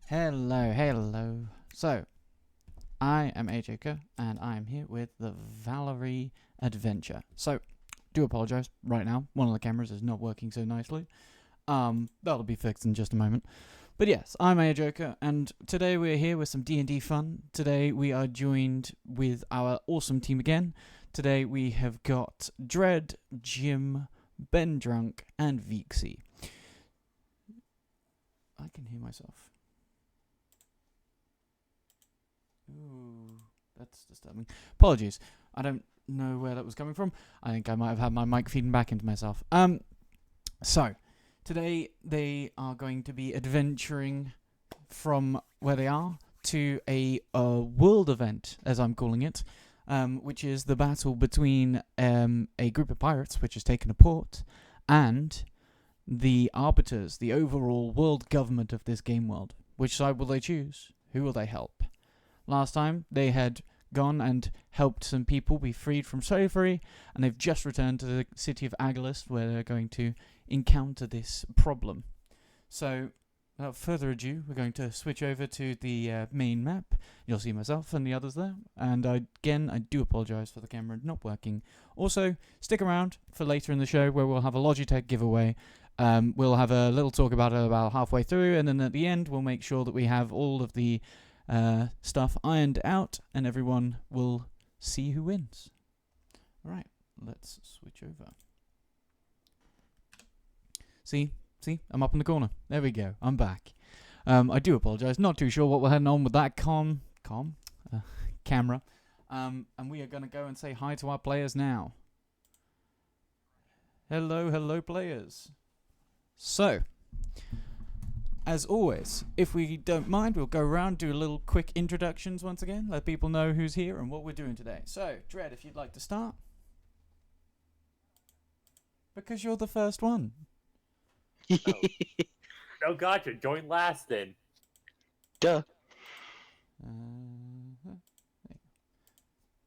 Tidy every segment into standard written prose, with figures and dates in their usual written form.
Hello. So, I am AJK, and I am here with the Valre adventure. So, do apologise right now. One of the cameras is not working so nicely. That'll be fixed in just a moment. But yes, I'm AJK, and today we're here with some D&D fun. Today we are joined with our awesome team again. Today we have got Dread, Jim, Ben Drunk, and Vixie. I can hear myself. Ooh, that's disturbing. Apologies. I don't know where that was coming from. I think I might have had my mic feeding back into myself. So, today they are going to be adventuring from where they are to a world event, as I'm calling it, which is the battle between a group of pirates, which has taken a port, and the arbiters, the overall world government of this game world. Which side will they choose? Who will they help? Last time, they had gone and helped some people be freed from slavery, and they've just returned to the city of Agalist, where they're going to encounter this problem. So, without further ado, we're going to switch over to the main map. You'll see myself and the others there. And I do apologise for the camera not working. Also, stick around for later in the show, where we'll have a Logitech giveaway. We'll have a little talk about it about halfway through, and then at the end, we'll make sure that we have all of the stuff ironed out, and everyone will see who wins. Alright, let's switch over. See, I'm up in the corner. There we go, I'm back. I do apologise, not too sure what we're heading on with that camera. And we are going to go and say hi to our players now. Hello players. So, as always, if we don't mind, we'll go around, do a little quick introductions once again, let people know who's here and what we're doing today. So, Dread, if you'd like to start. Because you're the first one. Oh, gotcha. Join last then. Duh.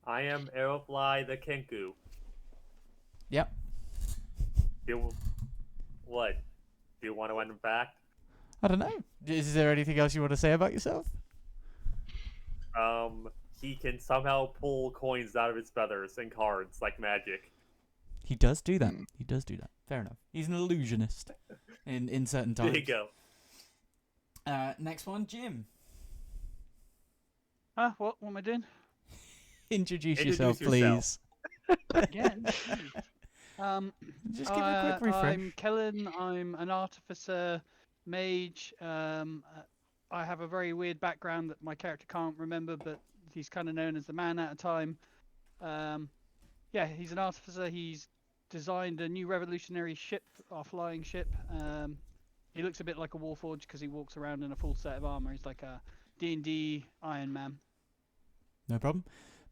I am Aerofly the Kenku. Yep. What? Do you want to win back? I don't know. Is there anything else you want to say about yourself? He can somehow pull coins out of his feathers and cards like magic. He does do that. Fair enough. He's an illusionist in certain times. There you go. Next one, Jim. What am I doing? Introduce yourself, please. Again? Just give a quick refresh. I'm Kellen. I'm an artificer, mage. I have a very weird background that my character can't remember, but he's kind of known as the man at a time. Yeah, he's an artificer. He's designed a new revolutionary ship, our flying ship. He looks a bit like a warforged because he walks around in a full set of armor. He's like a D&D Iron Man. No problem.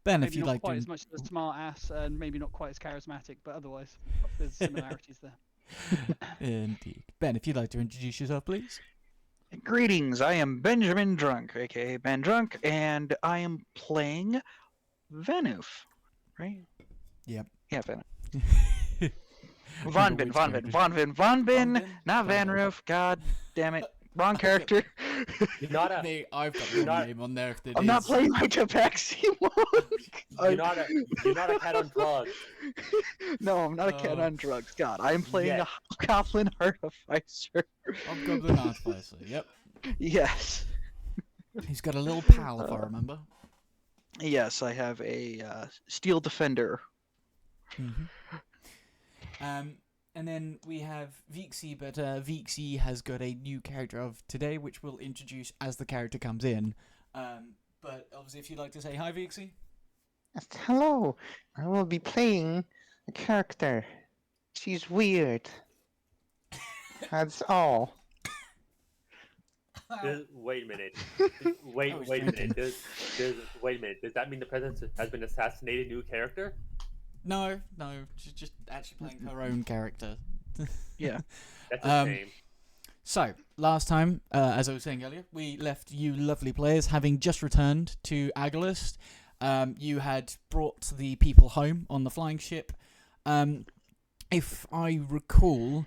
Ben, Maybe if you'd not like quite to... as much of a smart ass, and maybe not quite as charismatic, but otherwise there's similarities there. Indeed. Ben, if you'd like to introduce yourself, please. Greetings, I am Benjamin Drunk, aka Ben Drunk, and I am playing Vanoof, right? Yep. Yeah, Vanoof. Von Bin, not Vanroof, god damn it. Wrong character. You're not a. I've got your name on there if it I'm not playing my Tabaxi mode. You're not a cat on drugs. No, I'm not a cat on drugs. God, I'm playing Yes. a Goblin Artificer. Hobgoblin Artificer, yep. Yes. He's got a little pal, if I remember. Yes, I have a Steel Defender. Mm-hmm. And then we have Vixie, but Vixie has got a new character of today, which we'll introduce as the character comes in. But obviously, if you'd like to say hi, Vixie. Hello, I will be playing a character. She's weird. That's all. Wait a minute. Wait a minute. Wait a minute. Does that mean the president has been assassinated? New character? No, she's just actually playing her own character. Yeah. That's a shame. So, last time, as I was saying earlier, we left you lovely players having just returned to Agalist. You had brought the people home on the flying ship. If I recall,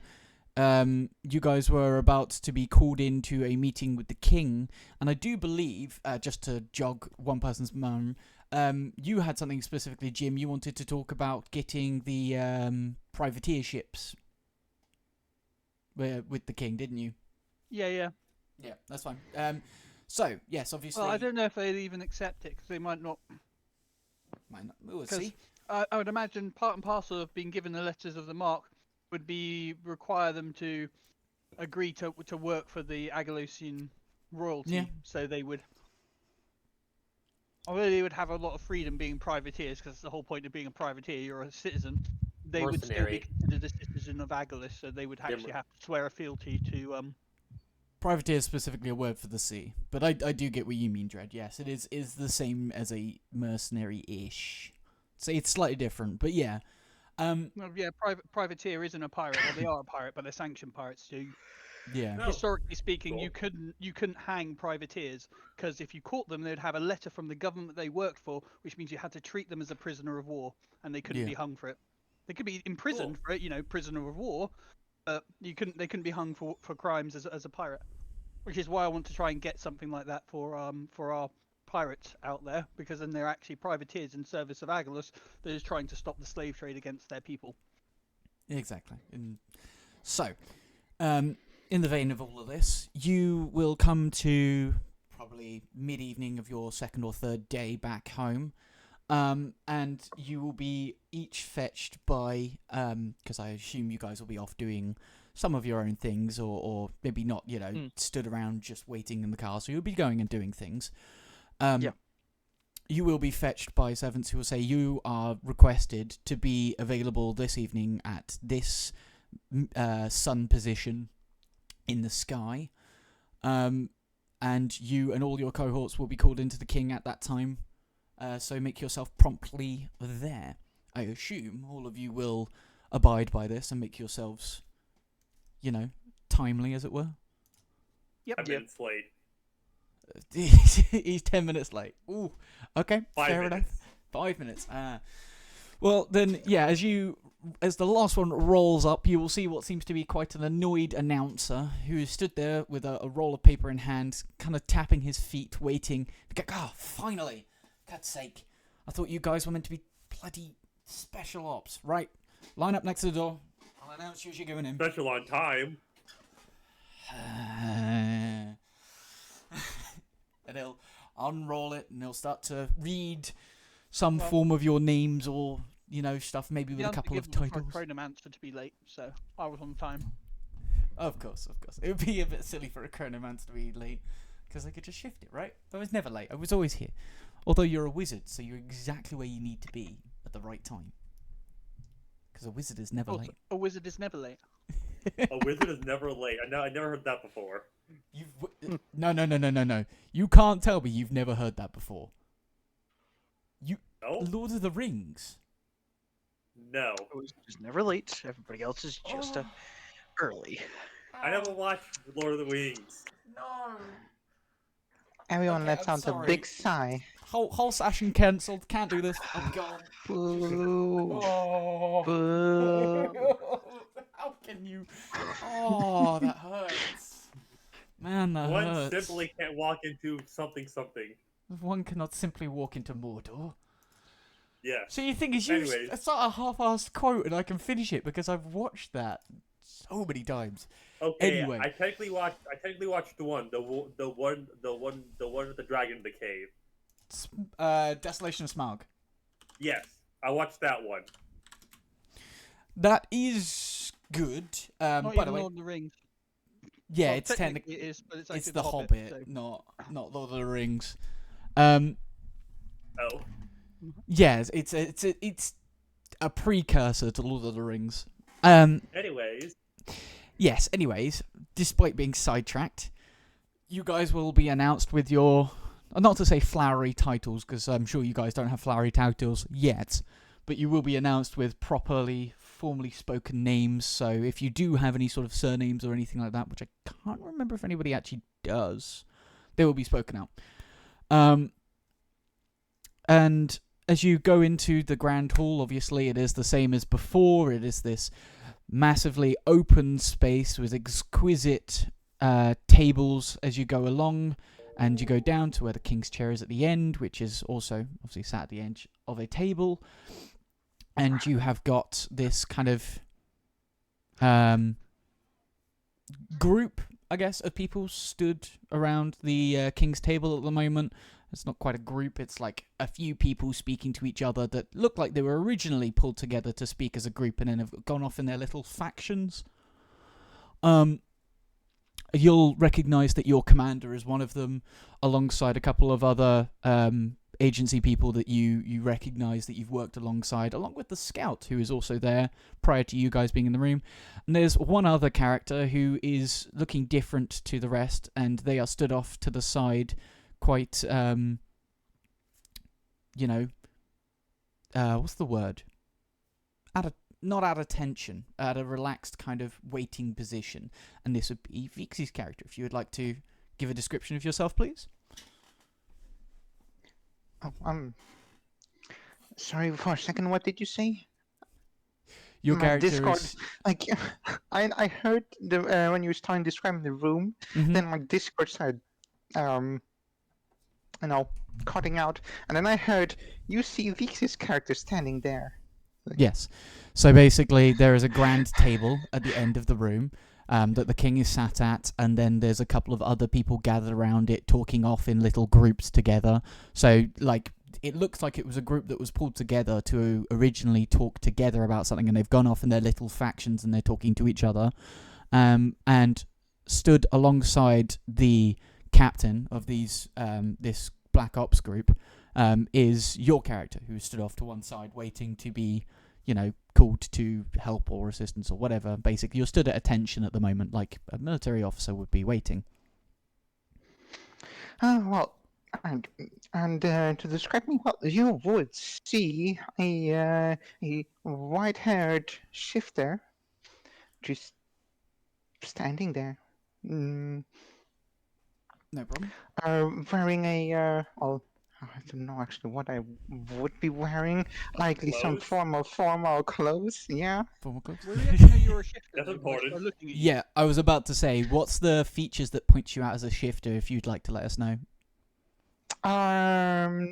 you guys were about to be called into a meeting with the king, and I do believe, just to jog one person's memory, you had something specifically, Jim. You wanted to talk about getting the privateer ships with the king, didn't you? Yeah. Yeah, that's fine. So yes, obviously. Well, I don't know if they'd even accept it because they might not. We'll 'Cause see. I would imagine part and parcel of being given the letters of the mark would be require them to agree to work for the Agalosian royalty. Yeah. So they would. Although they would have a lot of freedom being privateers, because the whole point of being a privateer, you're a citizen. They would still be Mercenary. considered a citizen of Agalos, so they would actually have to swear a fealty to. Privateer is specifically a word for the sea, but I do get what you mean, Dredd. Yes, it is the same as a mercenary-ish. So it's slightly different, but yeah. Well, yeah, privateer isn't a pirate. Well, they are a pirate, but they're sanctioned pirates too. Yeah. No. Historically speaking, Cool. you couldn't hang privateers because if you caught them, they'd have a letter from the government they worked for, which means you had to treat them as a prisoner of war, and they couldn't Yeah. be hung for it. They could be imprisoned for it, prisoner of war, but they couldn't be hung for crimes as a pirate. Which is why I want to try and get something like that for our pirates out there, because then they're actually privateers in service of Agalos that is trying to stop the slave trade against their people. Exactly. So, in the vein of all of this, you will come to probably mid-evening of your second or third day back home, and you will be each fetched by, because I assume you guys will be off doing some of your own things, or maybe not, stood around just waiting in the car, so you'll be going and doing things. Yeah. You will be fetched by servants who will say you are requested to be available this evening at this sun position in the sky, and you and all your cohorts will be called into the king at that time, so make yourself promptly there. I assume all of you will abide by this and make yourselves, timely, as it were. Yep. I've been late. He's 10 minutes late. Ooh, okay, 5 fair minutes. enough. 5 minutes. Well, then, yeah, as the last one rolls up, you will see what seems to be quite an annoyed announcer who stood there with a roll of paper in hand, kind of tapping his feet, waiting. Finally! God's sake. I thought you guys were meant to be bloody special ops. Right, line up next to the door. I'll announce you as you're going in. Special on time. And he'll unroll it, and he'll start to read some form of your names or, stuff, maybe with a couple of titles. For a chronomancer to be late, so I was on time. Of course. It would be a bit silly for a chronomancer to be late, because I could just shift it, right? I was never late. I was always here. Although you're a wizard, so you're exactly where you need to be at the right time. Because a wizard is never late. A wizard is never late. A wizard is never late. I never heard that before. No. You can't tell me you've never heard that before. No? Lord of the Rings. No. I was just never late. Everybody else is just early. I never watched Lord of the Rings. No. Everyone Okay, lets I'm out sorry. a big sigh. Whole session cancelled. Can't do this. Oh god. Boo. Oh. Boo. How can you? Oh, that hurts. Man, that One hurts. simply can't walk into something. One cannot simply walk into Mordor. Yeah. So you think it's used? Anyways. It's not a half-assed quote, and I can finish it because I've watched that so many times. Okay. Anyway. I technically watched the one with the dragon in the cave. Desolation of Smaug. Yes, I watched that one. That is good. Not By even the way, Lord of the Rings. yeah, Well, it's technically it is, but it's it's actually the Hobbit. Hobbit, So. not Lord of the Rings. Oh. Yes, it's a precursor to Lord of the Rings. Anyways. Yes. Anyways, despite being sidetracked, you guys will be announced with your, not to say flowery titles, because I'm sure you guys don't have flowery titles yet, but you will be announced with properly, formally spoken names. So if you do have any sort of surnames or anything like that, which I can't remember if anybody actually does, they will be spoken out. And as you go into the Grand Hall, obviously it is the same as before. It is this massively open space with exquisite tables as you go along, and you go down to where the king's chair is at the end, which is also obviously sat at the edge of a table, and you have got this kind of group, I guess, of people stood around the king's table at the moment. It's not quite a group, it's like a few people speaking to each other that look like they were originally pulled together to speak as a group and then have gone off in their little factions. You'll recognise that your commander is one of them, alongside a couple of other agency people that you recognise that you've worked alongside, along with the scout who is also there prior to you guys being in the room. And there's one other character who is looking different to the rest, and they are stood off to the side quite, what's the word? Not at attention, at a relaxed kind of waiting position. And this would be Vixie's character. If you would like to give a description of yourself, please. Oh, sorry for a second. What did you say? Your My character Discord, is... like, I heard the when you were starting describing the room, Mhm. then my Discord started, cutting out, and then I heard you see Vix's character standing there. Yes. So basically, there is a grand table at the end of the room that the king is sat at, and then there's a couple of other people gathered around it, talking off in little groups together. So, like, it looks like it was a group that was pulled together to originally talk together about something, and they've gone off in their little factions and they're talking to each other. And stood alongside the captain of these this Black Ops group is your character, who stood off to one side waiting to be, called to help or assistance or whatever. Basically, you're stood at attention at the moment, like a military officer would be waiting. Well, and to describe me, well, you would see a white-haired shifter just standing there. No problem. Wearing a I don't know actually what I would be wearing. Likely some Clothes? formal clothes. Yeah. Formal clothes. Where did you know you were a shifter? That's though, by important. looking at you? Yeah, I was about to say, what's the features that point you out as a shifter, if you'd like to let us know?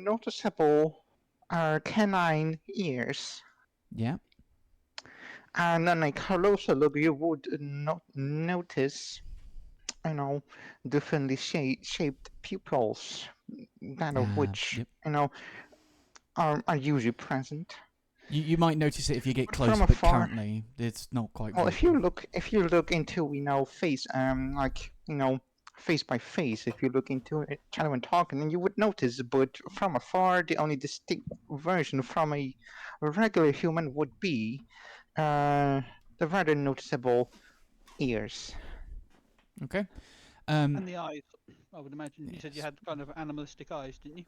Noticeable canine ears. Yeah. And then a closer look, you would not notice, differently shaped pupils, that of which, Yep. are usually present. You might notice it if you get But close, from but afar- currently it's not quite Well, visible. if you look into, face, face by face, if you look into it, chat and talking, then you would notice, but from afar, the only distinct version from a regular human would be, the rather noticeable ears. Okay. And the eyes, I would imagine. You said you Yes. had kind of animalistic eyes, didn't you?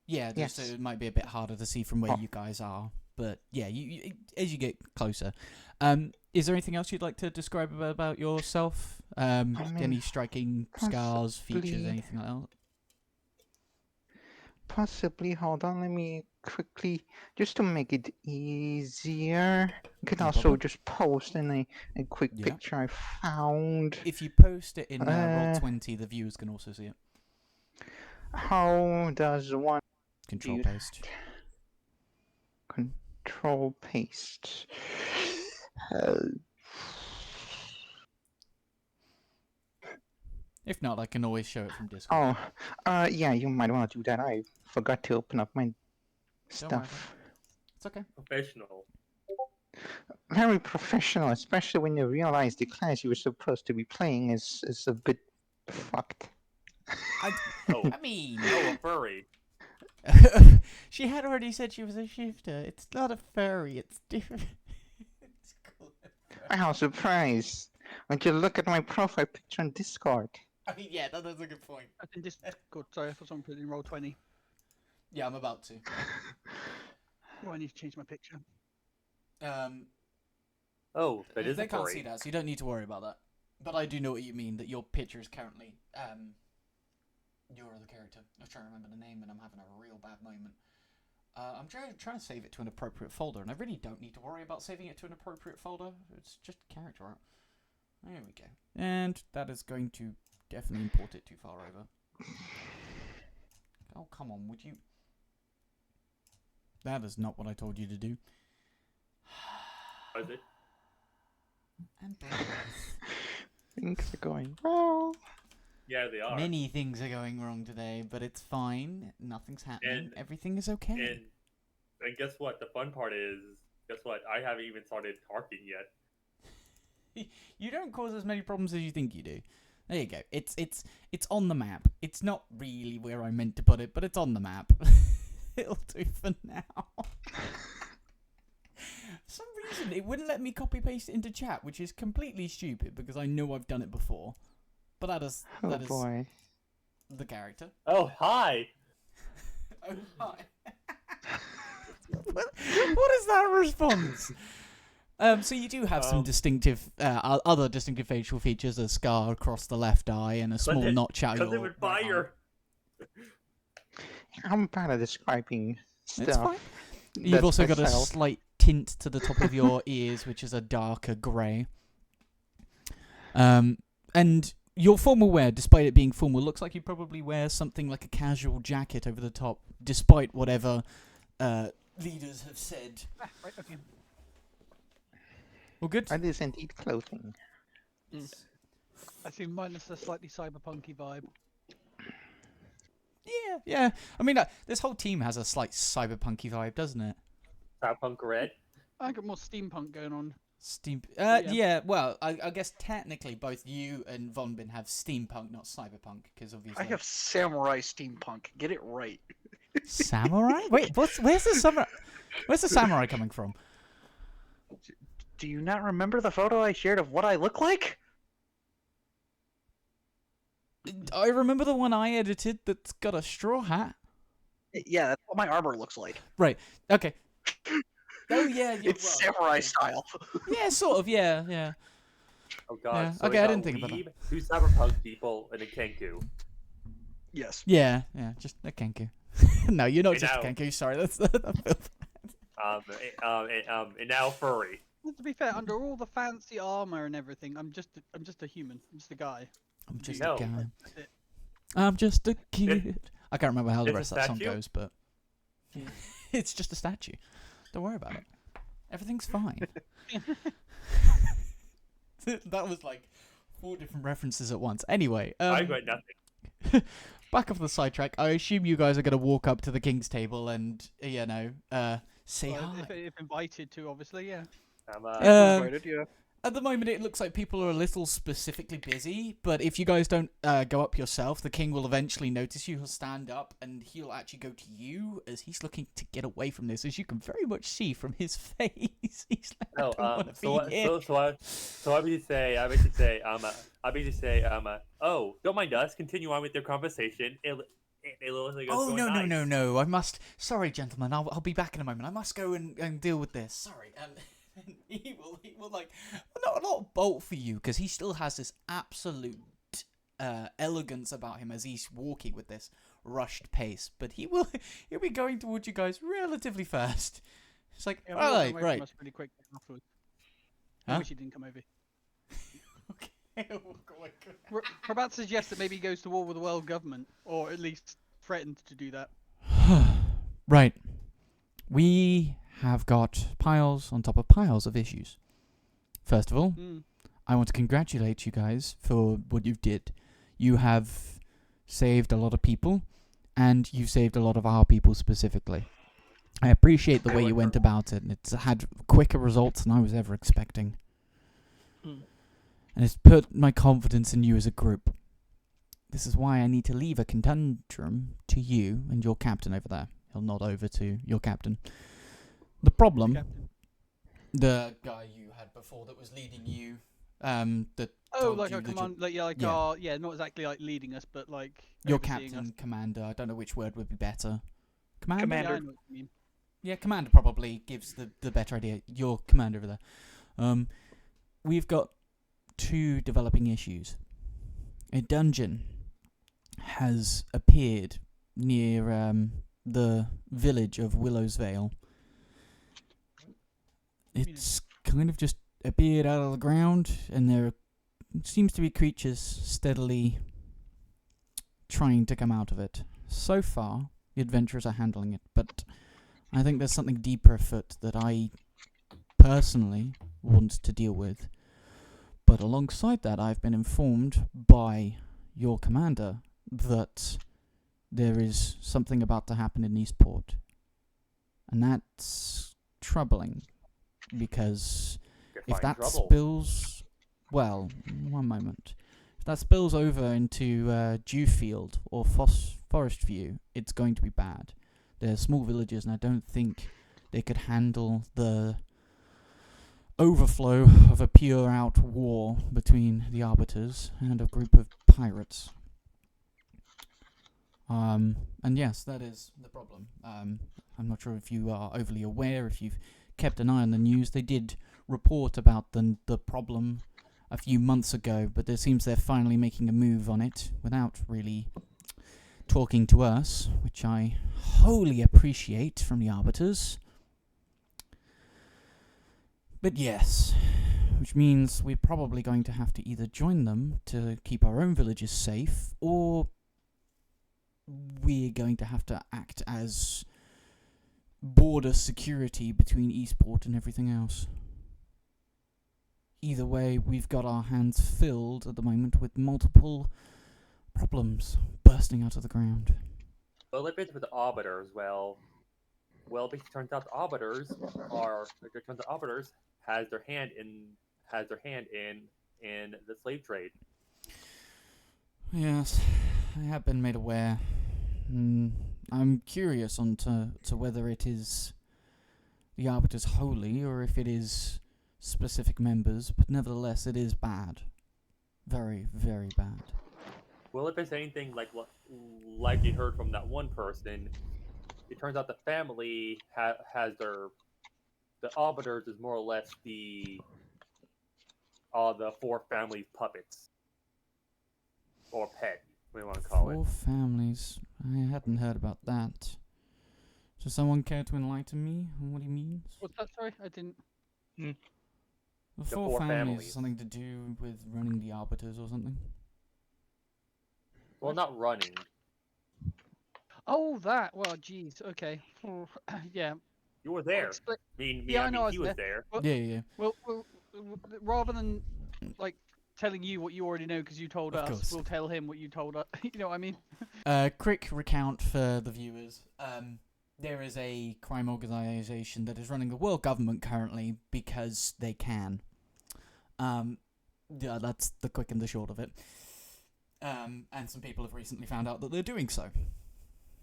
Yeah, just Yes. so it might be a bit harder to see from where Oh. you guys are. But yeah, you as you get closer. Is there anything else you'd like to describe about yourself? Any striking scars, features, possibly- anything like that? Possibly, hold on, let me quickly, just to make it easier, I could No also problem. just post in a quick Yeah. picture I found. If you post it in Uh, Roll20, the viewers can also see it. How does one Control view paste. control paste? If not, I can always show it from Discord. Yeah, you might want to do that. I forgot to open up my Don't worry about stuff. It's okay. Professional. Very professional, especially when you realize the class you were supposed to be playing is a bit fucked. Oh, I mean, oh, a furry. she had already said she was a shifter. It's not a furry. It's different. It's called a furry. Wow, surprise! When you look at my profile picture on Discord. I mean, yeah, that's a good point. I can just. God, sorry, I thought someone put it in roll 20. Yeah, I'm about to. Oh, I need to change my picture. Oh, that is They a can't furry. see that, so you don't need to worry about that. But I do know what you mean, that your picture is currently your other character. I was trying to remember the name and I'm having a real bad moment. I'm trying to save it to an appropriate folder, and I really don't need to worry about saving it to an appropriate folder. It's just character art. There we go. And that is going to definitely import it too far over. Oh, come on, would you... That is not what I told you to do. Was it? And Things are going well. Yeah, they are. many things are going wrong today, but it's fine. Nothing's happening. And- Everything is okay. And guess what? The fun part is, guess what? I haven't even started talking yet. You don't cause as many problems as you think you do. There you go. It's on the map. It's not really where I meant to put it, but it's on the map. It'll do for now. For some reason, it wouldn't let me copy paste it into chat, which is completely stupid because I know I've done it before. But that is Oh boy. the character. Oh, hi! Oh hi. What is that response? So you do have some distinctive, other distinctive facial features: a scar across the left eye and a small notch out Because your it would right eye. fire. I'm bad at describing It's stuff. fine. You've That's also got a myself. slight tint to the top of your ears, which is a darker grey. And your formal wear, despite it being formal, looks like you probably wear something like a casual jacket over the top, despite whatever leaders have said. Right, okay. Well, good. That is indeed clothing. I see minus a slightly cyberpunky vibe. Yeah. I mean, this whole team has a slight cyberpunky vibe, doesn't it? Cyberpunk Red. I got more steampunk going on. Steam. Yeah. Yeah. Well, I guess technically both you and Von Bin have steampunk, not cyberpunk, because obviously I have samurai steampunk. Get it right. samurai. Wait, where's the samurai? Where's the samurai coming from? Do you not remember the photo I shared of what I look like? I remember the one I edited that's got a straw hat. Yeah, that's what my armor looks like. Right. Okay. Oh yeah. It's samurai style. Yeah, sort of. Yeah. Oh god. Yeah, So okay, we I got didn't think about Weeb, 2 cyberpunk people, and a Kenku. Yes. Yeah. Just a kenku. No, you're not Hey, just a now- kenku. Sorry, that's that feels And now furry. Well, to be fair, under all the fancy armor and everything, I'm just a human. I'm just a guy. I'm just No. a guy. That's it. I'm just a kid. I can't remember how the It's a rest of that song statue? goes, but it's just a statue. Don't worry about it. Everything's fine. That was like 4 different references at once. Anyway, I got nothing. back off the sidetrack. I assume you guys are going to walk up to the king's table and, say Well, hi. if invited to, obviously, yeah. I'm Invited, yeah. At the moment, it looks like people are a little specifically busy, but if you guys don't go up yourself, the king will eventually notice you. He'll stand up, and he'll actually go to you as he's looking to get away from this, as you can very much see from his face. He's like, I don't want to be here. So I basically say, oh, don't mind us. Continue on with your conversation. It looks like it's Oh, going no, nice. no. I must... Sorry, gentlemen. I'll be back in a moment. I must go and deal with this. Sorry. He will like... Not bolt for you, because he still has this absolute elegance about him as he's walking with this rushed pace. But he'll be going towards you guys relatively fast. It's like, Yeah, all right, away from right. us really quick afterwards. Huh? I wish he didn't come over. Okay, walk away. We're about to suggest that maybe he goes to war with the world government, or at least threatened to do that. Right. We have got piles on top of piles of issues. First of all, Mm. I want to congratulate you guys for what you did. You have saved a lot of people, and you've saved a lot of our people specifically. I appreciate the way you went about it, and it's had quicker results than I was ever expecting. Mm. And it's put my confidence in you as a group. This is why I need to leave a conundrum to you and your captain over there. He'll nod over to your captain. The problem, Captain. the guy you had before that was leading you, that Oh, told like you a that your- command, like Yeah. not exactly like leading us, but like your overseeing captain, us. commander, I don't know which word would be better. Commander? Commander. Yeah, I know what you mean. Yeah, commander probably gives the better idea. Your commander over there. We've got 2 developing issues. A dungeon has appeared near the village of Willow's Vale. It's kind of just appeared out of the ground, and there seems to be creatures steadily trying to come out of it. So far, the adventurers are handling it, but I think there's something deeper afoot that I personally want to deal with. But alongside that, I've been informed by your commander that there is something about to happen in Eastport. And that's troubling, because You're if fine that trouble. spills... Well, one moment. If that spills over into Dewfield or Forest View, it's going to be bad. They're small villages, and I don't think they could handle the overflow of a pure-out war between the Arbiters and a group of pirates. And yes, that is the problem. I'm not sure if you are overly aware, if you've kept an eye on the news. They did report about the problem a few months ago, but it seems they're finally making a move on it without really talking to us, which I wholly appreciate from the Arbiters. But yes, which means we're probably going to have to either join them to keep our own villages safe, or we're going to have to act as border security between Eastport and everything else. Either way, we've got our hands filled at the moment with multiple problems bursting out of the ground. Well, if it's with the arbiters, well, it turns out the arbiters has their hand in the slave trade. Yes, I have been made aware. I'm curious on to whether it is the Arbiters wholly, or if it is specific members, but nevertheless it is bad. Very, very bad. Well, if it's anything like you heard from that one person, it turns out the family has the arbiters is more or less the four families puppets or pet, what do you want to call it. 4 families. I hadn't heard about that. Does someone care to enlighten me on what he means? What's that? Sorry, I didn't. The The 4 4 families families. is something to do with running the Arbiters or something? Well, not running. Oh, that. Well, geez. Okay. Yeah. You were there. Yeah, I know I was he was there. Well, Yeah. Well, rather than like telling you what you already know because you told Of us, course. we'll tell him what you told us. You know what I mean? Quick recount for the viewers. There is a crime organisation that is running the world government currently because they can. Yeah, that's the quick and the short of it. And some people have recently found out that they're doing so.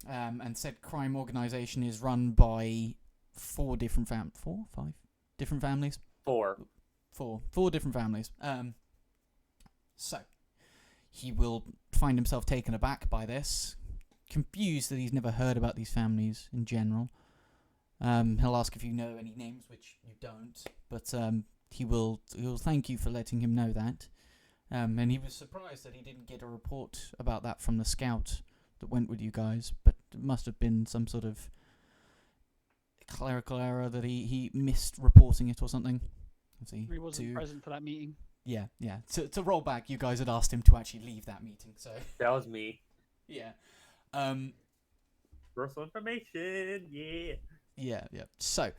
And said crime organisation is run by 4 different 5 different families? 4. 4 different families. So, he will find himself taken aback by this, confused that he's never heard about these families in general. He'll ask if you know any names, which you don't, but he'll thank you for letting him know that. And he was surprised that he didn't get a report about that from the scout that went with you guys, but it must have been some sort of clerical error that he missed reporting it or something. He wasn't present for that meeting. Yeah. To roll back, you guys had asked him to actually leave that meeting, so That was me. yeah. Personal information, yeah. Yeah. So,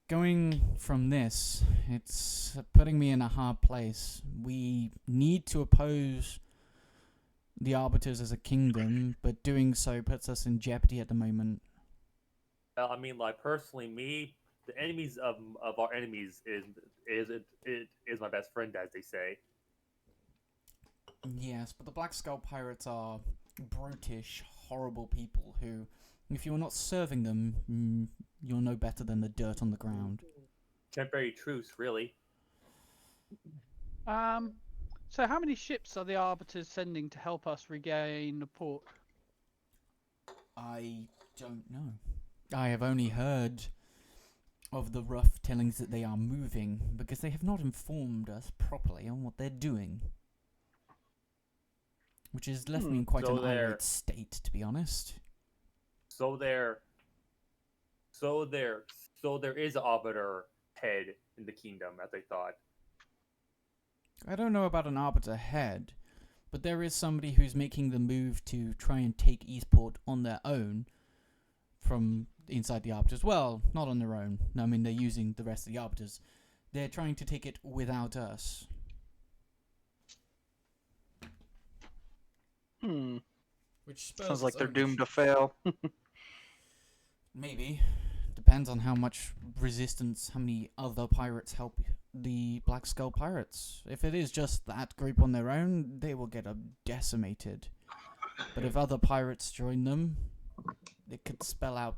going from this, it's putting me in a hard place. We need to oppose the Arbiters as a kingdom, but doing so puts us in jeopardy at the moment. Well, I mean, like personally, the enemies of our enemies is my best friend, as they say. Yes, but the Black Skull Pirates are brutish, horrible people who, if you're not serving them, you're no better than the dirt on the ground. Temporary truce, really. So how many ships are the Arbiters sending to help us regain the port? I don't know. I have only heard of the rough tellings that they are moving, because they have not informed us properly on what they're doing. Which has left me in quite So an they're- irate state, to be honest. So so there, so there is an arbiter head in the kingdom, as I thought. I don't know about an arbiter head, but there is somebody who's making the move to try and take Eastport on their own from inside the arbiters. Well, not on their own. No, I mean, they're using the rest of the arbiters. They're trying to take it without us. Which Sounds like its they're own doomed to issues. fail. Maybe. Depends on how much resistance, how many other pirates help the Black Skull pirates. If it is just that group on their own, they will get decimated. But if other pirates join them, it could spell out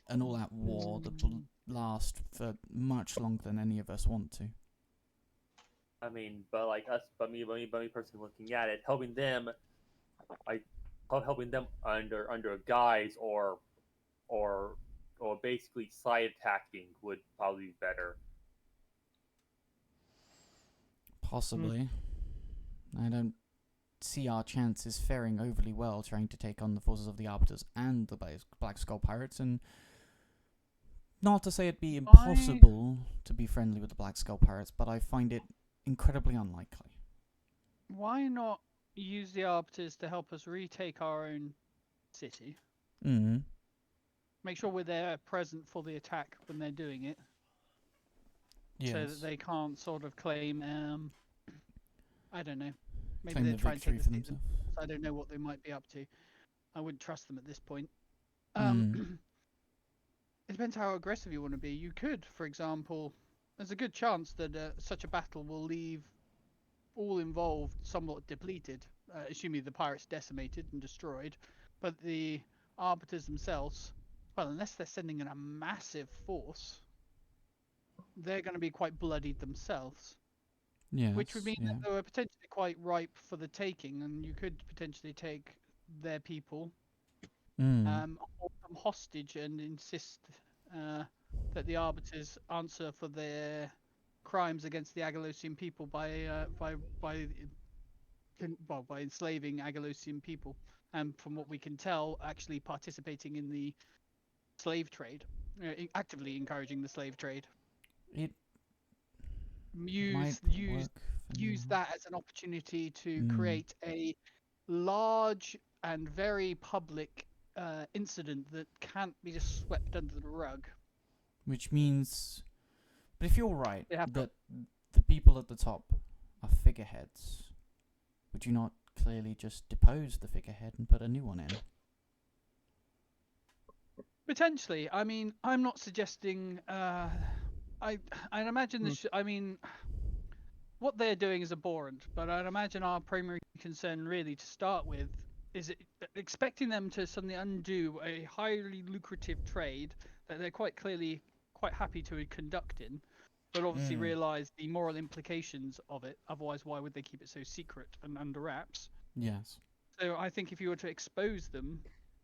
an all-out war that will last for much longer than any of us want to. I mean, but like us, but me personally looking at it, helping them, like helping them under a guise or basically side attacking would probably be better. Possibly. I don't see our chances faring overly well trying to take on the forces of the Arbiters and the Black Skull Pirates, and not to say it'd be impossible to be friendly with the Black Skull Pirates, but I find it incredibly unlikely. Why not use the Arbiters to help us retake our own city? Mm-hmm. Make sure we're there present for the attack when they're doing it. Yes. So that they can't sort of claim, I don't know. Maybe Claim they're the trying to victory take for the city themselves. themselves. I don't know what they might be up to. I wouldn't trust them at this point. It depends how aggressive you want to be. You could, for example, there's a good chance that such a battle will leave all involved somewhat depleted, assuming the pirates decimated and destroyed. But the arbiters themselves, well, unless they're sending in a massive force, they're going to be quite bloodied themselves. Yes, Which would mean yeah. that they were potentially quite ripe for the taking, and you could potentially take their people, hold them hostage, and insist that the arbiters answer for their crimes against the Agalosian people by enslaving Agalosian people, and from what we can tell, actually participating in the slave trade, actively encouraging the slave trade. It Use now. that as an opportunity to create a large and very public incident that can't be just swept under the rug. Which means, but if you're right They have that the people at the top are figureheads, would you not clearly just depose the figurehead and put a new one in? Potentially. I mean, I'm not suggesting. I'd imagine this. I mean, what they're doing is abhorrent, but I'd imagine our primary concern, really, to start with, is expecting them to suddenly undo a highly lucrative trade that they're quite clearly quite happy to conduct in, but obviously realise the moral implications of it. Otherwise, why would they keep it so secret and under wraps? Yes. So I think if you were to expose them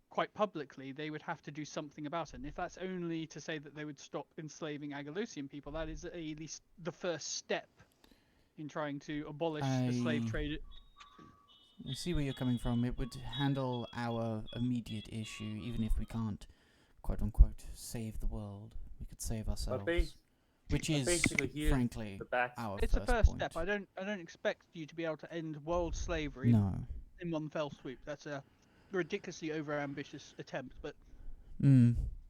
quite publicly, they would have to do something about it. And if that's only to say that they would stop enslaving Agalosian people, that is at least the first step in trying to abolish the slave trade. I see where you're coming from. It would handle our immediate issue, even if we can't, quote unquote, save the world. We could save ourselves, which is, frankly, our It's a first first point. step. I don't expect you to be able to end world slavery in one fell swoop. That's a ridiculously overambitious attempt. But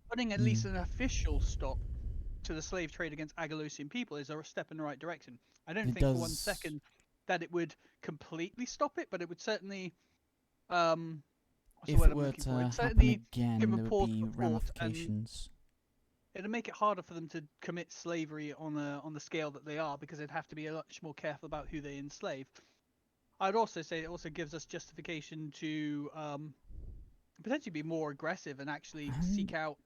putting at least an official stop to the slave trade against Agalosian people is a step in the right direction. I don't think for 1 second that it would completely stop it, but it would certainly if it were to happen again, there would be ramifications. It'd make it harder for them to commit slavery on the scale that they are, because they'd have to be much more careful about who they enslave. I'd also say it also gives us justification to potentially be more aggressive and actually seek out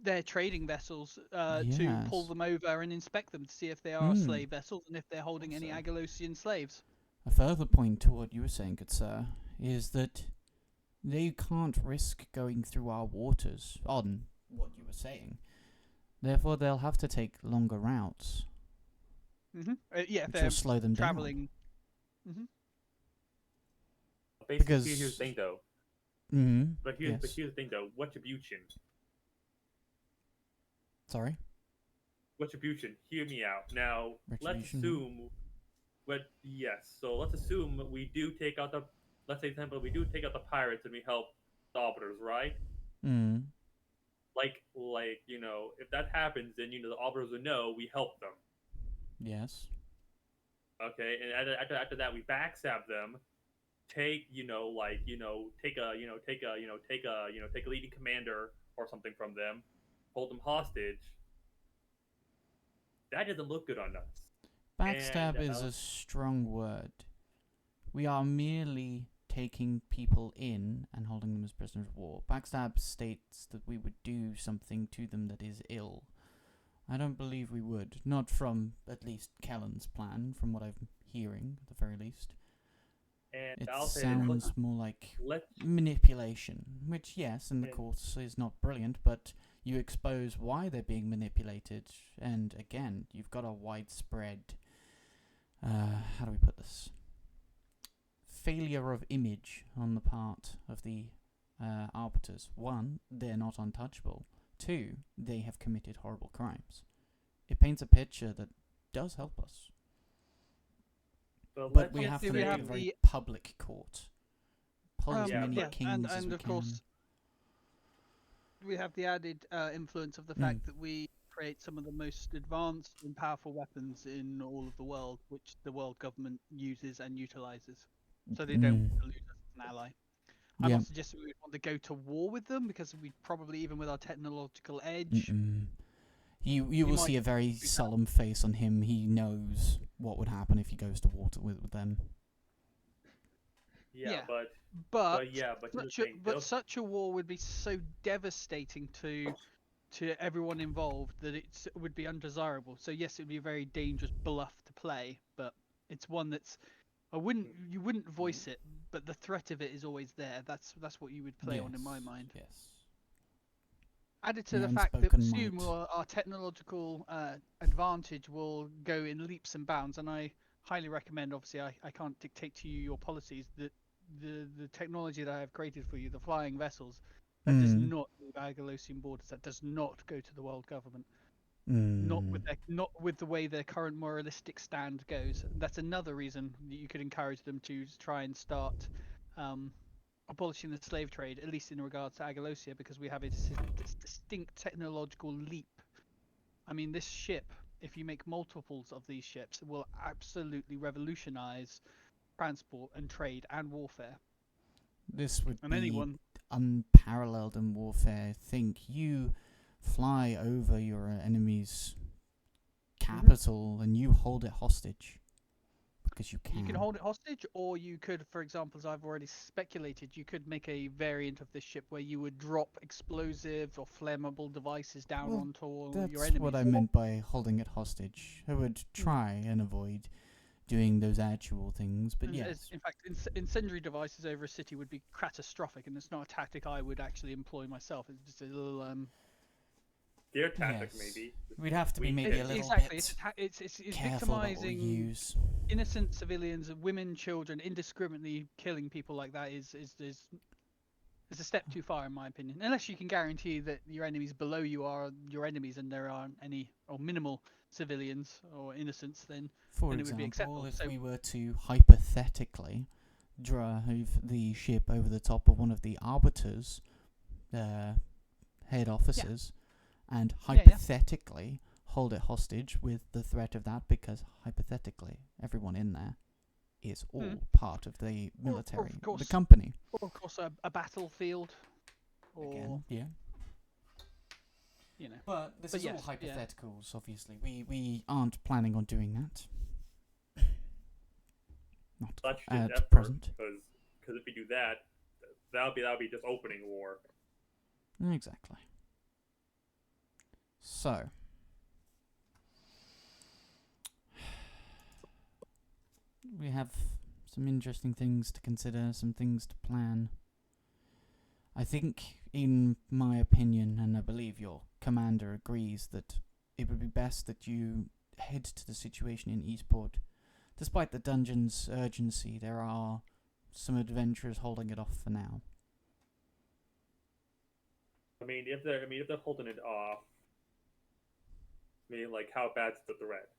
their trading vessels to pull them over and inspect them to see if they are slave vessels and if they're holding any Agalosian slaves. A further point to what you were saying, good sir, is that they can't risk going through our waters on what you were saying. Therefore, they'll have to take longer routes. If they're slow them traveling. Basically, here's the thing, though. Mm-hmm. But here's Yes. the thing though. Retribution. Sorry. Retribution. Hear me out. Now let's Retribution. assume. Yes. So let's assume we do take out the. Let's say, for example, we do take out the pirates and we help the arbiters, right? Mm. If that happens, then the arbiters will know we helped them. Yes. Okay, and after that, we backstab them. Take take a leading commander or something from them, hold them hostage. That doesn't look good on us. Backstab is a strong word. We are merely taking people in and holding them as prisoners of war. Backstab states that we would do something to them that is ill. I don't believe we would. Not from, at least, Kellen's plan, from what I'm hearing, at the very least. And It I'll say sounds more like let's manipulation, which, yes, in the And- course is not brilliant, but you expose why they're being manipulated, and again, you've got a widespread, how do we put this? Failure of image on the part of the arbiters. One, they're not untouchable. Two, they have committed horrible crimes. It paints a picture that does help us. so But let's we Yeah, have do to we make it have a very the- public court. Pull as Yeah, many but- kings as and we of can. course, we have the added influence of the Mm. fact that we create some of the most advanced and powerful weapons in all of the world, which the world government uses and utilizes. So they don't want to lose us as an ally. I'm Yeah. not suggesting we would want to go to war with them because we probably, even with our technological edge, You will might see a very do that. solemn face on him. He knows what would happen if he goes to war with them. yeah, Yeah. but but here's the thing. They'll- such a war would be so devastating to everyone involved that it would be undesirable. So yes, it would be a very dangerous bluff to play, but it's one that's you wouldn't voice it, but the threat of it is always there. That's what you would play on in my Yes, mind. Yes. Added to The the fact that unspoken soon might. our technological advantage will go in leaps and bounds, and I highly recommend. Obviously, I can't dictate to you your policies. That the technology that I have created for you, the flying vessels, that does not leave Agalosian borders. That does not go to the world government. Not with the way their current moralistic stand goes. That's another reason that you could encourage them to try and start abolishing the slave trade, at least in regards to Agalosia, because we have a distinct technological leap. I mean, this ship, if you make multiples of these ships, will absolutely revolutionize transport and trade and warfare. This would And be anyone, unparalleled in warfare. Think you fly over your enemy's capital and you hold it hostage because you can. you can hold it hostage, or you could, for example, as I've already speculated, you could make a variant of this ship where you would drop explosive or flammable devices down Well, onto all That's your enemies. what I meant by holding it hostage. I would try and avoid doing those actual things, but And yes. in fact, incendiary devices over a city would be catastrophic, and it's not a tactic I would actually employ myself. It's just a little their tactic Yes. maybe. We'd have to be we- maybe a little exactly. bit It's careful about what we victimizing use. innocent civilians, women, children, indiscriminately killing people like that is a step too far, in my opinion. Unless you can guarantee that your enemies below you are your enemies and there aren't any or minimal civilians or innocents, then For then it would be example, acceptable. if So- we were to hypothetically drive the ship over the top of one of the arbiters' head officers, and Yeah, yeah. hypothetically hold it hostage with the threat of that, because hypothetically everyone in there is all part of the Or, military, of the course, company. or of course a battlefield, or Again, yeah. you know. But this But is yes, all yeah. hypotheticals, obviously. We aren't planning on doing that. Not Such at effort, present. because if we do that, that'll be just opening war. Exactly. So, we have some interesting things to consider, some things to plan. I think, in my opinion, and I believe your commander agrees, that it would be best that you head to the situation in Eastport. Despite the dungeon's urgency, there are some adventurers holding it off for now. I mean, if they're holding it off, I mean, like, how bad's the threat?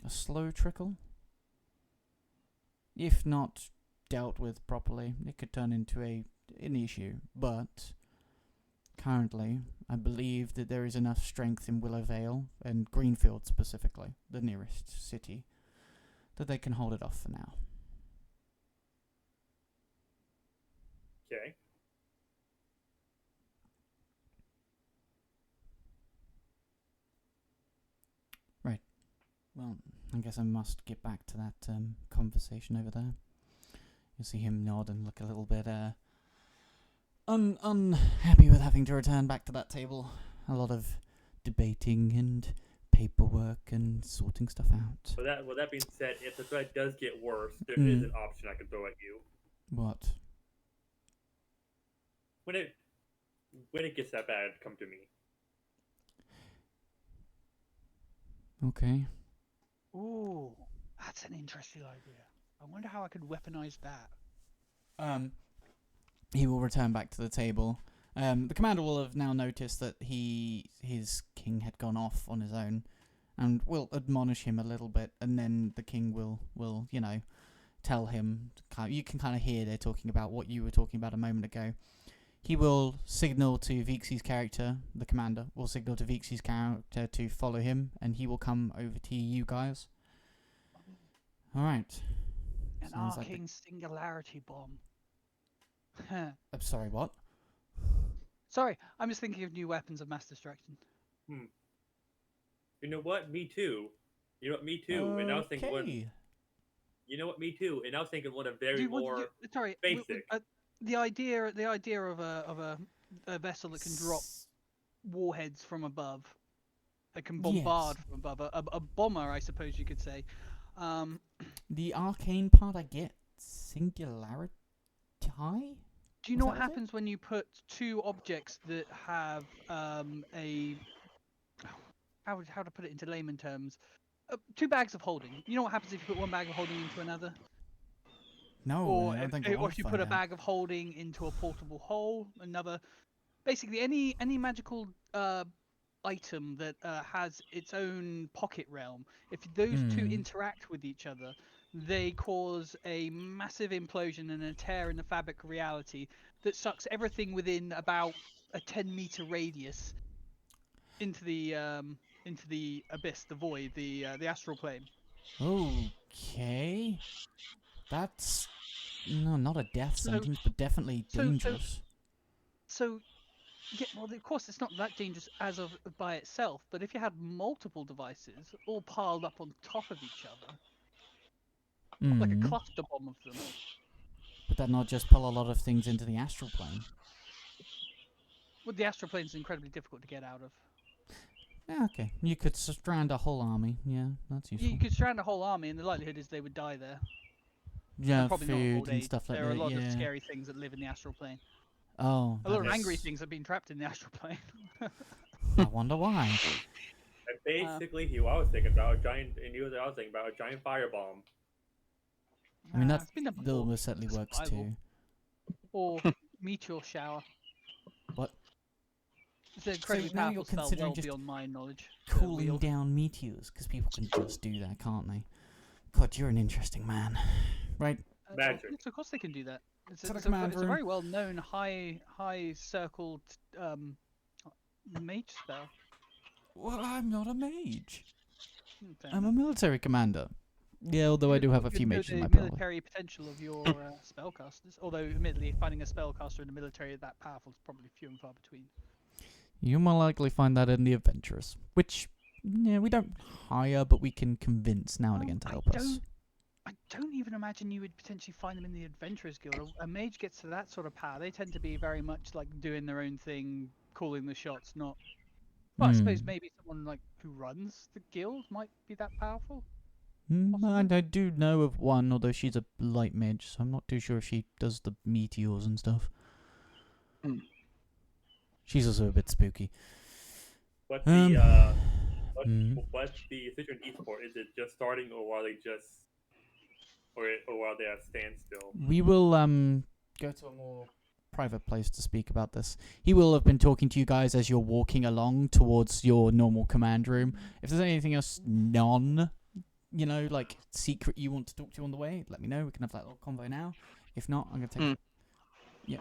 A slow trickle? If not dealt with properly, it could turn into an issue. But currently, I believe that there is enough strength in Willowvale and Greenfield specifically, the nearest city, that they can hold it off for now. Okay. Well, I guess I must get back to that conversation over there. You see him nod and look a little bit unhappy with having to return back to that table. A lot of debating and paperwork and sorting stuff out. With that being said, if the threat does get worse, there is an option I can throw at you. What? When it gets that bad, come to me. Okay. Ooh, that's an interesting idea. I wonder how I could weaponize that. He will return back to the table. The commander will have now noticed that his king had gone off on his own, and will admonish him a little bit, and then the king will tell him. You can kind of hear they're talking about what you were talking about a moment ago. He will signal to Vixi's character, the commander, will signal to Vixi's character to follow him, and he will come over to you guys. Alright. An Sounds like arcane singularity bomb. I'm sorry, what? Sorry, I'm just thinking of new weapons of mass destruction. You know what? Me too. You know what? Me too. And I was thinking, Okay. you know what? Me too. And I was thinking one of very more Sorry, basic. the idea of a vessel that can drop warheads from above, that can bombard from above, a bomber, I suppose you could say. The arcane part I get. Singularity? Do you know what happens when you put two objects that have a how to put it into layman terms? Two bags of holding. You know what happens if you put one bag of holding into another? No, Or I think I or want if to you find put a out. bag of holding into a portable hole, another. Basically, any magical item that has its own pocket realm, if those two interact with each other, they cause a massive implosion and a tear in the fabric of reality that sucks everything within about a 10-meter radius into the abyss, the void, the astral plane. Okay. That's not a death So- sentence, but definitely so- dangerous. So, yeah, well, of course, it's not that dangerous as of by itself. But if you had multiple devices all piled up on top of each other, like a cluster bomb of them, But that not just pull a lot of things into the astral plane. well, the astral plane is incredibly difficult to get out of. Yeah, okay. You could strand a whole army. Yeah, that's useful. You could strand a whole army, and the likelihood is they would die there. Yeah, And probably not of food old and age. stuff like There are that. a lot Yeah. of scary things that live in the astral plane. Oh, A lot of that angry is- things have been trapped in the astral plane. I wonder why. And basically, I was thinking about a giant, and you I was thinking about a giant firebomb. I mean, that it's been done that before. almost certainly works Survival. too. Or meteor shower. What? It's an incredibly now you're powerful spell, considering well just beyond my knowledge. Cooling down meteors, because people can just do that, can't they? God, you're an interesting man. Right. Magic. Yes, of course they can do that. It's To the a command room. very well known high circled mage spell. Well, I'm not a mage. Fair I'm a enough. military commander. Yeah, although I do have a few mages in my the party. military potential of your spellcasters. Although, admittedly, finding a spellcaster in the military that powerful is probably few and far between. You more likely find that in the adventurers, which we don't hire, but we can convince now and again to help us. I don't even imagine you would potentially find them in the Adventurers Guild. A mage gets to that sort of power. They tend to be very much like doing their own thing, calling the shots, not. Well, I suppose maybe someone like who runs the guild might be that powerful. I do know of one, although she's a light mage, so I'm not too sure if she does the meteors and stuff. She's also a bit spooky. What's Um, what's the situation in esport? Is it just starting, or are they just, or are they at standstill? We will go to a more private place to speak about this. He will have been talking to you guys as you're walking along towards your normal command room. If there's anything else like secret you want to talk to on the way, let me know. We can have that little convo now. If not, I'm gonna take. Yeah.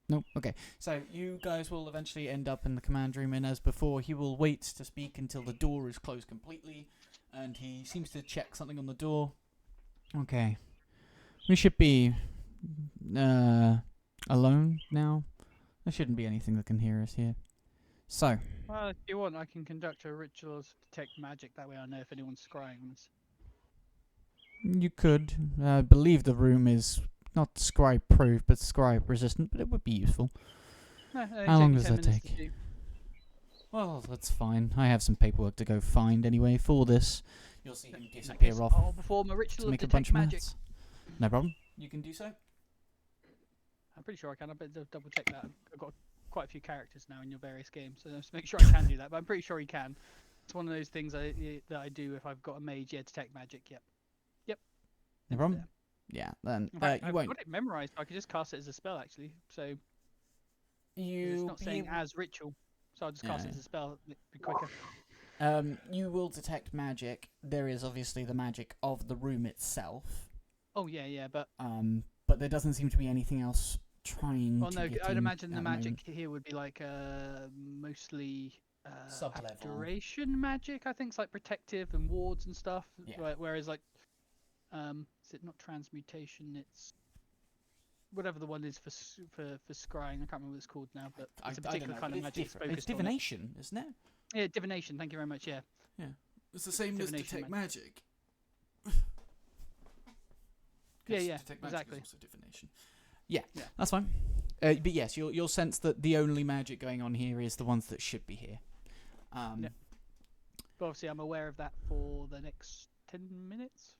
No. Okay. So you guys will eventually end up in the command room, and as before, he will wait to speak until the door is closed completely, and he seems to check something on the door. Okay. We should be alone now. There shouldn't be anything that can hear us here. So. Well, if you want, I can conduct a ritual to detect magic. That way I know if anyone's scrying on us. You could. I believe the room is not scribe proof, but scribe resistant, but it would be useful. How long does that take? Well, that's fine. I have some paperwork to go find anyway for this. You'll see him disappear off. I'll perform a ritual to make of a bunch detect of magic. maths. No problem. You can do so. I'm pretty sure I can. I better double check that. I've got quite a few characters now in your various games, so just make sure I can do that. But I'm pretty sure he can. It's one of those things that I do if I've got a mage. Yeah, detect magic. Yep. No problem. Yeah, then In fact, you I've won't. got it memorized. I could just cast it as a spell actually. So it's not saying You as ritual, so I'll just cast it as a spell. It'd be quicker. you will detect magic. There is obviously the magic of the room itself. Oh yeah, but but there doesn't seem to be anything else trying well, to no, get I'd in imagine at the moment. magic here would be like mostly Sub-level. duration magic. I think it's like protective and wards and stuff. Yeah. Whereas like is it not transmutation? It's whatever the one is for scrying. I can't remember what it's called now, but it's a particular kind of magic. It's divination, isn't it? Yeah, divination. Thank you very much. Yeah. It's the same as Divination detect magic. Yeah, detect magic exactly. is also divination. Yeah, that's fine. But yes, you'll sense that the only magic going on here is the ones that should be here. But obviously, I'm aware of that for the next 10 minutes.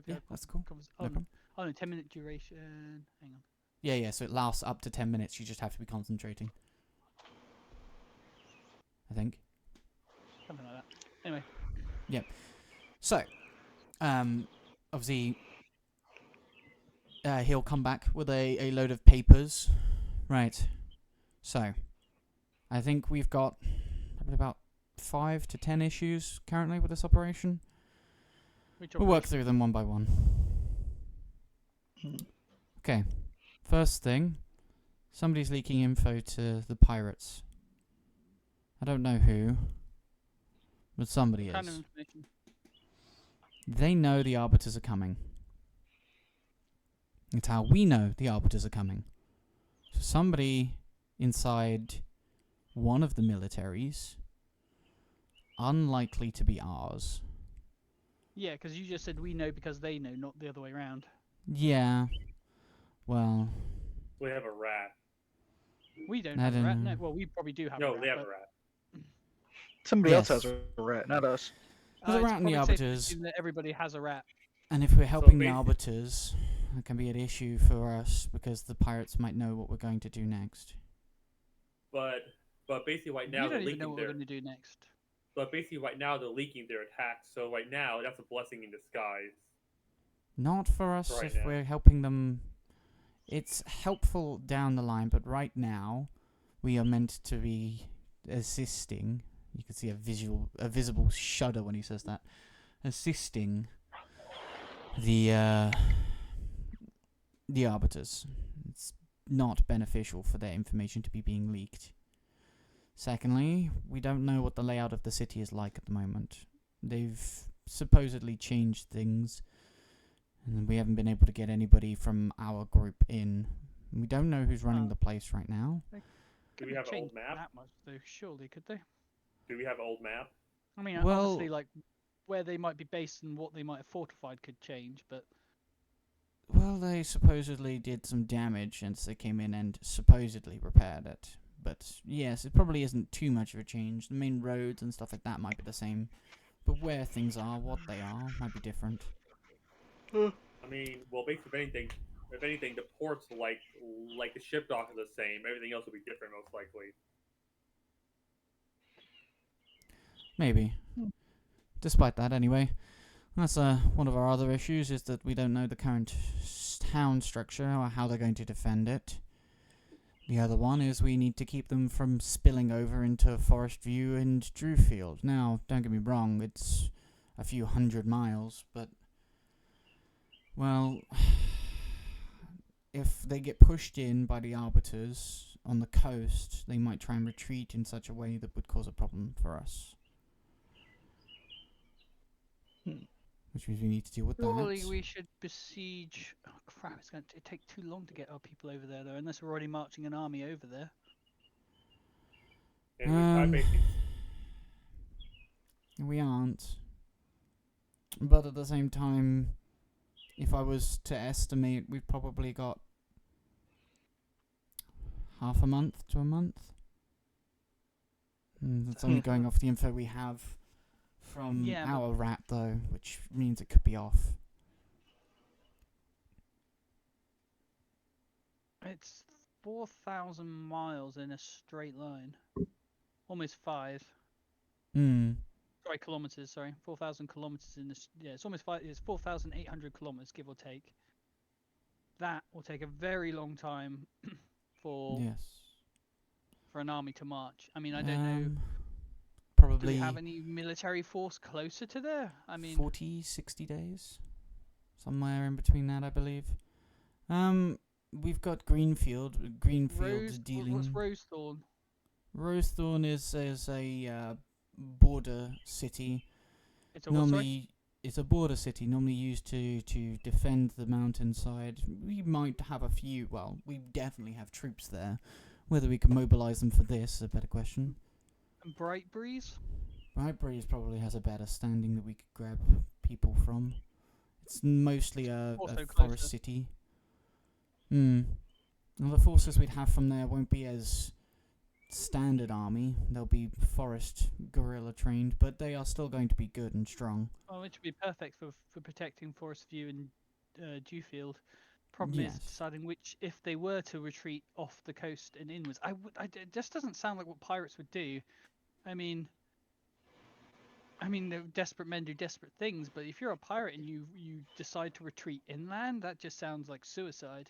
Yeah, that's cool. No problem. 10-minute duration. Hang on. Yeah, so it lasts up to 10 minutes. You just have to be concentrating. I think. Something like that. Anyway. Yep. So, obviously, he'll come back with a load of papers. Right. So, I think we've got probably about 5 to 10 issues currently with this operation. We'll work through them one by one. Okay. First thing, somebody's leaking info to the pirates. I don't know who, but somebody What kind is. of information? They know the Arbiters are coming. It's how we know the Arbiters are coming. So somebody inside one of the militaries, unlikely to be ours. Yeah, because you just said we know because they know, not the other way around. Yeah. Well. We have a rat. We don't I have a don't rat. know. No, well, we probably do have a No, rat. they have but a rat. Somebody else Yes. has a rat, not us. There's a it's rat in the probably safe to Arbiters. assume that everybody has a rat. And if we're helping the basi- Arbiters, it can be an issue for us because the pirates might know what we're going to do next. But basically right now You they're don't even know leaking what their. we're going to do next. But basically right now they're leaking their attacks. So right now that's a blessing in disguise. Not for us Right if now. we're helping them. It's helpful down the line, but right now we are meant to be assisting. You can see a visible shudder when he says that. Assisting the Arbiters. It's not beneficial for their information to be being leaked. Secondly, we don't know what the layout of the city is like at the moment. They've supposedly changed things, and we haven't been able to get anybody from our group in. We don't know who's running the place right now. Do we have an old Changed map? that much, though. Surely, could they? Do we have an old map? I mean, Well- obviously, like where they might be based and what they might have fortified could change, but Well, they supposedly did some damage, and they came in and supposedly repaired it. But yes, it probably isn't too much of a change. The main roads and stuff like that might be the same, but where things are, what they are, might be different. I mean, well, basically, if anything, the ports like the ship dock are the same. Everything else will be different, most likely. Maybe. Despite that, anyway, That's one of our other issues, is that we don't know the current town structure or how they're going to defend it. The other one is we need to keep them from spilling over into Forest View and Drewfield. Now, don't get me wrong, it's a few 100 miles, but, well, if they get pushed in by the arbiters on the coast, they might try and retreat in such a way that would cause a problem for us. Which means we need to deal with Surely that. we should besiege. Oh crap! It's going to take too long to get our people over there, though. Unless we're already marching an army over there. And we try basically. We aren't. But at the same time, if I was to estimate, we've probably got half a month to a month. That's only going off the info we have from Yeah, but- our rat, though, which means it could be off. It's 4,000 miles in a straight line. Almost 5. Sorry, kilometers. Sorry, 4,000 kilometers in this. Yeah, it's almost 5. It's 4,800 kilometers, give or take. That will take a very long time for Yes. an army to march. I mean, I don't know. Do we Probably have any military force closer to there? I mean, 40, 60 days. Somewhere in between that, I believe. We've got Greenfield. Greenfield dealing. What's Rosethorn? Rosethorn is a border city. It's a what, sorry? Normally, it's a border city, normally used to defend the mountainside. We might have a few. Well, we definitely have troops there. Whether we can mobilize them for this is a better question. And Bright Breeze? Bright Breeze probably has a better standing that we could grab people from. It's mostly a Also forest closer. city. Well, the forces we'd have from there won't be as standard army. They'll be forest guerrilla trained, but they are still going to be good and strong. Oh, which would be perfect for protecting Forest View and Dewfield. Problem is Yes. deciding which, if they were to retreat off the coast and inwards. It just doesn't sound like what pirates would do. I mean, the desperate men do desperate things, but if you're a pirate and you decide to retreat inland, that just sounds like suicide.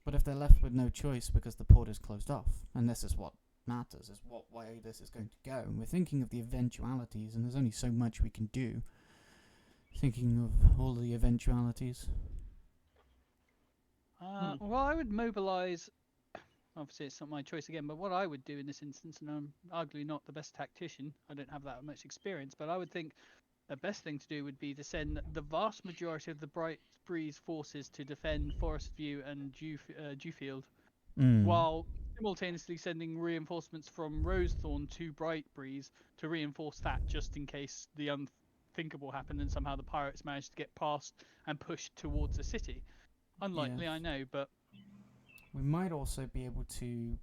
But if they're left with no choice because the port is closed off, and this is what matters, is what way this is going to go, and we're thinking of the eventualities, and there's only so much we can do. Thinking of all the eventualities. Well, I would mobilize. Obviously, it's not my choice again, but what I would do in this instance, and I'm arguably not the best tactician, I don't have that much experience, but I would think the best thing to do would be to send the vast majority of the Bright Breeze forces to defend Forest View and Dewfield, while simultaneously sending reinforcements from Rosethorn to Bright Breeze to reinforce that, just in case the unthinkable happened and somehow the pirates managed to get past and pushed towards the city. Unlikely, I Yes. know, but We might also be able to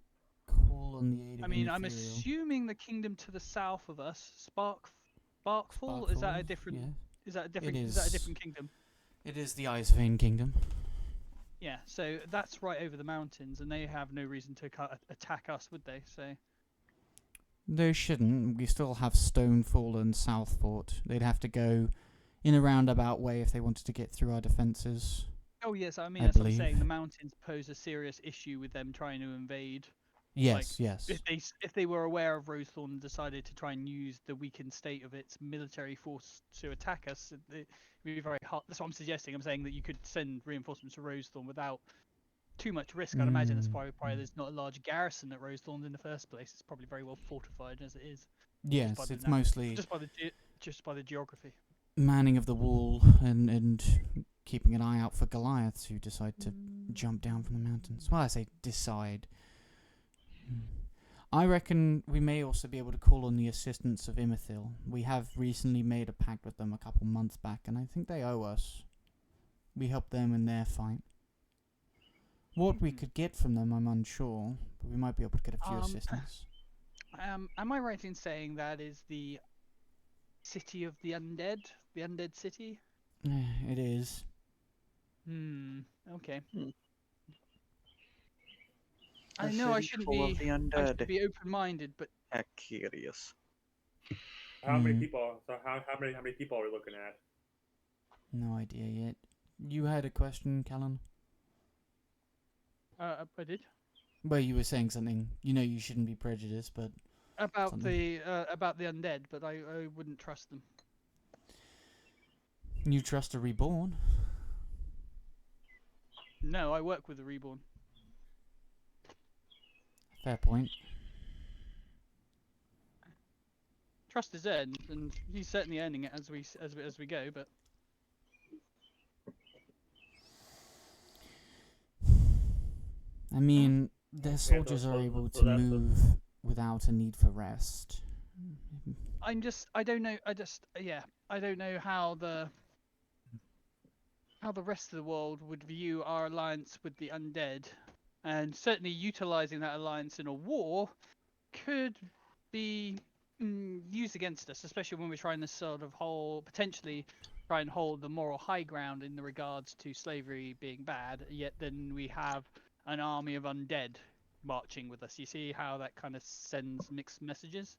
call on the aid of I mean, I'm Imperial. assuming the kingdom to the south of us, Sparkfall, is that a Sparkfall, different? yeah. Is that a different? It Is that a is. different kingdom? It is the Icevein Kingdom. Yeah, so that's right over the mountains, and they have no reason to attack us, would they? So They shouldn't. We still have Stonefall and Southport. They'd have to go in a roundabout way if they wanted to get through our defences. oh yes, I mean I that's what I'm believe. saying. The mountains pose a serious issue with them trying to invade. Yes, yes. If they were aware of Rosethorn and decided to try and use the weakened state of its military force to attack us, it would be very hard. That's what I'm suggesting. I'm saying that you could send reinforcements to Rosethorn without too much risk. I'd imagine that's why there's not a large garrison at Rosethorn in the first place. It's probably very well fortified as it is. Yes, by the it's nat- mostly just by the geography. manning of the wall and keeping an eye out for Goliaths who decide to jump down from the mountains. Well, I say decide. I reckon we may also be able to call on the assistance of Imithil. We have recently made a pact with them a couple months back, and I think they owe us. We helped them in their fight. What we could get from them, I'm unsure, but we might be able to get a few assistance. Am I right in saying that is the city of the undead? The undead city? It is. Okay. A I know I city shouldn't full be. of the I undead. should be open-minded, but Curious. How many Mm. people? So how many people are we looking at? No idea yet. You had a question, Callan? I did. Well, you were saying something. You know you shouldn't be prejudiced, but About something. about the undead, but I wouldn't trust them. You trust a reborn? No, I work with the reborn. Fair point. Trust is earned, and he's certainly earning it as we go. But I mean, their soldiers are able to move without a need for rest. I don't know. I don't know how the rest of the world would view our alliance with the undead, and certainly utilizing that alliance in a war could be used against us, especially when we're trying to sort of potentially try and hold the moral high ground in the regards to slavery being bad. Yet then we have an army of undead marching with us. You see how that kind of sends mixed messages.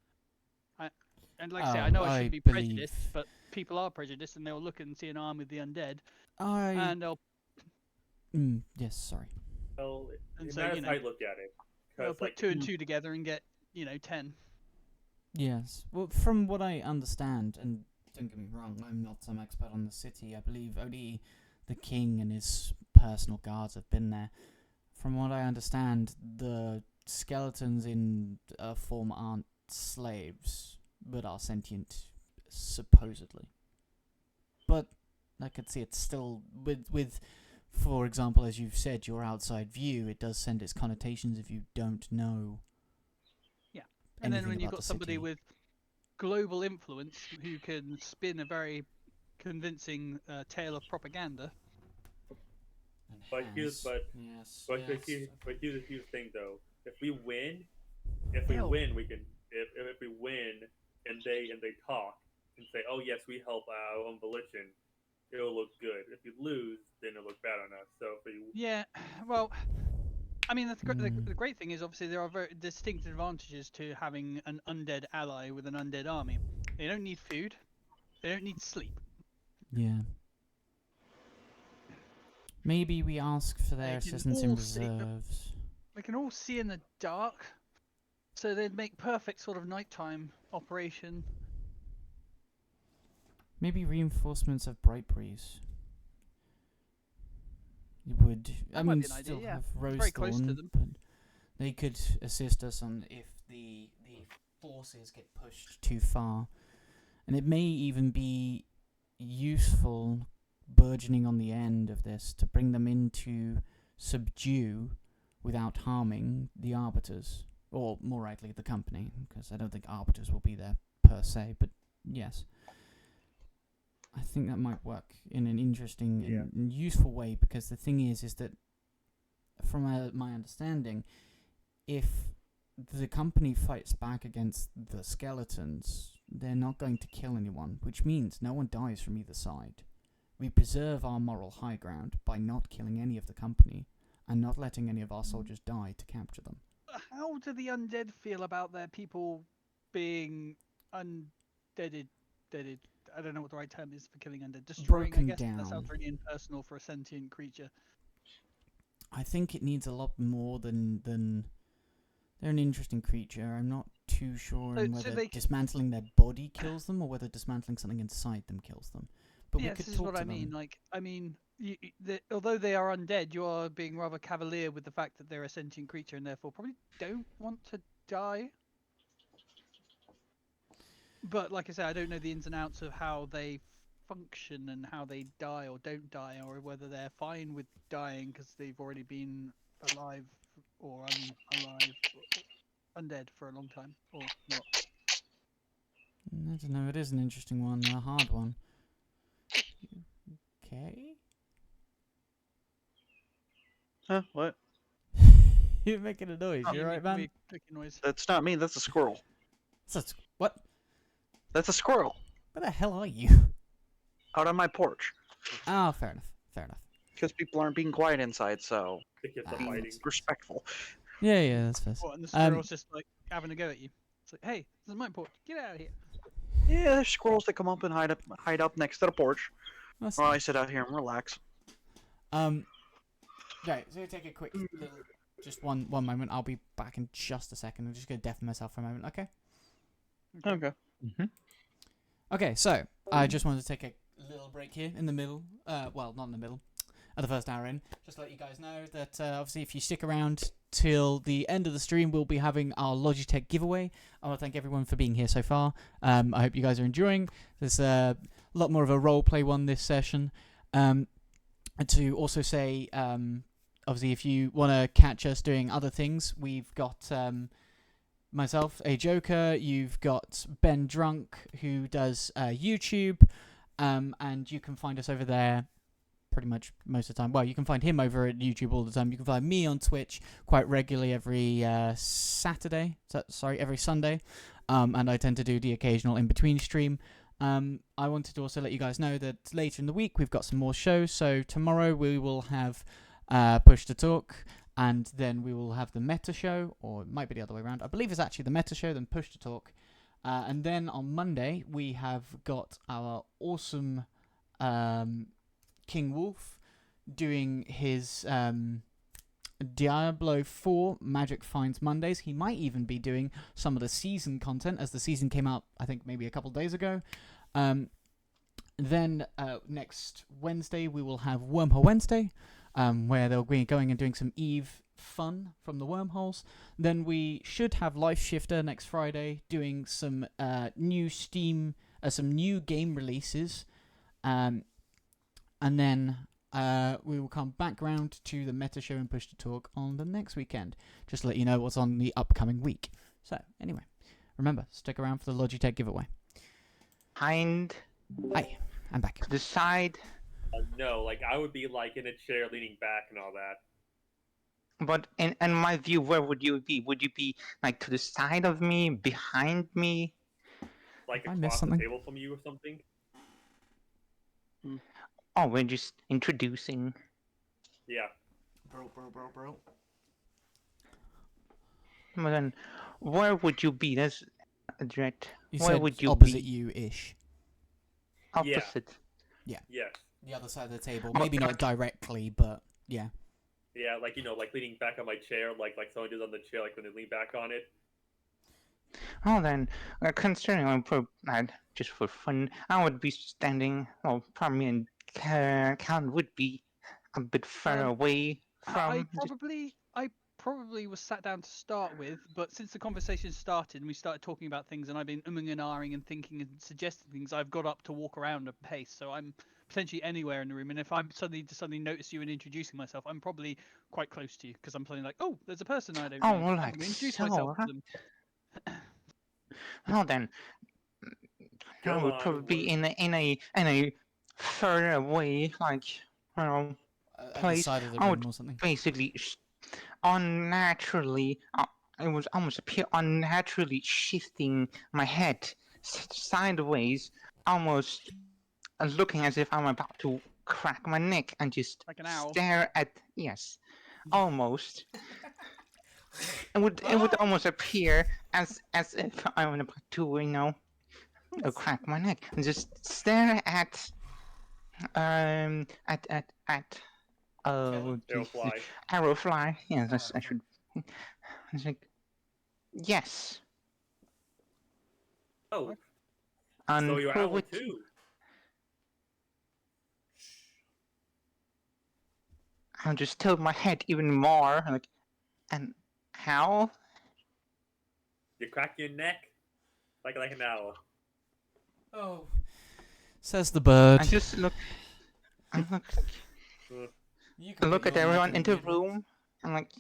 And like I say, I know I shouldn't be prejudiced, but people are prejudiced, and they'll look and see an army of the undead, and they'll. Yes, sorry. Well, And so, that's how you look at it. They'll put 2 and 2 together and get 10. Yes. Well, from what I understand, and don't get me wrong, I'm not some expert on the city. I believe only the king and his personal guards have been there. From what I understand, the skeletons in a form aren't slaves, but are sentient, supposedly. But I could see it still with, for example, as you've said, your outside view. It does send its connotations if you don't know. Yeah, and then when you've about got the somebody city. with global influence who can spin a very convincing tale of propaganda. But here's the huge thing though. If we win, we can. If we win, and they talk and say, "Oh yes, we help our own volition," it'll look good. If we lose, then it'll look bad on us. So if we Yeah, well, I mean, the great thing is obviously there are very distinct advantages to having an undead ally with an undead army. They don't need food. They don't need sleep. Yeah. Maybe we ask for their assistance in reserves. They can all see in the dark, so they'd make perfect sort of nighttime operation. Maybe reinforcements of bright breeze. It would. That might be an idea, yeah. Have It's very close to Rosethorn, them. but they could assist us on if the forces get pushed too far, and it may even be useful burgeoning on the end of this to bring them into subdue without harming the arbiters, or more rightly the company, because I don't think arbiters will be there per se, but yes. I think that might work in an interesting and useful way, because the thing is that from my understanding, if the company fights back against the skeletons, they're not going to kill anyone, which means no one dies from either side. We preserve our moral high ground by not killing any of the company and not letting any of our soldiers die to capture them. How do the undead feel about their people being undeaded? I don't know what the right term is for killing undead. Destroying, Broken I guess. down. That sounds really impersonal for a sentient creature. I think it needs a lot more than they're an interesting creature. I'm not too sure on whether dismantling their body kills them or whether dismantling something inside them kills them. But yeah, we could this is talk what to I them. mean. Like, I mean, although they are undead, you are being rather cavalier with the fact that they're a sentient creature and therefore probably don't want to die. But like I said, I don't know the ins and outs of how they function and how they die or don't die, or whether they're fine with dying because they've already been alive or unalive, undead for a long time, or not. I don't know. It is an interesting one, a hard one. Okay. Huh? What? You're making a noise. Oh, You're right, man. Clicking noise. That's not me. That's a squirrel. What? That's a squirrel. Where the hell are you? Out on my porch. Ah, fair enough. Fair enough. Because people aren't being quiet inside, so the kids are Ah. fighting. being respectful. Yeah, that's fair. What, and the squirrel's just like having a go at you. It's like, hey, this is my porch. Get out of here. Yeah, there's squirrels that come up and hide up next to the porch. That's While I sit out here and relax. Right, so take a quick little, just one moment. I'll be back in just a second. I'm just gonna deafen myself for a moment, okay? Okay. Okay, so I just wanted to take a little break here in the middle. Well, not in the middle, at the first hour in. Just to let you guys know that obviously, if you stick around till the end of the stream, we'll be having our Logitech giveaway. I want to thank everyone for being here so far. I hope you guys are enjoying. There's a lot more of a role play one this session. And to also say, obviously, if you want to catch us doing other things, we've got myself, a Joker. You've got Ben Drunk, who does YouTube, and you can find us over there pretty much most of the time. Well, you can find him over at YouTube all the time. You can find me on Twitch quite regularly every Saturday. Every Sunday. And I tend to do the occasional in-between stream. I wanted to also let you guys know that later in the week we've got some more shows. So tomorrow we will have Push to Talk, and then we will have the Meta Show, or it might be the other way around. I believe it's actually the Meta Show, then Push to Talk. And then on Monday we have got our awesome King Wolf doing his Diablo 4 Magic Finds Mondays. He might even be doing some of the season content, as the season came out, I think, maybe a couple of days ago. Then next Wednesday we will have Wormhole Wednesday, where they'll be going and doing some Eve fun from the wormholes. Then we should have Life Shifter next Friday doing some new Steam, some new game releases. And then we will come back round to the Meta Show and Push to Talk on the next weekend, just to let you know what's on the upcoming week. So, anyway, remember, stick around for the Logitech giveaway. Hi, I'm back. to the side. No, like I would be like in a chair leaning back and all that. But in my view, where would you be? Would you be like to the side of me, behind me? Like I missed across something? the table from you or something? Oh, we're just introducing. Yeah. Bro. But then, where would you be? That's a direct. You Where said would you opposite be? you-ish. Opposite. Yes. The other side of the table. Maybe not directly, but yeah. Yeah, like like leaning back on my chair, like someone does on the chair, like when they lean back on it. Oh, then, considering just for fun, I would be standing. Well, probably me and Count would be a bit far away from. I probably was sat down to start with, but since the conversation started and we started talking about things, and I've been umming and ahhing and thinking and suggesting things, I've got up to walk around a pace. So I'm potentially anywhere in the room. And if I'm suddenly notice you and introducing myself, I'm probably quite close to you because I'm probably like, oh, there's a person I don't know. Oh, I'm like gonna introduce so. myself to them. Oh, then, Go I would on, probably be in a further away, like, At the place. side of the I room would or something. basically unnaturally. It was almost appear unnaturally shifting my head sideways, almost looking as if I'm about to crack my neck and just Like an owl. stare at. Yes, almost. It would almost appear as if I'm about to crack my neck and just stare at Arrowfly. Arrowfly. Yeah, I should. It's like, yes. Oh, And so you're where owl would too. I just tilt my head even more, like, and how? You crack your neck like an owl. Oh. Says the bird. I just look. I look at everyone in the room. I'm like,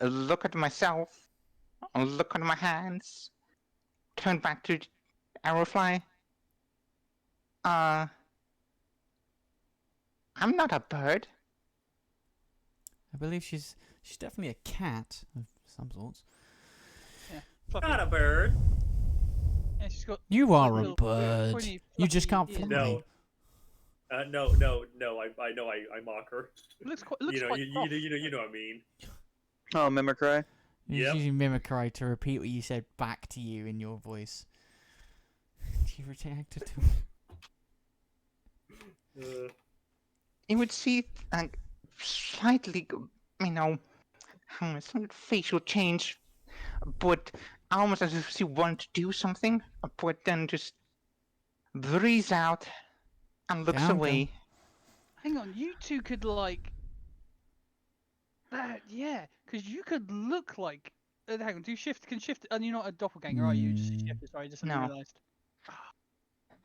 look at myself. Look at my hands. Turn back to Arrowfly. I'm not a bird. I believe she's definitely a cat of some sorts. Yeah, fluffy. Not a bird. Yeah, she's got You are a little bird. pointy, You just fluffy can't ears. fly. No. I know I mock her. Looks quite. Looks You know, quite you soft. know what I mean. Oh, Mimicry. You're Yep. using mimicry to repeat what you said back to you in your voice. she reacted to You would see slightly, you know, some facial change, but almost as if she wanted to do something, but then just breathes out and looks Down, away. Hang on, you two could like. Yeah, because you could look like. Hang on, do you shift? Can shift? And you're not a doppelganger, are you? Just a shifter. Sorry, just suddenly No. realised.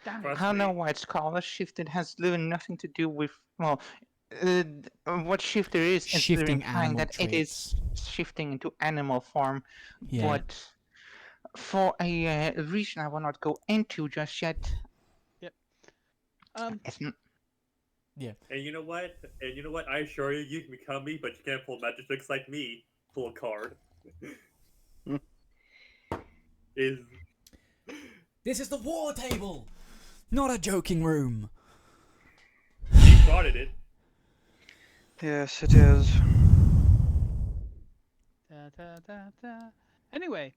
Damn it! Trust I don't know me. why it's called a shift. It has literally nothing to do with, well, what shifter is shifting implying animal that it is traits. shifting into animal form, Yeah. but for a reason I will not go into just yet. Um, It's n- And you know what? And you know what? I assure you, you can become me, but you can't pull magic tricks like me. Pull a card. Is This is the war table, not a joking room. he started it? Yes, it is. Anyway,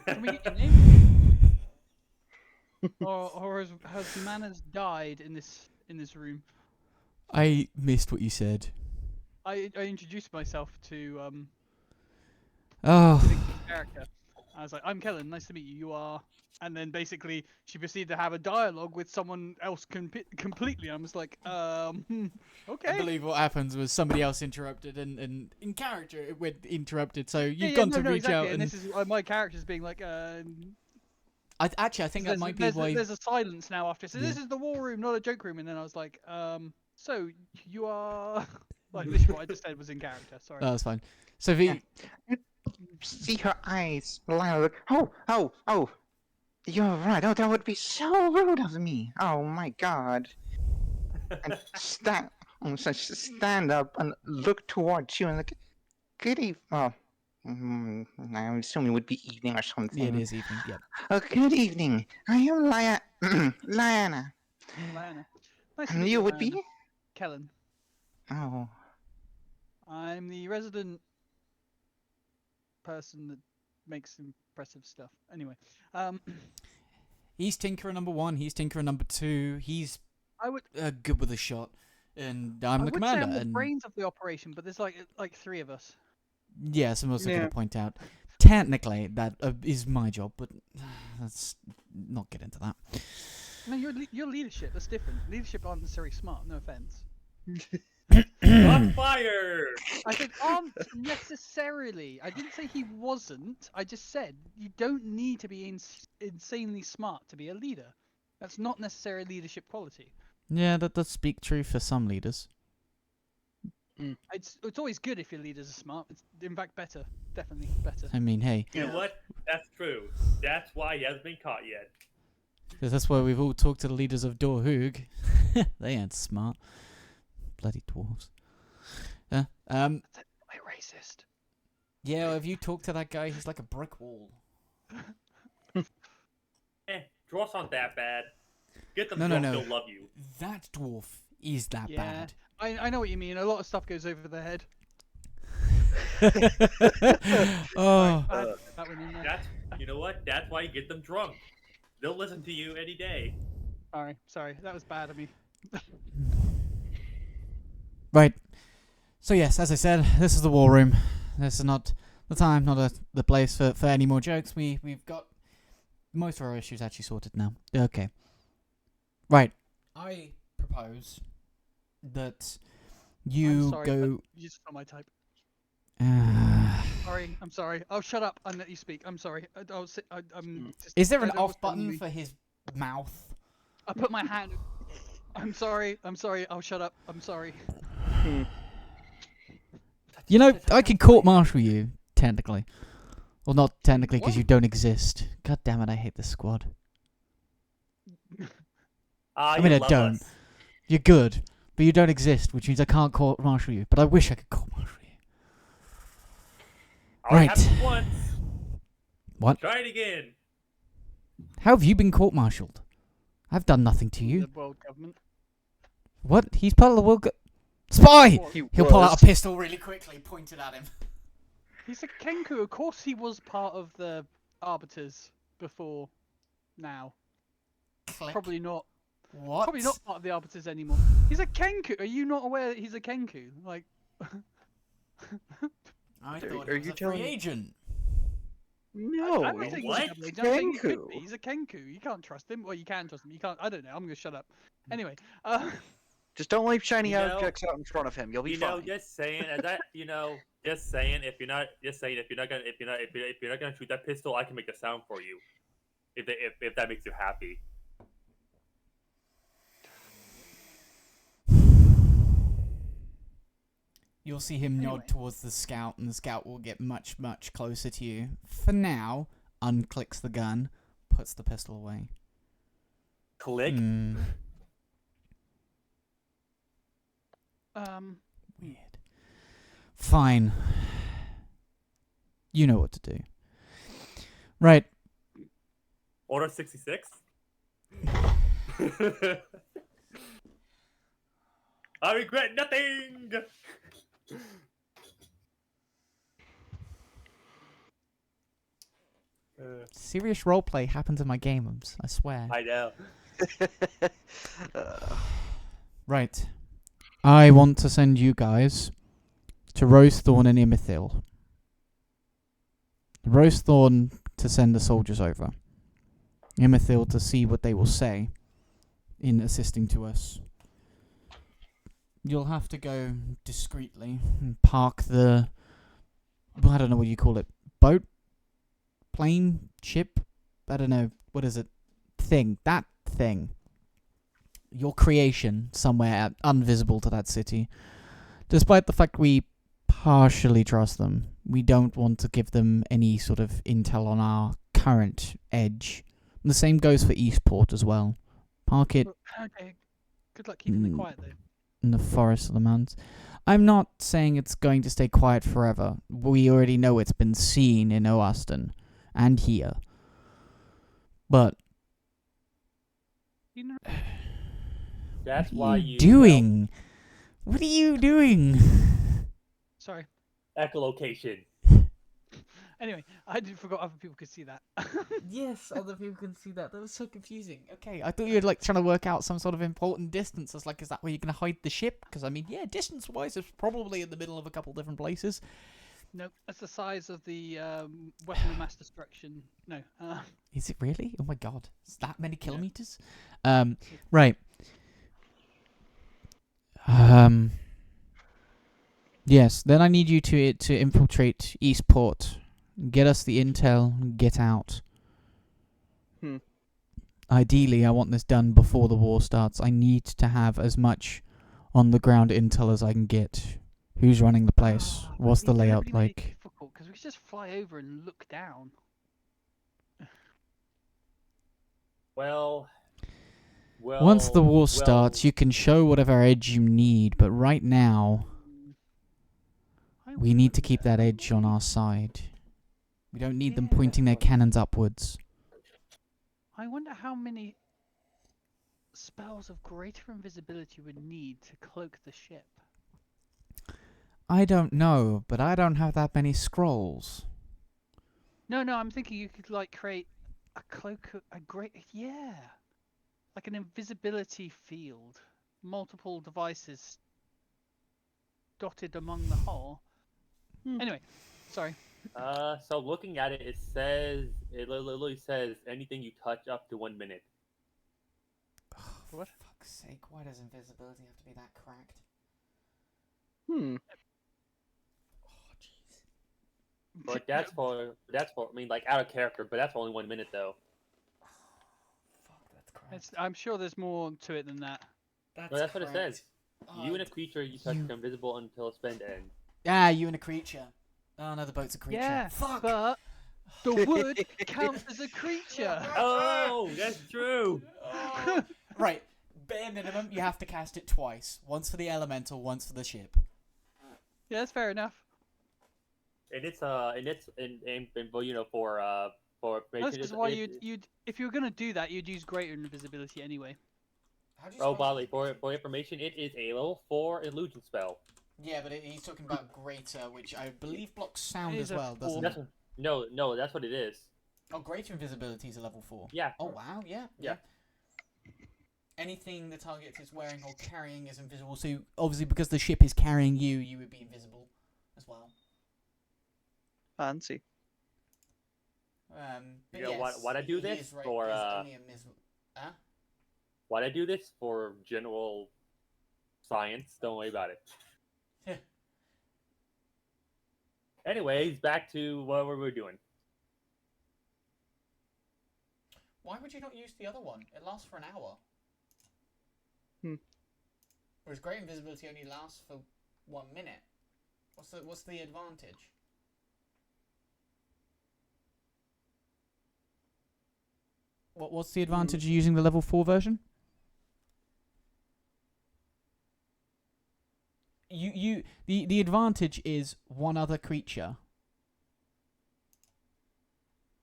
can we get your name? or has manners died in this room? I missed what you said. I introduced myself to Oh, Vicky's character. I was like, I'm Kellen, nice to meet you. You are, and then basically she proceeded to have a dialogue with someone else completely. I was like, I okay. believe what happens was somebody else interrupted, and in character it went interrupted. So you've Yeah, gone no, to no, reach exactly. out, And and this is my character's being like, I think that might be why. there's a silence now after. So Yeah. this is the war room, not a joke room. And then I was like, so you are like literally what I just said was in character. Sorry. That was fine. So V, see her eyes line up. Oh, you're right. Oh, that would be so rude of me. Oh my god. And stand up and look towards you and like, good evening. Well, I'm assuming it would be evening or something. yeah, it is evening. Yep. Good evening. I am Liana. Lana. Nice to And meet you you, would Lana. be? Kellen. Oh, I'm the resident person that makes impressive stuff. Anyway, He's Tinkerer number 1. He's Tinkerer number 2. He's I would good with a shot, and I'm I the would say commander. I'm the And brains of the operation, but there's like 3 of us. yes, I'm also going Yeah. to point out, technically that is my job, but let's not get into that. No, your leadership. That's different. Leadership aren't necessarily smart. No offense. On fire! I said aren't necessarily. I didn't say he wasn't. I just said you don't need to be insanely smart to be a leader. That's not necessarily leadership quality. Yeah, that does speak true for some leaders. It's always good if your leaders are smart. It's in fact better. Definitely better. I mean, hey, You know what? That's true. That's why he hasn't been caught yet. 'cause that's why we've all talked to the leaders of Dorhug. They ain't smart. Bloody dwarves. Wait, racist. Yeah, well, if you talk to that guy, he's like a brick wall. Dwarfs aren't that bad. Get them No, dwarfs, no. they'll love you. That dwarf is that Yeah. bad. I know what you mean. A lot of stuff goes over their head. Oh, I had to put that one in there. That's you know what? That's why you get them drunk. They'll listen to you any day. Sorry, that was bad of me. right. So yes, as I said, this is the war room. This is not the time, not the place for any more jokes. We've got most of our issues actually sorted now. Okay. Right. I propose that you I'm sorry, go. but you're just not my type. Sorry, I'm sorry. I'll shut up and let you speak. I'm sorry. I'm just, Is there an I don't know off what's wrong with button me. for his mouth? I put my hand. I'm sorry. I'll shut up. I'm sorry. You know, I could court-martial you, technically. Well, not technically, because you What? don't exist. God damn it, I hate this squad. Ah, I mean, you I love don't. us. You're good, but you don't exist, which means I can't court-martial you. But I wish I could court-martial you. Already Right. happened once. What? Try it again. How have you been court-martialed? I've done nothing to you. The world government. What? He's part of the world Spy! What? He'll pull out a pistol really quickly, point it at him. He's a Kenku. Of course, he was part of the Arbiters before now. Click. probably not. What? Probably not part of the Arbiters anymore. He's a Kenku. Are you not aware that he's a Kenku? Like, I thought Are he was you a free telling- agent. No, I'm not saying he's a what? double agent, I'm saying he could Kenku. be. He's a Kenku. You can't trust him. Well, you can trust him. You can't. I don't know. I'm gonna shut up. Anyway, just don't leave shiny You know- objects out in front of him. You'll be You fine. know, just saying, and that just saying, if you're not gonna shoot that pistol, I can make a sound for you, if that makes you happy. You'll see him Anyway. nod towards the scout, and the scout will get much, much closer to you. For now, unclicks the gun, puts the pistol away. Click. Weird. Fine. You know what to do. Right. Order 66. I regret nothing. Serious roleplay happens in my games, I swear. I know. Right. I want to send you guys to Rosethorn and Imithil. Rosethorn to send the soldiers over. Imithil to see what they will say in assisting to us. You'll have to go discreetly and park the... I don't know what you call it. Boat? Plane? Ship? I don't know. What is it? Thing. That thing. Your creation somewhere invisible to that city. Despite the fact we partially trust them, we don't want to give them any sort of intel on our current edge. And the same goes for Eastport as well. Park it okay. Good luck keeping it quiet though. in the forest of the mountains. I'm not saying it's going to stay quiet forever. We already know it's been seen in Oaston and here. But You know, That's what why are you doing? What are you doing? sorry. Echolocation. Anyway, I did forgot other people could see that. Yes, other people can see that. That was so confusing. Okay, I thought you were like trying to work out some sort of important distance. I was like, is that where you're going to hide the ship? Because I mean, yeah, distance-wise, it's probably in the middle of a couple different places. Nope, that's the size of the weapon of mass destruction. No. Is it really? Oh my god, it's that many Yeah. kilometers? Right. Yes. Then I need you to infiltrate Eastport, get us the intel, get out. Ideally, I want this done before the war starts. I need to have as much on the ground intel as I can get. Who's running the place? What's the layout like? Difficult because we could just fly over and look down. Well. Once the war starts, you can show whatever edge you need, but right now, we need to keep that edge on our side. We don't need them Yeah. pointing their cannons upwards. I wonder how many spells of greater invisibility would need to cloak the ship. I don't know, but I don't have that many scrolls. No, I'm thinking you could like create a cloak, like an invisibility field, multiple devices dotted among the whole. Anyway, sorry. So looking at it, it literally says anything you touch up to 1 minute. What? For fuck's sake, why does invisibility have to be that cracked? Hmm. Oh, jeez. But that's for I mean, like out of character, but that's for only 1 minute though. Fuck, that's cracked. I'm sure there's more to it than that. No, that's what it says. Oh, You and a creature you touch you- are invisible until its spend end. Ah, you and a creature. Oh no, the boat's a creature. Yeah, Fuck! but the wood counts as a creature. Oh, that's true. Oh. Right, bare minimum, you have to cast it twice. Once for the elemental, once for the ship. Yeah, that's fair enough. And it's well, you know, for That's just why you'd if you were gonna do that, you'd use greater invisibility anyway. Oh, Bali, for information, it is a level 4 illusion spell. Yeah, but he's talking about greater, which I believe blocks sound It as is a well, doesn't four. it? That's no, that's what it is. Oh, greater invisibility is a level 4. Yeah. Oh wow, yeah. Yeah. anything the target is wearing or carrying is invisible. So obviously, because the ship is carrying you, you would be invisible as well. Fancy. But Yeah, yes, why'd I do he this is right, for, there's only a Huh? Why'd I do this? For general science. Don't worry about it. Anyways, back to what we were doing. Why would you not use the other one? It lasts for an hour. Whereas great invisibility only lasts for 1 minute. What's the advantage? What's the advantage of using the level 4 version? The advantage is one other creature.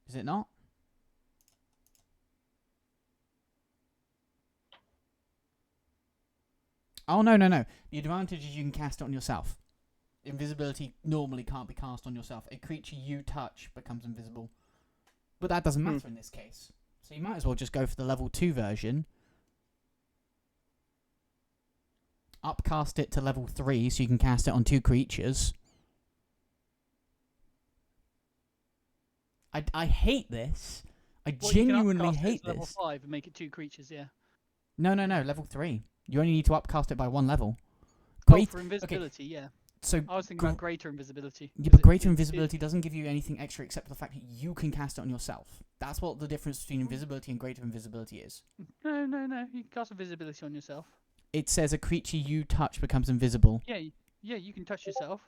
Is it not? Oh, no. The advantage is you can cast it on yourself. Invisibility normally can't be cast on yourself. A creature you touch becomes invisible. But that doesn't matter in this case. So you might as well just go for the level 2 version. Upcast it to level 3 so you can cast it on 2 creatures. I hate this. I genuinely hate this. Level 5 and make it 2 creatures, yeah. No, level 3. You only need to upcast it by 1 level. For okay. invisibility, yeah. So I was thinking about greater invisibility. Yeah, but greater invisibility doesn't give you anything extra except for the fact that you can cast it on yourself. That's what the difference between invisibility and greater invisibility is. No. You can cast invisibility on yourself. It says a creature you touch becomes invisible. Yeah, you can touch yourself.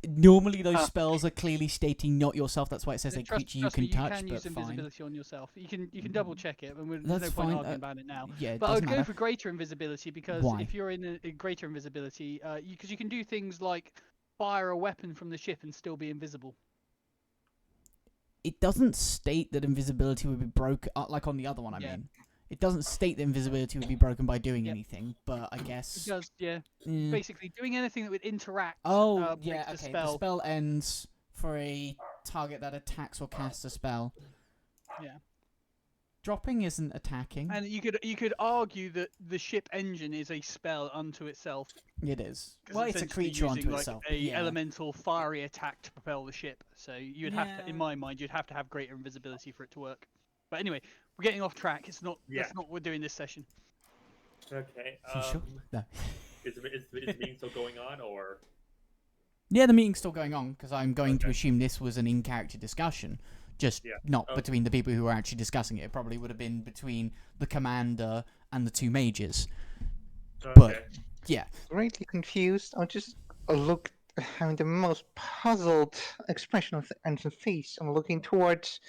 Normally those spells are clearly stating not yourself. That's why it says a creature you can touch. You can use invisibility on yourself. You can double check it, and there's no point arguing about it now. Yeah, but I would go for greater invisibility because why? if you're in a greater invisibility, because you can do things like fire a weapon from the ship and still be invisible. It doesn't state that invisibility would be broken, like on the other one. I mean, it doesn't state that invisibility would be broken by doing anything, but I guess it does. Yeah. Basically, doing anything that would interact. Oh, yeah. Okay. The spell ends for a target that attacks or casts a spell. Yeah. Dropping isn't attacking. And you could argue that the ship engine is a spell unto itself. It is. Well, it's a creature unto itself. Elemental fiery attack to propel the ship. So you'd have to, in my mind, you'd have to have greater invisibility for it to work. But anyway, we're getting off track. It's not. Yeah. That's not what we're doing this session. Okay. Sure? No. Is the meeting still going on, or? Yeah, the meeting's still going on because I'm going to assume this was an in-character discussion, just not between the people who were actually discussing it. It probably would have been between the commander and the 2 mages. Okay. But yeah, Greatly confused. I just looked, having the most puzzled expression on the face. I'm looking towards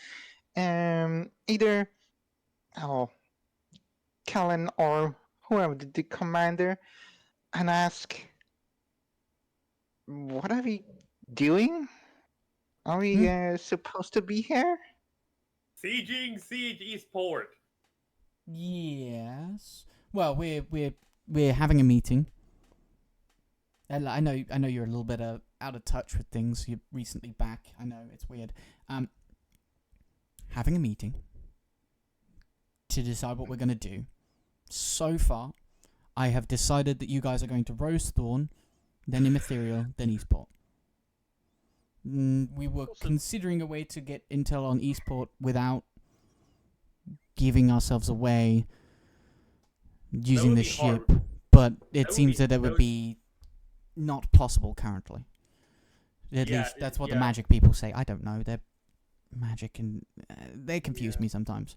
either Kellen or whoever the commander, and ask, what are we doing? Are we supposed to be here? Siege Eastport. yes. Well, we're having a meeting. I know you're a little bit out of touch with things. You're recently back. I know it's weird. Having a meeting to decide what we're gonna do. So far, I have decided that you guys are going to Rose Thorn, then Immaterial, then Eastport. We were considering a way to get intel on Eastport without giving ourselves away using the ship, but it seems that it would be not possible currently. At least that's what the magic people say. I don't know. They're magic and they confuse me sometimes.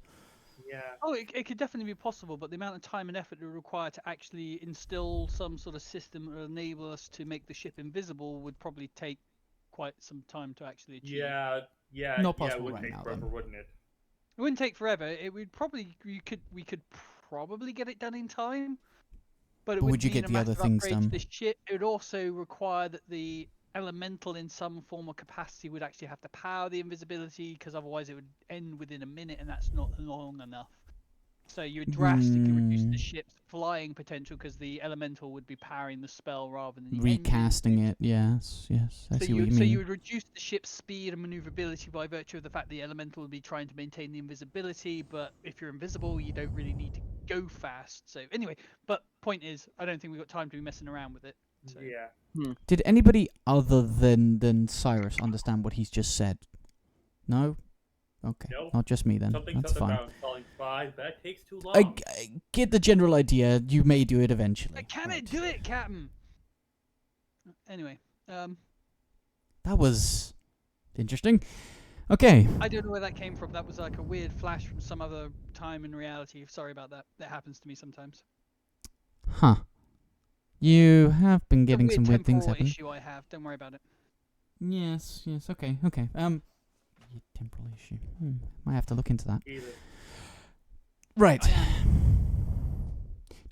Yeah. Oh, it could definitely be possible, but the amount of time and effort it would require to actually instill some sort of system that would enable us to make the ship invisible would probably take quite some time to actually achieve. Yeah. Not possible it would right take now, forever, then. wouldn't it? It wouldn't take forever. It would probably we could probably get it done in time, but it would would you mean get a the other massive things upgrade to done? the ship. It would also require that the elemental in some form or capacity would actually have to power the invisibility, because otherwise it would end within a minute, and that's not long enough. So you would drastically reduce the ship's flying potential because the elemental would be powering the spell rather than the engine. Recasting it, yes. I see what you mean. So you would reduce the ship's speed and maneuverability by virtue of the fact the elemental would be trying to maintain the invisibility, but if you're invisible, you don't really need to go fast. So anyway, but point is, I don't think we've got time to be messing around with it. So. Yeah. Did anybody other than Cyrus understand what he's just said? No? Okay, Nope. not just me then. Something That's fine. about installing spies. That takes too long. I get the general idea. You may do it eventually. But can Right. it do it, Captain? Anyway, That was interesting. Okay. I don't know where that came from. That was like a weird flash from some other time in reality. Sorry about that. That happens to me sometimes. Huh. You have been getting It's a some weird things temporal happen. issue I have. Don't worry about it. Yes. Okay. Temporal issue. Might have to look into that. Either. Right. Do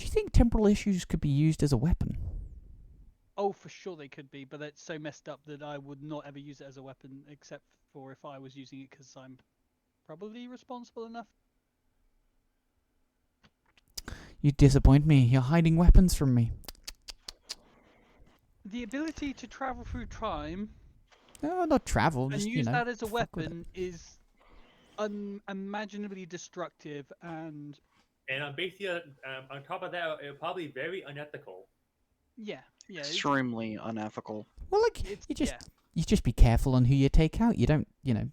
you think temporal issues could be used as a weapon? Oh, for sure they could be, but it's so messed up that I would not ever use it as a weapon, except for if I was using it because I'm probably responsible enough. You disappoint me. You're hiding weapons from me. The ability to travel through time No, not travel. and Just, use that as a fuck with it. weapon is unimaginably destructive and And basically, on top of that, it probably very unethical. yeah. Extremely unethical. Well, like you just be careful on who you take out. You don't,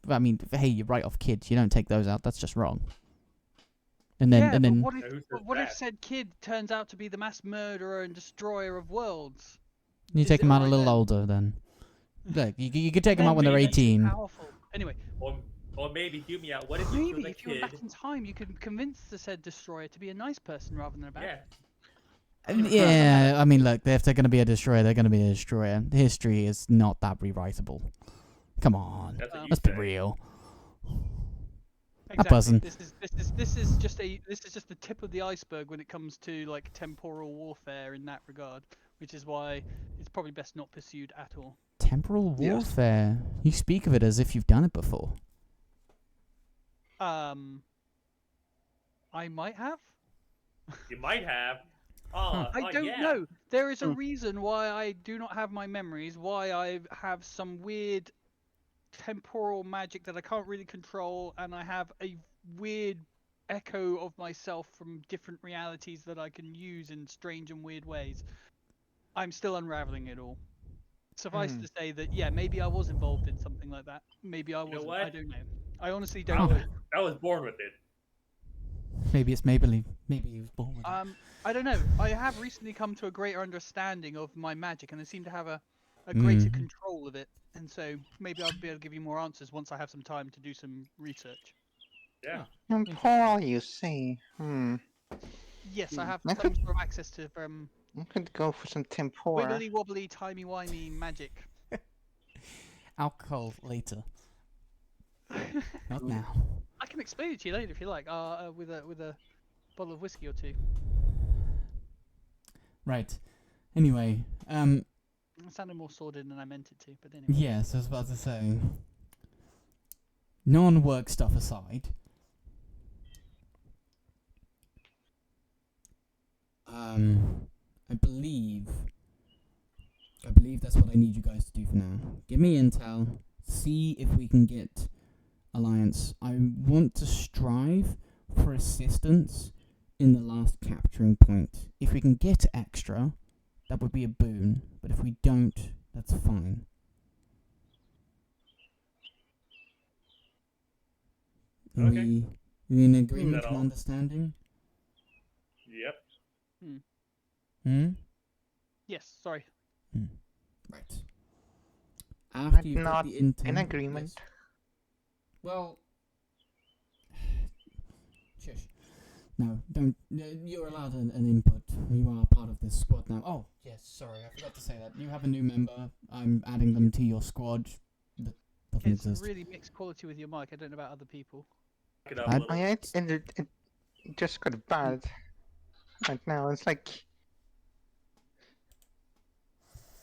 I mean, hey, you write off kids. You don't take those out. That's just wrong. And then but Who says what if that? said kid turns out to be the mass murderer and destroyer of worlds? you Is take it them out a alright little then? older. Then, look, you could take them Then out when they're maybe it's 18. Powerful. Anyway, Or maybe, hear me out. What if you maybe killed a if you went kid? back in time, you could convince the said destroyer to be a nice person rather than a bad. Yeah. Yeah, I mean, look, if they're going to be a destroyer, they're going to be a destroyer. History is not that rewritable. Come on, That's what you let's be say. real. Exactly. buzzing. This is just the tip of the iceberg when it comes to like temporal warfare in that regard, which is why it's probably best not pursued at all. Temporal Yes. warfare. You speak of it as if you've done it before. I might have. You might have. I don't yeah. know. There is a Hmm. reason why I do not have my memories, why I have some weird temporal magic that I can't really control, and I have a weird echo of myself from different realities that I can use in strange and weird ways. I'm still unraveling it all. Suffice to say that, yeah, maybe I was involved in something like that. Maybe I You know wasn't. what? I don't know. I honestly I don't was, know. I was born with it. Maybe it's Maybelline. Maybe he was born with it. I don't know. I have recently come to a greater understanding of my magic, and I seem to have a greater control of it. And so maybe I'll be able to give you more answers once I have some time to do some research. Yeah. Temporal, you say? Yes, I have I some sort of access to I could go for some tempora. wiggly wobbly, timey wimey magic. Alcohol later. Not now. I can explain it to you later if you like. With a bottle of whiskey or two. Right. Anyway, It sounded more sordid than I meant it to, but anyway. yes, I was about to say. Non-work stuff aside. I believe that's what I need you guys to do for now. Give me intel. See if we can get alliance. I want to strive for assistance in the last capturing point. If we can get extra, that would be a boon. But if we don't, that's fine. Are Okay. we in agreement that and all? understanding? Yep. Yes, sorry. Right. After I'm you've got not the intel. in agreement. Yes. Well, shush. No, don't. You're allowed an input. You are part of this squad now. Oh, yes. Sorry, I forgot to say that. You have a new member. I'm adding them to your squad. That doesn't It's exist. really mixed quality with your mic. I don't know about other people. Back it up I- a little. It just got bad right now. It's like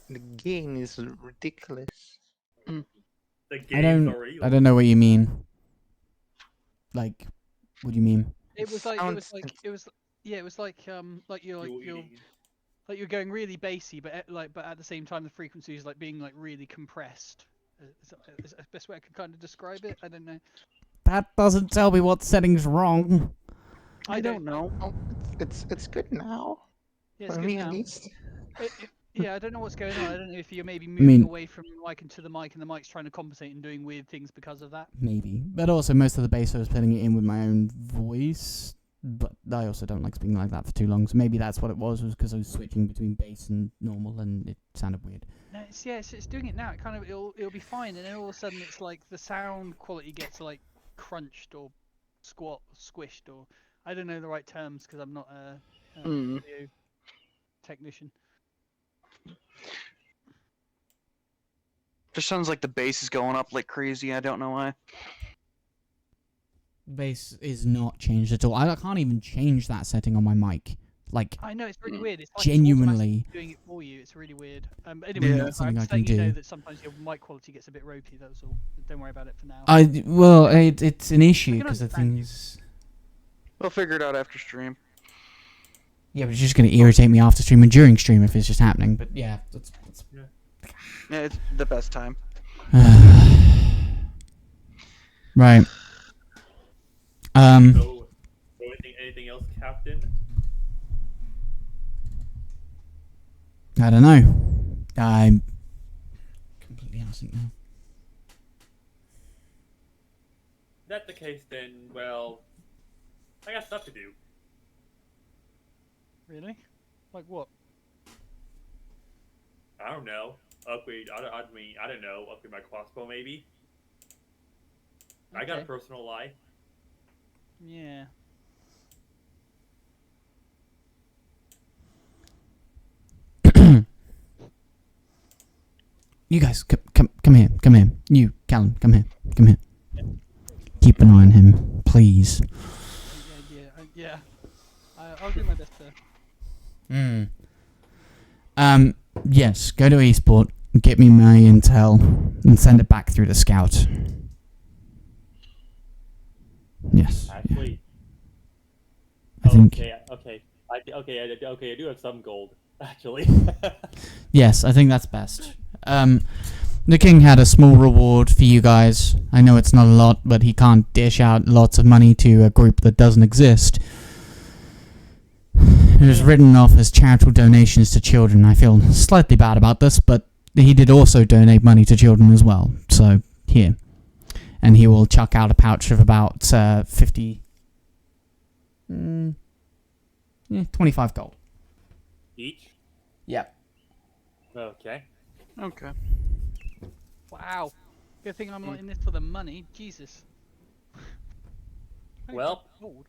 the game is ridiculous. The I games don't. are real. I don't know what you mean. Like, what do you mean? it was like sounds- you're going really bassy, but at the same time the frequency is like being like really compressed. Is that the best way I can kind of describe it? I don't know. That doesn't tell me what setting's wrong. I don't know. Oh, it's good now. Yeah, it's For good me now. at least. Yeah, I don't know what's going on. I don't know if you're maybe moving away from the mic into the mic, and the mic's trying to compensate and doing weird things because of that. Maybe. But also, most of the bass I was putting it in with my own voice. But I also don't like speaking like that for too long. So maybe that's what it was because I was switching between bass and normal, and it sounded weird. No, it's doing it now. It kind of it'll be fine, and then all of a sudden it's like the sound quality gets like crunched or squished, or I don't know the right terms because I'm not a audio technician. Just sounds like the bass is going up like crazy. I don't know why. Bass is not changed at all. I can't even change that setting on my mic. Like, I know it's really weird. It's like genuinely it's doing it for you. It's really weird. Anyway, Yeah. I'm Something I just can letting you know do. that sometimes your mic quality gets a bit ropey. That's all. Don't worry about it for now. It's an issue can because the understand thing you. is, We'll figure it out after stream. yeah, but it's just gonna irritate me after stream and during stream if it's just happening. But yeah, that's Yeah, it's the best time. right. So anything else, Captain? I don't know. I'm completely absent now. If that's the case, then, well, I got stuff to do. Really? Like what? I don't know. Upgrade, I don't know. Upgrade my crossbow, maybe? I got a Okay. personal life. Yeah. You guys, come here. You, Callum, come here. Keep an eye on him, please. Yeah. I'll do my best to. Yes, go to eSport, get me my intel, and send it back through the scout. Yes. Actually, I think. okay. I do have some gold, actually. Yes, I think that's best. The king had a small reward for you guys. I know it's not a lot, but he can't dish out lots of money to a group that doesn't exist. It was written off as charitable donations to children. I feel slightly bad about this, but he did also donate money to children as well. So, here. And he will chuck out a pouch of about 50... 25 gold. Each? Yep. Okay. Okay. Wow. Good thing I'm not in this for the money. Jesus. Well, Gold.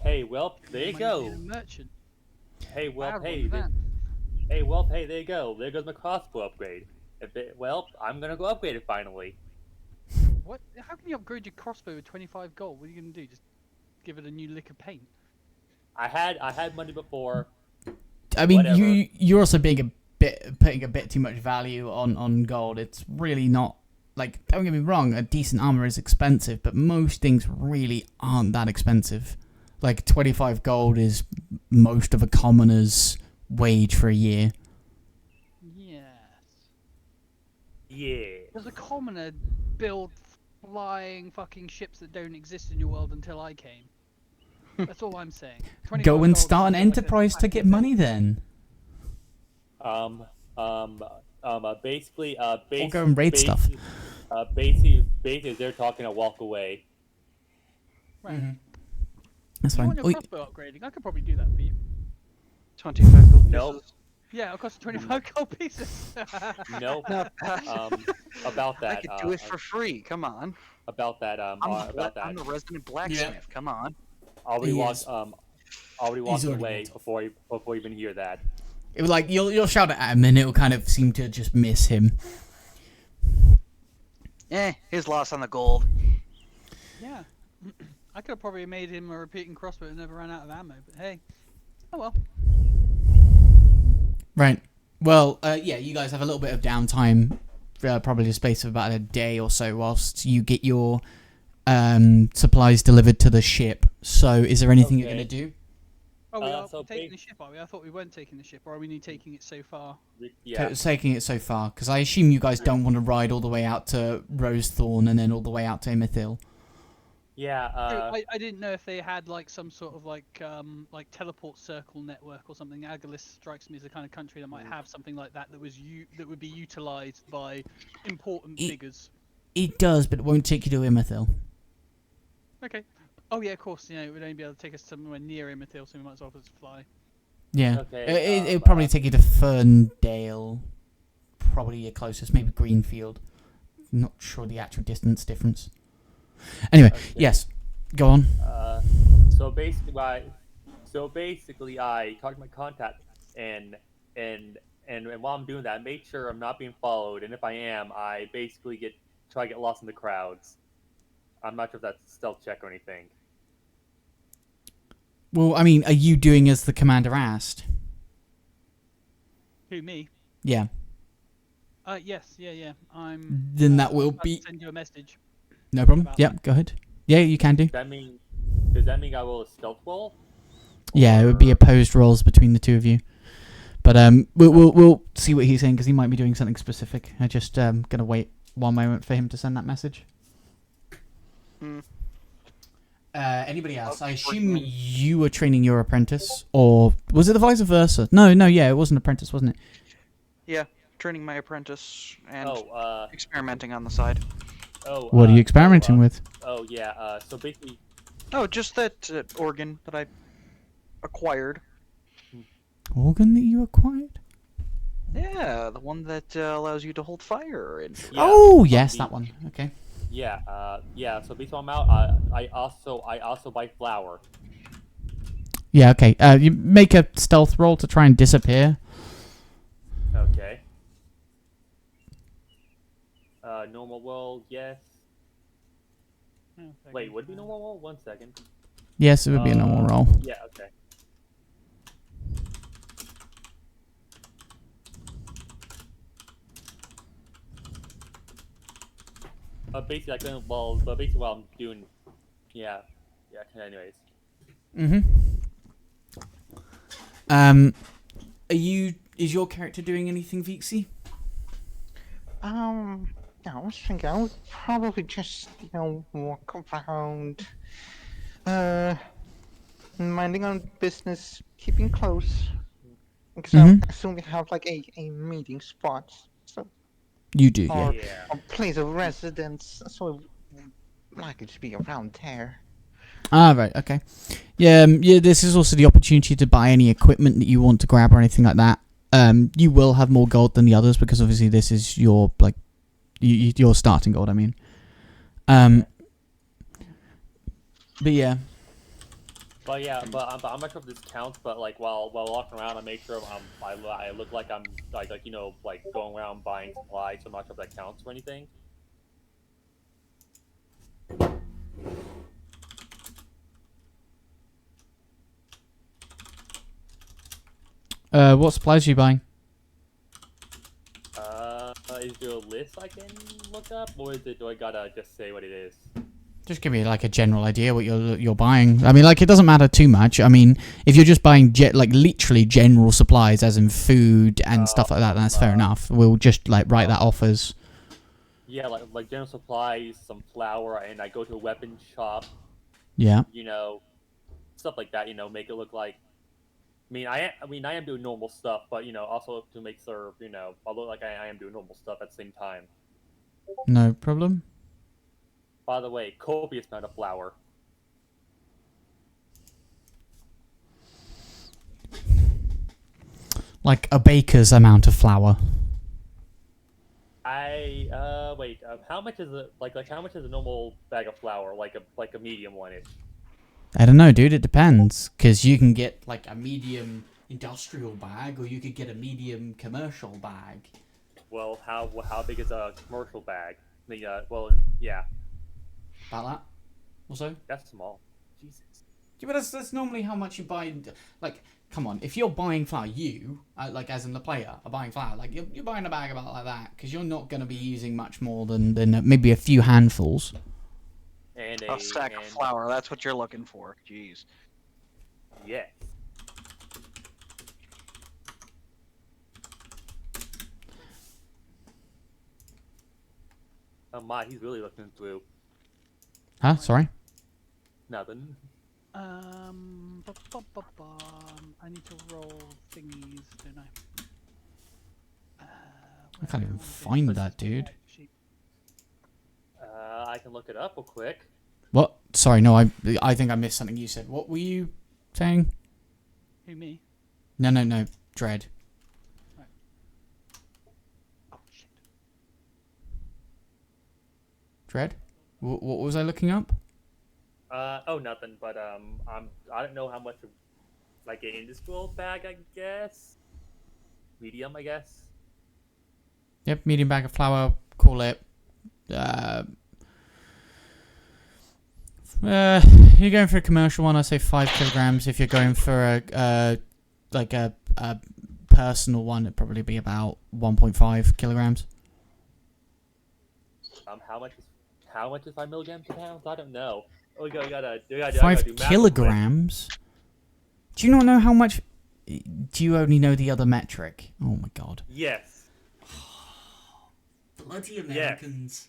hey, well, there you Money go. being a merchant. Hey, well, Wow, hey, look at that. hey, well, hey, there you go. There goes my crossbow upgrade. Well, I'm gonna go upgrade it finally. What? How can you upgrade your crossbow with 25 gold? What are you gonna do? Just give it a new lick of paint? I had money before. I mean, Whatever. you're also putting a bit too much value on gold. It's really not, like, don't get me wrong, a decent armor is expensive, but most things really aren't that expensive. Like, 25 gold is most of a commoner's wage for a year. Yes. Yeah. Does a commoner build flying fucking ships that don't exist in your world until I came? That's all I'm saying. 25 Go and gold start an is like a enterprise to get money then. Basically, Or go and raid stuff. Basically, they're talking a walk away. Right. Mm-hmm. That's You fine. want your crossbow upgrading? I could probably do that for you. 25 gold Nope. pieces. Yeah, it'll cost 25 gold pieces. Nope. No, About that. I could do it for free. Come on. About that. I'm the resident blacksmith. Come on. Already He walked. is. Already walked already away walked before you even hear that. It was like, you'll shout it at him, and it'll kind of seem to just miss him. His loss on the gold. Yeah. I could have probably made him a repeating crossbow and never ran out of ammo, but hey. Oh well. Right. Well, yeah, you guys have a little bit of downtime, probably a space of about a day or so, whilst you get your supplies delivered to the ship, So, is there anything you're Okay. going to do? Oh, we are so taking ba- the ship, are we? I thought we weren't taking the ship, or are we only taking it so far? Yeah. Taking it so far, because I assume you guys don't want to ride all the way out to Rosethorn and then all the way out to Imithil. Yeah. I didn't know if they had like some sort of like teleport circle network or something. Agalis strikes me as the kind of country that might have something like that that would be utilized by important figures. It does, but it won't take you to Imithil. Okay. Oh yeah, of course. You know, it would only be able to take us somewhere near Imithil, so we might as well just fly. Yeah. Okay, It'll probably take you to Ferndale. Probably your closest, maybe Greenfield. Not sure the actual distance difference. Anyway, Okay. yes. Go on. So basically, I talked to my contact, and while I'm doing that, I make sure I'm not being followed, and if I am, I basically try to get lost in the crowds. I'm not sure if that's a stealth check or anything. Well, I mean, are you doing as the commander asked? Who, me? Yeah. Yes, yeah. I'm. Then that will about be... to send you a message. No problem. about Yep, go ahead. Yeah, you can do. Does that mean I roll a stealth roll? Yeah, it would be opposed rolls between the two of you. But we'll see what he's saying, because he might be doing something specific. I just gonna wait one moment for him to send that message. Anybody else? I assume you were training your apprentice, or was it the vice versa? No, yeah, it was an apprentice, wasn't it? Yeah, training my apprentice and Oh, experimenting on the side. What are you experimenting with? Oh, yeah. So basically, Oh, just that organ that I acquired. Organ that you acquired? Yeah, the one that allows you to hold fire. And yeah, Oh, yes, that one. Okay. yeah. So basically, I'm out. I also buy flour. Yeah, okay. You make a stealth roll to try and disappear. Okay. Normal roll, yes. Wait, would it be normal roll? 1 second. Yes, it would be a normal roll. Yeah, okay. Basically, basically while I'm doing, yeah. Anyways. Is your character doing anything, Vixie? I was thinking I would probably just, walk around, minding on business, keeping close. Because I assume we have like a meeting spot, so You do, yeah. or Yeah. a place of residence, so likely to be around there. Ah, right, okay. Yeah, this is also the opportunity to buy any equipment that you want to grab or anything like that. You will have more gold than the others, because obviously this is your, like, your starting gold, I mean. But yeah. But I'm not sure if this counts. But like while walking around, I make sure I look like I'm like going around buying supplies. So I'm not sure if that counts for anything. What supplies are you buying? Is there a list I can look up, or do I gotta just say what it is? Just give me like a general idea what you're buying. I mean, like, it doesn't matter too much. I mean, if you're just buying literally general supplies, as in food and stuff like that, then that's fair enough. We'll just like write that off as. Yeah, like general supplies, some flour, and I go to a weapon shop. Yeah. Stuff like that. Make it look like. I am doing normal stuff, but also to make sure although like I am doing normal stuff at the same time. No problem. By the way, copious amount of flour. Like a baker's amount of flour. Wait. How much is it? Like how much is a normal bag of flour? Like a medium one is. I don't know, dude. It depends, because you can get like a medium industrial bag, or you could get a medium commercial bag. Well, how big is a commercial bag? Yeah. About that. Also. That's small. Jesus. Yeah, but that's normally how much you buy. Like, come on, if you're buying flour, like as in the player, are buying flour, like you're buying a bag about like that, because you're not going to be using much more than maybe a few handfuls. And in A sack of flour. That's what you're looking for. Jeez. Yes. Oh my, he's really looking through. Huh? Sorry. Nothing. I need to roll thingies, don't I? I can't even find that, dude. I can look it up real quick. What? Sorry, no, I think I missed something you said. What were you saying? Who, me? No, Dread. Right. Oh, shit. Dread? What was I looking up? Oh, nothing. But I don't know how much of, like, an industrial bag, I guess. Medium, I guess. Yep, medium bag of flour. Call it. You're going for a commercial one. I say 5 kilograms. If you're going for a personal one, it'd probably be about 1.5 kilograms. How much is 5 milligrams per pound? I don't know. Oh, we gotta 5 do math kilograms. Do you not know how much? Do you only know the other metric? Oh my god. Yes. Bloody Americans. Yes.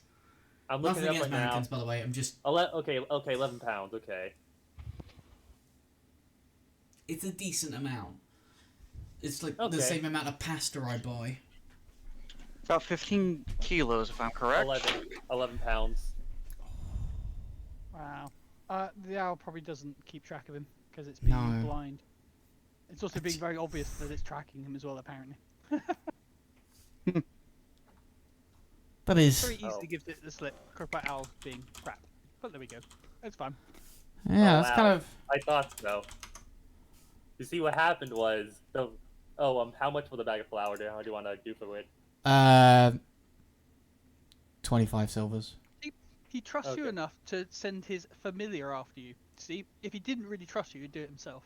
I'm looking Nothing it up against right Americans, now. by the way. I'm just. Okay, 11 pounds. Okay. It's a decent amount. It's like Okay. the same amount of pasta I buy. About 15 kilos, if I'm correct. 11 pounds. Wow. The owl probably doesn't keep track of him because it's being No. blind. It's also being very obvious that it's tracking him as well, apparently. That is. Very easily gives it the slip about owls being crap. But there we go. It's fine. Yeah, Oh, that's wow. kind of. I thought so. You see, what happened was how much for the bag of flour? How do you want to do for it? 25 silvers. He trusts you Okay. enough to send his familiar after you. See, if he didn't really trust you, he'd do it himself.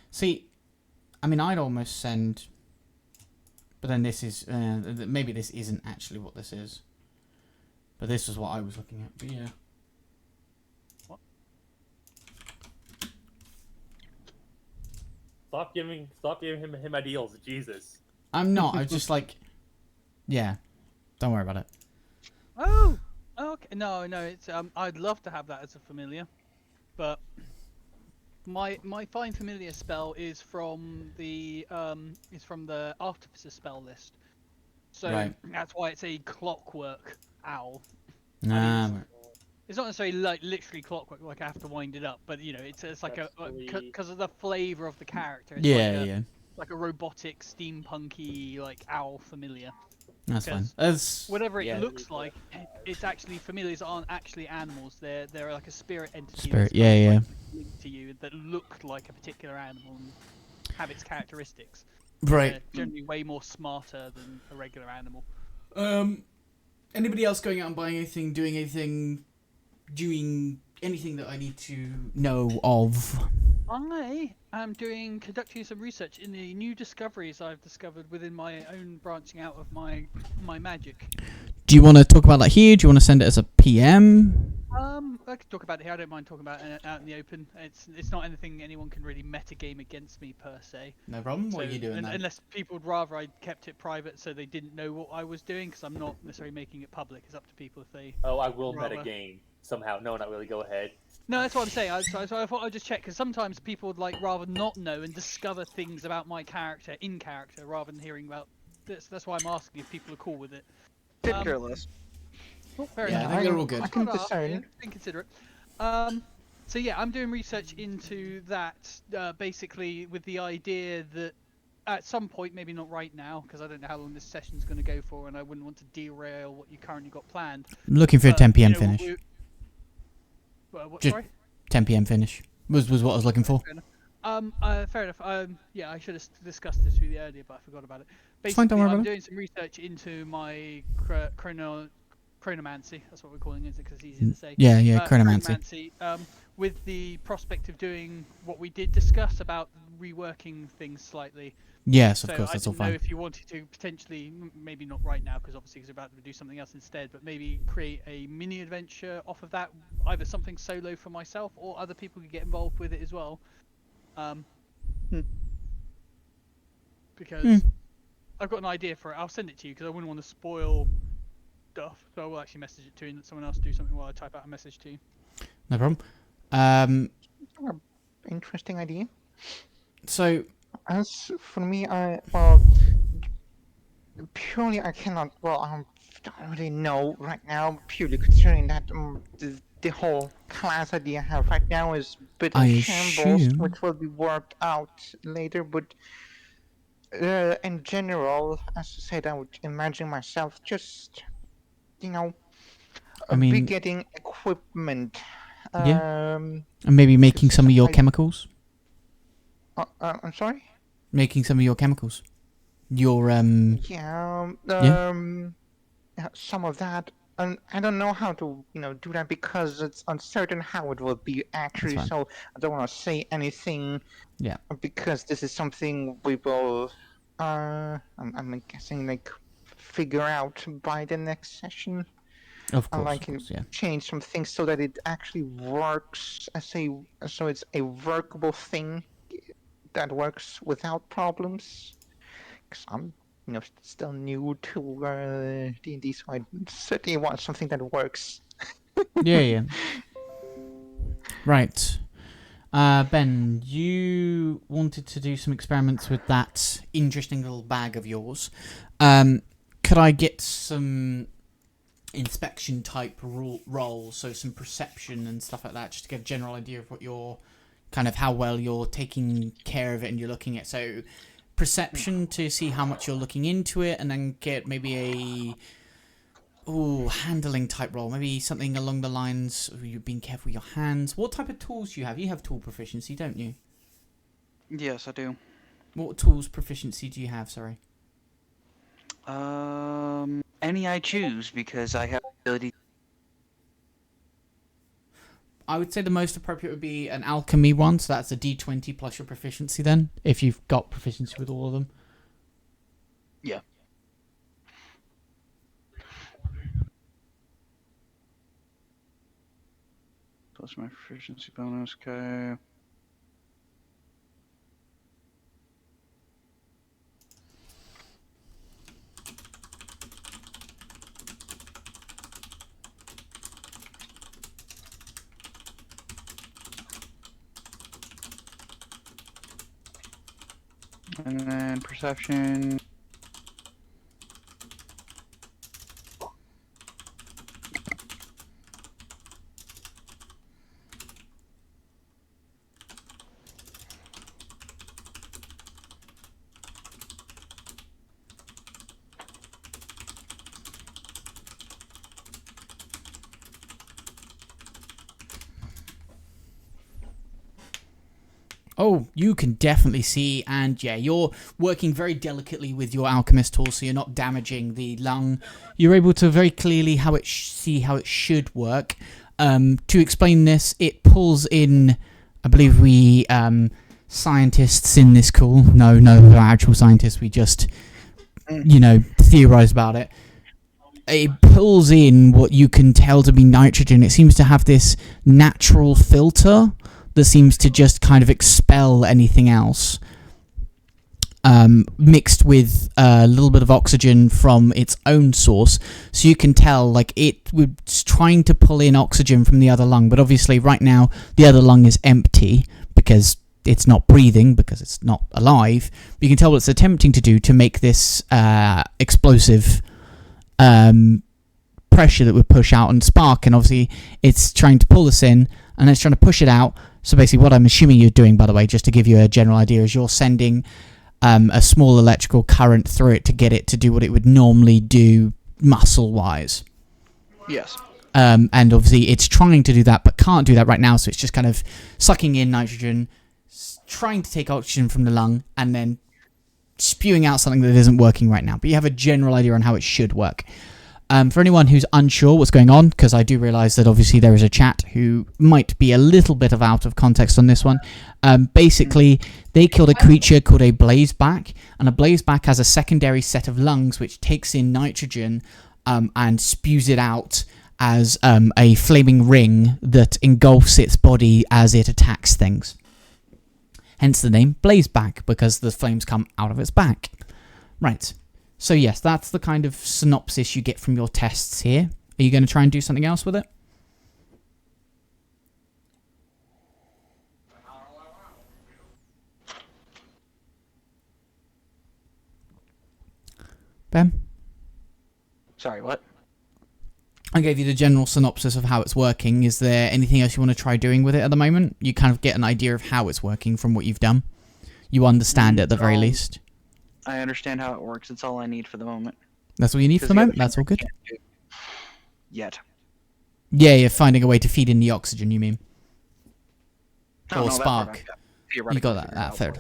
See, I mean, I'd almost send. But then this is. Maybe this isn't actually what this is. But this was what I was looking at. But yeah. What? Stop giving him ideals, Jesus. I'm not. I was just like. Yeah. Don't worry about it. Oh! Okay. No, it's I'd love to have that as a familiar. But my find familiar spell is from the artificer spell list. So Right. that's why it's a clockwork owl. Nah. It's not necessarily like literally clockwork, like I have to wind it up, but you know, it's like That's because of the flavor of the character. It's Yeah. like a robotic, steampunky, like owl familiar. That's fine. Because That's. Whatever it yeah. looks like, it's actually familiars aren't actually animals. They're like a spirit entity. Spirit, that's yeah, kind of, yeah. like, linked to you that look like a particular animal and have its characteristics. Right. They're generally way more smarter than a regular animal. Anybody else going out and buying anything, doing anything that I need to know of? I am conducting some research in the new discoveries I've discovered within my own branching out of my magic. Do you want to talk about that here? Do you want to send it as a PM? I could talk about it here. I don't mind talking about it out in the open. It's not anything anyone can really metagame against me per se. No problem. What So- are you doing then? Unless people would rather I kept it private so they didn't know what I was doing, because I'm not necessarily making it public. It's up to people if they. Oh, I will Rather. meta game somehow. No, not really. Go ahead. No, that's what I'm saying. So I thought I'd just check, because sometimes people would like rather not know and discover things about my character in character rather than hearing about this. That's why I'm asking if people are cool with it. Couldn't care less. Fair Yeah, I enough. think they're all good. I can Well, discern. Think considerate. So yeah, I'm doing research into that, basically with the idea that at some point, maybe not right now, because I don't know how long this session's going to go for, and I wouldn't want to derail what you currently got planned. I'm looking for a but, 10 PM you know, finish. What, Just- sorry? 10 PM finish was what I was looking for. Fair enough. Yeah, I should have discussed this with you earlier, but I forgot about it. It's fine, don't Basically, worry I'm about it. doing some research into my chronomancy. That's what we're calling it, because it's easier to say. Yeah, chronomancy. Chronomancy, with the prospect of doing what we did discuss about reworking things slightly. Yes, of So course, I that's all didn't know fine. if you wanted to potentially, maybe not right now, because obviously you're about to do something else instead, but maybe create a mini adventure off of that either something solo for myself or other people could get involved with it as well. Because I've got an idea for it. I'll send it to you because I wouldn't want to spoil stuff. So I will actually message it to you and let someone else do something while I type out a message to you. No problem. Interesting idea. So, as for me, purely I cannot. Well, I don't really know right now. Purely considering that the whole class idea I have right now is a bit in shambles, which will be worked out later. But in general, as I said, I would imagine myself just, be getting equipment. And maybe making some of your chemicals. I'm sorry? Making some of your chemicals. Your some of that. And I don't know how to, do that because it's uncertain how it will be actually. So I don't want to say anything. Yeah. Because this is something we will, I'm guessing, figure out by the next session. Of course, change some things so that it actually works so it's a workable thing that works without problems. Because I'm, still new to D&D, so I certainly want something that works. Yeah. Right. Ben, you wanted to do some experiments with that interesting little bag of yours. Could I get some inspection type roll, so some perception and stuff like that, just to get a general idea of what you're kind of how well you're taking care of it and you're looking at. So perception to see how much you're looking into it, and then get maybe a handling type roll, maybe something along the lines of you being careful with your hands. What type of tools do you have? You have tool proficiency, don't you? Yes, I do. What tools proficiency do you have? Sorry. Any I choose, because I have the ability. I would say the most appropriate would be an alchemy one, so that's a D20 plus your proficiency then, if you've got proficiency with all of them. Yeah. Plus my proficiency bonus, okay. And then perception. Oh, you can definitely see, and yeah, you're working very delicately with your alchemist tool, so you're not damaging the lung. You're able to very clearly see how it should work. To explain this, it pulls in, I believe we scientists in this call. No, we're actual scientists. We just, theorize about it. It pulls in what you can tell to be nitrogen. It seems to have this natural filter that seems to just kind of expel anything else, mixed with a little bit of oxygen from its own source. So you can tell, it was trying to pull in oxygen from the other lung, but obviously right now the other lung is empty because it's not breathing, because it's not alive. But you can tell what it's attempting to do to make this explosive pressure that would push out and spark, and obviously it's trying to pull this in and it's trying to push it out. So basically what I'm assuming you're doing, by the way, just to give you a general idea, is you're sending a small electrical current through it to get it to do what it would normally do muscle-wise. Yes. And obviously it's trying to do that but can't do that right now, so it's just kind of sucking in nitrogen, trying to take oxygen from the lung, and then spewing out something that isn't working right now. But you have a general idea on how it should work. For anyone who's unsure what's going on, because I do realise that obviously there is a chat who might be a little bit out of context on this one. Basically, they killed a creature called a blazeback, and a blazeback has a secondary set of lungs which takes in nitrogen and spews it out as a flaming ring that engulfs its body as it attacks things. Hence the name Blazeback, because the flames come out of its back. Right. So yes, that's the kind of synopsis you get from your tests here. Are you going to try and do something else with it? Ben? Sorry, what? I gave you the general synopsis of how it's working. Is there anything else you want to try doing with it at the moment? You kind of get an idea of how it's working from what you've done. You understand it at the very least. I understand how it works. It's all I need for the moment. That's all you need for the moment? That's all good? Yet. Yeah, you're finding a way to feed in the oxygen, you mean? No, Or that part spark. You got that fair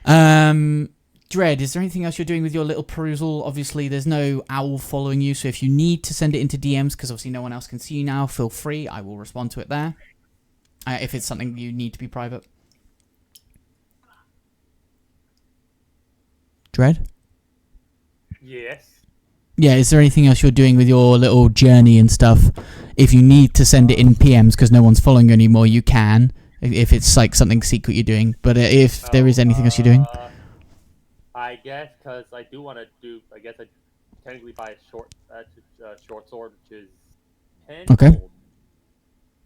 enough. Dread, is there anything else you're doing with your little perusal? Obviously, there's no owl following you, so if you need to send it into DMs, because obviously no one else can see you now, feel free. I will respond to it there. If it's something you need to be private. Dread? Yes. Yeah, is there anything else you're doing with your little journey and stuff? If you need to send it in PMs because no one's following you anymore, you can. If it's like something secret you're doing. But if there is anything else you're doing... I guess, because I do want to do, I guess I technically buy a short sword, which is 10 gold.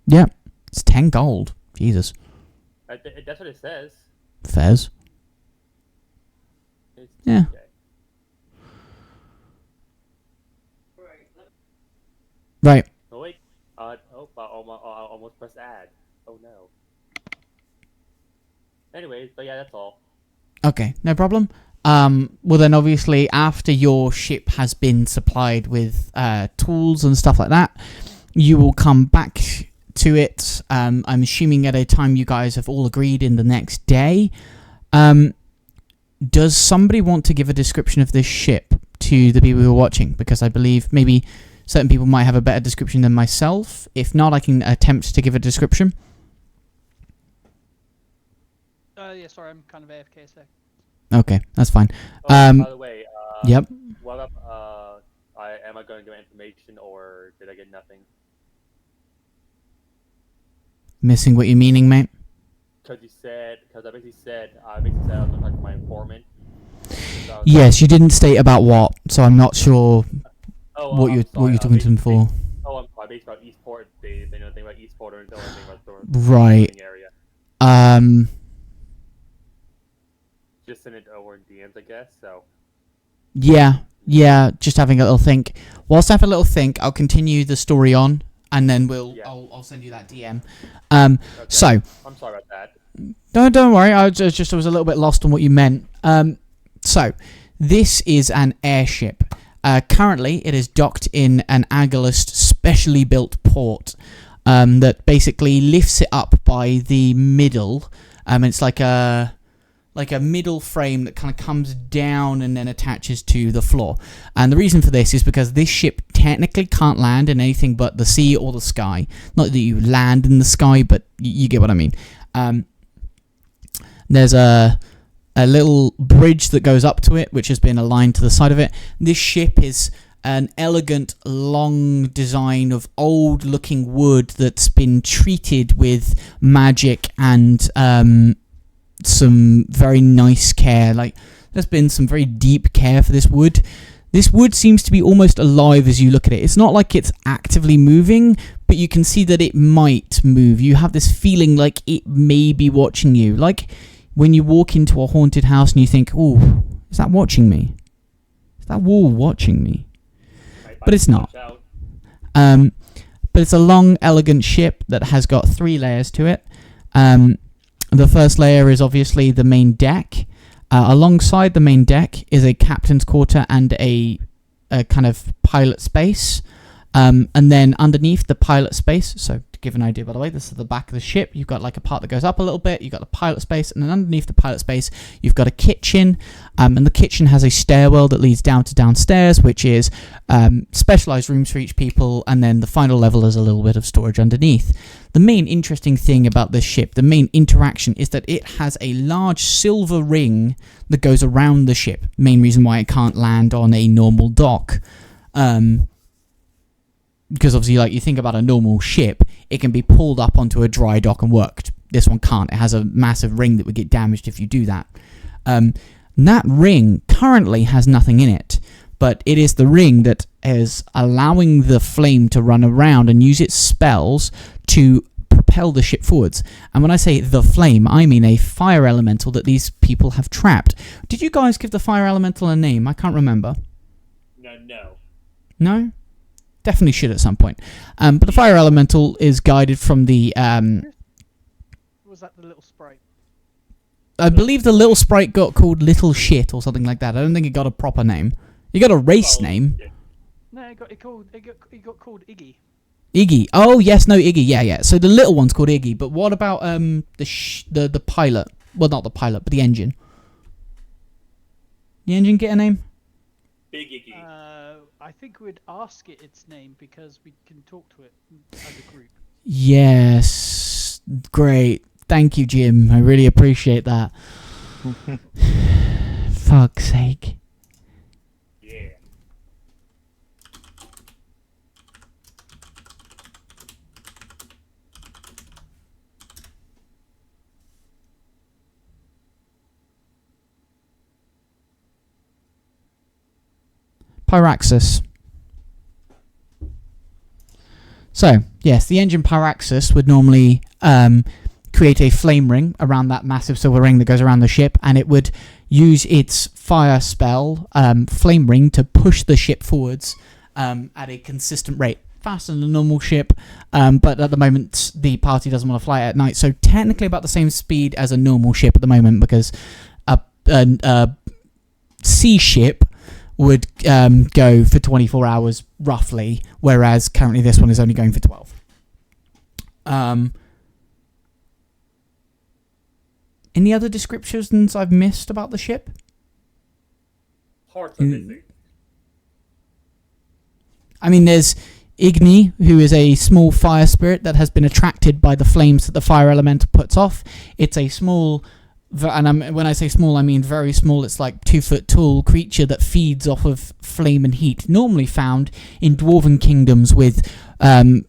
Yeah, it's 10 gold. Jesus. That's what it says. Fez. Yeah. Okay. Right. Oh, wait. I almost pressed add. Oh, no. Anyways, but yeah, that's all. Okay, no problem. Well then obviously after your ship has been supplied with tools and stuff like that, you will come back to it. I'm assuming at a time you guys have all agreed in the next day. Does somebody want to give a description of this ship to the people who are watching? Because I believe maybe certain people might have a better description than myself. If not, I can attempt to give a description. Yeah, sorry, I'm kind of AFK a sec. Okay, that's fine. By the way, yep. What up? Am I going to get information, or did I get nothing? Missing what you're meaning, mate? Because I basically said I was going to talk to my informant. So yes, you didn't state about what, so I'm not sure what you're talking to them for. Oh, I'm sorry. Based about Eastport, they know nothing about Eastport or anything about the right. Area. Just send it over in DMs, I guess. So. Yeah. Just having a little think. Whilst I have a little think, I'll continue the story on, and then I'll send you that DM. Okay. So. I'm sorry about that. Don't worry. I was a little bit lost on what you meant. So, this is an airship. Currently, it is docked in an Agalist specially built port that basically lifts it up by the middle. It's like a middle frame that kind of comes down and then attaches to the floor. And the reason for this is because this ship technically can't land in anything but the sea or the sky. Not that you land in the sky, but you get what I mean. There's a little bridge that goes up to it, which has been aligned to the side of it. This ship is an elegant, long design of old-looking wood that's been treated with magic and some very nice care. Like, there's been some very deep care for this wood. This wood seems to be almost alive as you look at it. It's not like it's actively moving, but you can see that it might move. You have this feeling like it may be watching you. Like when you walk into a haunted house and you think, "Oh, is that watching me? Is that wall watching me?" But it's not. But it's a long, elegant ship that has got 3 layers to it. The first layer is obviously the main deck. Alongside the main deck is a captain's quarter and a kind of pilot space. And then underneath the pilot space, so to give an idea, by the way, this is the back of the ship. You've got like a part that goes up a little bit. You've got the pilot space, and then underneath the pilot space, you've got a kitchen. And the kitchen has a stairwell that leads down to downstairs, which is specialized rooms for each people. And then the final level is a little bit of storage underneath. The main interesting thing about this ship, the main interaction, is that it has a large silver ring that goes around the ship. Main reason why it can't land on a normal dock. because obviously, like, you think about a normal ship, it can be pulled up onto a dry dock and worked. This one can't. It has a massive ring that would get damaged if you do that. That ring currently has nothing in it, but it is the ring that is allowing the flame to run around and use its spells to propel the ship forwards. And when I say the flame, I mean a fire elemental that these people have trapped. Did you guys give the fire elemental a name? I can't remember. No. No? Definitely should at some point. But the fire elemental is guided from the... Was that the little sprite? I believe the little sprite got called Little Shit or something like that. I don't think it got a proper name. It got a race name. Yeah. No, it got called Iggy. Iggy. Oh, yes, no, Iggy. Yeah. So the little one's called Iggy. But what about the pilot? Well, not the pilot, but the engine. The engine get a name? Big Iggy. I think we'd ask it its name because we can talk to it as a group. Yes. Great. Thank you, Jim. I really appreciate that. Fuck's sake. Yeah. Pyraxis. So, yes, the engine Pyraxis would normally create a flame ring around that massive silver ring that goes around the ship, and it would use its fire spell, flame ring, to push the ship forwards at a consistent rate. Faster than a normal ship, but at the moment the party doesn't want to fly it at night, so technically about the same speed as a normal ship at the moment, because a sea ship would go for 24 hours roughly, whereas currently this one is only going for 12. Any other descriptions I've missed about the ship? Parts are missing. I mean, there's Igni, who is a small fire spirit that has been attracted by the flames that the fire elemental puts off. It's a small... And when I say small, I mean very small. It's like 2 foot tall creature that feeds off of flame and heat, normally found in dwarven kingdoms with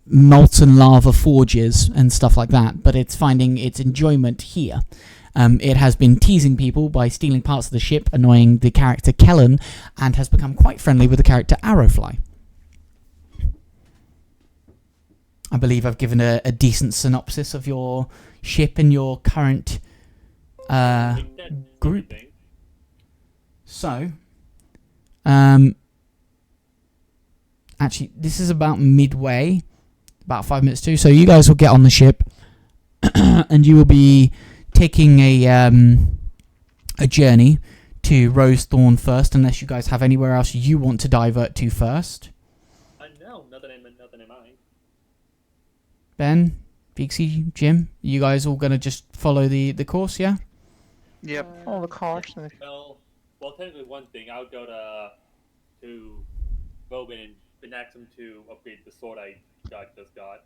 molten lava forges and stuff like that, but it's finding its enjoyment here. It has been teasing people by stealing parts of the ship, annoying the character Kellen, and has become quite friendly with the character Arrowfly. I believe I've given a decent synopsis of your ship and your current... group. So, actually, this is about midway, about 5 minutes too. So you guys will get on the ship, and you will be taking a journey to Rosethorn first, unless you guys have anywhere else you want to divert to first. No, nothing in mind. Ben, Vixie, Jim, you guys all gonna just follow the course, yeah? Yep. All the cars. Well, technically, one thing I would go to Robin and ask him to upgrade the sword I just got.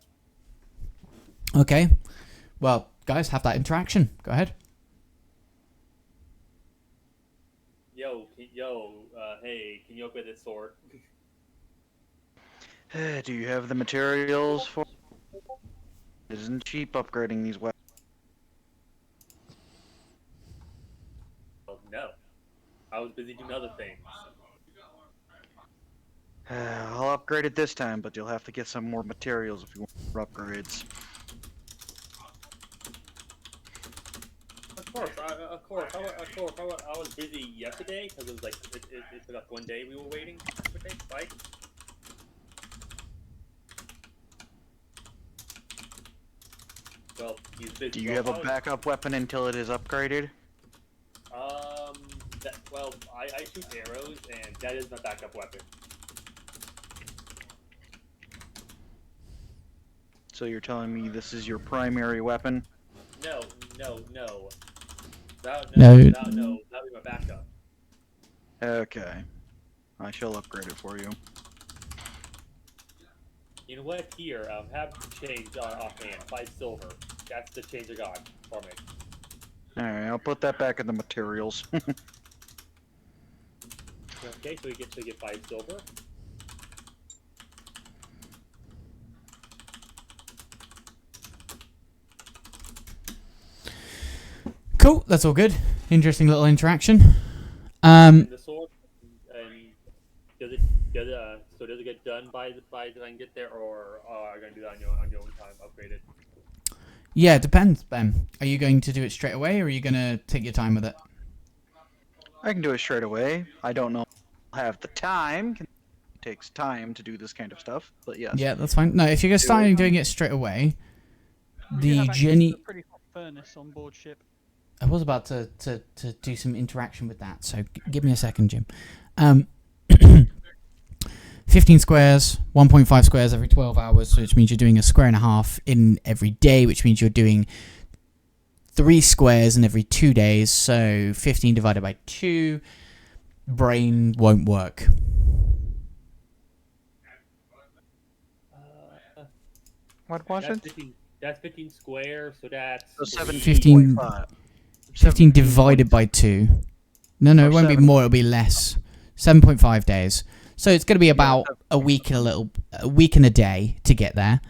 Okay. Well, guys, have that interaction. Go ahead. Hey, can you upgrade this sword? Do you have the materials for it? Isn't cheap upgrading these weapons. Well, no. I was busy doing other things. I'll upgrade it this time, but you'll have to get some more materials if you want more upgrades. Of course. I was busy yesterday because it was like it took up one day we were waiting for the fight. Well, he's busy. Do you have a backup weapon until it is upgraded? I shoot arrows, and that is my backup weapon. So you're telling me this is your primary weapon? No. That No. would be my backup. Okay. I shall upgrade it for you. You know what? Here, have change offhand. 5 silver. That's the change I got for me. Alright, I'll put that back in the materials. Okay, so we get 5 silver. Cool. That's all good. Interesting little interaction. And the sword, and does it get done by the time you get there, or are you gonna do that on your own time, upgrade it? Yeah, it depends, Ben. Are you going to do it straight away, or are you going to take your time with it? I can do it straight away. I don't know if I'll have the time. It takes time to do this kind of stuff, but yes. Yeah, that's fine. No, if you're starting doing it straight away, the Jenny. A pretty hot furnace on board ship. I was about to do some interaction with that, so give me a second, Jim. 15 squares, 1.5 squares every 12 hours, which means you're doing a square and a half in every day, which means you're doing 3 squares in every 2 days, so 15 divided by 2, brain won't work. What was it? 15, that's 15 squares, so that's... So 15 15 divided by 2. No, it won't be more, it'll be less. 7.5 days. So it's going to be about a week and a day to get there.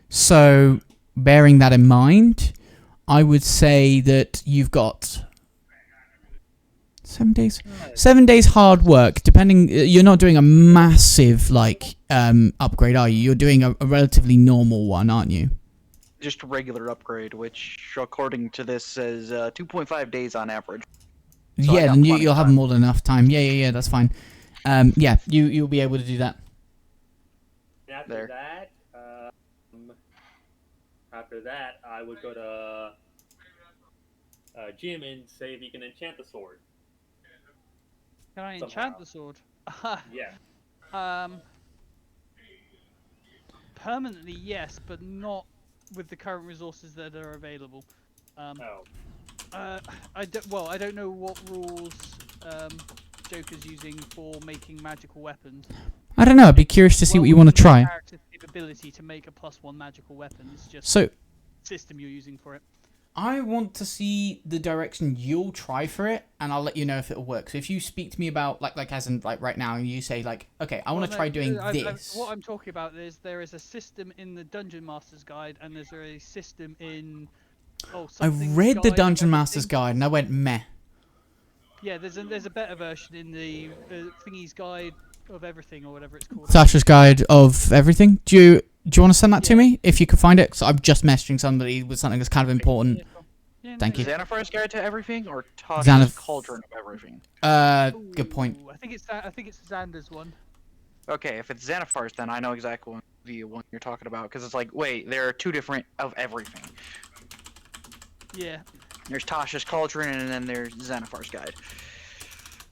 So bearing that in mind, I would say that you've got 7 days. 7 days hard work. Depending, you're not doing a massive upgrade, are you? You're doing a relatively normal one, aren't you? Just a regular upgrade, which according to this says 2.5 days on average. So yeah, then you'll have more than enough time. Yeah, that's fine. Yeah, you'll be able to do that. After that, I would go to Jim and say if he can enchant the sword. Can I enchant the sword? Yeah. Permanently, yes, but not with the current resources that are available. I don't know what rules Joker's using for making magical weapons. I don't know. I'd be curious to see what you want to try. Character's capability to make a +1 magical weapon. It's just so system you're using for it. I want to see the direction you'll try for it, and I'll let you know if it'll work. So if you speak to me about like as in like right now, and you say like, okay, I want to try doing this. What I'm talking about is there is a system in the Dungeon Master's Guide, and there's a system in. I read the Dungeon Master's Guide, and I went meh. Yeah, there's a better version in the Thingy's Guide of Everything or whatever it's called. Sasha's Guide of Everything. Do you want to send that to me if you could find it? So I'm just messaging somebody with something that's kind of important. Thank you. Xanathar's Guide to Everything or Tasha's Cauldron of Everything? Good point. I think it's Xander's one. Okay, if it's Xanathar's, then I know exactly the one you're talking about, because it's like, wait, there are 2 different of everything. Yeah. There's Tasha's Cauldron, and then there's Xanathar's Guide.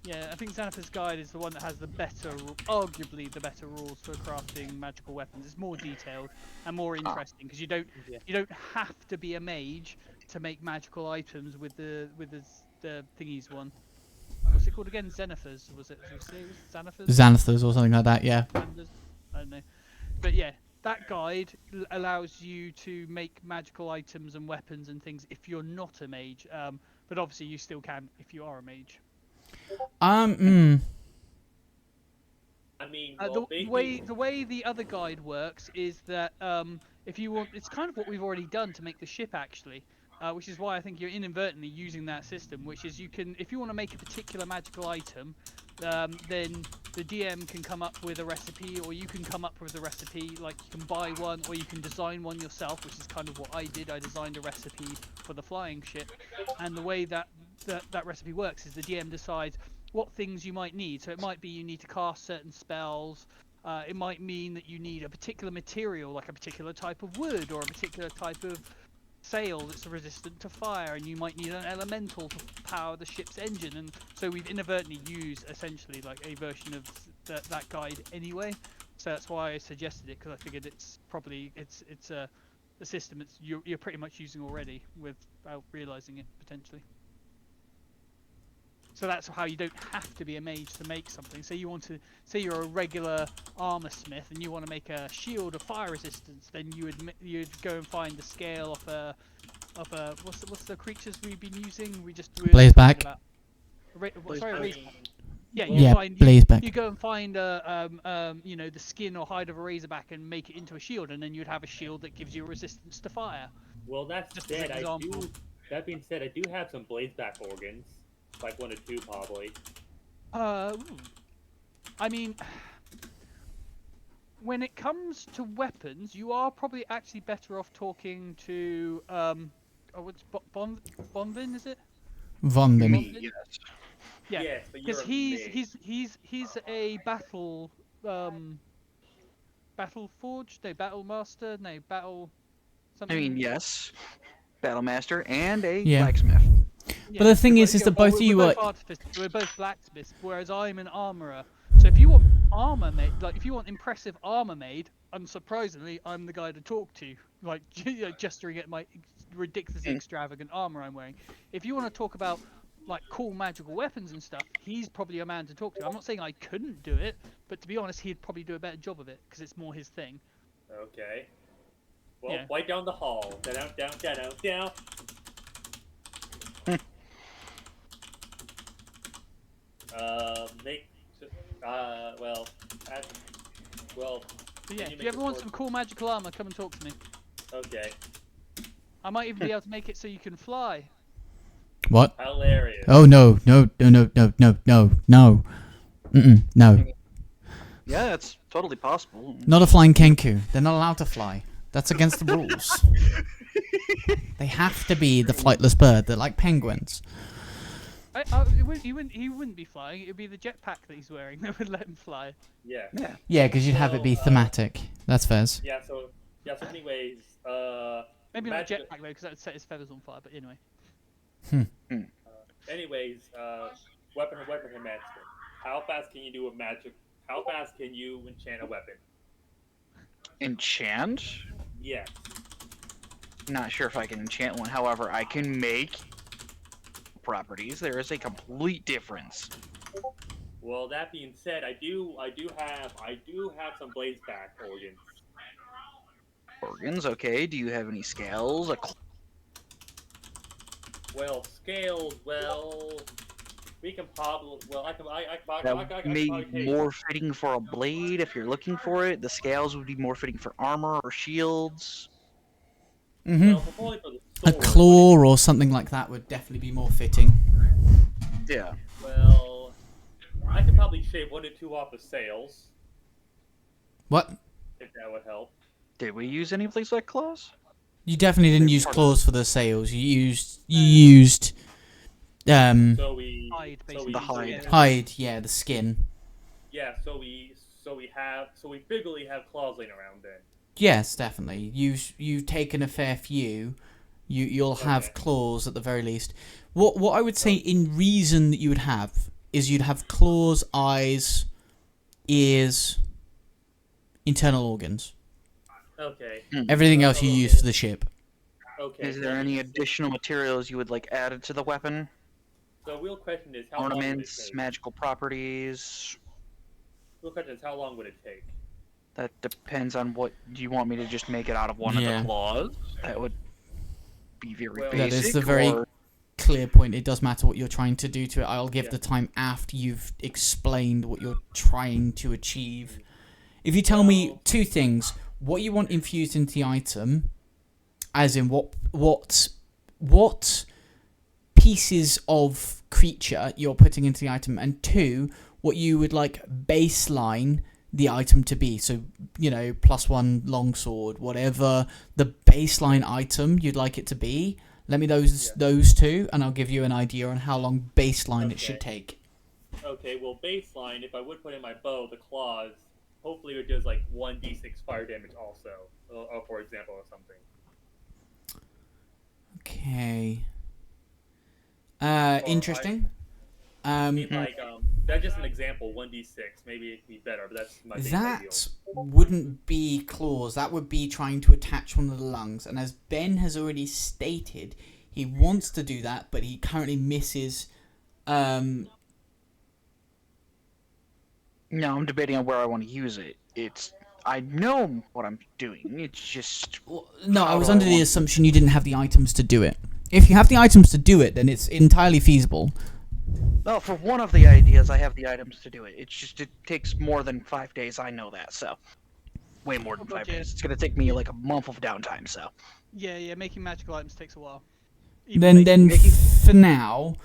Yeah, I think Xanathar's Guide is the one that has arguably the better rules for crafting magical weapons. It's more detailed and more interesting because you don't have to be a mage to make magical items with the thingy's one. What's it called again? Xanathar's, was it? Xanathar's? Xanathar's or something like that. Yeah. I don't know, but yeah. That guide allows you to make magical items and weapons and things if you're not a mage, but obviously you still can if you are a mage. I mean, the way the other guide works is that if you want, it's kind of what we've already done to make the ship actually, which is why I think you're inadvertently using that system, which is you can, if you want to make a particular magical item, then the DM can come up with a recipe, or you can come up with a recipe, like you can buy one, or you can design one yourself, which is kind of what I did. I designed a recipe for the flying ship, and the way that recipe works is the DM decides what things you might need. So it might be you need to cast certain spells, it might mean that you need a particular material, like a particular type of wood, or a particular type of sail that's resistant to fire, and you might need an elemental to power the ship's engine. And so we've inadvertently used essentially like a version of that guide anyway, so that's why I suggested it, because I figured it's a system you're pretty much using already without realizing it potentially. So that's how you don't have to be a mage to make something. So you want to say you're a regular armor smith and you want to make a shield of fire resistance, then you'd go and find the scale of a what's the creatures we've been using? Blazeback. Yeah, Blazeback. You go and find the skin or hide of a razorback and make it into a shield, and then you'd have a shield that gives you resistance to fire. Well, that's just dead. as an example. That being said, I do have some blazeback organs, like 1 or 2 probably. I mean, when it comes to weapons, you are probably actually better off talking to what's Bonvin, is it? Vonvin. Bonvin? Yes. Yeah, Yes, but because you're a he's a battle battle forge, no battle master, no battle I something. mean, yes. Battlemaster and a Yeah. blacksmith. Yeah, But the thing we're is that well, both of you we're are. both artificers, we're both blacksmiths, whereas I'm an armorer. So if you want armor made, like if you want impressive armor made, unsurprisingly, I'm the guy to talk to, like gesturing at my ridiculously extravagant armor I'm wearing. If you want to talk about like cool magical weapons and stuff, he's probably a man to talk to. I'm not saying I couldn't do it, but to be honest, he'd probably do a better job of it because it's more his thing. Okay. Well, Yeah. right down the hall. Down, down, down, down, down. Make. Well. Well. But yeah, Can you if make you ever a want sword? some cool magical armor, come and talk to me. Okay. I might even be able to make it so you can fly. What? Hilarious. Oh no, no, no, no, no, no, no, no. No. Yeah, it's totally possible. Not a flying Kenku. They're not allowed to fly. That's against the rules. They have to be the flightless bird. They're like penguins. He wouldn't be flying. It would be the jetpack that he's wearing that would let him fly. Yeah. Yeah. Yeah, because you'd have it be thematic. That's fairs. Yeah. So anyways, Maybe not a magic- jetpack though, because that would set his feathers on fire. But anyway. anyways, weapon enhancement. How fast can you do a magic? How fast can you enchant a weapon? Enchant? Yes. Not sure if I can enchant one. However, I can make properties. There is a complete difference. Well, that being said, I do have some blazeback organs. Organs, okay. Do you have any scales? Well, scales. Well, we can probably. Well, I can That may probably be take. more fitting for a blade if you're looking for it. The scales would be more fitting for armor or shields. Well, probably for the A sword, claw or something like that would definitely be more fitting. Yeah. Well, I could probably shave 1 or 2 off the sails What? if that would help. Did we use any blazeback claws? You definitely didn't use part of- claws for the sails. You used So we Hide, so basically. we, The so we- hide. hide. Yeah, the skin. Yeah, so we figuratively have claws laying around then. Yes, definitely. You've taken a fair few. You'll have Okay. claws at the very least. What I would say in reason that you would have is you'd have claws, eyes, ears, internal organs. Okay. Everything else you use for the ship. Okay. Is there any additional materials you would like added to the weapon? So real question is how long would it Ornaments, take? magical properties? Real question is how long would it take? That depends on what. Do you want me to just make it out of one Yeah. of the claws? That would be very Well, basic. That is the very or- clear point. It does matter what you're trying to do to it. I'll give Yeah. the time after you've explained what you're trying to achieve. If you tell me Well- two things, what you want infused into the item, as in what pieces of creature you're putting into the item, and two, what you would like baseline the item to be. So, +1 longsword, whatever the baseline item you'd like it to be. Let me those two, and I'll give you an idea on how long baseline it should Okay. take. Okay, well baseline, if I would put in my bow, the claws, hopefully it does like 1d6 fire damage also, for example, or something. Okay. Or Interesting. I mean, like, that's just an example, 1d6. Maybe it'd be better, but that's my big ideal. That wouldn't be claws. That would be trying to attach one of the lungs. And as Ben has already stated, he wants to do that, but he currently misses. No, I'm debating on where I want to use it. I know what I'm doing. It's just No, I how was do under the want- assumption you didn't have the items to do it. If you have the items to do it, then it's entirely feasible. Well, for one of the ideas, I have the items to do it. It's just it takes more than 5 days. I know that, so way more than Oh, God, 5 yeah. days. It's gonna take me like a month of downtime. So Yeah, making magical items takes a while. Even then making- for now,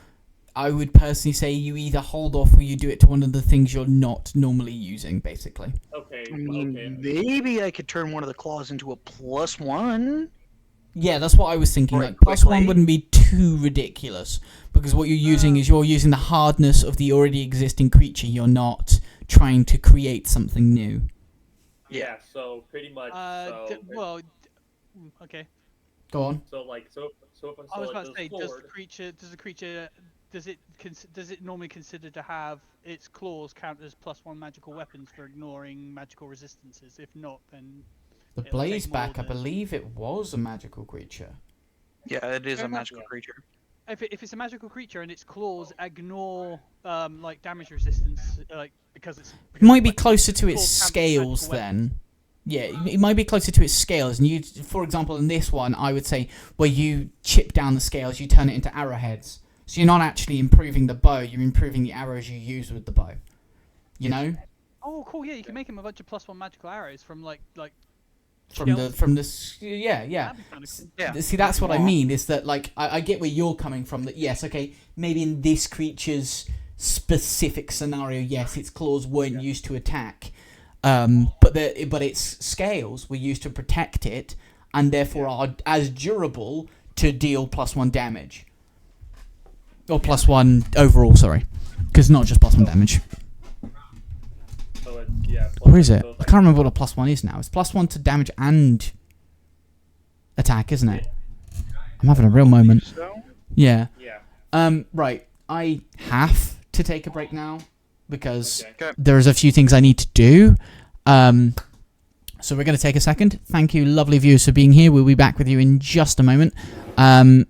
I would personally say you either hold off or you do it to one of the things you're not normally using, basically. Okay. I mean, okay. maybe I could turn one of the claws into a +1. Yeah, that's what I was thinking. Right, Like, +1 quickly. wouldn't be too ridiculous, because what you're using is you're using the hardness of the already existing creature. You're not trying to create something new. Yeah. So pretty much. Okay. Go on. So like so if I was like, about to say, this does the creature does it normally consider to have its claws count as +1 magical weapons for ignoring magical resistances? If not, then The it'll take more Blazeback, I than- believe it was a magical creature. Yeah, it is Fair a enough. magical creature. If it's a magical creature and its claws ignore like damage resistance, like because it's It might a be weapon, closer to its claws count as scales magical weapons. then. Yeah, it might be closer to its scales. And you, for example, in this one, I would say where you chip down the scales, you turn it into arrowheads. So you're not actually improving the bow; you're improving the arrows you use with the bow. You know, Oh, cool! Yeah, you can make him a bunch of +1 magical arrows from like yeah. That'd be kinda cool. Yeah. See, that's what I Yeah. mean. Is that like I get where you're coming from. That yes, okay, maybe in this creature's specific scenario, yes, its claws weren't used to attack, but its scales were used to protect it, and therefore are as durable to deal +1 damage, or +1 overall. Sorry, because not just +1 damage. So it's yeah. Or is it? So it's I can't remember what a +1 is now. It's +1 to damage and attack, isn't it? I'm having a real moment. So, Yeah. Yeah. Right. I have to take a break now because Okay. there's a few things I need to do. So we're going to take a second. Thank you, lovely viewers, for being here. We'll be back with you in just a moment. I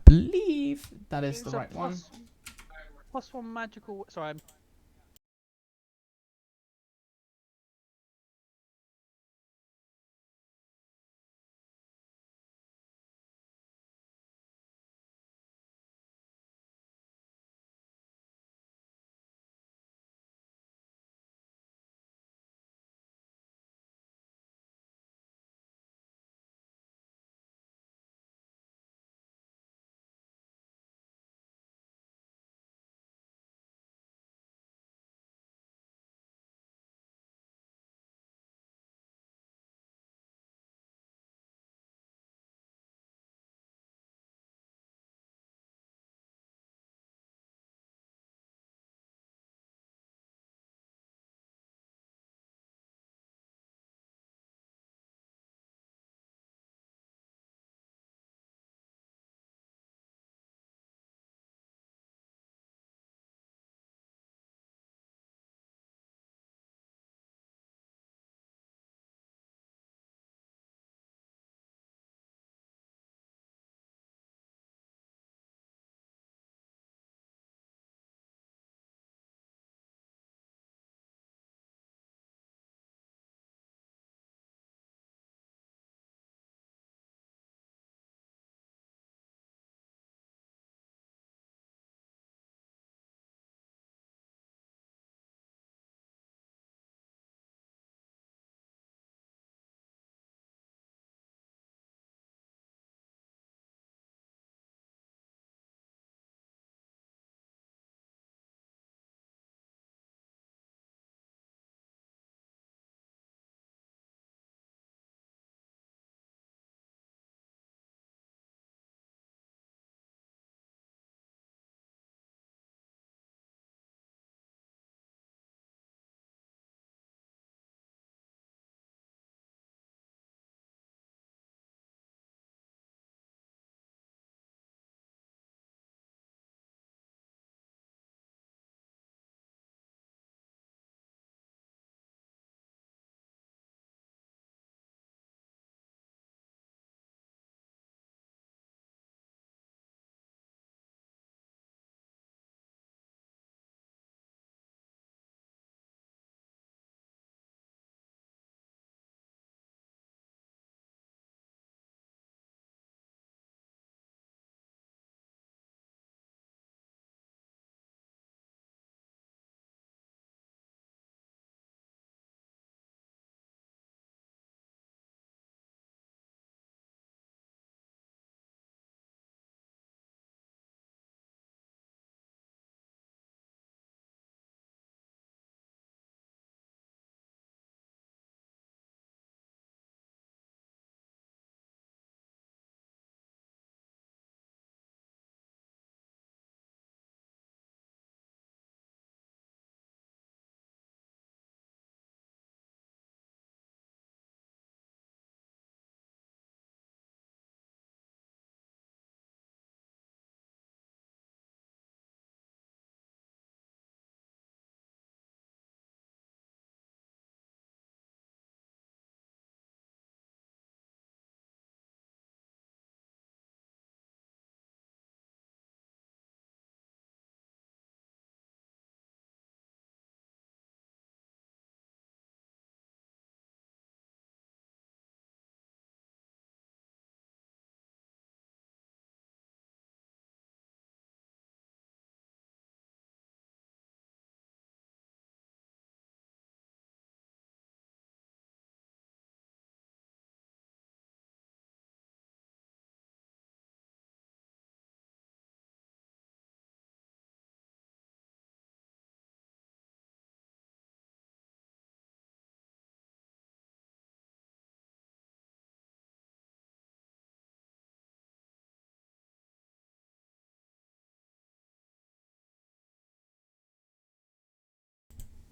believe that is the It's a right one. +1 magical. Sorry, I'm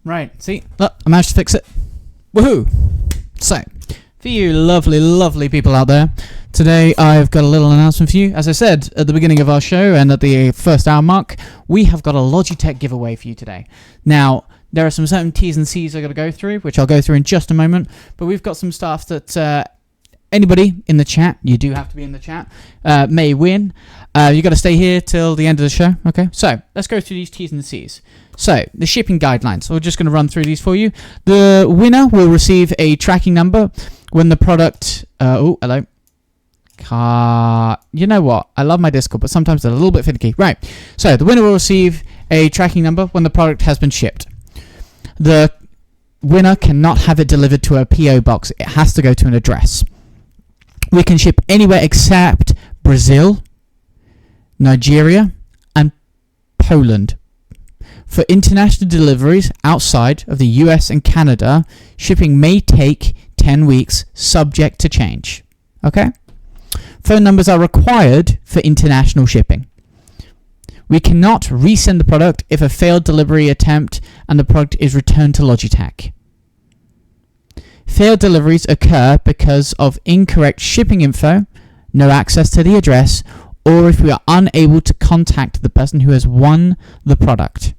Right, see? Look, I managed to fix it. Woohoo! So, for you lovely, lovely people out there, today I've got a little announcement for you. As I said at the beginning of our show and at the first hour mark, we have got a Logitech giveaway for you today. Now, there are some certain T's and C's I've got to go through, which I'll go through in just a moment, but we've got some stuff that anybody in the chat, you do have to be in the chat, may win. You've got to stay here till the end of the show, okay? So, let's go through these T's and C's. So, the shipping guidelines. So we're just going to run through these for you. The winner will receive a tracking number when the product... oh, hello. You know what? I love my Discord, but sometimes they're a little bit finicky. Right. So, the winner will receive a tracking number when the product has been shipped. The winner cannot have it delivered to a PO box. It has to go to an address. We can ship anywhere except Brazil, Nigeria, and Poland. For international deliveries outside of the US and Canada, shipping may take 10 weeks, subject to change. Okay? Phone numbers are required for international shipping. We cannot resend the product if a failed delivery attempt and the product is returned to Logitech. Failed deliveries occur because of incorrect shipping info, no access to the address, or if we are unable to contact the person who has won the product.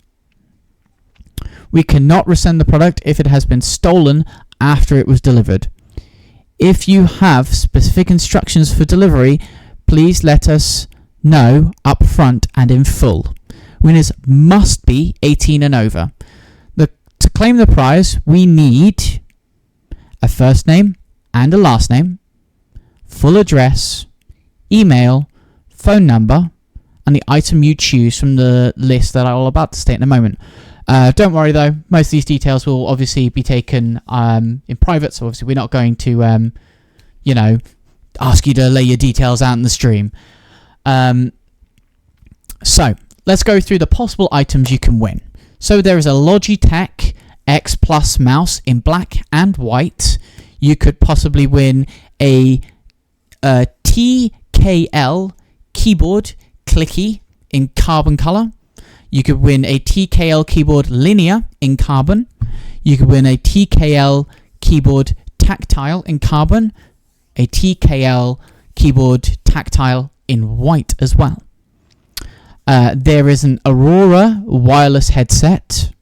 We cannot resend the product if it has been stolen after it was delivered. If you have specific instructions for delivery, please let us know up front and in full. Winners must be 18 and over. To claim the prize, we need a first name and a last name, full address, email, phone number, and the item you choose from the list that I'm about to state in a moment. Don't worry though, most of these details will obviously be taken in private, so obviously we're not going to, ask you to lay your details out in the stream. So, let's go through the possible items you can win. So there is a Logitech X Plus mouse in black and white. You could possibly win a TKL keyboard clicky in carbon color. You could win a TKL keyboard linear in carbon. You could win a TKL keyboard tactile in carbon. A TKL keyboard tactile in white as well. There is an Aurora wireless headset,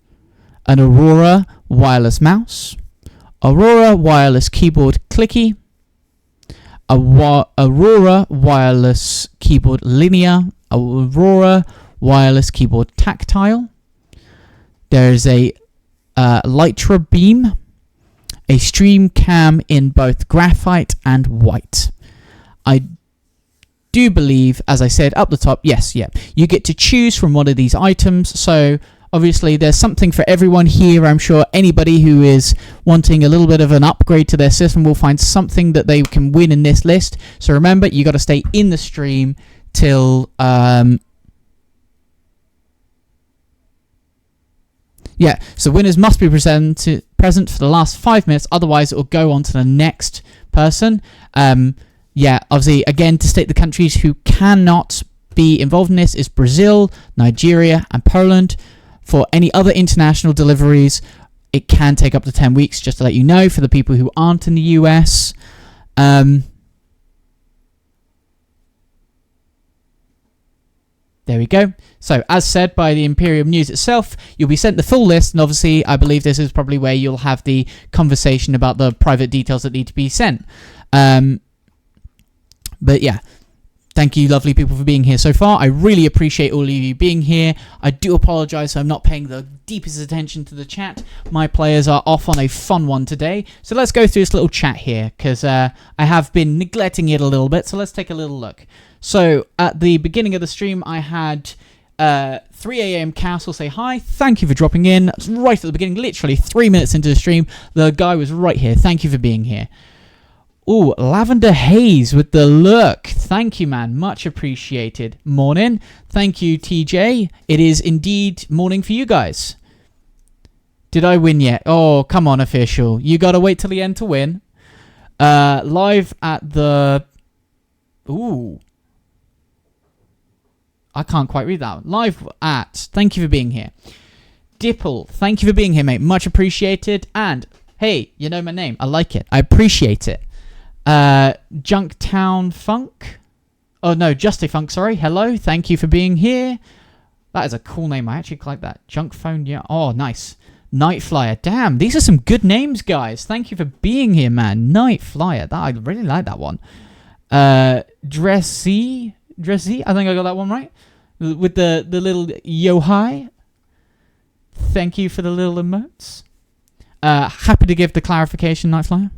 an Aurora wireless mouse, Aurora wireless keyboard clicky, Aurora wireless keyboard linear, Aurora wireless keyboard tactile. There's a Litra beam, a stream cam in both graphite and white. I do believe, as I said up the top, yes, you get to choose from one of these items. So obviously there's something for everyone here. I'm sure anybody who is wanting a little bit of an upgrade to their system will find something that they can win in this list. So remember, you got to stay in the stream till so winners must be present for the last 5 minutes, otherwise it will go on to the next person. Obviously, again, to state the countries who cannot be involved in this is Brazil, Nigeria, and Poland. For any other international deliveries, it can take up to 10 weeks, just to let you know, for the people who aren't in the US. There we go. So, as said by the Imperium News itself, you'll be sent the full list, and obviously, I believe this is probably where you'll have the conversation about the private details that need to be sent. But yeah, thank you, lovely people, for being here so far. I really appreciate all of you being here. I do apologise I'm not paying the deepest attention to the chat. My players are off on a fun one today. So let's go through this little chat here, because I have been neglecting it a little bit. So let's take a little look. So at the beginning of the stream, I had 3 a.m. Castle say hi. Thank you for dropping in. That's right at the beginning, literally 3 minutes into the stream. The guy was right here. Thank you for being here. Ooh, Lavender Haze with the look. Thank you, man. Much appreciated. Morning. Thank you, TJ. It is indeed morning for you guys. Did I win yet? Oh, come on, official. You got to wait till the end to win. Live at the... Ooh. I can't quite read that one. Live at... Thank you for being here. Dipple, thank you for being here, mate. Much appreciated. And hey, you know my name. I like it. I appreciate it. Junktown Funk. Oh no, Just a Funk. Sorry. Hello. Thank you for being here. That is a cool name. I actually like that. Junk Phone. Yeah. Oh, nice. Night Flyer. Damn, these are some good names, guys. Thank you for being here, man. Night Flyer. I really like that one. Dressy. I think I got that one right. With the little yo hi. Thank you for the little emotes. Happy to give the clarification, Night Flyer.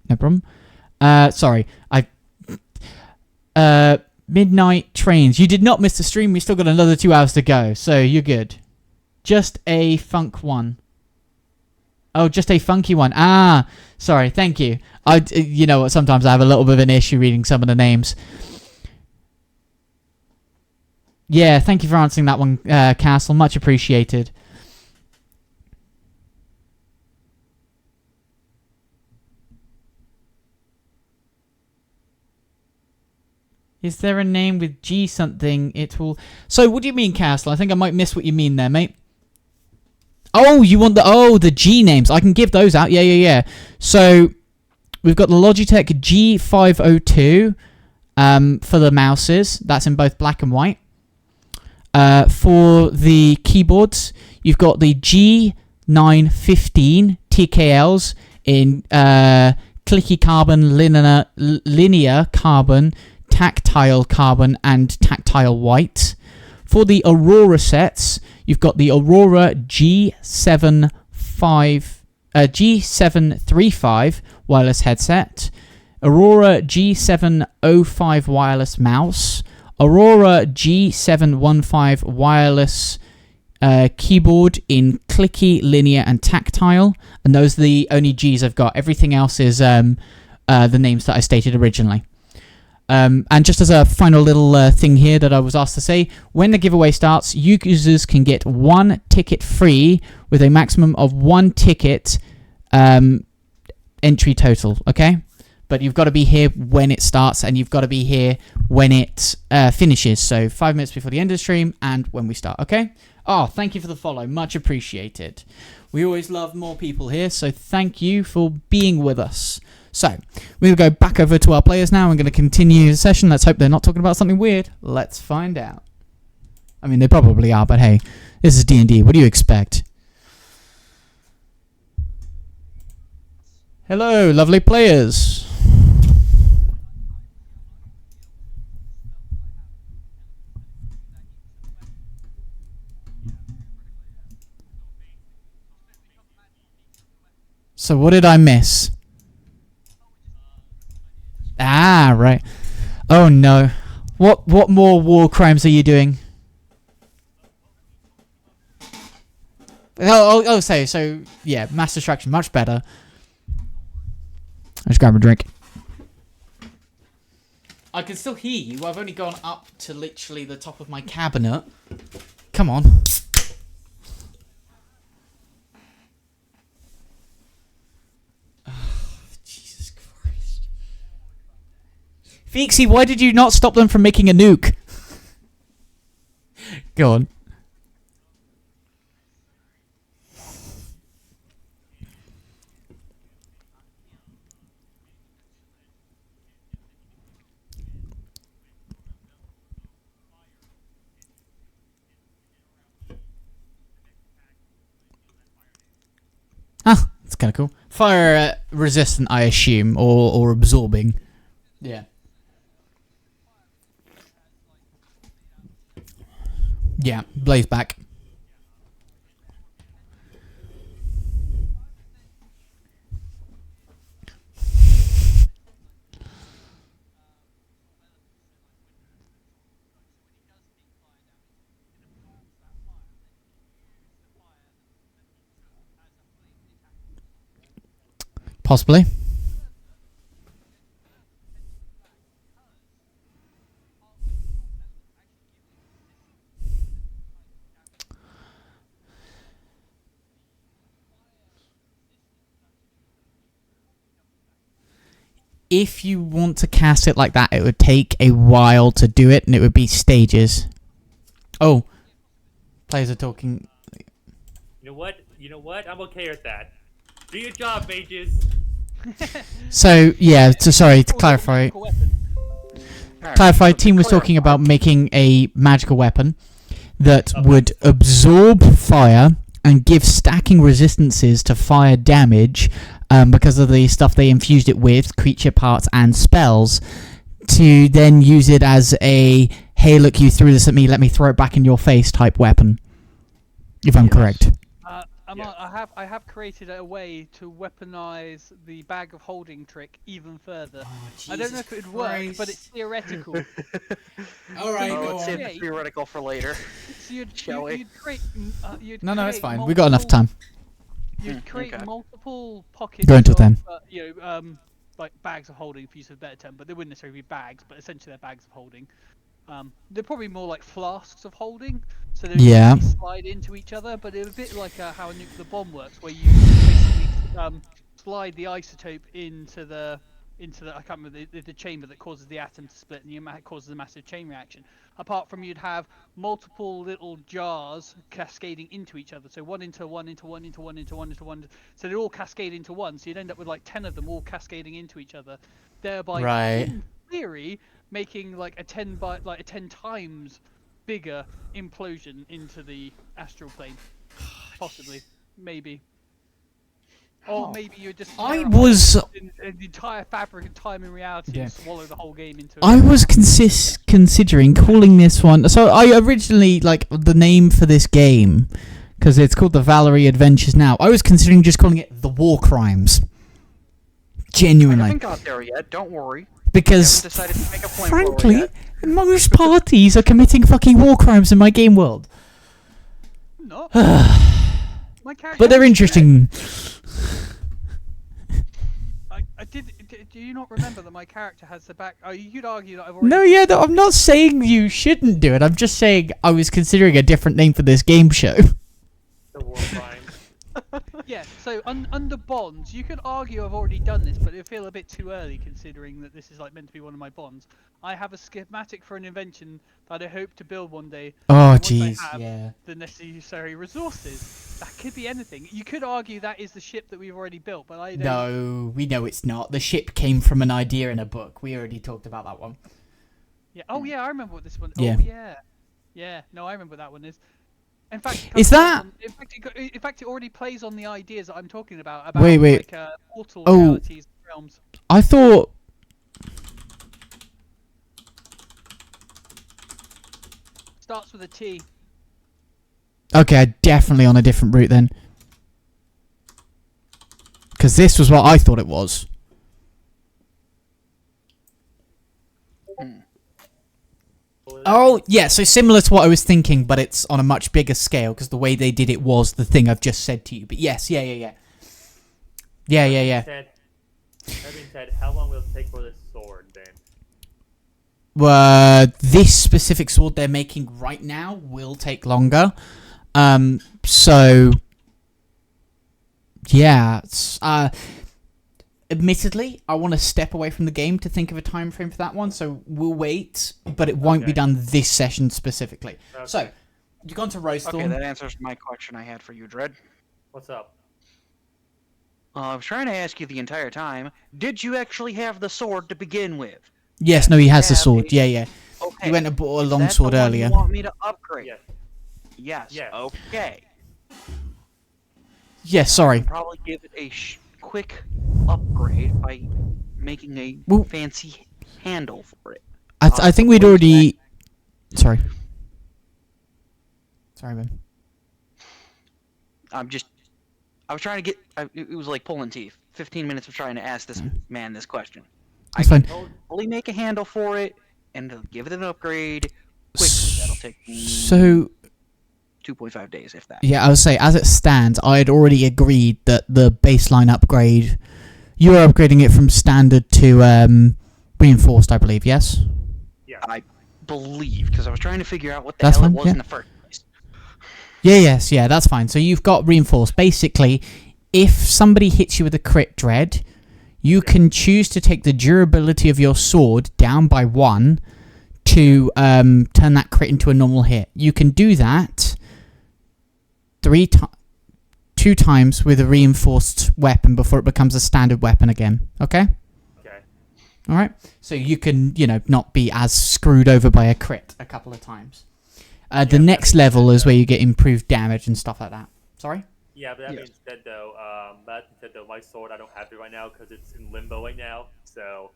No problem. Sorry. Midnight Trains. You did not miss the stream. We still got another 2 hours to go, so you're good. Just a funk one. Oh, just a funky one. Ah, sorry. Thank you. You know what? Sometimes I have a little bit of an issue reading some of the names. Yeah, thank you for answering that one, Castle. Much appreciated. Is there a name with G something? It will... So, what do you mean, Castle? I think I might miss what you mean there, mate. Oh, you want the G names. I can give those out. Yeah. So, we've got the Logitech G502 for the mouses. That's in both black and white. For the keyboards, you've got the G915 TKLs in clicky carbon, linear carbon, tactile carbon, and tactile white. For the Aurora sets, you've got the Aurora G735 wireless headset, Aurora G705 wireless mouse, Aurora G715 wireless keyboard in clicky, linear, and tactile, and those are the only Gs I've got. Everything else is the names that I stated originally. And just as a final little thing here that I was asked to say, when the giveaway starts, users can get 1 ticket free with a maximum of 1 ticket entry total, okay? But you've got to be here when it starts, and you've got to be here when it finishes. So 5 minutes before the end of the stream and when we start, okay? Oh, thank you for the follow. Much appreciated. We always love more people here, so thank you for being with us. So, we're going to go back over to our players now. I'm going to continue the session. Let's hope they're not talking about something weird. Let's find out. I mean, they probably are, but hey, this is D&D. What do you expect? Hello, lovely players. So, what did I miss? Ah, right. Oh no. What more war crimes are you doing? So yeah, mass destruction, much better. Let's grab a drink. I can still hear you. I've only gone up to literally the top of my cabinet. Come on. Feexy, why did you not stop them from making a nuke? Go on. Ah, that's kind of cool. Fire resistant, I assume, or absorbing. Yeah. Yeah, blaze back. Possibly. if you want to cast it like that, it would take a while to do it, and it would be stages. Oh, players are talking. You know what? I'm okay with that. Do your job, mages. So yeah, sorry to clarify. Team was talking about making a magical weapon that would absorb fire and give stacking resistances to fire damage because of the stuff they infused it with, creature parts and spells, to then use it as a, hey look, you threw this at me, let me throw it back in your face type weapon, if I'm correct. I have created a way to weaponize the bag of holding trick even further. I don't know if it would work, but it's theoretical. Alright, let's save the theoretical for later. So you'd create. No, it's fine. We got enough time. You'd create multiple pockets. Go until 10. Like bags of holding, for use of a better term, but they wouldn't necessarily be bags, but essentially they're bags of holding. They're probably more like flasks of holding, so they would slide into each other. But it's a bit like how a nuclear bomb works, where you basically slide the isotope into the I can't remember the chamber that causes the atom to split, and it causes a massive chain reaction. Apart from, you'd have multiple little jars cascading into each other, so one into one into one into one into one into one, so they all cascade into one. So you'd end up with like 10 of them all cascading into each other, thereby in theory making like a 10 times bigger implosion into the astral plane, possibly, maybe. Or maybe you're just the entire fabric of time and reality and swallow the whole game into it. I was considering calling this one. So I originally, like, the name for this game, because it's called the Valre Adventures now, I was considering just calling it the War Crimes. Genuinely. I haven't got there yet, don't worry. Because, decided to make a point frankly, most parties are committing fucking war crimes in my game world. No. My character. But they're interesting. Do you not remember that my character has the back? Oh, you'd argue that I've already. No, I'm not saying you shouldn't do it. I'm just saying I was considering a different name for this game show. The War Crimes. Yeah, so under bonds, you could argue I've already done this, but it would feel a bit too early considering that this is like meant to be one of my bonds. I have a schematic for an invention that I hope to build one day. Oh, jeez, yeah. The necessary resources. That could be anything. You could argue that is the ship that we've already built, but I don't. No, we know it's not. The ship came from an idea in a book. We already talked about that one. Yeah. Oh, yeah, I remember what this one. Yeah. Oh, yeah. Yeah. No, I remember what that one is. In fact, in fact, it already plays on the ideas that I'm talking about. Wait. Like, portal realities, realms. I thought. Starts with a T. Okay, definitely on a different route then. Because this was what I thought it was. Oh, yeah, so similar to what I was thinking, but it's on a much bigger scale, because the way they did it was the thing I've just said to you. But yes, yeah. Yeah. That being said, how long will it take for this sword, then? This specific sword they're making right now will take longer. So... yeah, admittedly, I want to step away from the game to think of a time frame for that one, so we'll wait, but it won't be done this session specifically. Okay. So, you've gone to Rosethorn. Okay, that answers my question I had for you, Dread. What's up? I was trying to ask you the entire time, did you actually have the sword to begin with? Yes, no, he has the sword, yeah. Okay. He went and bought a longsword earlier. You want me to upgrade? Yes. Okay. Yeah, sorry. I'll probably give it a quick upgrade by making a fancy handle for it. I think we'd already... Sorry, man. I was trying to get... it was like pulling teeth. 15 minutes of trying to ask this man this question. That's fine. Totally make a handle for it, and give it an upgrade quickly. That'll take me... So... 2.5 days, if that. Yeah, I would say, as it stands, I had already agreed that the baseline upgrade... You were upgrading it from standard to reinforced, I believe, yes? Yeah. I believe, because I was trying to figure out what the hell it was in the first place. Yeah, that's fine. So you've got reinforced. Basically, if somebody hits you with a crit dread, you can choose to take the durability of your sword down by 1 to turn that crit into a normal hit. You can do that 2 times with a reinforced weapon before it becomes a standard weapon again. Okay? Okay. Alright? So you can, not be as screwed over by a crit a couple of times. The next level is where you get improved damage and stuff like that. Sorry? Yeah, but that being said, though, my sword, I don't have it right now because it's in limbo right now, so...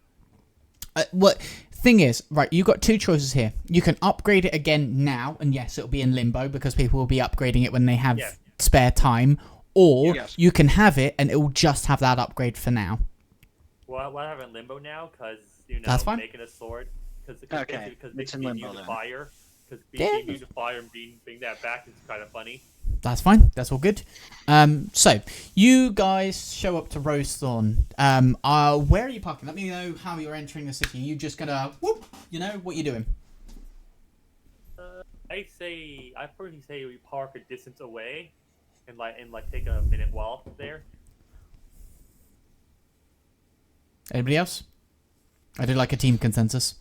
What thing is, right, you've got 2 choices here. You can upgrade it again now, and yes, it'll be in limbo because people will be upgrading it when they have spare time, or you can have it and it will just have that upgrade for now. Well, I have it in limbo now because, That's fine. making a sword, because it's in limbo then. fire, because being immune to fire and being that back is kind of funny. That's fine. That's all good. So you guys show up to Rosethorn. Where are you parking? Let me know how you're entering the city. You just gonna whoop? What you doing? I personally say we park a distance away, and take a minute walk there. Anybody else? I do like a team consensus.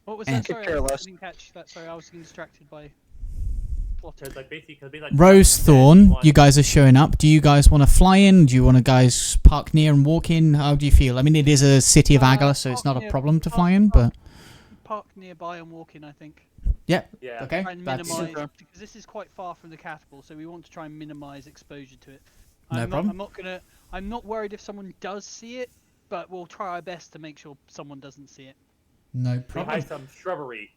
What was that? Sorry, I didn't catch that. Sorry, I was getting distracted by. Because Rosethorn, you guys are showing up. Do you guys want to fly in? Do you want to guys park near and walk in? How do you feel? I mean, it is a city of Agalas, so it's not a problem to fly in, but... Park nearby and walk in, I think. Yeah. Okay. Try and minimize, because this is quite far from the catapult, so we want to try and minimize exposure to it. No problem. I'm not worried if someone does see it, but we'll try our best to make sure someone doesn't see it. No problem. Behind some shrubbery.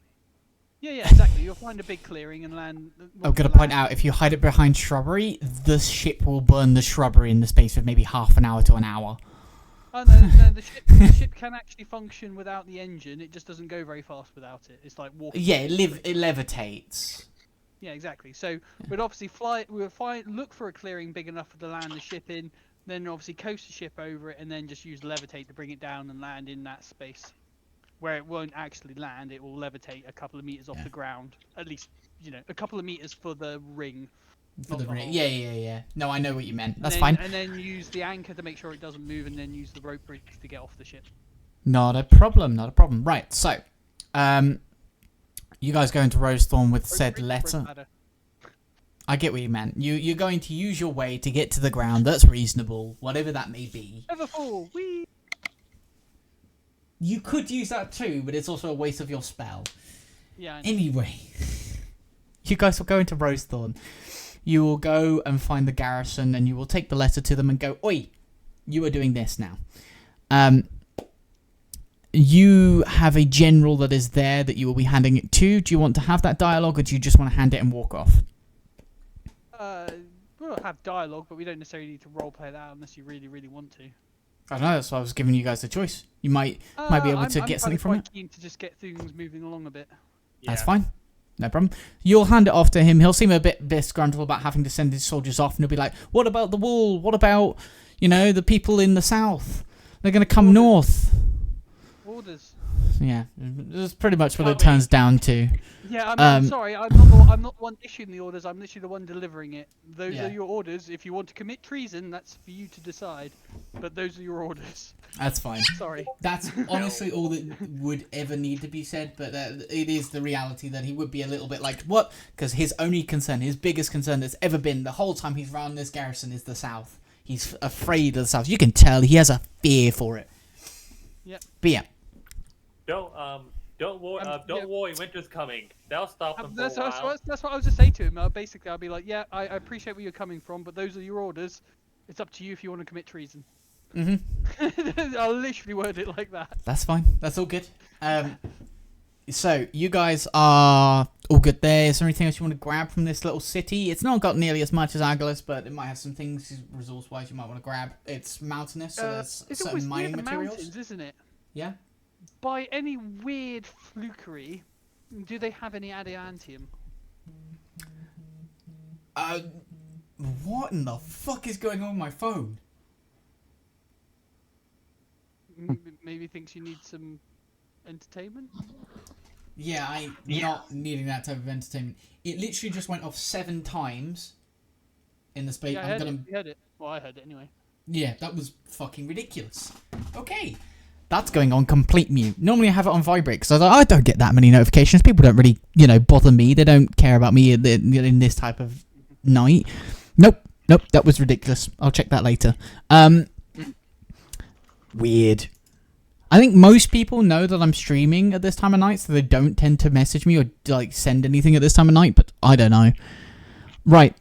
Yeah, exactly. You'll find a big clearing and land. I'm going to point out, if you hide it behind shrubbery, the ship will burn the shrubbery in the space of maybe half an hour to an hour. Oh, no, the ship can actually function without the engine. It just doesn't go very fast without it. It's like walking. Yeah, it levitates. Yeah, exactly. So we'd obviously look for a clearing big enough to land the ship in, then obviously coast the ship over it, and then just use levitate to bring it down and land in that space. Where it won't actually land, it will levitate a couple of meters off the ground. At least, a couple of meters for the ring. For the ring. Yeah. No, I know what you meant. That's fine. fine. And then use the anchor to make sure it doesn't move, and then use the rope bridge to get off the ship. Not a problem. Right, so, you guys go into Rosethorn with said letter. I get what you meant. You're going to use your way to get to the ground. That's reasonable, whatever that may be. Everfall, whee! You could use that too, but it's also a waste of your spell. Yeah. Anyway, you guys will go into Rosethorn. You will go and find the garrison, and you will take the letter to them and go, "Oi, you are doing this now." You have a general that is there that you will be handing it to. Do you want to have that dialogue, or do you just want to hand it and walk off? We'll have dialogue, but we don't necessarily need to roleplay that unless you really, really want to. I don't know, that's why I was giving you guys the choice. You might be able to get something from it. I'm quite keen to just get things moving along a bit. Yeah. That's fine. No problem. You'll hand it off to him. He'll seem a bit disgruntled about having to send his soldiers off, and he'll be like, "What about the wall? What about, the people in the south? They're going to come north." Orders. Yeah, that's pretty much what it turns down to. Yeah, I'm sorry, I'm not the one issuing the orders, I'm literally the one delivering it. Those are your orders. If you want to commit treason, that's for you to decide. But those are your orders. That's fine. Sorry. That's honestly all that would ever need to be said, but it is the reality that he would be a little bit like, what? Because his only concern, his biggest concern that's ever been the whole time he's around this garrison is the south. He's afraid of the south. You can tell he has a fear for it. Yep. But yeah. Don't worry, winter's coming. That'll stop them for a while. That's what I was just saying to him. Basically, I'll be like, yeah, I appreciate where you're coming from, but those are your orders. It's up to you if you want to commit treason. Mm-hmm. I'll literally word it like that. That's fine. That's all good. So, you guys are all good there. Is there anything else you want to grab from this little city? It's not got nearly as much as Agalas, but it might have some things resource-wise you might want to grab. It's mountainous, so there's certain mining materials. Mountains, isn't it? Yeah. By any weird flukery, do they have any adamantium? What in the fuck is going on with my phone? Maybe thinks you need some entertainment? Yeah, I'm not needing that type of entertainment. It literally just went off 7 times in the space. Yeah, you heard it. Well, I heard it anyway. Yeah, that was fucking ridiculous. Okay. That's going on complete mute. Normally I have it on vibrate because I don't get that many notifications. People don't really, bother me. They don't care about me in this type of night. Nope, that was ridiculous. I'll check that later. Weird. I think most people know that I'm streaming at this time of night, so they don't tend to message me or send anything at this time of night, but I don't know. Right.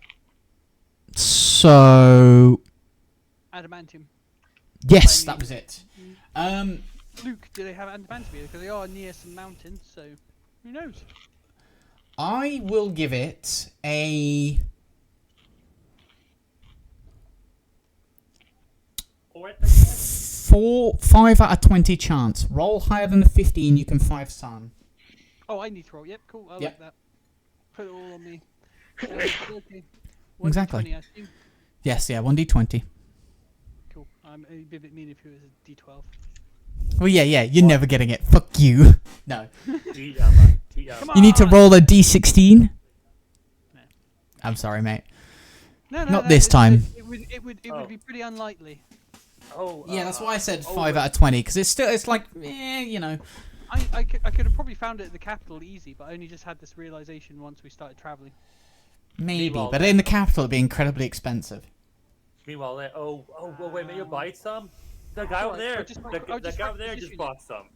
So... Adamantium. Yes, that was it. Luke, do they have adamantium? Because they are near some mountains, so who knows? I will give it a... 5 out of 20 chance. Roll higher than the 15, you can 5 sun. Oh, I need to roll. Yep, cool. I like that. Put it all on me. Okay. Exactly. 1d20, I assume. Yes, yeah, 1d20. Cool. It'd be a bit mean if it was a d12. Well, yeah, you're never getting it. Fuck you. No. Come You need to on! roll a d16. No. I'm sorry, mate. No, Not this time. It would be pretty unlikely. Oh. Yeah, that's why I said 5 out of 20, because it's like, I could have probably found it at the capital easy, but I only just had this realization once we started traveling. Maybe, Meanwhile, but in the capital it'd be incredibly expensive. Meanwhile, wait a minute, you bite some? The guy over there, the guy over there just bought some.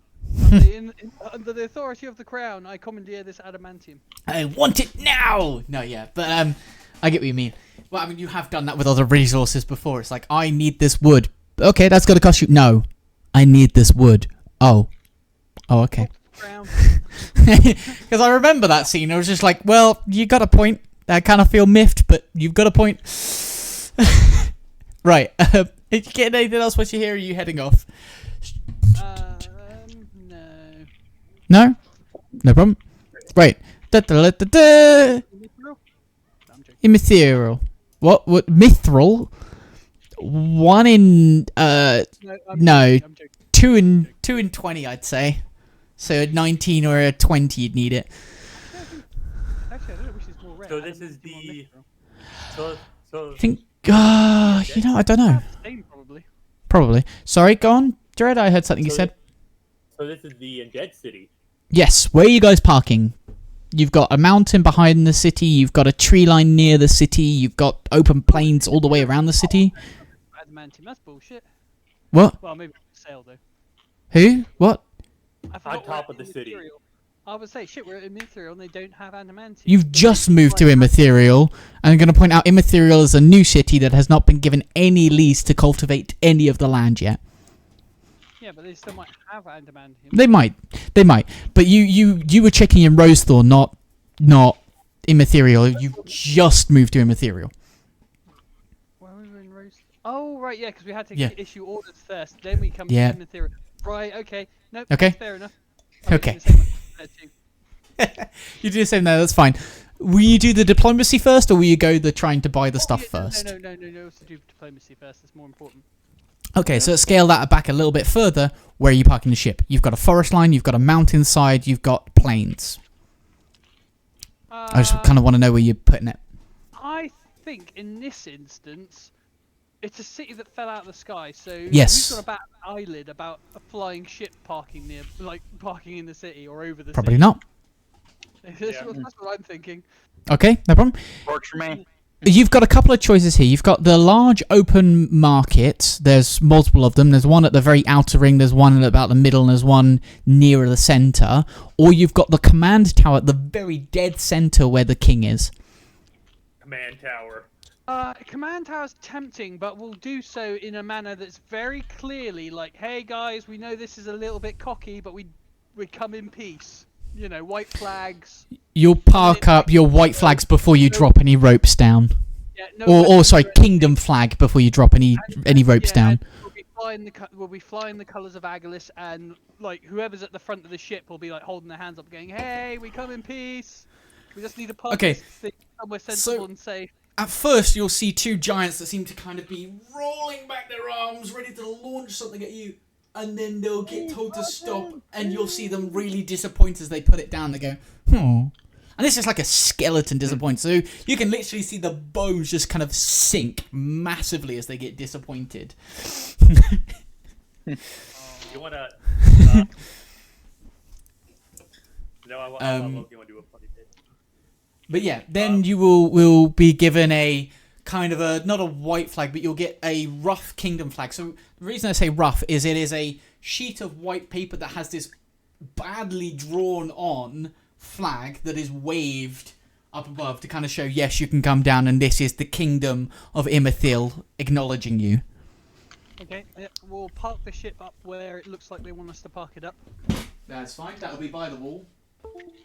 Under the authority of the crown, I commandeer this adamantium. I want it now! No, yeah, but I get what you mean. Well, I mean, you have done that with other resources before. It's like, I need this wood. Okay, that's gonna cost you... No. I need this wood. Oh, okay. Because I remember that scene. I was just like, well, you got a point. I kind of feel miffed, but you've got a point. Right. If you get anything else once you hear, are you heading off? No. No? No problem. Right. Immaterial. What? Mithril? 1 in... no. 2 in 20, I'd say. So a 19 or a 20, you'd need it. Actually, I don't know which is more rare. So this is the... So... I think... I don't know. Probably. Sorry, go on, Jared. I heard something you said. So this is the Dead City. Yes. Where are you guys parking? You've got a mountain behind the city. You've got a tree line near the city. You've got open plains all the way around the city. Adamantium, that's bullshit. What? Well, maybe sail though. Who? What? On top of the city. I would say, shit, we're at Immaterial and they don't have adamantium. You've just moved to Immaterial, and I'm going to point out Immaterial is a new city that has not been given any lease to cultivate any of the land yet. Yeah, but they still might have adamantium. They might. But you were checking in Rosethorn, not Immaterial. You just moved to Immaterial. Where were we in Rose? Oh, right, yeah, because we had to Yeah. issue orders first, then we come Yeah. to Immaterial. Right, okay. Nope, Okay. fair enough. Okay. You do the same there, that's fine. Will you do the diplomacy first, or will you go the trying to buy the stuff first? No. Let's do diplomacy first. It's more important. Okay, so let's scale that back a little bit further. Where are you parking the ship? You've got a forest line, you've got a mountainside, you've got plains. I just kind of want to know where you're putting it. I think in this instance, it's a city that fell out of the sky. So Yes. we've got about an eyelid about a flying ship parking parking in the city or over the Probably city. not. That's what I'm thinking. Okay, no problem. Works for me. You've got a couple of choices here. You've got the large open market. There's multiple of them. There's one at the very outer ring. There's one at about the middle. And there's one nearer the center. Or you've got the command tower at the very dead center where the king is. Command tower. Command tower's tempting, but we'll do so in a manner that's very clearly like, hey guys, we know this is a little bit cocky, but we come in peace. You know, white flags. You'll park up your white flags before you drop any ropes down. Yeah, no Or sorry, kingdom flag before you drop any ropes down. We'll be flying the colours of Agalus, and like whoever's at the front of the ship will be like holding their hands up, going, "Hey, we come in peace. We just need to park this thing somewhere sensible and safe." At first, you'll see two giants that seem to kind of be rolling back their arms, ready to launch something at you, and then they'll get told to stop, and you'll see them really disappointed as they put it down. They go, And this is like a skeleton disappointed. So you can literally see the bones just kind of sink massively as they get disappointed. You wanna? No, I want to do a funny bit. But yeah, then you will be given a kind of a, not a white flag, but you'll get a rough kingdom flag. So the reason I say rough is it is a sheet of white paper that has this badly drawn on flag that is waved up above to kind of show, yes, you can come down and this is the kingdom of Imithil acknowledging you. Okay, we'll park the ship up where it looks like they want us to park it up. That's fine, that'll be by the wall.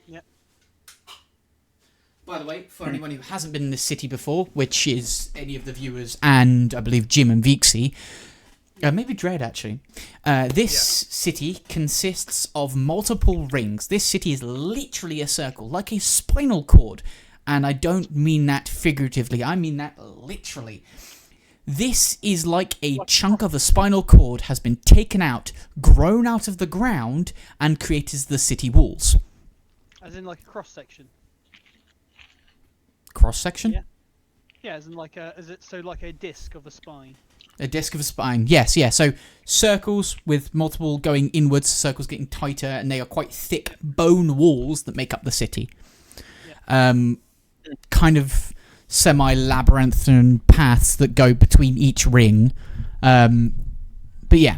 Yep. By the way, for anyone who hasn't been in this city before, which is any of the viewers and I believe Jim and Vixie, maybe Dread actually, this city consists of multiple rings. This city is literally a circle, like a spinal cord. And I don't mean that figuratively, I mean that literally. This is like a chunk of a spinal cord has been taken out, grown out of the ground, and created the city walls. As in like a cross section. Cross section? Yeah. Yeah, as in like like a disc of a spine. A disc of a spine. Yes, yeah. So circles with multiple going inwards, circles getting tighter, and they are quite thick bone walls that make up the city. Yeah. Kind of semi-labyrinthine paths that go between each ring. But yeah.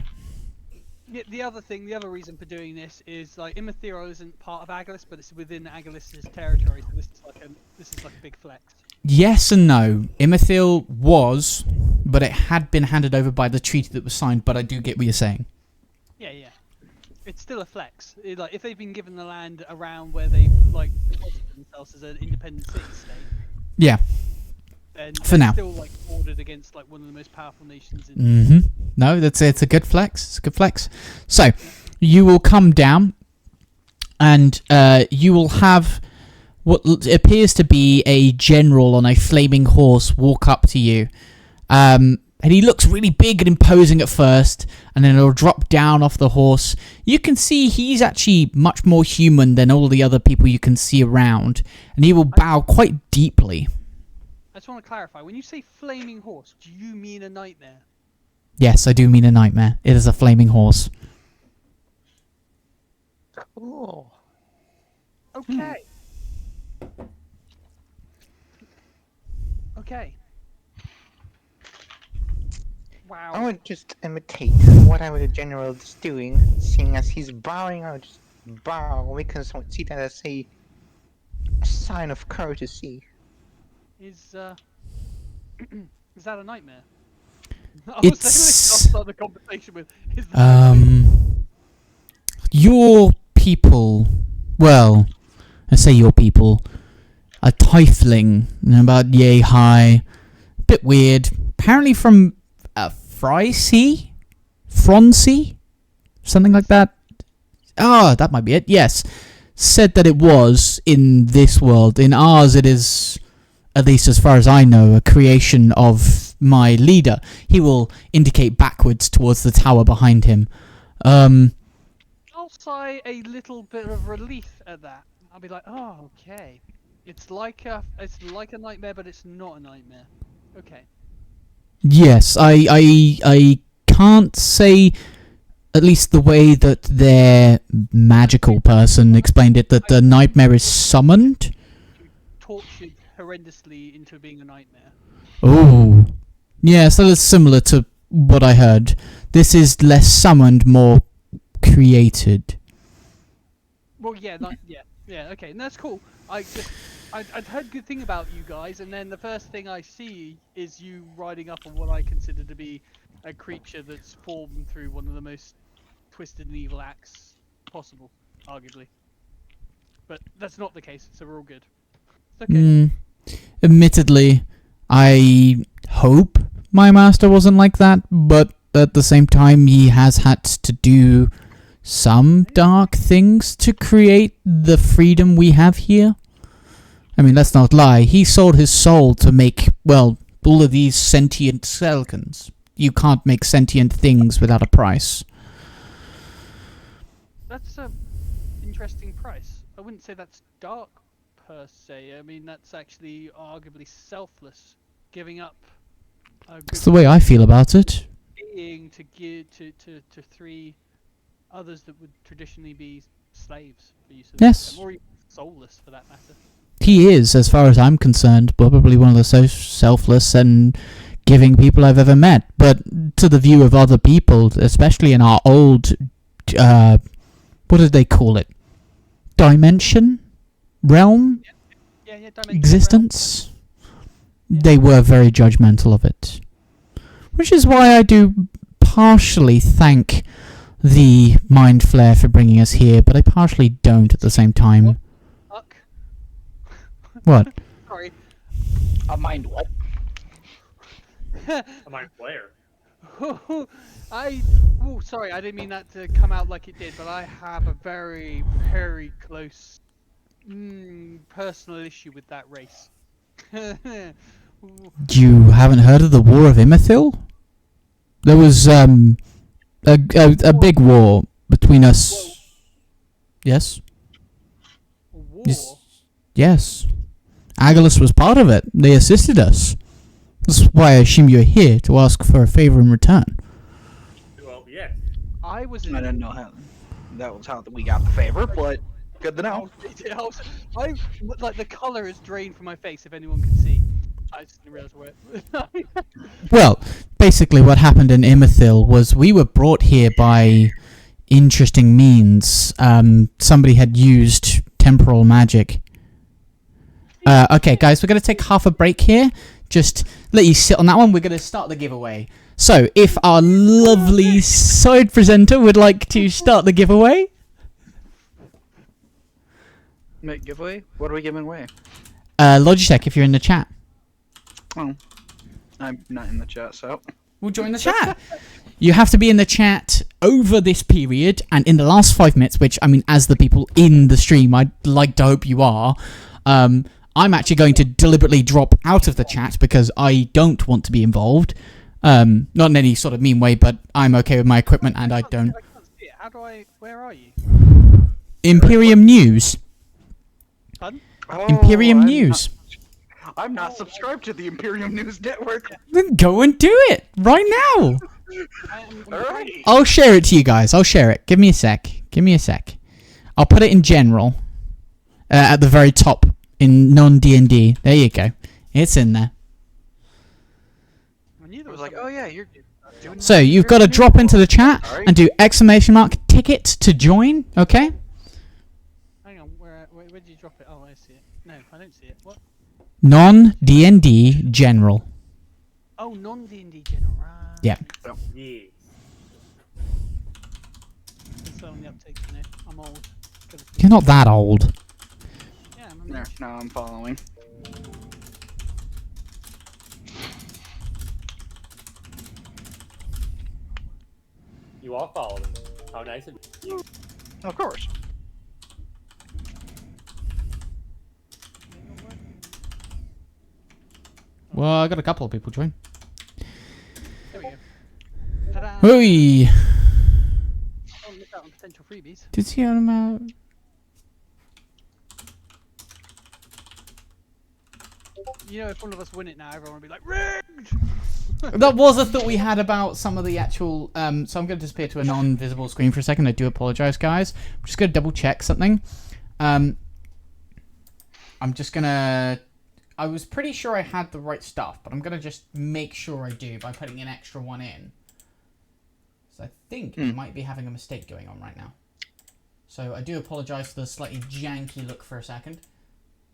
The other reason for doing this is like Imithil isn't part of Agalus, but it's within Agalis's territory, so this is like a big flex. Yes and no. Imithil was, but it had been handed over by the treaty that was signed, but I do get what you're saying. Yeah. It's still a flex. Like if they've been given the land around where they like themselves as an independent city-state. Yeah. Then for now. Still like ordered against like one of the most powerful nations in Mm-hmm. No, it's a good flex. It's a good flex. So, you will come down, and you will have what appears to be a general on a flaming horse walk up to you. And he looks really big and imposing at first, and then he'll drop down off the horse. You can see he's actually much more human than all the other people you can see around, and he will bow quite deeply. I just want to clarify, when you say flaming horse, do you mean a nightmare? Yes, I do mean a nightmare. It is a flaming horse. Cool. Okay. Okay. Wow. I would just imitate what our general is doing, seeing as he's bowing. I would just bow. We can see that as a sign of courtesy. Is that a nightmare? I It's I'll start the conversation with. Is your people. Well, I say your people. A tiefling, about yay high, bit weird. Apparently from Frysea, something like that. Ah, that might be it. Yes, said that it was in this world. In ours, it is, at least as far as I know, a creation of my leader. He will indicate backwards towards the tower behind him. I'll sigh a little bit of relief at that. I'll be like, oh, okay. It's like a nightmare, but it's not a nightmare. Okay. Yes, I can't say, at least the way that their magical person explained it, that the nightmare is summoned. Tortured horrendously into being a nightmare. Oh. Yeah, so it's similar to what I heard. This is less summoned, more created. Well, yeah, okay, and that's cool. I'd heard good thing about you guys, and then the first thing I see is you riding up on what I consider to be a creature that's formed through one of the most twisted and evil acts possible, arguably. But that's not the case, so we're all good. It's okay. Admittedly, I hope my master wasn't like that, but at the same time, he has had to do some dark things to create the freedom we have here. I mean, let's not lie. He sold his soul to make, well, all of these sentient skeletons. You can't make sentient things without a price. That's a interesting price. I wouldn't say that's dark per se. I mean, that's actually arguably selfless, giving up a That's good the way I feel about it. being to give to 3 others that would traditionally be slaves for use of Yes. them, or even soulless for that matter. He is, as far as I'm concerned, probably one of the most selfless and giving people I've ever met. But to the view of other people, especially in our old, what did they call it? Dimension? Realm? Yeah, Existence? Yeah. They were very judgmental of it. Which is why I do partially thank the Mind Flare for bringing us here, but I partially don't at the same time. Fuck. What? Sorry. A mind what? A mind flare. Sorry, I didn't mean that to come out like it did, but I have a very, very close personal issue with that race. You haven't heard of the War of Imithil? There was a big war between us. Yes? War? Yes. Agilus was part of it. They assisted us. That's why I assume you're here to ask for a favor in return. Well, yeah. I was. I didn't know how that was how we got the favor, but good to know. Like the color is drained from my face. If anyone can see, I just didn't realize where. Well, basically what happened in Imithil was we were brought here by interesting means. Somebody had used temporal magic. Okay, guys, we're going to take half a break here. Just let you sit on that one. We're going to start the giveaway. So, if our lovely side presenter would like to start the giveaway. Make giveaway? What are we giving away? Logitech, if you're in the chat. Oh, I'm not in the chat, so. We'll join the chat. You have to be in the chat over this period and in the last 5 minutes, which, I mean, as the people in the stream, I'd like to hope you are. I'm actually going to deliberately drop out of the chat because I don't want to be involved. Not in any sort of mean way, but I'm okay with my equipment and I don't. I can't see it. How do I? Where are you? Imperium News. Pardon? Oh, Imperium News. I'm not subscribed to the Imperium News Network. Then go and do it right now. Alrighty. I'll share it to you guys. I'll share it. Give me a sec. I'll put it in general. At the very top in non-D&D. There you go. It's in there. I was like, oh yeah, you're doing. So you've got to drop into the chat and do ! ticket to join. Okay. Hang on, where did you drop it? Oh, I see it. No, I don't see it. What? Non-D&D general. Oh, non-D&D general. Right. Yeah. Yeah. It's on the uptake, isn't it? I'm old. You're not that old. Yeah, I'm a There, mage. now I'm following. You all followed him. How nice of you. Of course. Well, I got a couple of people join. There we go. Ta-da! Hoi! Don't miss out on potential freebies. Did you hear about? You know, if one of us win it now, everyone will be like, rigged! That was a thought we had about some of the actual. So I'm going to disappear to a non-visible screen for a second. I do apologize, guys. I'm just going to double check something. I'm just going to. I was pretty sure I had the right stuff, but I'm going to just make sure I do by putting an extra one in. So I think we might be having a mistake going on right now. So I do apologize for the slightly janky look for a second.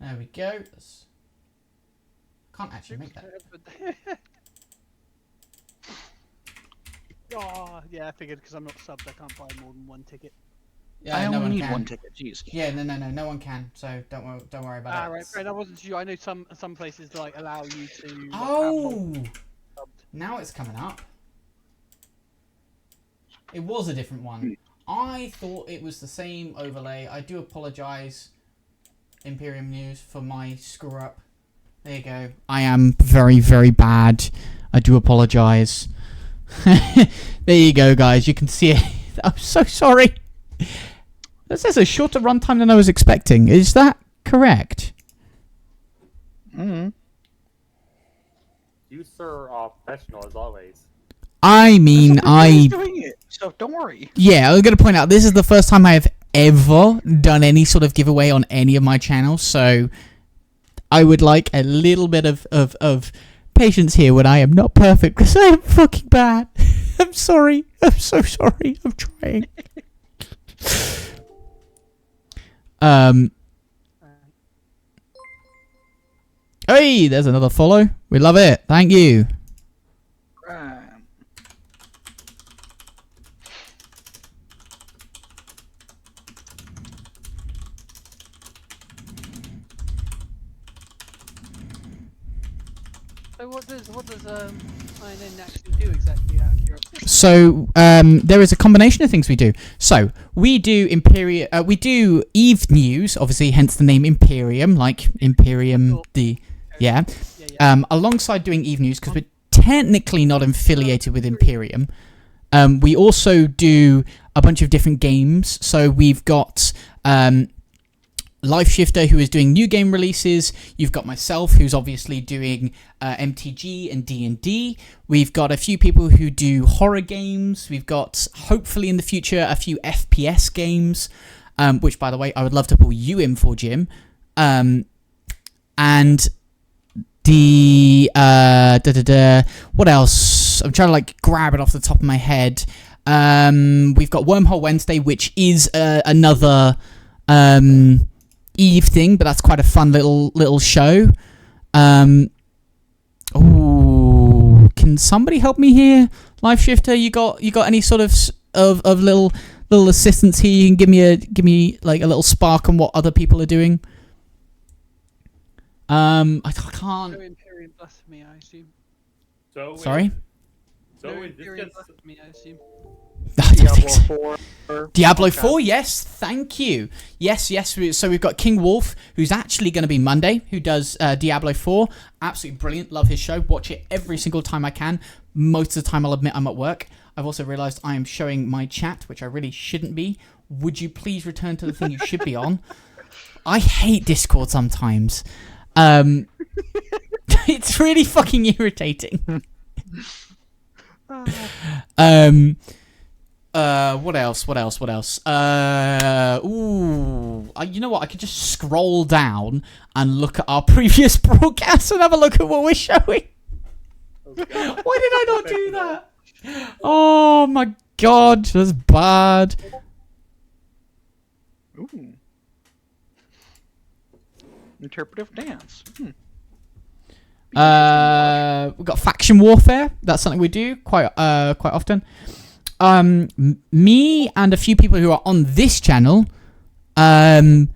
There we go. Can't actually make that. Oh, yeah, I figured because I'm not subbed, I can't buy more than one ticket. Yeah, I no only one need can. one ticket. Jeez. Yeah, no one can. So don't worry about Ah, it. right, right. I wasn't sure. I know some places like allow you to. Like, have Oh, multiple subbed. now it's coming up. It was a different one. I thought it was the same overlay. I do apologize, Imperium News, for my screw up. There you go. I am very, very bad. I do apologize. There you go, guys. You can see it. I'm so sorry. This is a shorter runtime than I was expecting. Is that correct? Mm-hmm. You, sir, are professional as always. I mean, He's doing it, so don't worry. Yeah, I was going to point out, this is the first time I have ever done any sort of giveaway on any of my channels, so I would like a little bit of patience here when I am not perfect, because I am fucking bad. I'm sorry. I'm so sorry. I'm trying. Hey, there's another follow. We love it. Thank you. Right. So what does INN actually do exactly out of curiosity? So there is a combination of things we do. So we do we do Eve news, obviously, hence the name Imperium, like Imperium. Cool. Yeah. Yeah. Alongside doing Eve news, because we're technically not affiliated with Imperium. We also do a bunch of different games. So we've got Life Shifter, who is doing new game releases. You've got myself, who's obviously doing MTG and D&D. We've got a few people who do horror games. We've got, hopefully in the future, a few FPS games, which, by the way, I would love to pull you in for, Jim. And the what else? I'm trying to grab it off the top of my head. We've got Wormhole Wednesday, which is another Eve thing, but that's quite a fun little show. Ooh, can somebody help me here? Life Shifter, you got any sort of little assistance here? You can give me a little spark on what other people are doing. I can't. No Imperium blasphemy, I assume. So Sorry. So No is this Imperium just blasphemy, I assume. I don't think so. Diablo 4. Diablo 4, yes, thank you. Yes. So we've got King Wolf, who's actually going to be Monday, who does Diablo 4. Absolutely brilliant. Love his show. Watch it every single time I can. Most of the time, I'll admit I'm at work. I've also realised I am showing my chat, which I really shouldn't be. Would you please return to the thing you should be on? I hate Discord sometimes. It's really fucking irritating. What else? You know what? I could just scroll down and look at our previous broadcasts and have a look at what we're showing. oh God. Why did I not do that? Oh my god, that's bad. Ooh. Interpretive dance. We've got faction warfare. That's something we do quite often. Me and a few people who are on this channel, and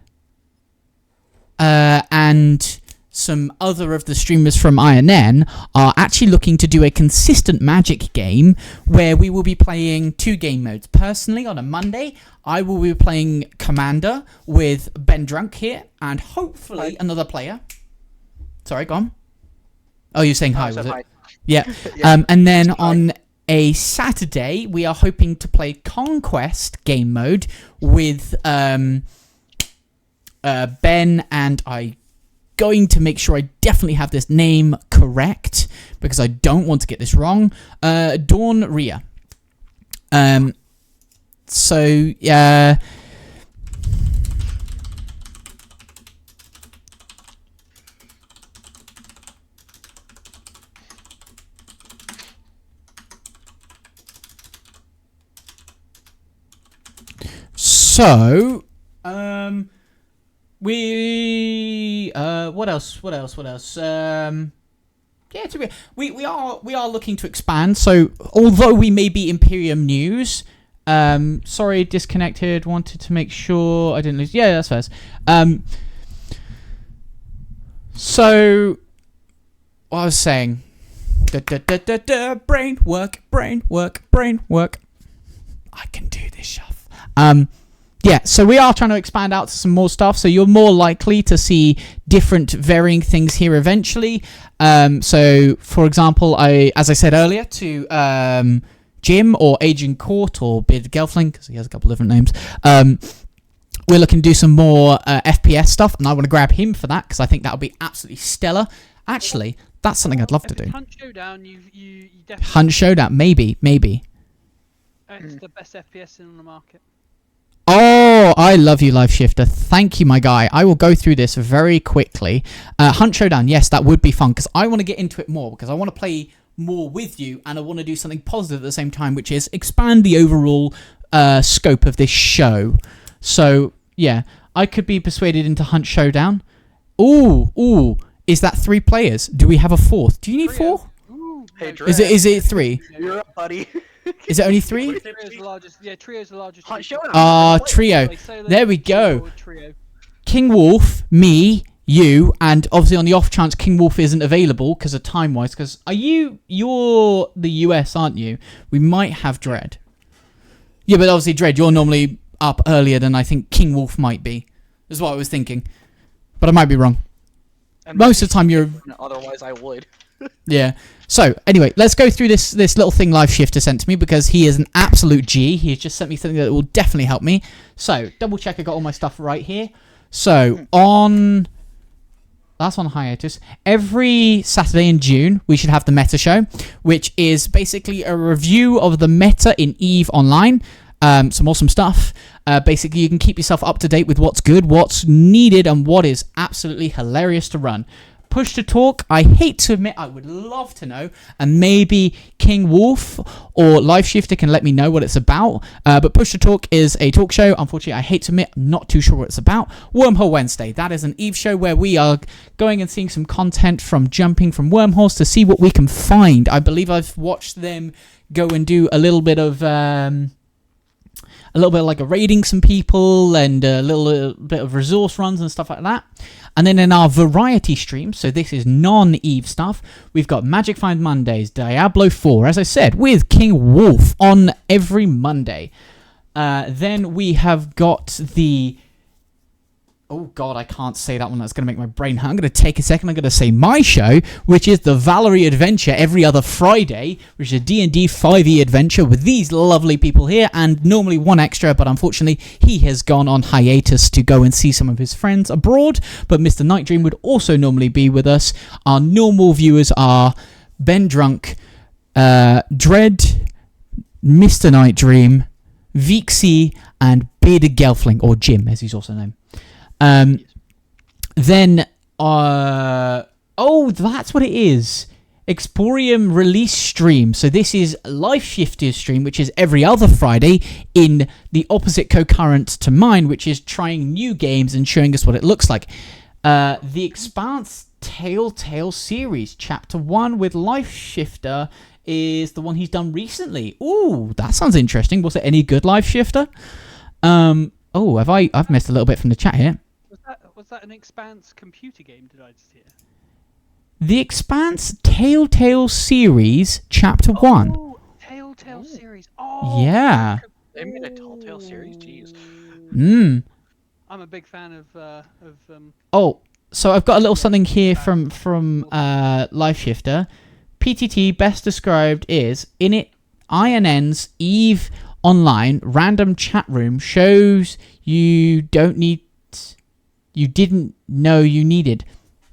some other of the streamers from INN are actually looking to do a consistent Magic game where we will be playing 2 game modes. Personally, on a Monday, I will be playing Commander with Ben Drunk here, and hopefully another player. Sorry, go on. Oh, you're saying hi, was it? Hi. Yeah. Yeah. And then on a Saturday, we are hoping to play Conquest game mode with Ben, and I going to make sure I definitely have this name correct because I don't want to get this wrong. Dawn Rhea. So So, we what else? Yeah, we are looking to expand. So, although we may be Imperium News, sorry, disconnected. Wanted to make sure I didn't lose. Yeah, that's first. So, what I was saying. Brain work. I can do this, Shuff. Yeah, so we are trying to expand out to some more stuff, so you're more likely to see different varying things here eventually. So, for example, as I said earlier to Jim or Agent Court or Bearded Gelfling, because he has a couple different names, we're looking to do some more FPS stuff, and I want to grab him for that because I think that would be absolutely stellar. Actually, that's something I'd love to do. Hunt Showdown, you definitely. Hunt Showdown, maybe. It's the best FPS on the market. Oh, I love you, Life Shifter. Thank you, my guy. I will go through this very quickly. Hunt Showdown, yes, that would be fun because I want to get into it more because I want to play more with you and I want to do something positive at the same time, which is expand the overall scope of this show. So, yeah, I could be persuaded into Hunt Showdown. Ooh, is that 3 players? Do we have a 4th? Do you need 4? Hey, Is it 3? You're up, buddy. Is it only 3? Trio's the largest. Yeah, Trio's the largest. Hunt Showdown. Trio. Solo, There we go. Trio. King Wolf, me, you, and obviously on the off chance King Wolf isn't available because of time-wise, because you're the US, aren't you? We might have Dread. Yeah, but obviously Dread, you're normally up earlier than I think King Wolf might be. Is what I was thinking. But I might be wrong. Most of the time you're... Otherwise I would. Yeah. So, anyway, let's go through this little thing Life Shifter sent to me because he is an absolute G. He has just sent me something that will definitely help me. So, double check I got all my stuff right here. So, that's on hiatus. Every Saturday in June, we should have the Meta Show, which is basically a review of the meta in EVE Online. Some awesome stuff. Basically, you can keep yourself up to date with what's good, what's needed, and what is absolutely hilarious to run. Push to talk, I hate to admit, I would love to know, and maybe King Wolf or Life Shifter can let me know what it's about, but Push to Talk is a talk show. Unfortunately, I hate to admit, I'm not too sure what it's about. Wormhole Wednesday, that is an EVE show where we are going and seeing some content from jumping from wormholes to see what we can find. I believe I've watched them go and do a little bit of like a raiding some people and a little bit of resource runs and stuff like that. And then in our variety stream, so this is non-EVE stuff, we've got Magic Find Mondays, Diablo 4, as I said, with King Wolf on every Monday. Then we have got the... Oh, God, I can't say that one. That's going to make my brain hurt. I'm going to take a second. I'm going to say my show, which is the Valre Adventure every other Friday, which is a D&D 5e adventure with these lovely people here and normally one extra, but unfortunately, he has gone on hiatus to go and see some of his friends abroad, but Mr. Night Dream would also normally be with us. Our normal viewers are Ben Drunk, Dread, Mr. Night Dream, Vixie, and Bearded Gelfling, or Jim, as he's also known. Then, that's what it is. Exporium release stream. So this is Life Shifter's stream, which is every other Friday in the opposite co-current to mine, which is trying new games and showing us what it looks like. The Expanse Telltale series, Chapter 1 with Life Shifter is the one he's done recently. Ooh, that sounds interesting. Was it any good, Life Shifter? I've missed a little bit from the chat here. Was that an Expanse computer game? Did I just hear? The Expanse Telltale series, Chapter 1. Telltale series. Oh, yeah. They made a Telltale series. Jeez. I'm a big fan of. So I've got a little something here from Life Shifter. PTT best described is in it. INN's EVE Online random chat room shows you didn't know you needed.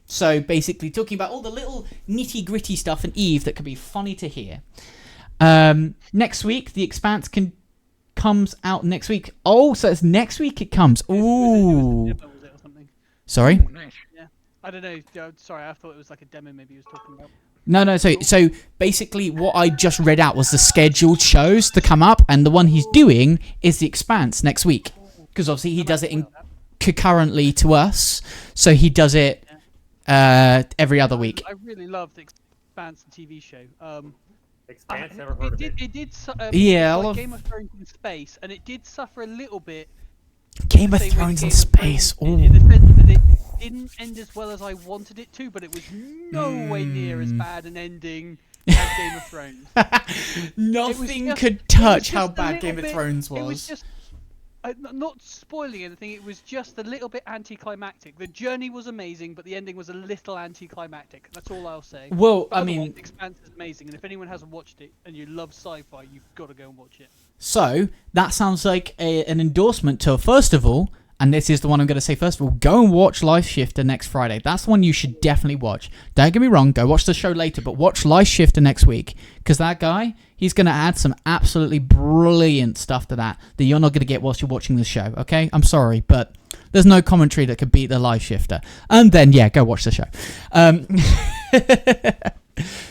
So basically talking about all the little nitty gritty stuff in EVE that can be funny to hear. Next week, The Expanse comes out next week. Oh, so it's next week it comes. Ooh. Sorry? Yeah. I don't know. Sorry, I thought it was like a demo maybe he was talking about. No. So basically, what I just read out was the scheduled shows to come up, and the one he's doing is The Expanse next week, because obviously he does it concurrently to us, so he does it every other week. I really love The Expanse TV show. Expanse, never heard of it. It did. Yeah, like Game of Thrones in space, and it did suffer a little bit. Game of Thrones in space. In the sense that it didn't end as well as I wanted it to, but it was no way near as bad an ending as Game of Thrones. Nothing could touch how bad Game of Thrones was. It was just, not spoiling anything, it was just a little bit anticlimactic. The journey was amazing, but the ending was a little anticlimactic. That's all I'll say. Well, but I mean... Expanse is amazing, and if anyone hasn't watched it, and you love sci-fi, you've got to go and watch it. So, that sounds like an endorsement to, first of all, and this is the one I'm going to say first of all, go and watch Life Shifter next Friday. That's the one you should definitely watch. Don't get me wrong, go watch the show later, but watch Life Shifter next week, because that guy, he's going to add some absolutely brilliant stuff to that you're not going to get whilst you're watching the show, okay? I'm sorry, but there's no commentary that could beat the Life Shifter. And then, yeah, go watch the show.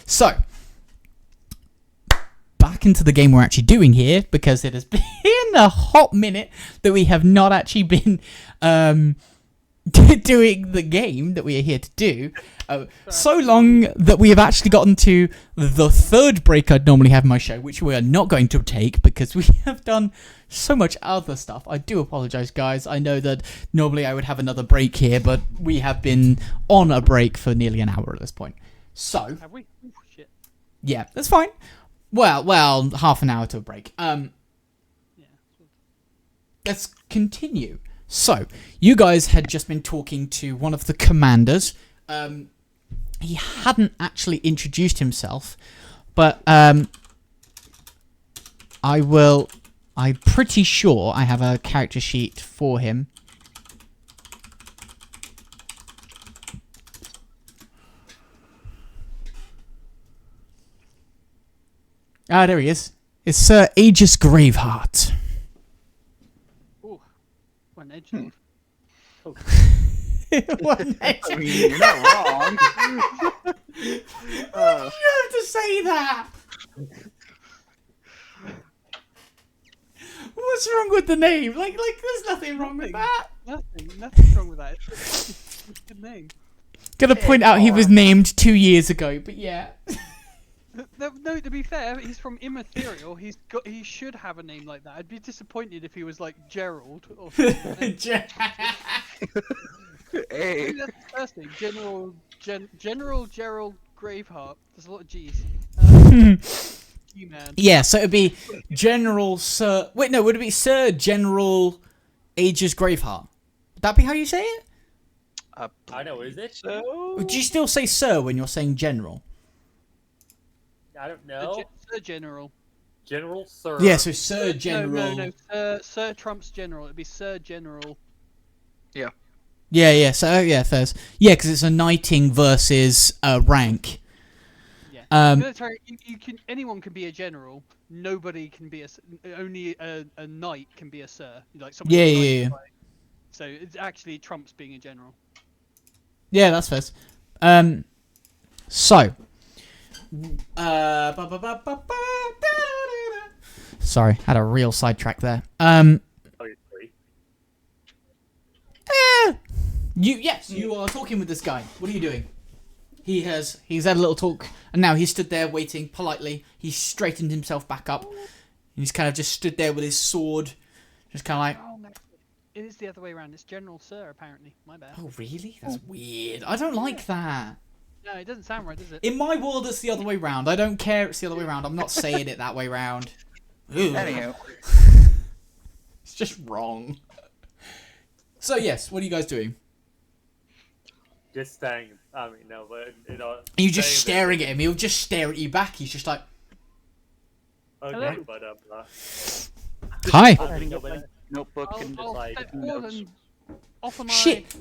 So, back into the game we're actually doing here, because it has been a hot minute that we have not actually been doing the game that we are here to do. So long that we have actually gotten to the third break I'd normally have in my show, which we are not going to take because we have done so much other stuff. I do apologize, guys. I know that normally I would have another break here, but we have been on a break for nearly an hour at this point. So, Have we? Oh, shit. yeah, that's fine. Well, half an hour to a break. Yeah. Let's continue. So, you guys had just been talking to one of the commanders. He hadn't actually introduced himself, but I'm pretty sure I have a character sheet for him. Ah, there he is. It's Sir Aegis Graveheart. Ooh, one edge. Lord. One edge. I mean, you're not wrong. Why did you have to say that? What's wrong with the name? Like, there's nothing wrong with that. Nothing's wrong with that. It's a good name. Gotta point out he was named 2 years ago, but yeah. No, to be fair, he's from Immaterial. He should have a name like that. I'd be disappointed if he was like Gerald or something. Hey. That's the first thing. General Gerald Graveheart. There's a lot of G's. G-man. Yeah, so it'd be General Sir... Wait, no, would it be Sir General Aegis Graveheart? Would that be how you say it? I know, is it? So? Would you still say Sir when you're saying General? I don't know. Sir General. General Sir. Yeah, so Sir General... No. Sir Trump's General. It'd be Sir General. Yeah, so, yeah, first. Yeah, because it's a knighting versus rank. Yeah. Military, anyone can be a general. Nobody can be only a knight can be a sir. Like someone who's a knight, Yeah. like- So it's actually Trump's being a general. Yeah, that's first. So. Sorry, had a real sidetrack there. You are talking with this guy. What are you doing? He's had a little talk, and now he stood there waiting politely. He straightened himself back up, and he's kind of just stood there with his sword, just kind of like. Oh no, it is the other way around. It's General Sir apparently. My bad. Oh really? That's weird. I don't like that. No, it doesn't sound right, does it? In my world, it's the other way round. I don't care. It's the other way round. I'm not saying it that way round. Anyhow. It's just wrong. So yes, what are you guys doing? Just staying. I mean, no, but Are you just staying staring at him? He'll just stare at you back. He's just like, there. Hello? Okay, but hi. opening up a Notebook I'll and like, step forward notes. and offer my. Shit.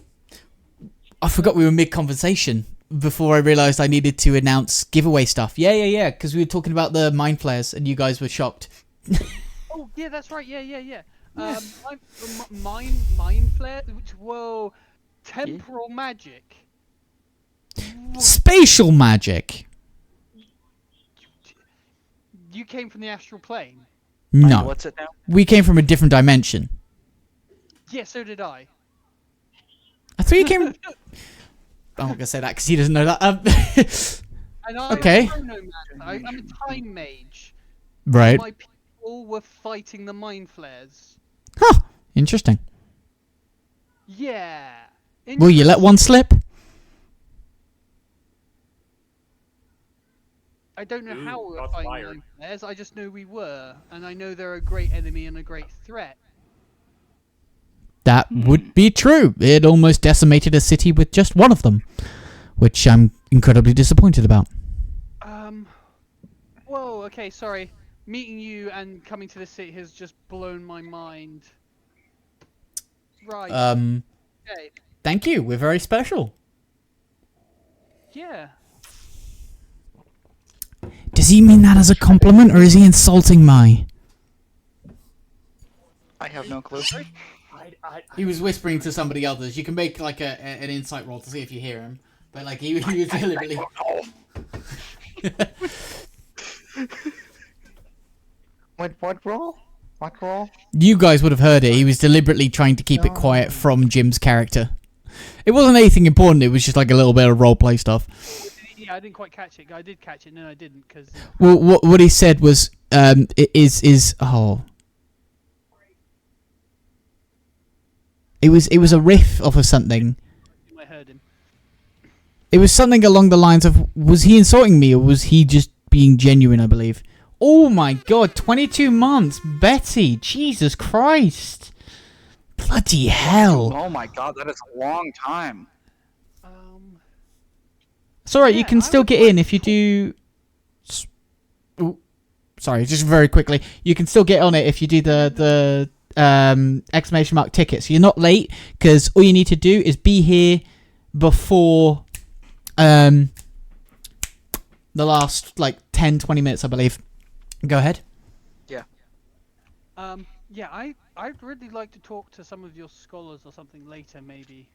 I forgot we were mid-conversation before I realised I needed to announce giveaway stuff. Yeah, because we were talking about the mind flares and you guys were shocked. Oh yeah, that's right. Yeah. Mind flare. Whoa, temporal magic. Spatial magic. You came from the astral plane. No, What's it now? we came from a different dimension. Yeah, so did I. I thought you came... I'm not going to say that because he doesn't know that. And I'm Okay. a chronomancer. I'm a time mage. Right. My people were fighting the mind flares. Huh. Interesting. Yeah. Will you let one slip? I don't know Ooh, how we were shots fighting fired. mind flares. I just know we were, and I know they're a great enemy and a great threat. That would be true. It almost decimated a city with just one of them, which I'm incredibly disappointed about. Whoa. Okay. Sorry. Meeting you and coming to the city has just blown my mind. Right. Okay. Thank you. We're very special. Yeah. Does he mean that as a compliment, or is he insulting my? I have no clue. He was whispering to somebody else. You can make like an insight roll to see if you hear him. But like he was deliberately. What roll? What roll? You guys would have heard it. He was deliberately trying to keep it quiet from Jim's character. It wasn't anything important. It was just like a little bit of roleplay stuff. Yeah, I didn't quite catch it. I did catch it, and then I didn't because. Well, what he said was oh. It was a riff off of something. I heard him. It was something along the lines of, was he insulting me, or was he just being genuine, I believe. Oh my god, 22 months! Betty! Jesus Christ! Bloody hell! Oh my god, that is a long time. It's alright, you Yeah, can I still would get like in if you do... Ooh, sorry, just very quickly. You can still get on it if you do the exclamation mark tickets. You're not late, because all you need to do is be here before the last, like, 10-20 minutes, I believe. Go ahead. Yeah, I'd really like to talk to some of your scholars or something later, maybe.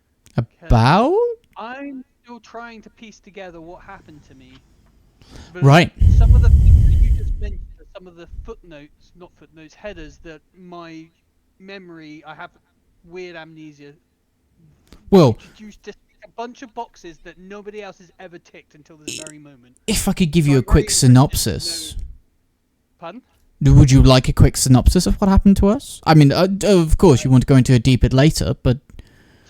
About? I'm still trying to piece together what happened to me. But Right. Some of the things that you just mentioned, some of the headers that my memory, I have weird amnesia. Well, Introduced just a bunch of boxes that nobody else has ever ticked until this very moment. if I could give So you a I'm quick very interested to synopsis. Pardon? Would you like a quick synopsis of what happened to us? I mean, of course, you want to go into it deeper later, but...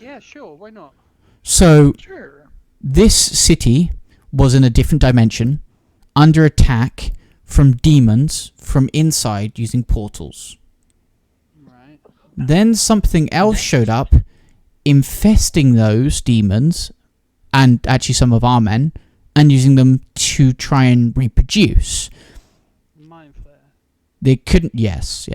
Yeah, sure, why not? So, Sure. this city was in a different dimension, under attack from demons from inside using portals. Right. Then something else showed up, infesting those demons, and actually some of our men, and using them to try and reproduce. Mind flare. They couldn't, yes.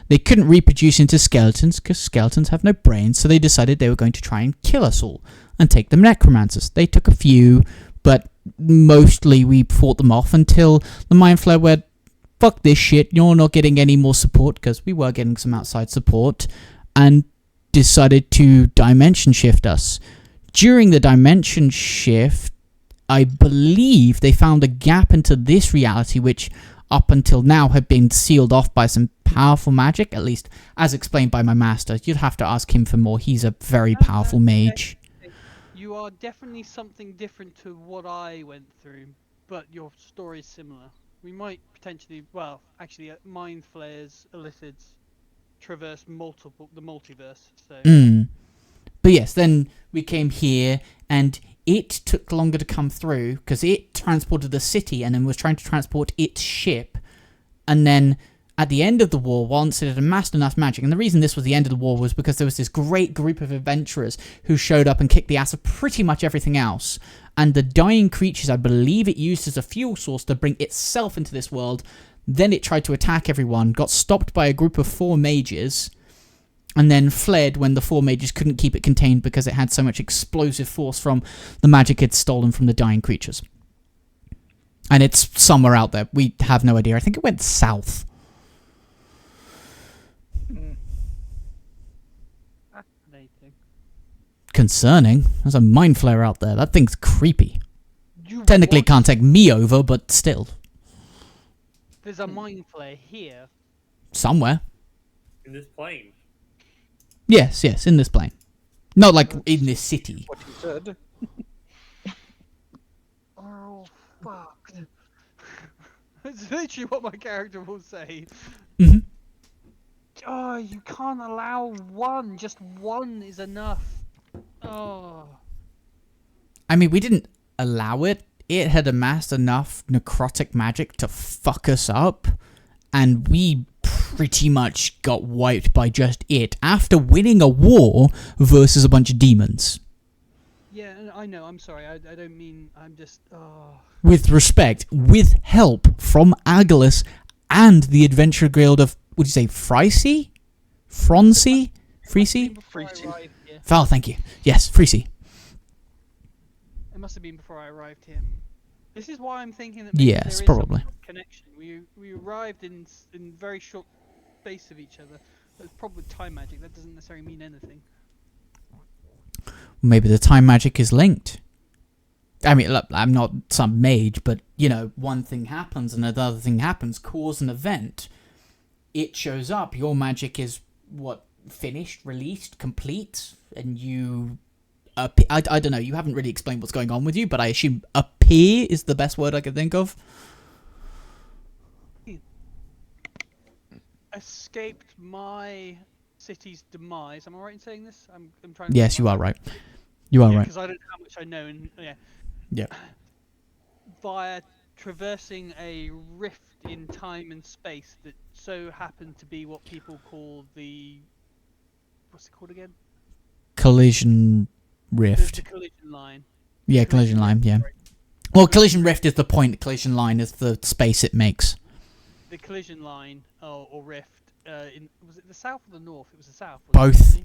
They couldn't reproduce into skeletons because skeletons have no brains, so they decided they were going to try and kill us all and take them necromancers. They took a few, but mostly we fought them off until the Mind Flare went, fuck this shit, you're not getting any more support, because we were getting some outside support, and decided to dimension shift us. During the dimension shift, I believe they found a gap into this reality, which up until now had been sealed off by some powerful magic, at least as explained by my master. You'd have to ask him for more. He's a very powerful mage. You are definitely something different to what I went through, but your story's similar. We might potentially, well, actually, Mind Flares elicits traverse the multiverse. So. But yes, then we came here, and it took longer to come through because it transported the city and then was trying to transport its ship. And then at the end of the war, once it had amassed enough magic, and the reason this was the end of the war was because there was this great group of adventurers who showed up and kicked the ass of pretty much everything else. And the dying creatures, I believe it used as a fuel source to bring itself into this world. Then it tried to attack everyone, got stopped by a group of 4 mages, and then fled when the 4 mages couldn't keep it contained because it had so much explosive force from the magic it had stolen from the dying creatures. And it's somewhere out there. We have no idea. I think it went south. Fascinating. Concerning. There's a mind flare out there. That thing's creepy. You Technically it what? can't take me over, but still. There's a mind flare here. Somewhere. In this plane. Yes, in this plane. Not like in this city. What you said. Oh, fuck. That's literally what my character will say. Mhm. Oh, you can't allow one. Just one is enough. Oh. I mean, we didn't allow it. It had amassed enough necrotic magic to fuck us up, and we pretty much got wiped by just it after winning a war versus a bunch of demons. Yeah, I know. I'm sorry. I don't mean. I'm just. Oh. With respect, with help from Agilus and the adventure guild of, would you say, Froncy? Freesy? Before I Freesy. arrived here. Val, thank you. Yes, Freesy. It must have been before I arrived here. This is why I'm thinking that maybe Yes, there is probably. some connection. We arrived in very short space of each other. There's probably time magic. That doesn't necessarily mean anything. Maybe the time magic is linked. I mean, look, I'm not some mage, but, you know, one thing happens and another thing happens, cause an event. It shows up, your magic is, finished, released, complete, and you... I don't know, you haven't really explained what's going on with you, but I assume appear is the best word I could think of. Escaped my city's demise. Am I right in saying this? I'm trying to... Yes, you are right. You are right. Because I don't know how much I know, and Yeah. Via traversing a rift in time and space that so happened to be what people call the... What's it called again? Collision rift. The collision line. Yeah, collision line, yeah. Sorry. Well, collision rift is the point, collision line is the space it makes. The collision line, or rift, was it the south or the north? It was the south. Both.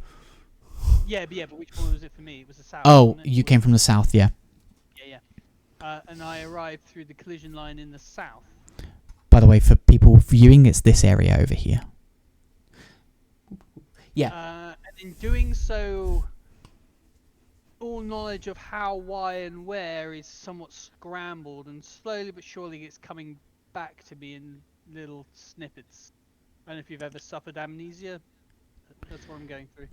Yeah, but which one was it for me? It was the south. Oh, wasn't it? you came from the south, yeah. Yeah. And I arrived through the collision line in the south. By the way, for people viewing, it's this area over here. Yeah. And in doing so, all knowledge of how, why, and where is somewhat scrambled, and slowly but surely it's coming back to me in little snippets. And if you've ever suffered amnesia, that's what I'm going through.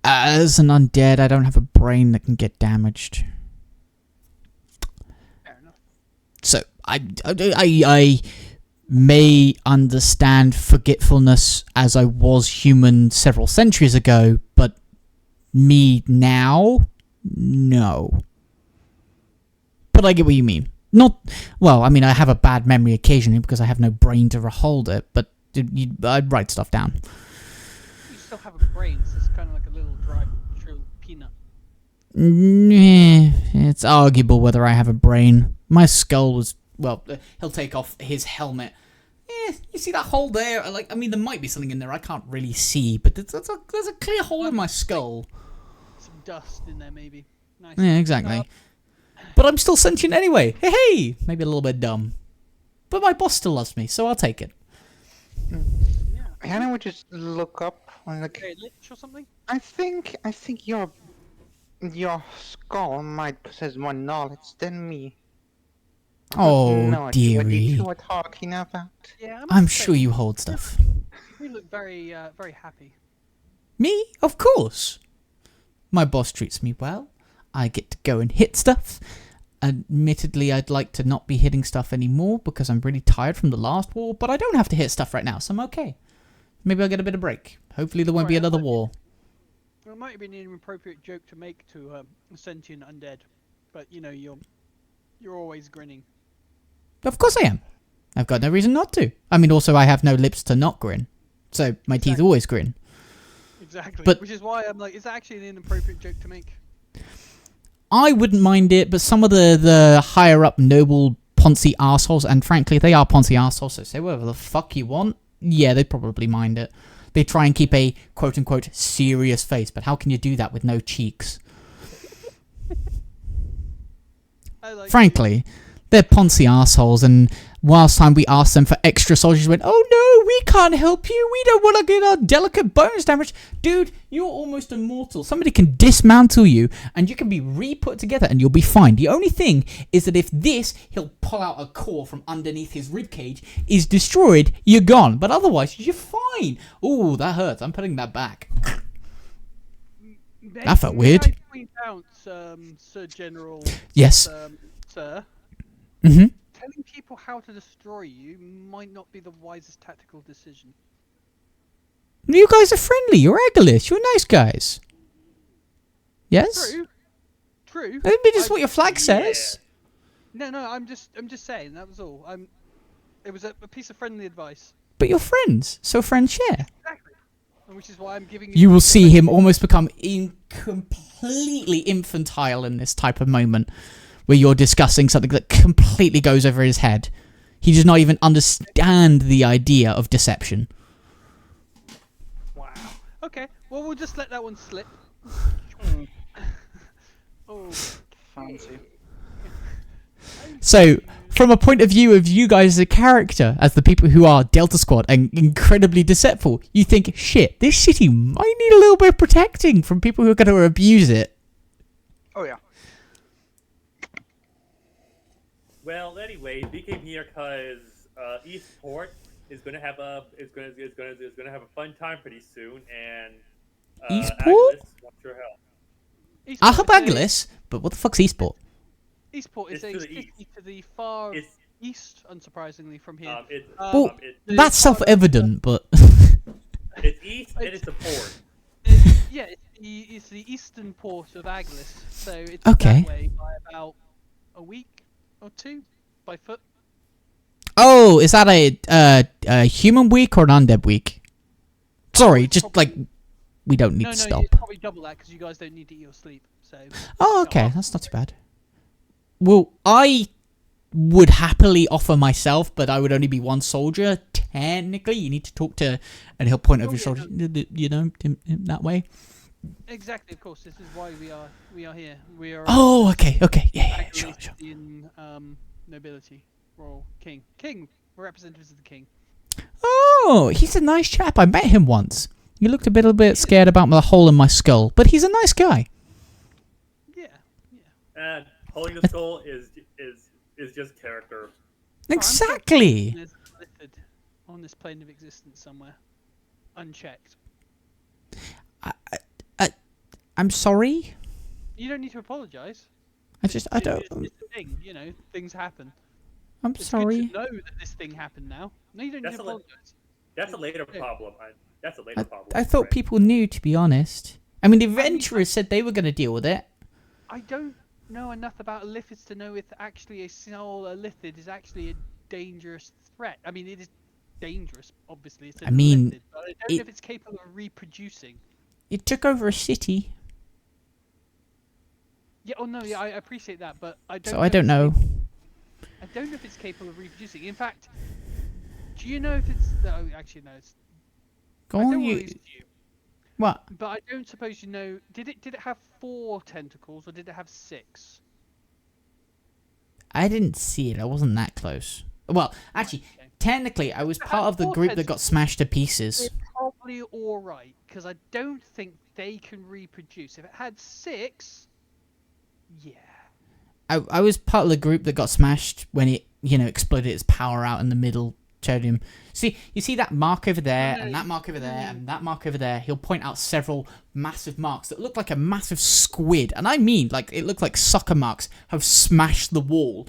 As an undead, I don't have a brain that can get damaged. Fair enough. So, I may understand forgetfulness as I was human several centuries ago, but me now? No. But I get what you mean. I mean, I have a bad memory occasionally because I have no brain to hold it, but I'd write stuff down. You still have a brain, so it's kind of like a little dried shrill peanut. It's arguable whether I have a brain. My skull was... Well, he'll take off his helmet. You see that hole there? I mean, there might be something in there I can't really see, but there's a clear hole in my skull. Some dust in there, maybe. Nice. Yeah, exactly. But I'm still sentient anyway. Hey! Maybe a little bit dumb. But my boss still loves me, so I'll take it. Yeah. Can I would just look up on the... Okay, lich or something? I think your skull might possess more knowledge than me. I have Oh, no idea what you dearie. two are talking about. Yeah, I'm sure you hold stuff. You look very, very happy. Me? Of course. My boss treats me well. I get to go and hit stuff. Admittedly, I'd like to not be hitting stuff anymore because I'm really tired from the last war, but I don't have to hit stuff right now, so I'm okay. Maybe I'll get a bit of break. Hopefully there won't be another war. Well, it might have been an inappropriate joke to make to a sentient undead, but you know, you're always grinning. Of course I am. I've got no reason not to. I mean, also I have no lips to not grin, so my teeth always grin. Exactly. But- Which is why I'm like, is that actually an inappropriate joke to make? I wouldn't mind it, but some of the higher up noble Ponzi arseholes, and frankly, they are Ponzi arseholes, so say whatever the fuck you want, yeah, they'd probably mind it. They try and keep a quote-unquote serious face, but how can you do that with no cheeks? Frankly, they're Ponzi arseholes, and last time we asked them for extra soldiers, went, oh no, we can't help you, we don't want to get our delicate bones damaged. Dude, you're almost immortal. Somebody can dismantle you, and you can be re-put together, and you'll be fine. The only thing is that if he'll pull out a core from underneath his ribcage, is destroyed, you're gone. But otherwise, you're fine. Ooh, that hurts. I'm putting that back. That felt weird. May I point out, Sir General... Yes. Sir... Mm-hmm. Telling people how to destroy you might not be the wisest tactical decision. You guys are friendly. You're Egolith. You're nice guys. Yes? True. That'd be just what your flag says. No, I'm just saying, that was all. It was a piece of friendly advice. But you're friends, so friends share. Exactly. And which is why I'm giving You will see him almost become completely infantile in this type of moment, where you're discussing something that completely goes over his head. He does not even understand the idea of deception. Wow. Okay. Well, we'll just let that one slip. Oh, Fancy. So, from a point of view of you guys as a character, as the people who are Delta Squad and incredibly deceitful, you think, shit, this city might need a little bit of protecting from people who are going to abuse it. Oh yeah. Well, anyway, we came here because Eastport is gonna have a have a fun time pretty soon, and Eastport? Agnes wants your help. I Eastport have is a- Aglis, but what the fuck's Eastport? Eastport is It's a to the city east. to the far It's east, unsurprisingly, from here. Well, it's the That's part of- self-evident, but... it's east and it's a port. Yeah, it's the eastern port of Aglis, so it's Okay. that way by about a week or two by foot. Oh, is that a human week or an undead week? Sorry, just like we don't need No, to no, stop. it's probably double that because you guys don't need to eat or sleep. So. Oh, okay, that's not too bad. Well, I would happily offer myself, but I would only be one soldier. Technically, you need to talk to, and he'll point over your shoulder. You know, in that way. Exactly, of course. This is why we are here. We are. Oh, okay, yeah, sure. In nobility, royal king. We're representatives of the king. Oh, he's a nice chap. I met him once. He looked a little bit scared about the hole in my skull, but he's a nice guy. Yeah. And holding the skull is just character. Exactly. There's a lizard on this plane of existence somewhere, unchecked. I'm sorry. You don't need to apologise. I don't. It's a thing, you know. Things happen. I'm It's sorry. good to know that this thing happened now. No, you don't need That's to a li- apologise. That's a later problem. That's a later problem. I thought right? people knew, to be honest. I mean, the adventurers said they were going to deal with it. I don't know enough about lithids to know if actually a solar lithid is actually a dangerous threat. I mean, it is dangerous, obviously. It's a I mean, lithid, but I don't know if it's capable of reproducing. It took over a city, Yeah, oh no, yeah, I appreciate that, but I don't. so I don't know. I don't know if it's capable of reproducing. In fact, do you know if it's? Oh, actually, no. It's. Go I on, don't you. want to you, What? but I don't suppose you know. Did it have 4 tentacles or did it have 6? I didn't see it. I wasn't that close. Well, actually, Okay. technically, I was It part had of the 4 group that got tentacles. smashed to pieces. It's probably all right because I don't think they can reproduce. If it had 6, yeah. I was part of the group that got smashed when it, exploded its power out in the middle. Showed him. See, you see that mark over there, and that mark over there, and that mark over there. He'll point out several massive marks that look like a massive squid, and I mean, like it looked like sucker marks have smashed the wall.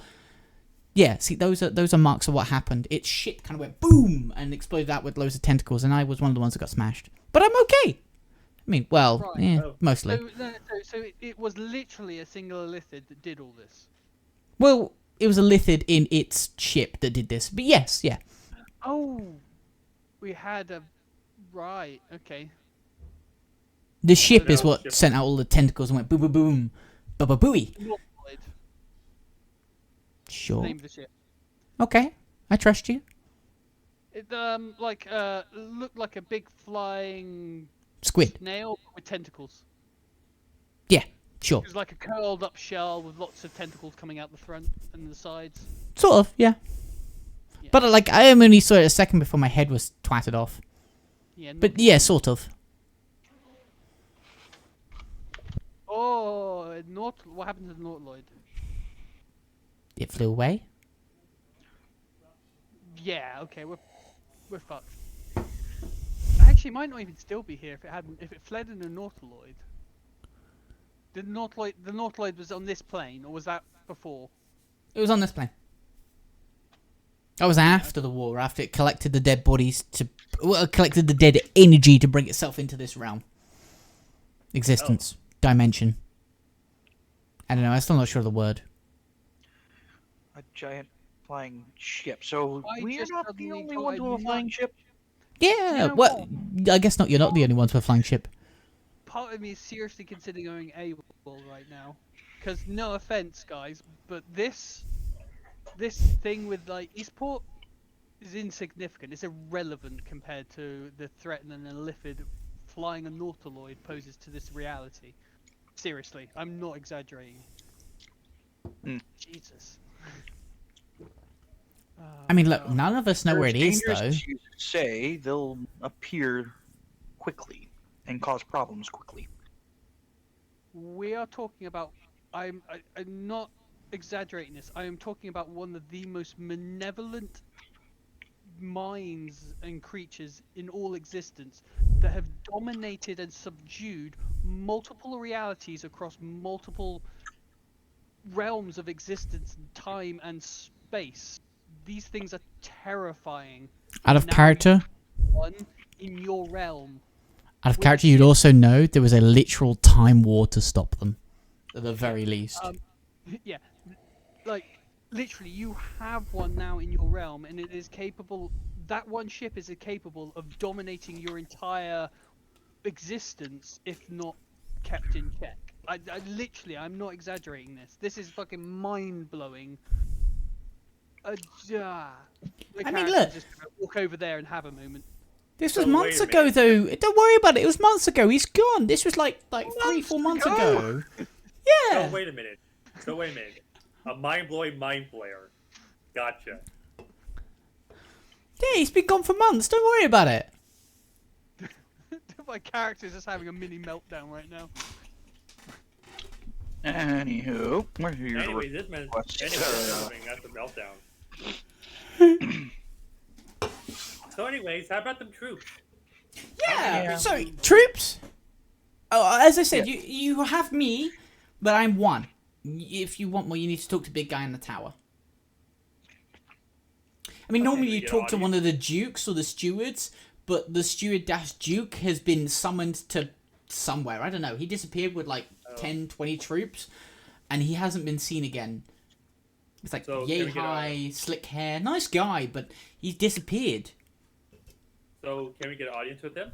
Yeah, see, those are marks of what happened. Its shit kind of went boom and exploded out with loads of tentacles, and I was one of the ones that got smashed. But I'm okay. I mean, well, Right. yeah, Oh. mostly. So it was literally a singular lithid that did all this. Well, it was a lithid in its ship that did this, but yes, yeah. Oh, we had a right. Okay. The ship is no, what ship. sent out all the tentacles and went boom, boom, boom, ba ba booey. Northwood, Sure. name of the ship. Okay, I trust you. It looked like a big flying Squid. snail with tentacles. Sure. It was like a curled up shell with lots of tentacles coming out the front and the sides. Sort of, yeah. Yeah. But like, I only saw it a second before my head was twatted off. Yeah. But yeah, sort of. Oh, what happened to the Nautiloid? It flew away. Yeah. Okay, we're fucked. Actually, it might not even still be here if it fled in a Nautiloid. The Nautiloid was on this plane, or was that before? It was on this plane. That was after the war, after it collected the dead bodies collected the dead energy to bring itself into this realm. Existence. Dimension. I don't know, I'm still not sure of the word. A giant flying ship. So I we're just not the suddenly only got one a to a flying ship. Yeah, know well, I guess not. You're not the only one to a flying ship. Part of me is seriously considering going AWOL right now, because no offense, guys, but this thing with like Eastport is insignificant. It's irrelevant compared to the threat and a lithid flying a nautiloid poses to this reality. Seriously, I'm not exaggerating. Jesus. I mean, look, Oh, none of us know where it is, dangerous though. as you say, they'll appear quickly and cause problems quickly. we are talking about. I'm not exaggerating this. I am talking about one of the most malevolent minds and creatures in all existence that have dominated and subdued multiple realities across multiple realms of existence, time and space. These things are terrifying. Out of Now character, One in your realm. out of with a character, you'd ship- also know there was a literal time war to stop them, at the very least. Yeah, like literally, you have one now in your realm, and it is capable. That one ship is capable of dominating your entire existence, if not kept in check. I literally, I'm not exaggerating this. This is fucking mind blowing. I mean, character's look. just gonna walk over there and have a moment. This So was wait months a ago, minute. though. Don't worry about it. It was months ago. He's gone. This was like 3-4 months ago. Yeah. So wait a minute. A mind-blowing mind flayer. Gotcha. Yeah, he's been gone for months. Don't worry about it. My character's just having a mini meltdown right now. Anywho, we're here. Anyway, this man. What's- That's a meltdown. So, anyways, how about them troops? Yeah. Yeah. So, troops. Oh, as I said, you have me, but I'm one. If you want more, you need to talk to big guy in the tower. I mean, normally you get talk to audience. one of the dukes or the stewards, but the steward-duke has been summoned to somewhere. I don't know. He disappeared with like 10, 20 troops, and he hasn't been seen again. It's like, So, yay can we get high, slick hair, nice guy, but he's disappeared. So, can we get an audience with them?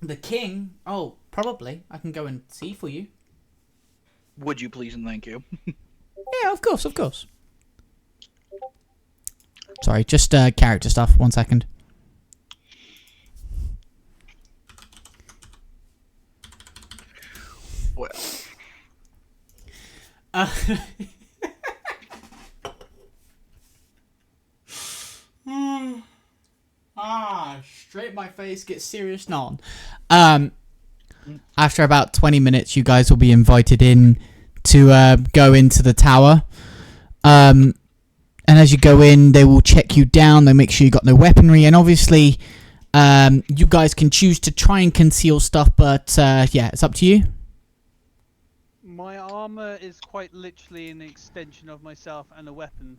The king? Oh, probably. I can go and see for you. Would you please and thank you? Yeah, of course, of course. Sorry, just character stuff. 1 second. Well, Straight in my face, get serious non. After about 20 minutes, you guys will be invited in to go into the tower. And as you go in, they will check you down. They'll make sure you got no weaponry. And obviously, you guys can choose to try and conceal stuff. But yeah, it's up to you. My armor is quite literally an extension of myself and a weapon.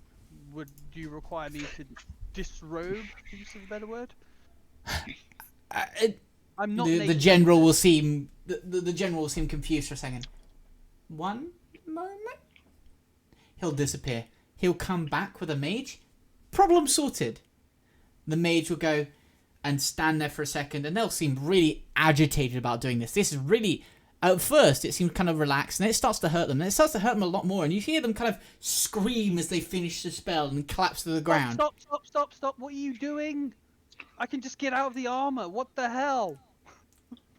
Would you require me to disrobe, for use of a better word? I'm not The naked. general will seem the general will seem confused for a second. One moment, he'll disappear. He'll come back with a mage. Problem sorted. The mage will go and stand there for a second, and they'll seem really agitated about doing this. This is really. At first, it seems kind of relaxed, and it starts to hurt them. And it starts to hurt them a lot more, and you hear them kind of scream as they finish the spell and collapse to the ground. Stop! What are you doing? I can just get out of the armor. What the hell?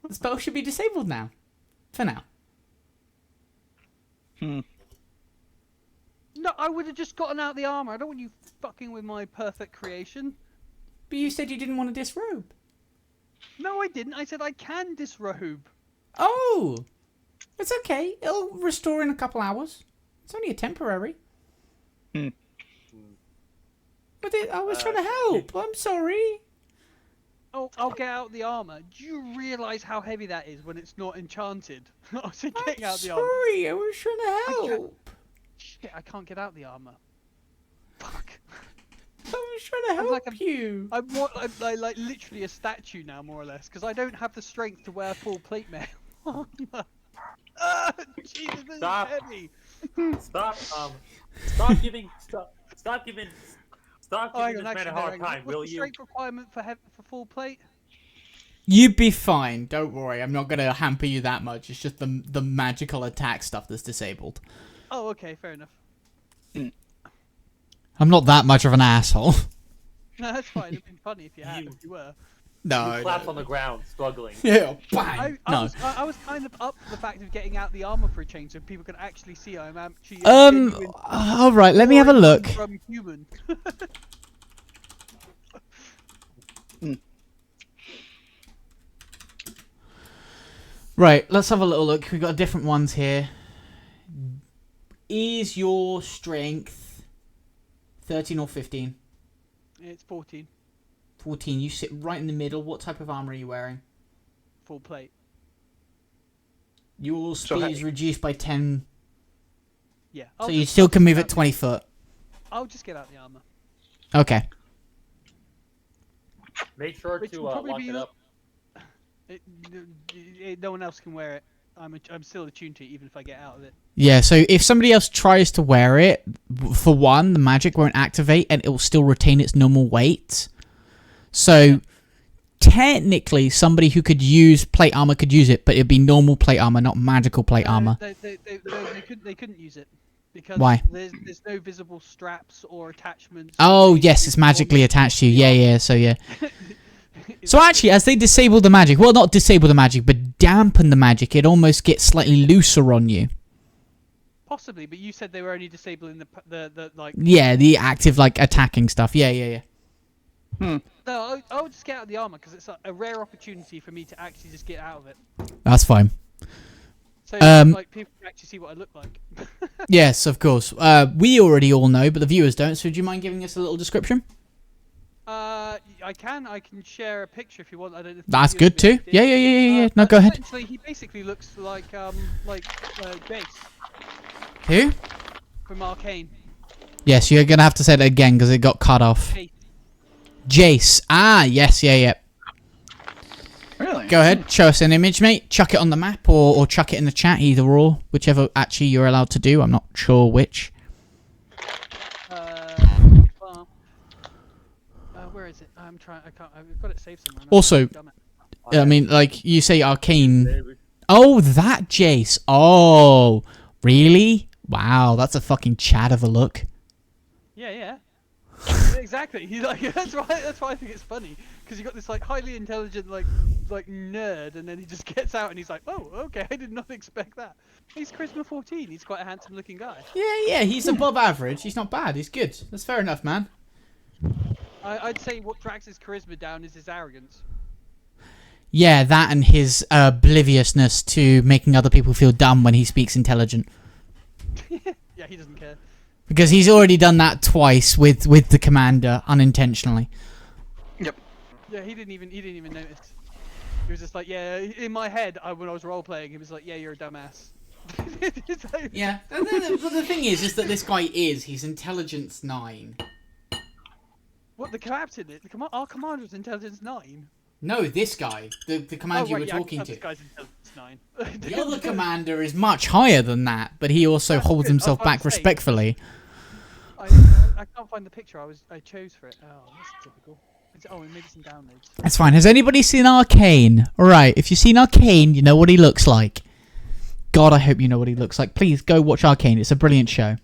The spell should be disabled now. For now. No, I would have just gotten out of the armor. I don't want you fucking with my perfect creation. But you said you didn't want to disrobe. No, I didn't. I said I can disrobe. Oh! It's okay. It'll restore in a couple hours. It's only a temporary. But I was trying to help. I'm sorry. Oh, I'll get out the armor. Do you realise how heavy that is when it's not enchanted? I said getting I'm out the armor. sorry. I was trying to can't- help. Shit, I can't get out the armor. Fuck. I was trying to I'm help like you. I'm like literally a statue now, more or less, because I don't have the strength to wear full plate mail. Jesus, this Stop. is heavy. Stop giving Oh, hang this on, man a actually, hard hang on. time, What's will the you? strength requirement for full plate? You'd be fine. Don't worry. I'm not going to hamper you that much. It's just the magical attack stuff that's disabled. Oh, okay, fair enough. I'm not that much of an asshole. No, that's fine. It'd been funny if you had. If you were. No. He claps on the ground, struggling. Yeah, bang. I No. was kind of up for the fact of getting out the armor for a change, so people could actually see I'm actually. All right. Let me have a look. From human. Right. Let's have a little look. We've got different ones here. Is your strength 13 or 15? It's 14. 14. You sit right in the middle. What type of armor are you wearing? Full plate. Your speed is reduced by 10. Yeah. So you still can move at 20 foot. I'll just get out the armor. Okay. Make sure Which to will probably lock be it up. No one else can wear it. I'm still attuned to it, even if I get out of it. Yeah, so if somebody else tries to wear it, for one, the magic won't activate and it will still retain its normal weight. So, technically, somebody who could use plate armor could use it, but it'd be normal plate armor, not magical plate armor. They couldn't use it. Because Why? There's no visible straps or attachments. Oh, yes, it's magically attached to you. Yeah, so yeah. So actually, as they disable the magic, well, not disable the magic, but dampen the magic, it almost gets slightly looser on you. Possibly, but you said they were only disabling the like. Yeah, the active, like, attacking stuff. Yeah. No, I would just get out of the armor because it's a rare opportunity for me to actually just get out of it. That's fine. So, like, people can actually see what I look like. Yes, of course. We already all know, but the viewers don't, so do you mind giving us a little description? I can share a picture if you want. I don't know if That's the good viewers too. will be Yeah. No, go ahead. Essentially, he basically looks like Jace Who? from Arcane. Yes, you're gonna have to say it again because it got cut off. Jace. Jace. Ah, yes, yeah. Really? Go ahead, show us an image, mate. Chuck it on the map or chuck it in the chat, either or. Whichever actually you're allowed to do. I'm not sure which. Where is it? I'm trying. I can't. I've got it saved somewhere. Also, I mean, like, you say Arcane. Oh, that Jace. Oh, really? Wow, that's a fucking Chad of a look. Yeah. Exactly. He's like, that's why I think it's funny because you got this like highly intelligent like nerd, and then he just gets out and he's like, oh, okay, I did not expect that. He's charisma 14. He's quite a handsome looking guy. Yeah. He's above average. He's not bad. He's good. That's fair enough, man. I'd say what drags his charisma down is his arrogance. Yeah, that and his obliviousness to making other people feel dumb when he speaks intelligent. Yeah, he doesn't care. Because he's already done that twice with the commander unintentionally. Yep. Yeah, he didn't even notice. He was just like, yeah. In my head, when I was role playing, he was like, yeah, you're a dumbass. Like, Yeah, but the thing is that this guy he's intelligence 9. what the captain? Our commander's intelligence 9. No, this guy, the commander you were talking to. This guy's intelligence 9. The other commander is much higher than that, but he also That's holds good. himself I was back about to say. respectfully. I can't find the picture I chose for it. Oh, that's typical. Maybe some downloads. That's fine. Has anybody seen Arcane? Alright, if you've seen Arcane, you know what he looks like. God, I hope you know what he looks like. Please, go watch Arcane. It's a brilliant show.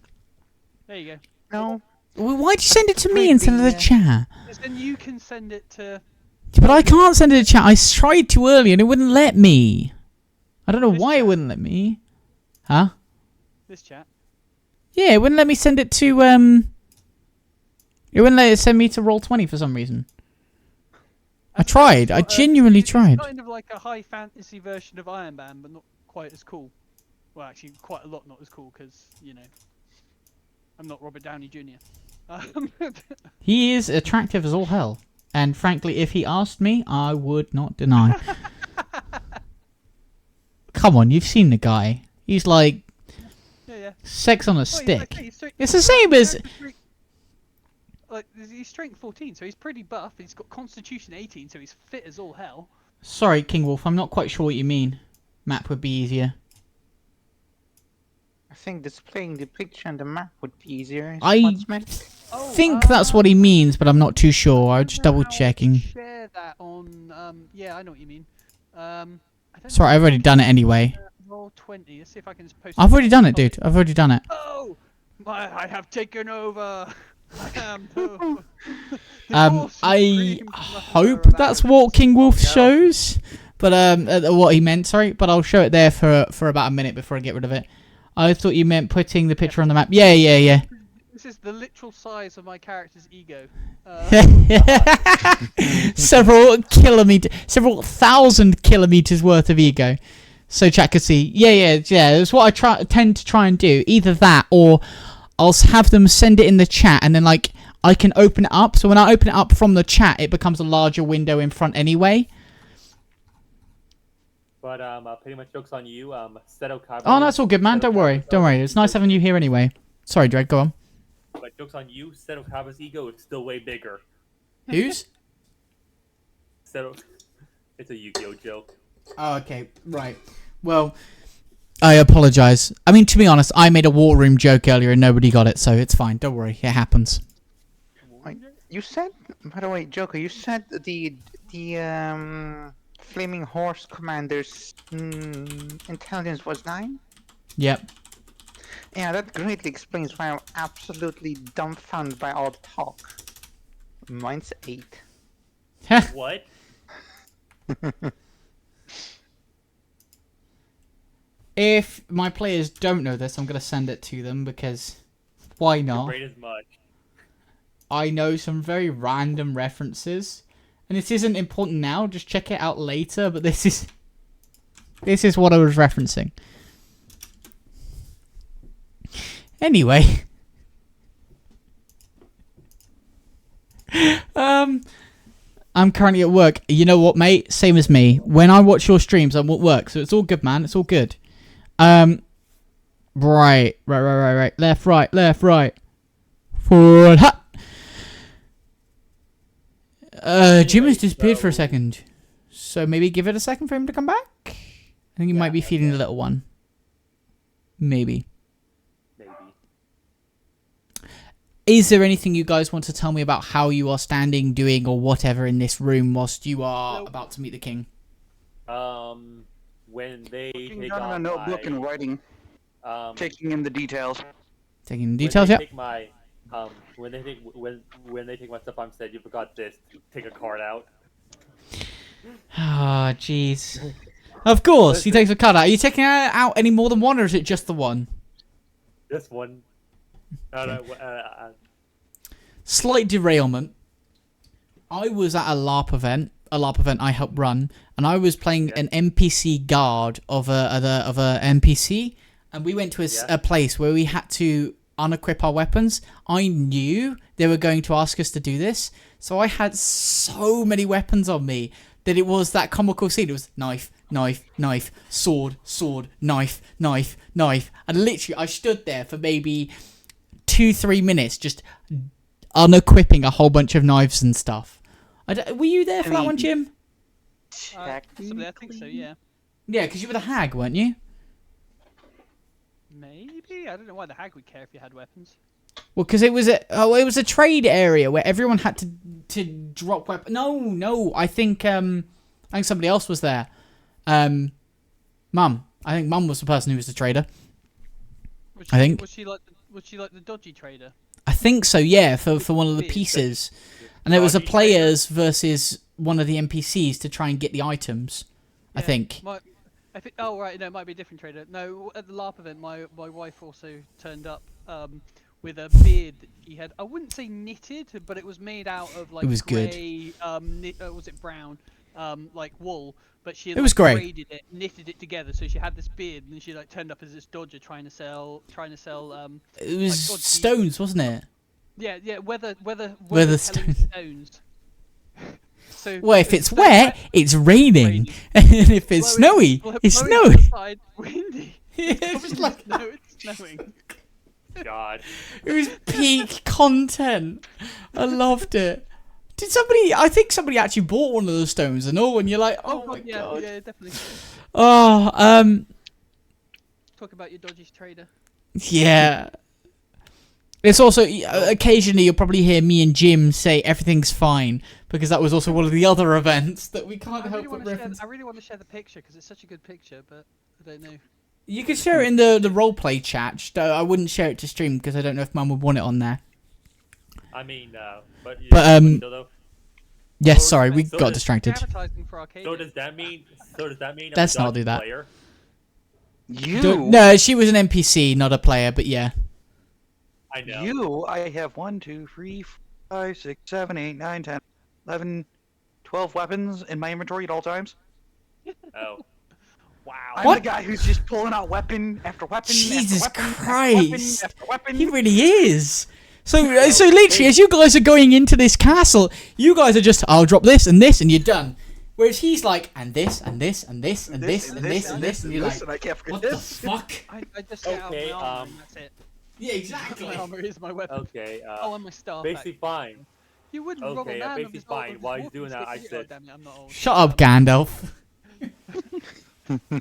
There you go. No. Well, why'd you send it to me instead of the chat? Because then you can send it to... But I can't send it to chat. I tried to earlier and it wouldn't let me. I don't know why it wouldn't let me. Huh? This chat. Yeah, it wouldn't let me send it to, It wouldn't let it send me to Roll20 for some reason. I tried. I genuinely tried. It's kind of like a high fantasy version of Iron Man, but not quite as cool. Well, actually, quite a lot not as cool, because, you know, I'm not Robert Downey Jr. He is attractive as all hell. And frankly, if he asked me, I would not deny. Come on, you've seen the guy. He's like... Yeah. Sex on a Oh, stick. he's It's the same as... Like, he's strength 14, so he's pretty buff. He's got constitution 18, so he's fit as all hell. Sorry, King Wolf, I'm not quite sure what you mean. Map would be easier. I think displaying the picture on the map would be easier. I think that's what he means, but I'm not too sure. I'm just double checking. Share that on. Yeah, I know what you mean. I don't Sorry, I've already done it anyway. Roll 20. Let's see if I can just post. I've already done it, dude. I've already done it. Oh, I have taken over. I hope that's what King Wolf shows, but what he meant. Sorry, but I'll show it there for about a minute before I get rid of it. I thought you meant putting the picture on the map. Yeah. This is the literal size of my character's ego. Several thousand kilometers worth of ego. So chat could see. Yeah. That's what I tend to try and do. Either that, or I'll have them send it in the chat, and then like I can open it up. So when I open it up from the chat, it becomes a larger window in front anyway. But pretty much jokes on you. Seto Oh, that's all good, man. Don't worry. It's nice having you here anyway. Sorry, Drake. Go on. But jokes on you. Seto Kava's ego is still way bigger. Whose? Seto. It's a Yu-Gi-Oh joke. Oh, okay. Right. Well, I apologize. I mean, to be honest, I made a war room joke earlier and nobody got it, so it's fine. Don't worry. It happens. You said, by the way, Joker, you said the Flaming Horse Commander's intelligence was 9? Yep. Yeah, that greatly explains why I'm absolutely dumbfounded by all the talk. Mine's 8. What? If my players don't know this, I'm going to send it to them because why not? Great as much. I know some very random references. And this isn't important now, just check it out later, but this is what I was referencing. Anyway. I'm currently at work. You know what, mate? Same as me. When I watch your streams, I'm at work, so it's all good, man. It's all good. Right. Left, right. Forward, ha! Jim has disappeared for a second. So maybe give it a second for him to come back? I think he might be feeding the little one. Maybe. Is there anything you guys want to tell me about how you are standing, doing, or whatever in this room whilst you are about to meet the king? When they take on a notebook and writing, taking in the details. Taking the details, yep. When they take my stuff, I'm said you forgot this. Take a card out. Ah, jeez. Of course, he takes a card out. Are you taking out any more than one, or is it just the one? Just one. Slight derailment. I was at a LARP event I helped run, and I was playing an NPC guard of a NPC, and we went to a place where we had to unequip our weapons. I knew they were going to ask us to do this, so I had so many weapons on me that it was that comical scene. It was knife, sword, knife. And literally, I stood there for maybe 2-3 minutes just unequipping a whole bunch of knives and stuff. Were you there for that one, Jim? I think so, yeah. Yeah, because you were the hag, weren't you? Maybe? I don't know why the hag would care if you had weapons. Well, because it was a trade area where everyone had to drop weapons. No, I think somebody else was there. Mum. I think Mum was the person who was the trader. Was she like the dodgy trader? I think so, yeah, for one of the pieces. And there was a players versus one of the NPCs to try and get the items, I think. Oh, right, no, it might be a different trader. No, at the LARP event, my wife also turned up with a beard that she had. I wouldn't say knitted, but it was made out of like grey, was it brown, like wool. But she had braided it, knitted it together, so she had this beard, and then she like turned up as this dodger trying to sell. It was like, stones, wasn't it? Yeah, weather stones. So well, if it's wet, it's raining, and if it's snowy, it's snowy. Windy. Yeah, it's like no, it's snowing. God. It was peak content. I loved it. I think somebody actually bought one of those stones and all, and you're like, oh my god. Yeah, definitely. Oh, Talk about your dodgy trader. Yeah. It's also, occasionally you'll probably hear me and Jim say everything's fine, because that was also one of the other events that we can't help but reference. I really want to share the picture, because it's such a good picture, but I don't know. You could share it in the roleplay chat. I wouldn't share it to stream, because I don't know if Mum would want it on there. I mean, but But still though. yes, So- sorry, we so got does- distracted. Advertising for Arcadia. So does that mean? I'm Let's a not do dodgy that. player? No, she was an NPC, not a player. But yeah. I know. I have 1, 2, 3, 4, 5, 6, 7, 8, 9, 10, 11, 12 weapons in my inventory at all times. Oh, Wow. I'm What? the guy who's just pulling out weapon after weapon Jesus after weapon Christ. after weapon. He really is. So literally, as you guys are going into this castle, you guys are just, I'll drop this, and you're done. Whereas he's like, and this, and this, and this, and this, and this, and this, and you're like, and I can't forget what this. the fuck? I just get out Okay, my armor and that's it. Yeah, exactly. My armor is my weapon. okay. Oh, and my staff. Basically fine. You wouldn't rob a okay, man of basically his fine. of While his he's doing walking that, I stick. said- Oh, damn it, I'm not old. Shut up, Gandalf.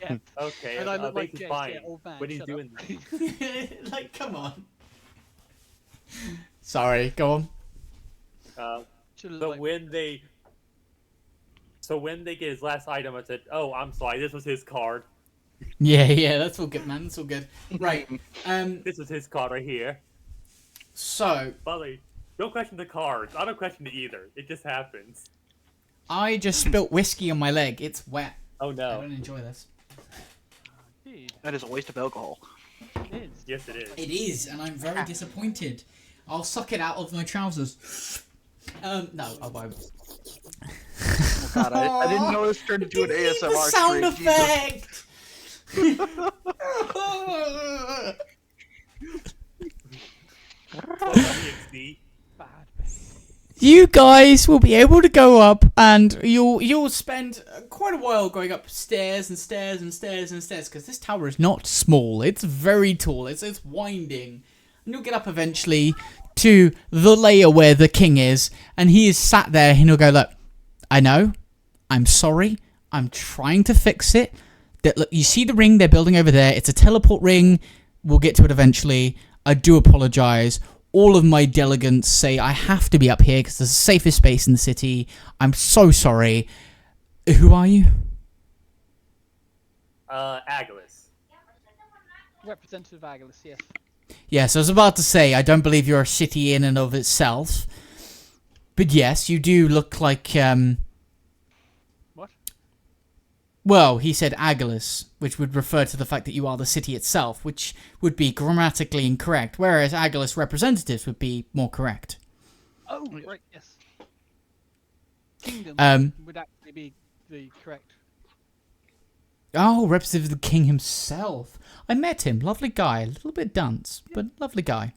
Yeah. Okay, And I look like basically Jess, fine. yeah, old man. When he's shut doing, up. Like, come on. Sorry, go on. Should've so looked like- when they get his last item, I said, "Oh, I'm sorry. This was his card. Yeah, that's all good, man. That's all good. Right. This was his card right here." So By the way, don't question the cards. I don't question it either. It just happens. I just spilt whiskey on my leg. It's wet. Oh I no. don't enjoy this. Dude, That is a waste of alcohol. it is. Yes, it is. It is, and I'm very disappointed. I'll suck it out of my trousers. No, I won't. Oh god, I didn't know this turned into an Didn't need ASMR the sound stream. Jesus. effect. Well, EXD. Bad. You guys will be able to go up, and you'll spend quite a while going up stairs and stairs and stairs and stairs, because this tower is not small. It's very tall. It's winding, and you'll get up eventually to the layer where the king is, and he is sat there, and he'll go, "Look, I know, I'm sorry, I'm trying to fix it. That look, you see the ring they're building over there? It's a teleport ring. We'll get to it eventually. I do apologize. All of my delegates say I have to be up here because it's the safest space in the city. I'm so sorry. Who are you?" Agilus. Representative Agilus, yes. Yes, I was about to say, I don't believe you're a city in and of itself. But yes, you do look like, What? well, he said Agilus, which would refer to the fact that you are the city itself, which would be grammatically incorrect, whereas Agilus representatives would be more correct. Oh, right, yes. Kingdom would actually be the correct. Oh, representative of the king himself. I met him. Lovely guy. A little bit dunce, but lovely guy.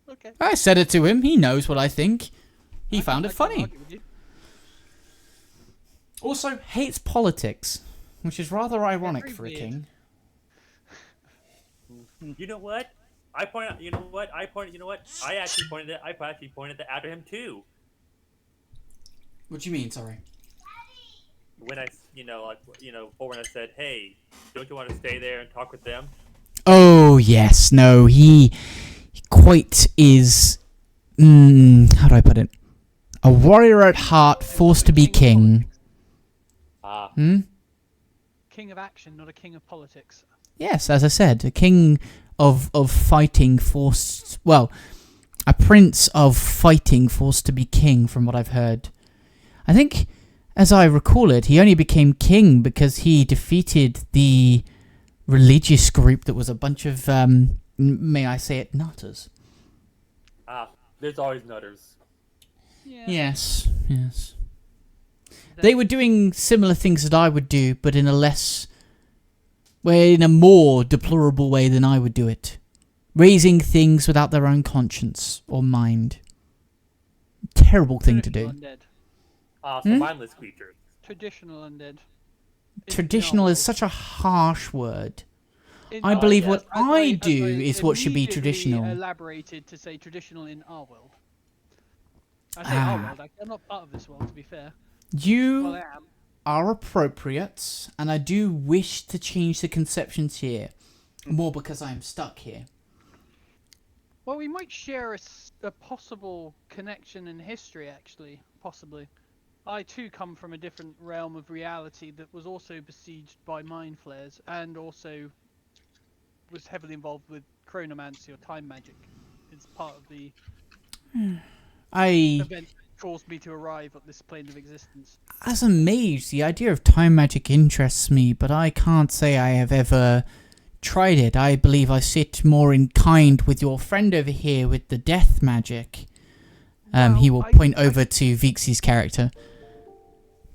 Okay. I said it to him. He knows what I think. He found it I can't funny. argue with you. Also, hates politics, which is rather ironic very for a weird. king. You know what? I point out. You know what? You know what? I actually pointed it after him too. What do you mean, sorry? When I, before when I said, "Hey, don't you want to stay there and talk with them?" Oh, yes. No, he quite is... how do I put it? A warrior at heart, forced to be king. Ah, King of action, not a king of politics. Yes, as I said, a king of fighting forced... Well, a prince of fighting forced to be king, from what I've heard. I think, as I recall it, he only became king because he defeated the religious group that was a bunch of, may I say it, nutters. there's always nutters. Yeah. Yes, yes. They were doing similar things that I would do, but in a more deplorable way than I would do it. Raising things without their own conscience or mind. Terrible thing to do. Undead. So mindless creatures. Traditional undead. Traditional is such a harsh word. In I our- believe yes, what as I as do is what should be immediately traditional. Elaborated to say traditional in our world. I say Ah. our world. I'm not part of this world, to be fair. Well, You I am. are appropriate, and I do wish to change the conceptions here. More because I am stuck here. Well, we might share a possible connection in history, actually. Possibly. I too come from a different realm of reality that was also besieged by mind flares, and also was heavily involved with chronomancy or time magic. It's part of the I, event that caused me to arrive at this plane of existence. as a mage, the idea of time magic interests me, but I can't say I have ever tried it. I believe I sit more in kind with your friend over here with the death magic. He will point over to Vixie's character.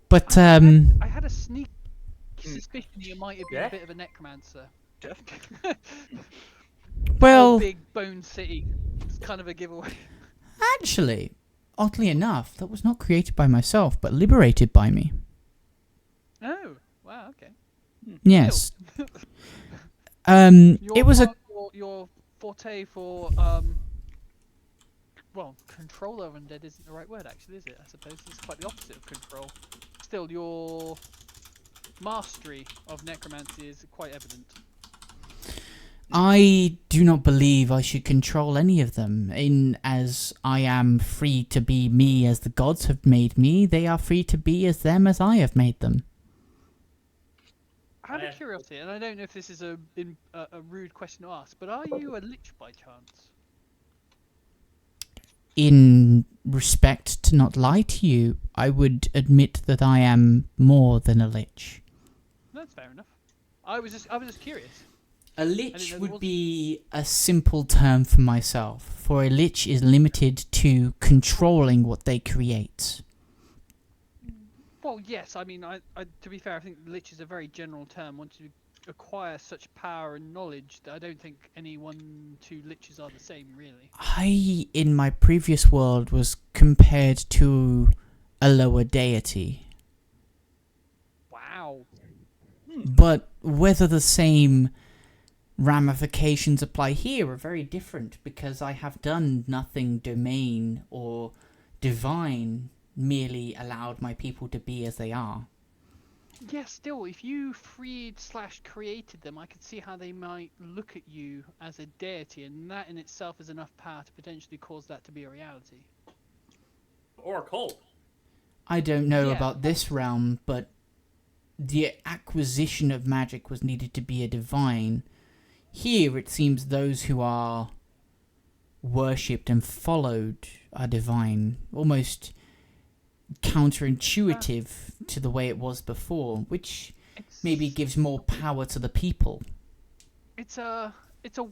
But, I had a sneak suspicion you might have been a bit of a necromancer. well, Big Bone City. It's kind of a giveaway. actually, oddly enough, that was not created by myself, but liberated by me. Oh, wow, okay. Yes. It was your forte for well, control of undead isn't the right word, actually, is it? I suppose it's quite the opposite of control. Still, your mastery of necromancy is quite evident. I do not believe I should control any of them. In as I am free to be me as the gods have made me, they are free to be as them as I have made them. Out of curiosity, and I don't know if this is a rude question to ask, but are you a lich by chance? In respect to not lie to you, I would admit that I am more than a lich. That's fair enough. I was just curious. A lich would be a simple term for myself, for a lich is limited to controlling what they create. Well, yes, I mean, I to be fair, I think lich is a very general term. Once you acquire such power and knowledge, that I don't think any 2 liches are the same, really. I, in my previous world, was compared to a lower deity. Wow. But whether the same ramifications apply here are very different, because I have done nothing domain or divine, merely allowed my people to be as they are. Yeah, still, if you freed/created them, I could see how they might look at you as a deity, and that in itself is enough power to potentially cause that to be a reality. Or a cult. I don't know about this realm, but the acquisition of magic was needed to be a divine. Here, it seems those who are worshipped and followed are divine, almost counterintuitive to the way it was before, which maybe gives more power to the people. It's a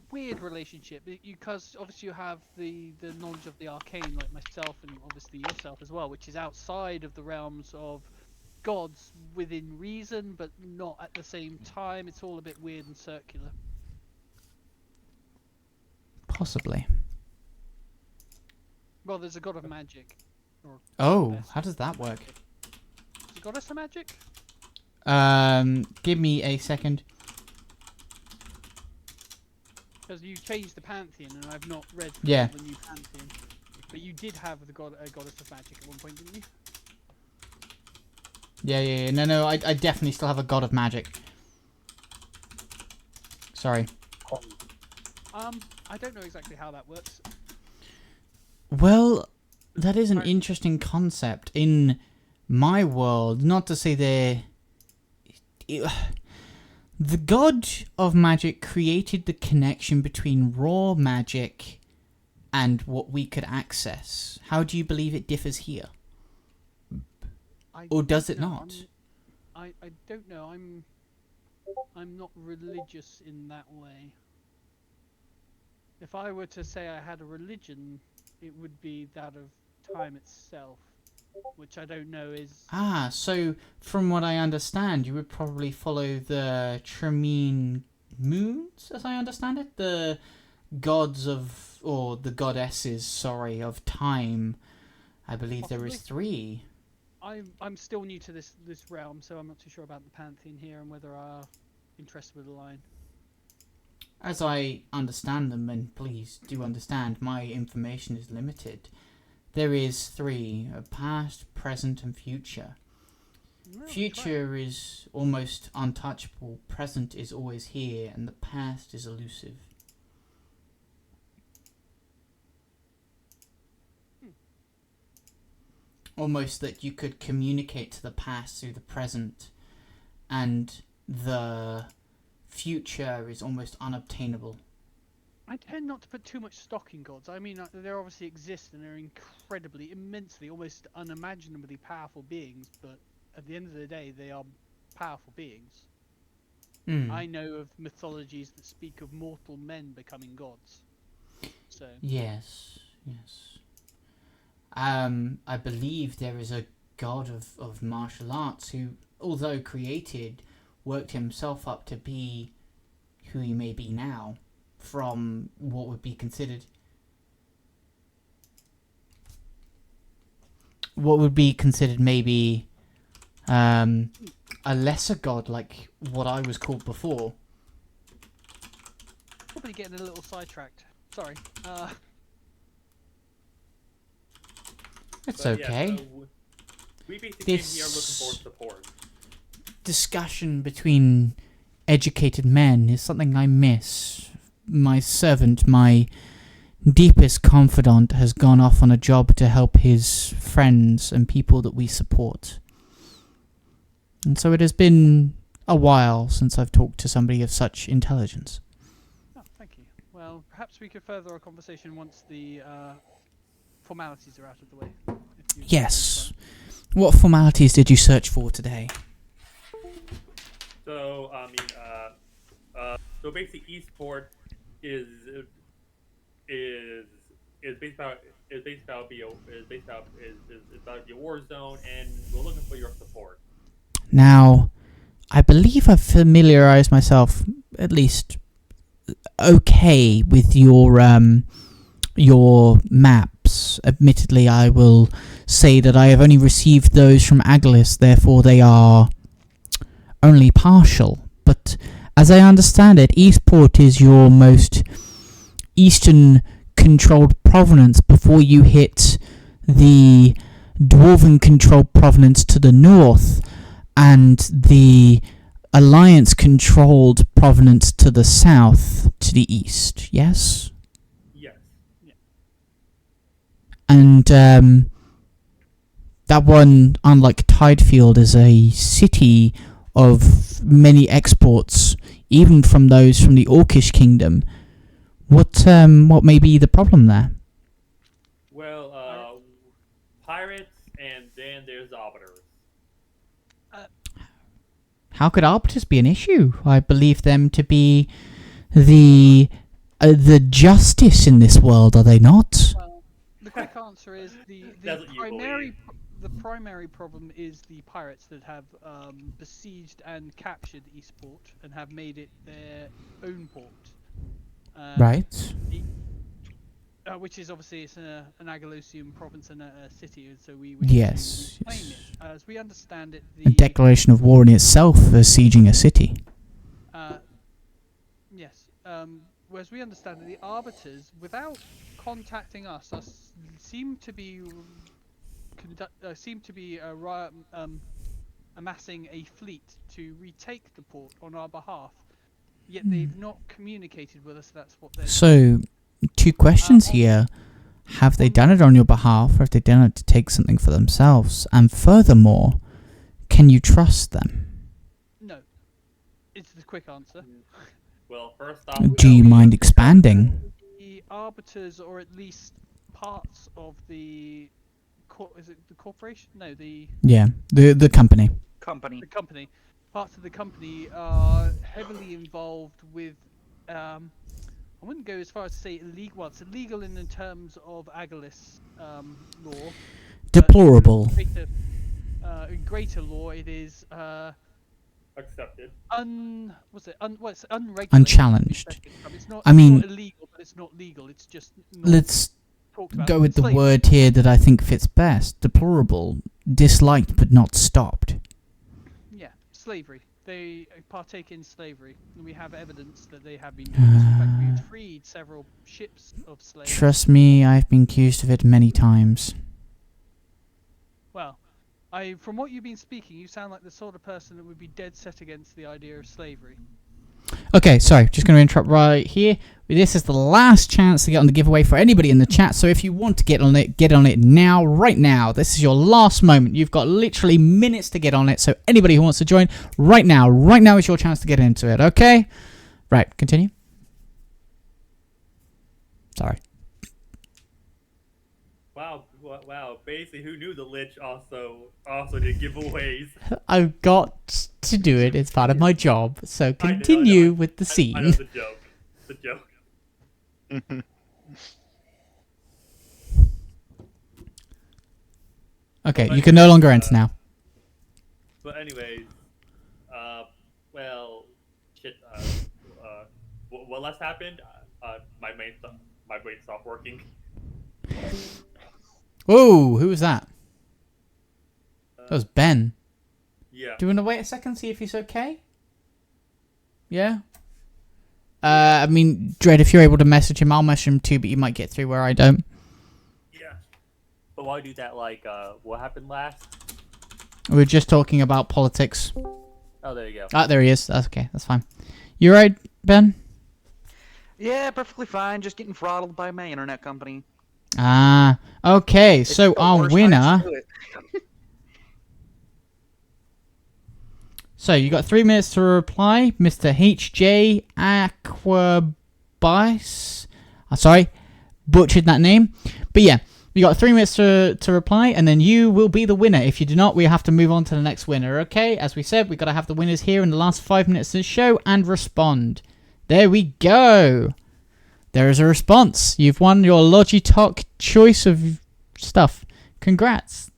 weird relationship, because obviously you have the knowledge of the arcane, like myself, and obviously yourself as well, which is outside of the realms of gods within reason, but not at the same time. It's all a bit weird and circular. Possibly. Well, there's a god of magic. Oh, how does that work? Is the goddess of magic? Give me a second. Because you changed the pantheon, and I've not read the new pantheon. But you did have a goddess of magic at one point, didn't you? Yeah. No, I definitely still have a god of magic. Sorry. I don't know exactly how that works. Well, that is an interesting concept. In my world, not to say the god of magic created the connection between raw magic and what we could access. How do you believe it differs here? Or does it not? I don't know. I'm not religious in that way. If I were to say I had a religion, it would be that of time itself, which I don't know is... Ah, so from what I understand, you would probably follow the Tremine moons, as I understand it? The gods of, or the goddesses, sorry, of time. I believe Possibly. there is 3. I'm still new to this realm, so I'm not too sure about the pantheon here and whether our interests would align. As I understand them, and please do understand, my information is limited. There is 3, past, present, and future. Future is almost untouchable, present is always here, and the past is elusive. Almost that you could communicate to the past through the present, and the future is almost unobtainable. I tend not to put too much stock in gods. I mean, they obviously exist and they're incredibly, immensely, almost unimaginably powerful beings. But at the end of the day, they are powerful beings. I know of mythologies that speak of mortal men becoming gods. So Yes. I believe there is a god of martial arts who, although created, worked himself up to be who he may be now, from what would be considered maybe a lesser god, like what I was called before. probably getting a little sidetracked. Sorry. It's But yeah, okay. so we basically came here looking for support. Discussion between educated men is something I miss. My servant, my deepest confidant, has gone off on a job to help his friends and people that we support. And so it has been a while since I've talked to somebody of such intelligence. Oh, thank you. Well, perhaps we could further our conversation once the formalities are out of the way. if you- Yes. What formalities did you search for today? So I mean, so basically, Eastport is based about about be a war zone, and we're looking for your support. Now, I believe I've familiarized myself, at least okay, with your maps. Admittedly, I will say that I have only received those from Aglis, therefore they are only partial. But as I understand it, Eastport is your most eastern controlled province before you hit the dwarven controlled province to the north and the alliance controlled province to the south, to the east. Yes? Yes. And that one, unlike Tidefield, is a city of many exports, even from those from the Orcish kingdom. What may be the problem there? Well, pirates, and then there's arbiters. How could arbiters be an issue? I believe them to be the justice in this world, are they not? Well, the quick answer is the That's what you primary problem is the pirates that have besieged and captured Eastport and have made it their own port. Right. Which is obviously it's an Agalosian province and a city, so we Yes. claim it. Yes. As we understand it, A declaration of war in itself for sieging a city. Yes. Whereas we understand that the arbiters, without contacting us, seem to be amassing a fleet to retake the port on our behalf. Yet they've not communicated with us. That's what they're. So, two questions here. Have they done it on your behalf, or have they done it to take something for themselves? And furthermore, can you trust them? No. It's the quick answer. Well, first off, Do you mind expanding? The arbiters, or at least parts of the, is it the corporation? No, the Yeah, the company. Company. the company. Parts of the company are heavily involved with. I wouldn't go as far as to say illegal. Well, it's illegal in the terms of Agalis law. Deplorable. In greater law, it is accepted. it's unregulated. Unchallenged. It's not. I mean, it's not illegal, but it's not legal. It's just. Not Let's talked about. go with the Slavery. word here that I think fits best. Deplorable. Disliked but not stopped. Yeah, slavery. They partake in slavery, and we have evidence that they have been doing this. In fact, we've freed several ships of slaves. Trust me, I've been accused of it many times. Well, from what you've been speaking, you sound like the sort of person that would be dead set against the idea of slavery. Okay, sorry, just going to interrupt right here. This is the last chance to get on the giveaway for anybody in the chat, so if you want to get on it now, right now. This is your last moment. You've got literally minutes to get on it, so anybody who wants to join, right now. Right now is your chance to get into it, okay? Right, continue. Sorry. Wow. Basically, who knew the Lich also did giveaways? I've got to do it. It's part of my job. So I continue with the I know scene. the joke. The joke. Okay, But you can no anyways, longer enter now. But anyways, well, shit. What last happened? My brain stopped working. Whoa, who was that? That was Ben. Yeah. Do you want to wait a second, see if he's okay? Yeah? I mean, Dread, if you're able to message him, I'll message him too, but you might get through where I don't. Yeah. But why do that? Like, what happened last? We were just talking about politics. Oh, there you go. Ah, there he is. That's okay. That's fine. You right, Ben? Yeah, perfectly fine. Just getting throttled by my internet company. Ah, okay. So the our worst winner. times to do it. So you got 3 minutes to reply, Mr. HJ Aquabis. Sorry, butchered that name. But yeah, you got 3 minutes to reply, and then you will be the winner. If you do not, we have to move on to the next winner. Okay, as we said, we got to have the winners here in the last 5 minutes of the show and respond. There we go. There is a response. You've won your Logitech choice of stuff. Congrats.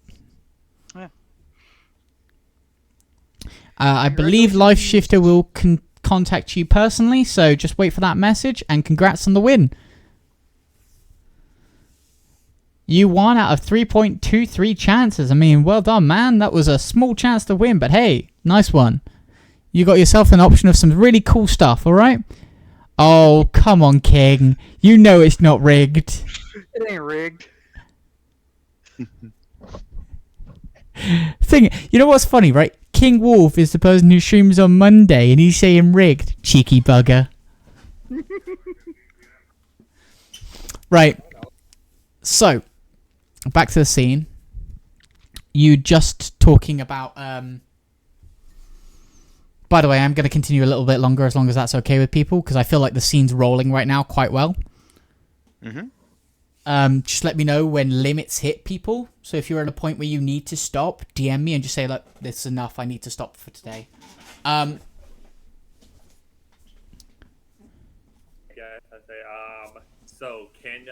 Yeah. I believe Life Shifter will contact you personally, so just wait for that message, and congrats on the win. You won out of 3.23 chances. I mean, well done, man. That was a small chance to win, but hey, nice one. You got yourself an option of some really cool stuff, alright? Oh, come on, King. You know it's not rigged. It ain't rigged. You know what's funny, right? King Wolf is the person who streams on Monday, and he's saying rigged. Cheeky bugger. Right. So, back to the scene. You just talking about... By the way, I'm going to continue a little bit longer as long as that's okay with people, because I feel like the scene's rolling right now quite well. Just let me know when limits hit, people. So if you're at a point where you need to stop, DM me and just say, look, this is enough, I need to stop for today. Yeah, I say, so can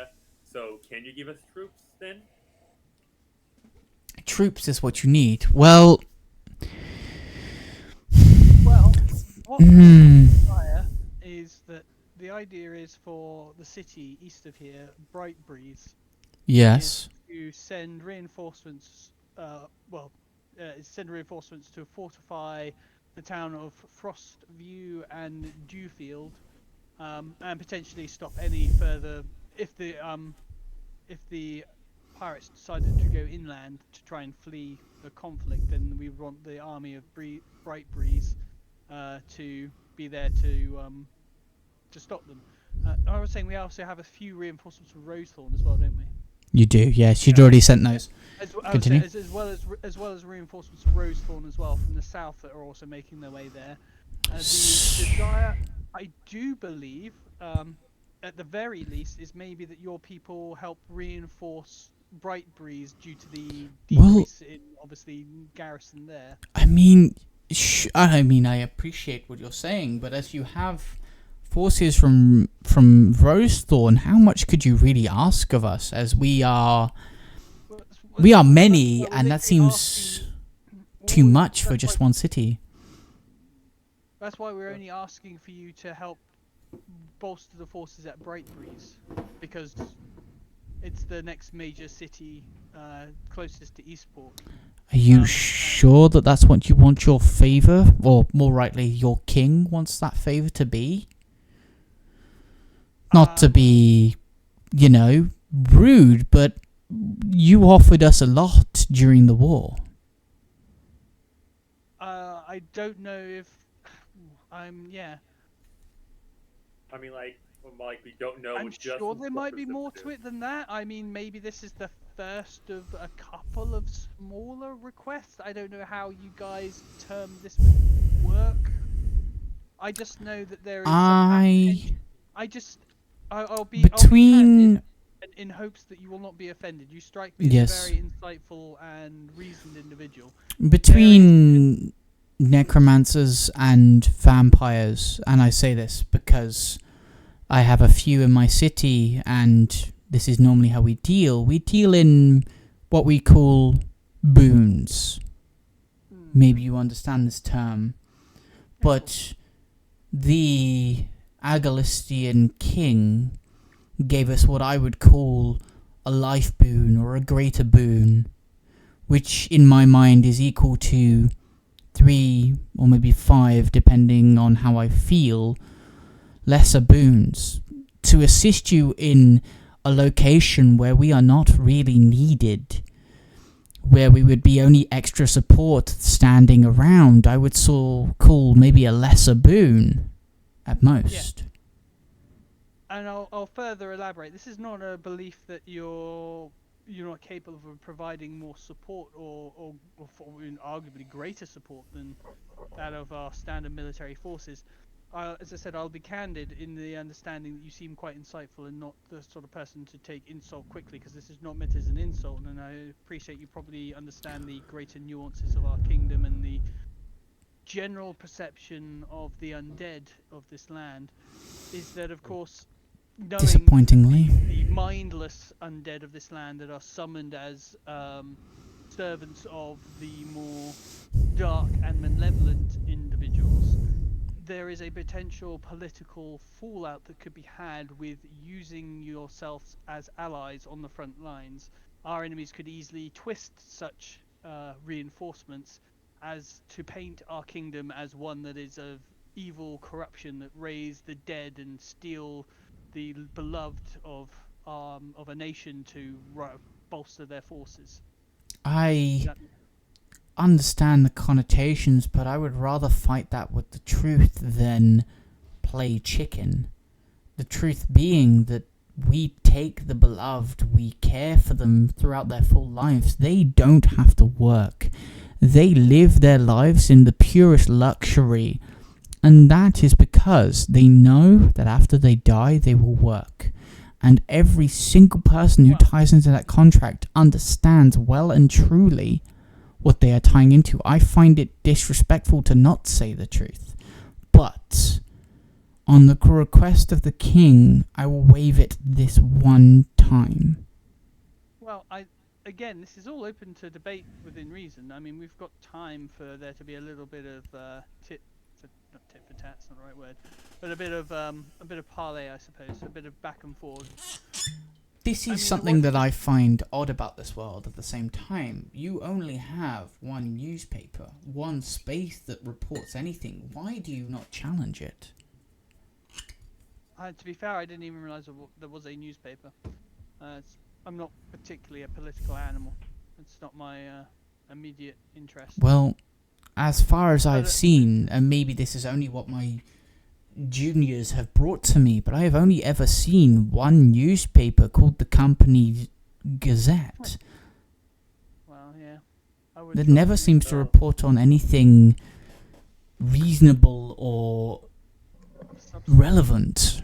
you give us troops then? Troops is what you need. Well... Well, what fire is that the idea is for the city east of here, Bright Breeze, Yes. to send reinforcements. Send reinforcements to fortify the town of Frostview and Dewfield, and potentially stop any further if the pirates decided to go inland to try and flee the conflict. Then we want the army of Bright Breeze to be there to stop them. I was saying we also have a few reinforcements from Rosethorn as well, don't we? You do, yes. You'd already sent those. Continue. As well as reinforcements from Rosethorn as well from the south that are also making their way there. The desire, I do believe, at the very least, is maybe that your people help reinforce Bright Breeze due to the decrease in obviously garrison there. I mean, I appreciate what you're saying, but as you have forces from Rosethorn, how much could you really ask of us? As we are many, and that seems too much for just one city. That's why we're only asking for you to help bolster the forces at Bright Breeze, because it's the next major city closest to Eastport. Are you sure that that's what you want your favour, or more rightly, your king wants that favour to be? Not to be, rude, but you offered us a lot during the war. I don't know if I mean, we don't know. I'm sure there might be more to it than that. I mean, maybe this is the first of a couple of smaller requests. I don't know how you guys term this would work. I just know that there is I'll be between candid in hopes that you will not be offended. You strike me as yes, a very insightful and reasoned individual. between necromancers and vampires, and I say this because I have a few in my city, and this is normally how we deal. We deal in what we call boons. Maybe you understand this term. But the Agalistian king gave us what I would call a life boon or a greater boon, which in my mind is equal to 3 or maybe 5, depending on how I feel, lesser boons to assist you in a location where we are not really needed, where we would be only extra support standing around. I would call maybe a lesser boon at most. Yeah. And I'll further elaborate. This is not a belief that you're not capable of providing more support or arguably greater support than that of our standard military forces. As I said, I'll be candid in the understanding that you seem quite insightful and not the sort of person to take insult quickly, because this is not meant as an insult, and I appreciate you probably understand the greater nuances of our kingdom and the general perception of the undead of this land. Is that, of course, knowing Disappointingly, the mindless undead of this land that are summoned as servants of the more dark and malevolent individuals, there is a potential political fallout that could be had with using yourselves as allies on the front lines. Our enemies could easily twist such reinforcements as to paint our kingdom as one that is of evil corruption, that raise the dead and steal the beloved of a nation to bolster their forces. I understand the connotations, but I would rather fight that with the truth than play chicken. The truth being that we take the beloved, we care for them throughout their full lives. They don't have to work. They live their lives in the purest luxury, and that is because they know that after they die, they will work. And every single person who ties into that contract understands well and truly what they are tying into. I find it disrespectful to not say the truth. But on the request of the king, I will waive it this one time. Well, again, this is all open to debate within reason. I mean, we've got time for there to be a little bit of not tit for tat's not the right word, but a bit of parley, I suppose, a bit of back and forth. This is something that I find odd about this world. At the same time, you only have one newspaper, one space that reports anything. Why do you not challenge it? To be fair, I didn't even realise there was a newspaper. I'm not particularly a political animal. It's not my immediate interest. Well, as far as I've seen, and maybe this is only what my juniors have brought to me, but I have only ever seen one newspaper called the Company Gazette. Well, yeah. That never seems to report on anything reasonable or relevant.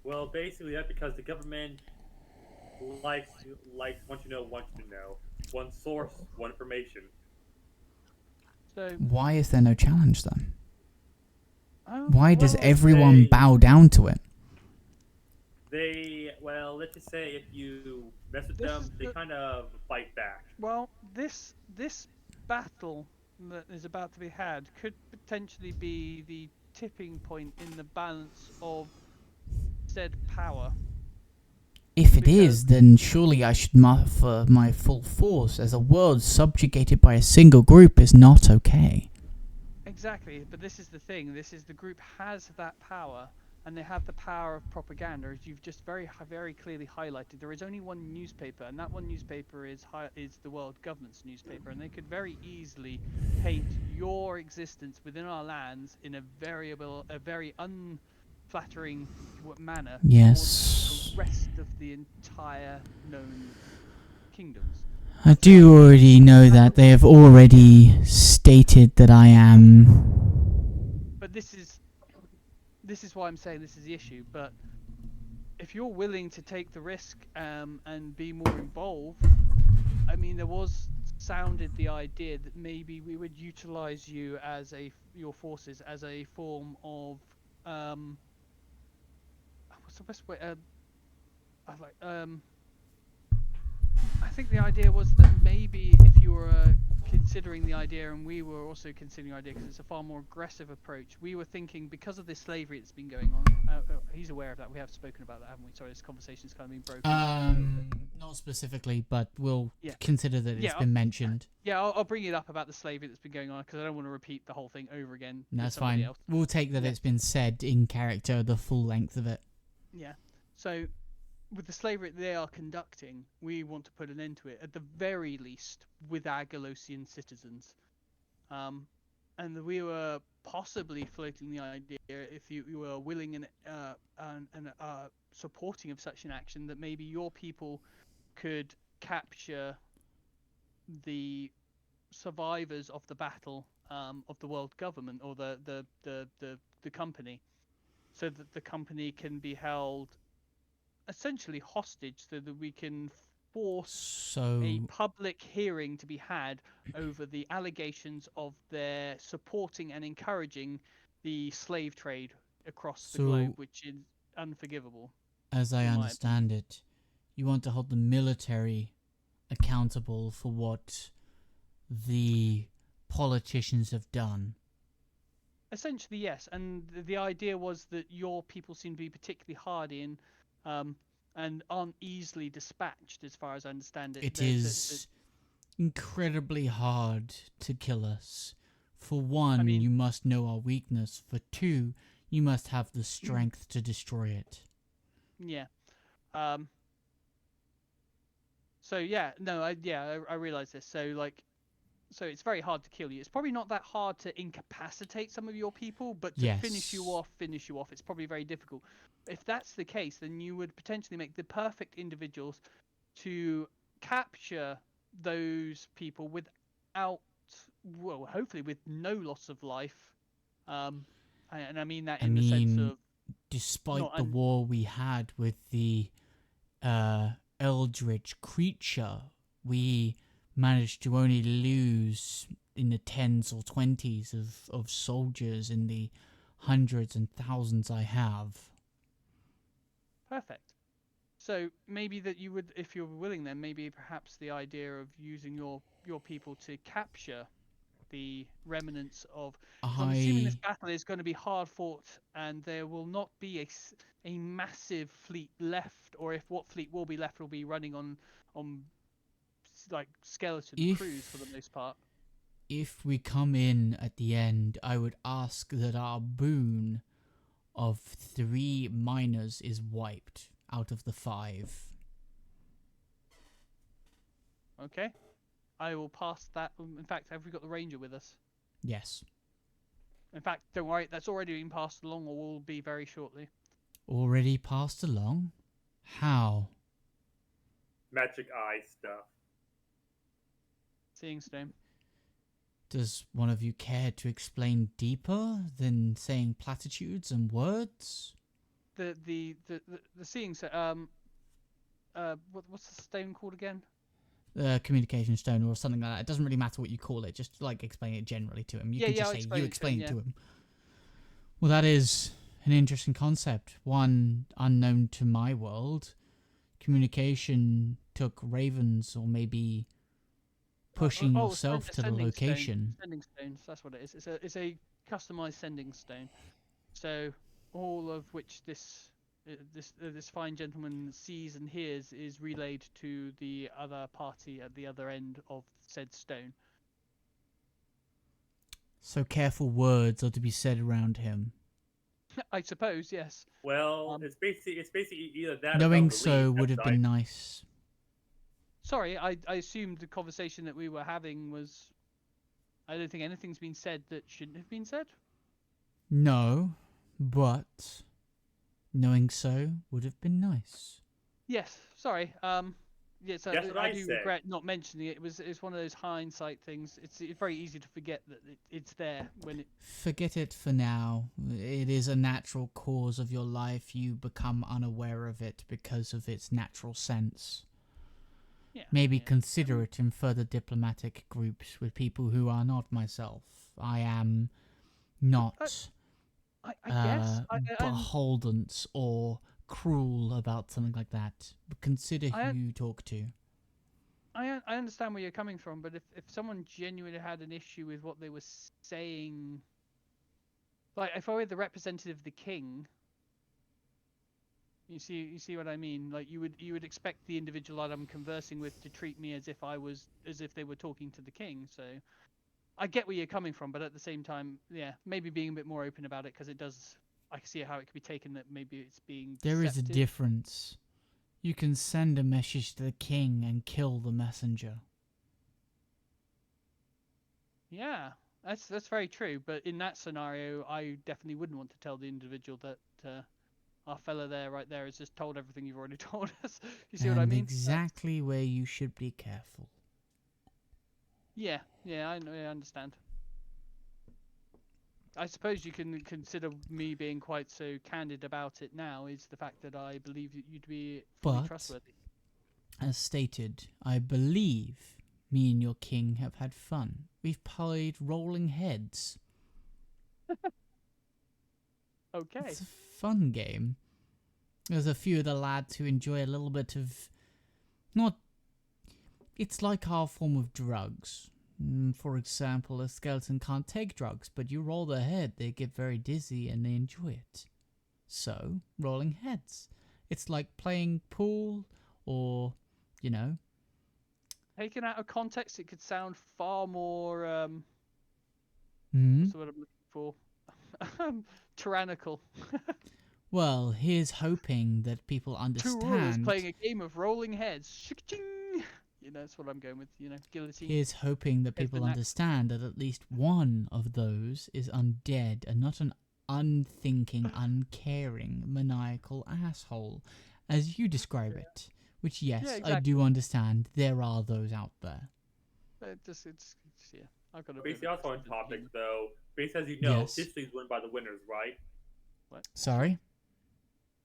Well, basically that's because the government likes wants to know, one source, one information. So why is there no challenge then? Why does everyone bow down to it? Let's just say if you mess with them, they kind of fight back. Well, this battle that is about to be had could potentially be the tipping point in the balance of said power. If it is, then surely I should offer my full force, as a world subjugated by a single group is not okay. Exactly, but this is the thing. The group has that power, and they have the power of propaganda, as you've just very clearly highlighted. There is only one newspaper, and that one newspaper is the world government's newspaper, and they could very easily paint your existence within our lands in a very unflattering manner. Yes. The rest of the entire known kingdoms. I do already know that. They have already stated that I am. But this is why I'm saying this is the issue. But if you're willing to take the risk and be more involved, I mean, there was sounded the idea that maybe we would utilize you as your forces as a form of what's the best way? I think the idea was that maybe if you were considering the idea and we were also considering the idea because it's a far more aggressive approach, we were thinking because of this slavery that's been going on, he's aware of that, we have spoken about that, haven't we? Sorry, this conversation's kind of been broken. Not specifically, but we'll Yeah. consider that it's been mentioned. Yeah, I'll bring it up about the slavery that's been going on because I don't want to repeat the whole thing over again. That's fine. Else. We'll take that it's been said in character, the full length of it. Yeah. So, with the slavery they are conducting, we want to put an end to it, at the very least, with our Galosian citizens. And we were possibly floating the idea, if you were willing and supporting of such an action, that maybe your people could capture the survivors of the battle of the world government or the company, so that the company can be held essentially hostage, so that we can force a public hearing to be had over the allegations of their supporting and encouraging the slave trade across the globe, which is unforgivable. As I understand it, you want to hold the military accountable for what the politicians have done. Essentially, yes. And the idea was that your people seem to be particularly hardy and aren't easily dispatched, as far as I understand it. It is incredibly hard to kill us. For one, you must know our weakness. For two, you must have the strength to destroy it. Yeah. So yeah, no, I realize this. So it's very hard to kill you. It's probably not that hard to incapacitate some of your people, but to finish you off, it's probably very difficult. If that's the case, then you would potentially make the perfect individuals to capture those people without, well, hopefully with no loss of life. And I mean that in the sense of, despite the war we had with the eldritch creature, we managed to only lose in the 10s or 20s of soldiers in the hundreds and thousands I have. Perfect. So maybe that you would, if you're willing, then maybe perhaps the idea of using your people to capture the remnants of. I'm assuming this battle is going to be hard fought, and there will not be a massive fleet left, or if what fleet will be left will be running on like skeleton crews for the most part. If we come in at the end, I would ask that our boon of 3 miners is wiped out of the 5. Okay. I will pass that. In fact, have we got the ranger with us? Yes. In fact, don't worry, that's already been passed along, or will be very shortly. Already passed along? How? Magic eye stuff. Seeing stone. Does one of you care to explain deeper than saying platitudes and words? The seeing stone. What's the stone called again? Communication stone or something like that. It doesn't really matter what you call it. Just like explain it generally to him. You can just say you explain it to him. Well, that is an interesting concept. One unknown to my world. Communication took ravens, or maybe pushing yourself to the location. Sending stones, that's what it is. It's a customized sending stone. So all of which this fine gentleman sees and hears is relayed to the other party at the other end of said stone. So careful words are to be said around him. I suppose, yes. Well, it's basically either that. Knowing so would have been nice. Sorry, I assumed the conversation that we were having was. I don't think anything's been said that shouldn't have been said. No, but knowing so would have been nice. Yes, sorry. Yeah, so That's what I I do said. regret not mentioning it. It's one of those hindsight things. It's very easy to forget that it's there when it. Forget it for now. It is a natural cause of your life. You become unaware of it because of its natural sense. Yeah. Maybe yeah. consider it in further diplomatic groups with people who are not myself. I am not I guess beholden or cruel about something like that. But consider who you talk to. I understand where you're coming from, but if someone genuinely had an issue with what they were saying, like if I were the representative of the king, you see what I mean? Like you would expect the individual that I'm conversing with to treat me as if they were talking to the king. So I get where you're coming from, but at the same time, yeah, maybe being a bit more open about it because it does. I can see how it could be taken that maybe it's being There is a deceptive. difference. You can send a message to the king and kill the messenger. Yeah, that's very true. But in that scenario, I definitely wouldn't want to tell the individual that our fella there, right there, has just told everything you've already told us. You see what I mean? Exactly where you should be careful. Yeah, I know, I understand. I suppose you can consider me being quite so candid about it now is the fact that I believe that you'd be fully trustworthy. As stated, I believe me and your king have had fun. We've played rolling heads. Okay. It's a fun game. There's a few of the lads who enjoy a little bit of... It's like our form of drugs. For example, a skeleton can't take drugs, but you roll their head, they get very dizzy and they enjoy it. So, rolling heads. It's like playing pool or, Taken out of context, it could sound far more, what's the word I'm looking for? Tyrannical. Well, here's hoping that people understand. 2 rules playing a game of rolling heads. Shik-ching! That's what I'm going with, guillotine. Here's hoping that people understand that at least one of those is undead and not an unthinking, uncaring, maniacal asshole, as you describe it. Which, yes, Yeah, exactly. I do understand there are those out there. It's yeah. I've got a Basically, also on topic humor. though. Basically, as you know, Yes. history is won by the winners, right? What? Sorry?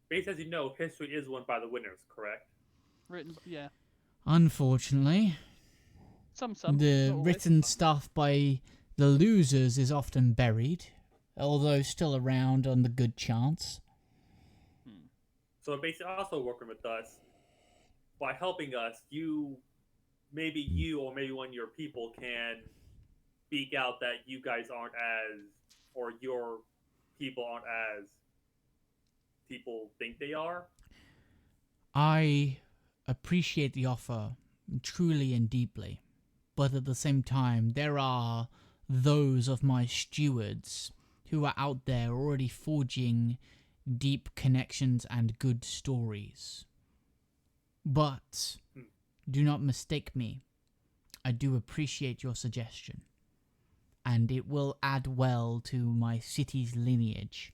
Basically, as you know, history is won by the winners, correct? Written, yeah. Unfortunately, Some. the not always. written stuff by the losers is often buried, although still around on the good chance. So basically, also working with us by helping us, maybe you or maybe one of your people can speak out that you guys aren't as, or your people aren't as people think they are. I appreciate the offer truly and deeply, but at the same time, there are those of my stewards who are out there already forging deep connections and good stories. But do not mistake me. I do appreciate your suggestion, and it will add well to my city's lineage.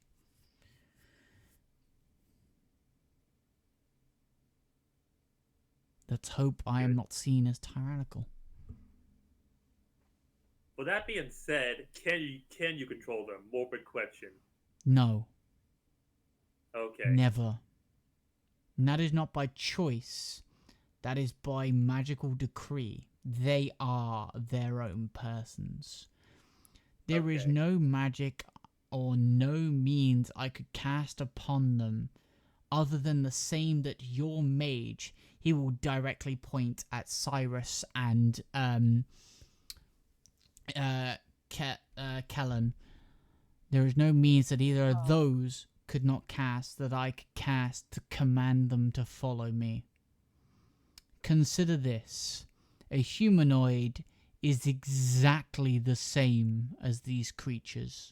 Let's hope I am not seen as tyrannical. With that being said, can you control them? Morbid question. No. Okay. Never. And that is not by choice. That is by magical decree. They are their own persons. There is no magic or no means I could cast upon them other than the same that your mage, he will directly point at Cyrus and Kellen. There is no means that either of those could not cast that I could cast to command them to follow me. Consider this. A humanoid is exactly the same as these creatures.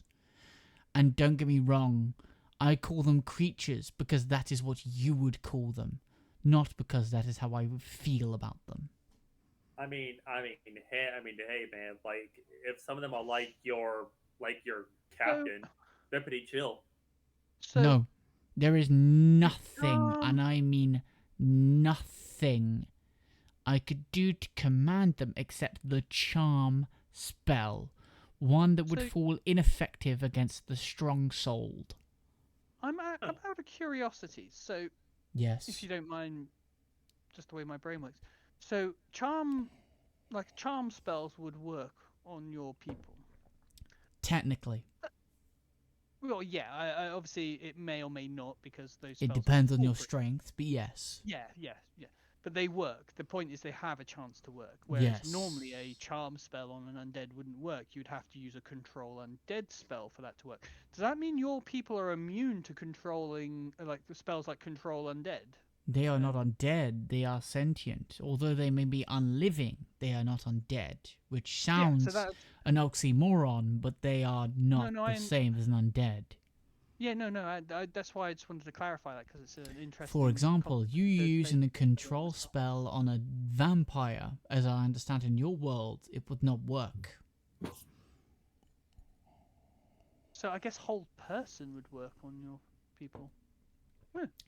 And don't get me wrong, I call them creatures because that is what you would call them, not because that is how I would feel about them. Hey, man. Like, if some of them are like your captain, they're pretty chill. No, there is nothing, and I mean nothing, I could do to command them except the charm spell. One that would So- fall ineffective against the strong-souled. I'm out of curiosity. So, Yes. if you don't mind, just the way my brain works. So, charm spells would work on your people. Technically. Well, yeah. I obviously it may or may not because those. It spells are depends on your foolproof. strength, but yes. Yeah. But they work. The point is they have a chance to work. Whereas Yes. normally a charm spell on an undead wouldn't work. You'd have to use a control undead spell for that to work. Does that mean your people are immune to controlling like the spells like control undead? They are not undead, they are sentient. Although they may be unliving, they are not undead. Which sounds Yeah, so that's an oxymoron, but they are not no, the same as an undead. yeah, no. That's why I just wanted to clarify that because it's an interesting. For example, you using a make- control spell on a vampire, as I understand in your world, it would not work. So I guess whole person would work on your people.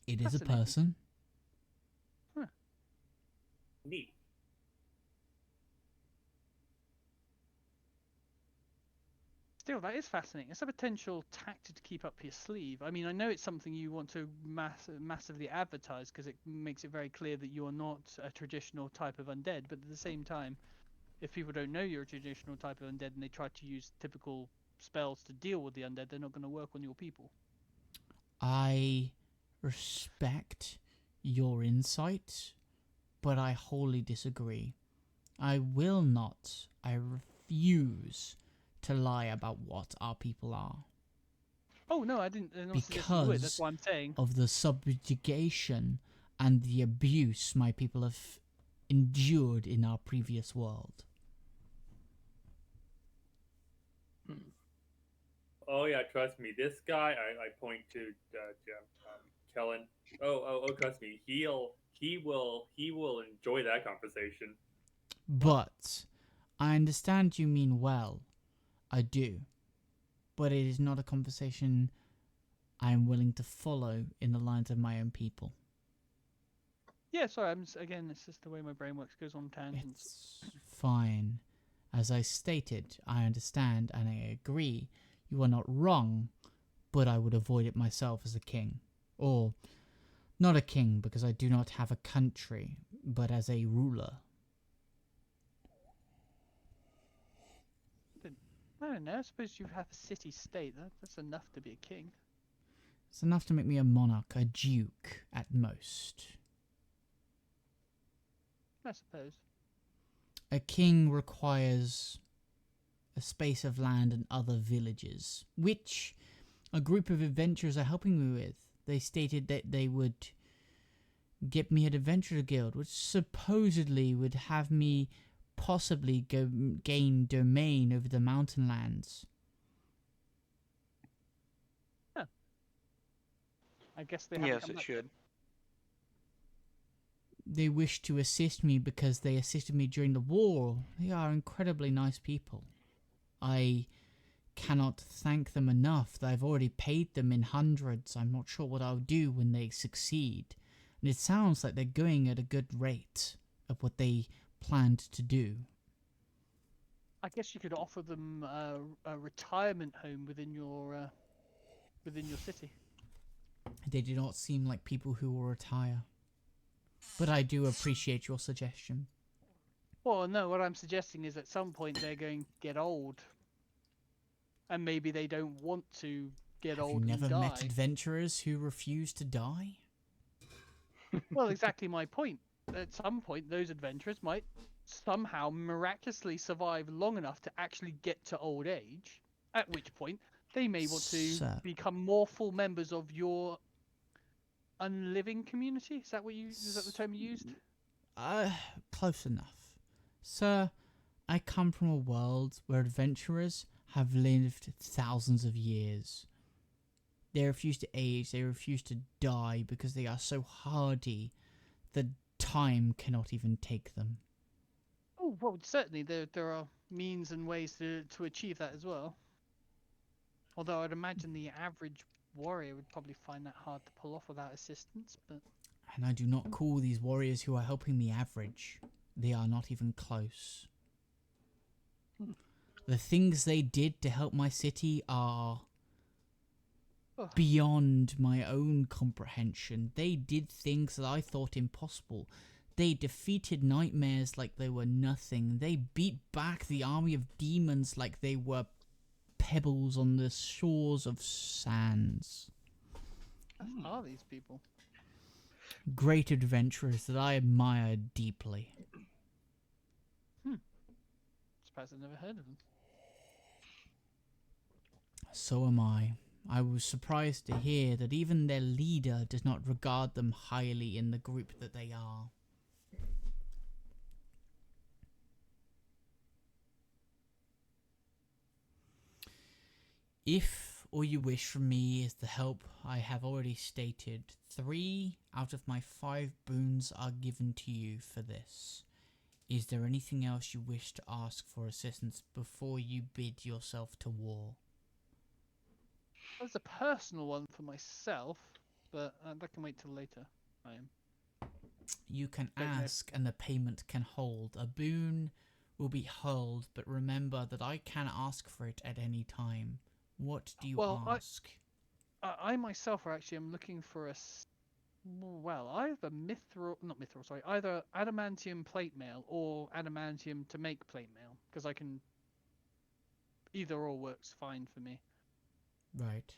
It is a Fascinating. person. Neat. Still, that is fascinating. It's a potential tactic to keep up your sleeve. I mean, I know it's something you want to massively advertise because it makes it very clear that you're not a traditional type of undead. But at the same time, if people don't know you're a traditional type of undead and they try to use typical spells to deal with the undead, they're not going to work on your people. I respect your insight, but I wholly disagree. I will not, I refuse to lie about what our people are. Oh no, I didn't. I'm not suggesting you would. That's Because why I'm saying. of the subjugation and the abuse my people have endured in our previous world. Oh yeah, trust me. This guy, I point to Kellen. Oh, trust me. He will enjoy that conversation. But I understand you mean well. I do. But it is not a conversation I am willing to follow in the lines of my own people. Yeah, sorry. Again, it's just the way my brain works. Goes on tangents. It's fine. As I stated, I understand and I agree. You are not wrong, but I would avoid it myself as a king. Or, not a king, because I do not have a country, but as a ruler. I don't know. I suppose you have a city-state. That's enough to be a king. It's enough to make me a monarch, a duke, at most. I suppose. A king requires a space of land and other villages, which a group of adventurers are helping me with. They stated that they would get me an adventurer guild, which supposedly would have me possibly gain domain over the mountain lands. I guess they haven't Yes, come it back should. They wish to assist me because they assisted me during the war. They are incredibly nice people. I cannot thank them enough. I've already paid them in hundreds. I'm not sure what I'll do when they succeed. And it sounds like they're going at a good rate of what they planned to do. I guess you could offer them a retirement home within your city. They do not seem like people who will retire. But I do appreciate your suggestion. Well, no. What I'm suggesting is at some point they're going to get old, and maybe they don't want to get Have old you never and die. met adventurers who refuse to die? Well, exactly my point. At some point, those adventurers might somehow miraculously survive long enough to actually get to old age, at which point they may want to Sir. become more full members of your unliving community. Is that the term you used? Close enough. Sir, I come from a world where adventurers have lived thousands of years. They refuse to age, they refuse to die because they are so hardy that time cannot even take them. Oh, well, certainly there are means and ways to achieve that as well. Although I'd imagine the average warrior would probably find that hard to pull off without assistance, but... And I do not call these warriors who are helping me average. they are not even close. The things they did to help my city are Ugh. beyond my own comprehension. They did things that I thought impossible. They defeated nightmares like they were nothing. They beat back the army of demons like they were pebbles on the shores of sands. Who are these people? Great adventurers that I admire deeply. Surprised I've never heard of them. So am I. I was surprised to hear that even their leader does not regard them highly in the group that they are. If all you wish from me is the help I have already stated, 3 out of my 5 boons are given to you for this. Is there anything else you wish to ask for assistance before you bid yourself to war? There's a personal one for myself, but that can wait till later. I am. You can Don't know. ask and the payment can hold. A boon will be held, but remember that I can ask for it at any time. What do you Well, ask? I myself am looking for either either adamantium plate mail or adamantium to make plate mail, because I can. Either or works fine for me. Right.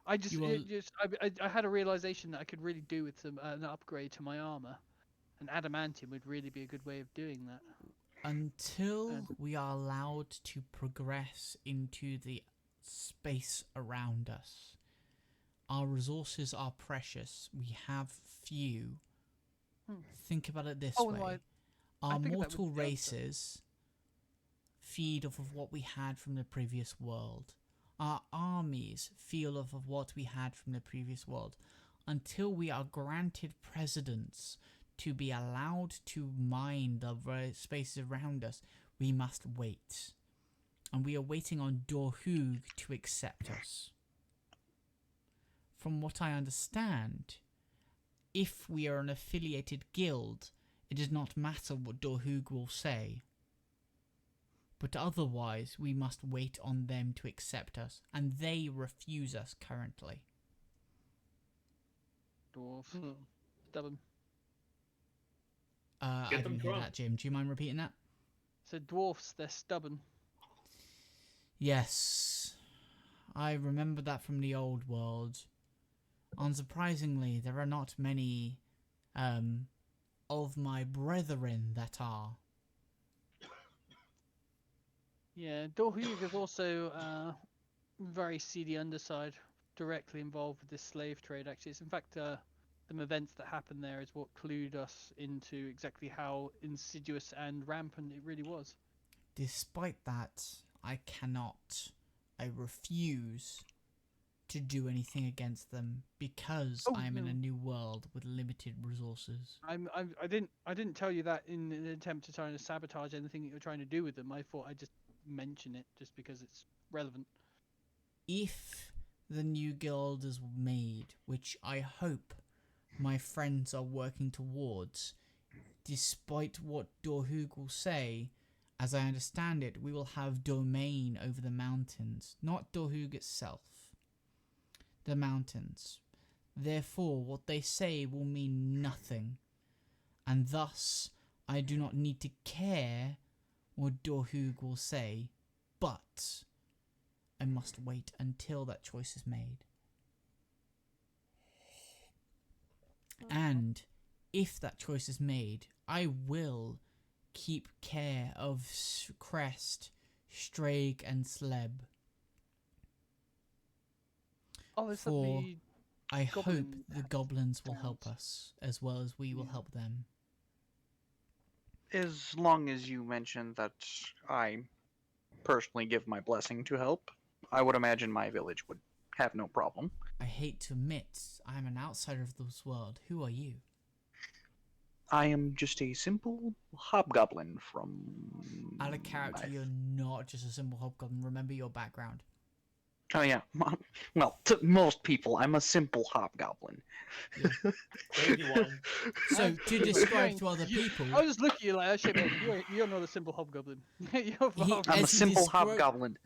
I just, You it are- just I had a realization that I could really do with an upgrade to my armor, and adamantium would really be a good way of doing that. Until we are allowed to progress into the space around us, our resources are precious. We have few. Think about it this Oh, no, way. I Our figured that mortal would be the answer. races feed off of what we had from the previous world. Our armies feed off of what we had from the previous world. Until we are granted precedence to be allowed to mine the spaces around us, we must wait. And we are waiting on Dorhug to accept us. From what I understand, if we are an affiliated guild, it does not matter what Dorhug will say. But otherwise, we must wait on them to accept us, and they refuse us currently. Dwarf. Stubborn. I Get them didn't hear drunk. that, Jim. Do you mind repeating that? So dwarfs, they're stubborn. Yes. I remember that from the old world. Unsurprisingly, there are not many of my brethren that are. Yeah, Dorhug is also very seedy underside, directly involved with this slave trade. Actually, it's in fact some events that happened there is what clued us into exactly how insidious and rampant it really was. Despite that, I cannot. I refuse to do anything against them because Oh, I am in no. a new world with limited resources. I didn't tell you that in an attempt to try to sabotage anything that you're trying to do with them. I thought I'd just mention it just because it's relevant. If the new guild is made, which I hope my friends are working towards, despite what Dorhug will say, as I understand it, we will have domain over the mountains, not Dorhug itself. The mountains. Therefore, what they say will mean nothing, and thus I do not need to care what Dorhug will say, but I must wait until that choice is made. And if that choice is made, I will keep care of Crest, Strake, and Sleb. Oh, is that For the I hope goblin the goblins will towns? help us as well as we will Yeah. help them. As long as you mention that I personally give my blessing to help, I would imagine my village would have no problem. I hate to admit, I am an outsider of this world. Who are you? I am just a simple hobgoblin from... Out of character, you're not just a simple hobgoblin. Remember your background. Oh yeah. Well, to most people, I'm a simple hobgoblin. Crazy one. So, No, to you describe ain't- to other people, I just look at you like, oh, shit, man, you're not a simple hobgoblin. You're far I'm a as he simple descri- hobgoblin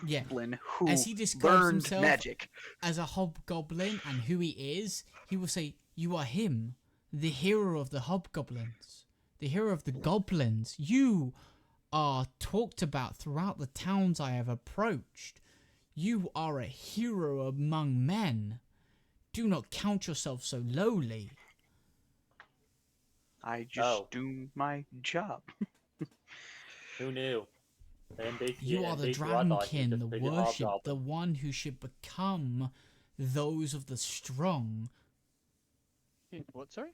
yeah, who as he describes learned himself magic. as a hobgoblin and who he is, he will say, "You are him, the hero of the hobgoblins, the hero of the goblins. You are talked about throughout the towns I have approached. You are a hero among men. Do not count yourself so lowly." I just Oh. do my job. Who knew? And basically, You are the basically what I thought, he was dragonkin, just the crazy worship, hobgoblin. the one who should become those of the strong. What, sorry?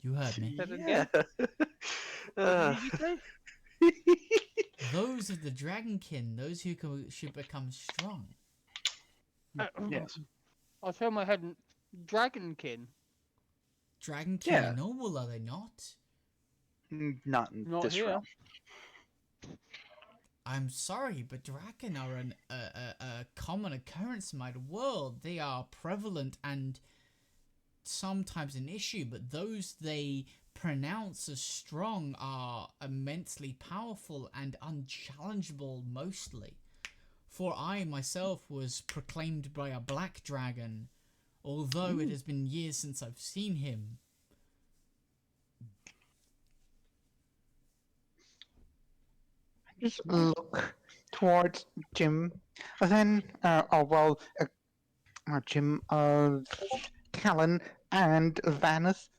You heard me. Say that Yeah. again? What did you say? Those of the dragonkin, those who should become strong. Yes. I'll show my head. Dragonkin. Dragonkin Yeah. are noble, are they not? Not in Not this here. realm. I'm sorry, but dragon are a common occurrence in my world. They are prevalent and sometimes an issue, but those they pronounce as strong are immensely powerful and unchallengeable mostly. For I myself was proclaimed by a black dragon, although it has been years since I've seen him. Just look towards Jim. And then, Jim, Callan, and Vanis.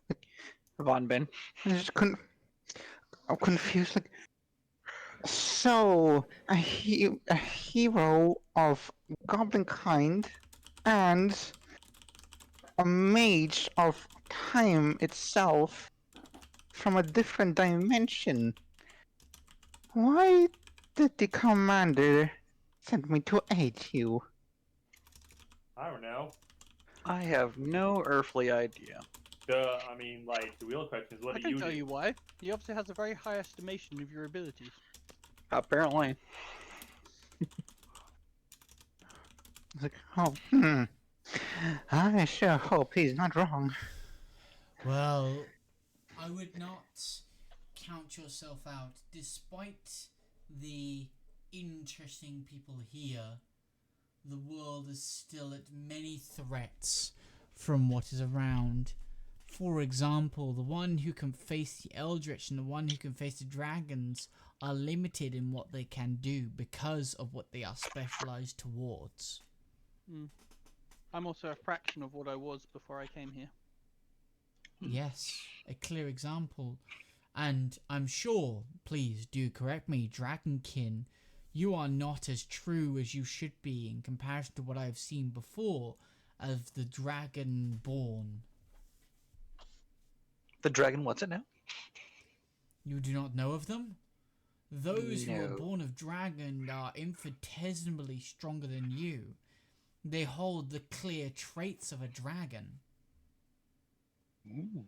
Von Ben. I just couldn't. I'm confused. Like, so a hero of goblin kind, and a mage of time itself from a different dimension. Why did the commander send me to aid you? I don't know. I have no earthly idea. I mean, like, the real question is, what I do can you tell do? you why. He obviously has a very high estimation of your abilities. Apparently. I was like, oh, I sure hope he's not wrong. Well, I would not count yourself out. Despite the interesting people here, the world is still at many threats from what is around. For example, the one who can face the Eldritch and the one who can face the dragons are limited in what they can do because of what they are specialized towards. I'm also a fraction of what I was before I came here. Yes, a clear example. And I'm sure, please do correct me, Dragonkin, you are not as true as you should be in comparison to what I have seen before of the Dragonborn. The dragon, what's it now? You do not know of them? Those who are No. born of dragon are infinitesimally stronger than you. They hold the clear traits of a dragon. Ooh.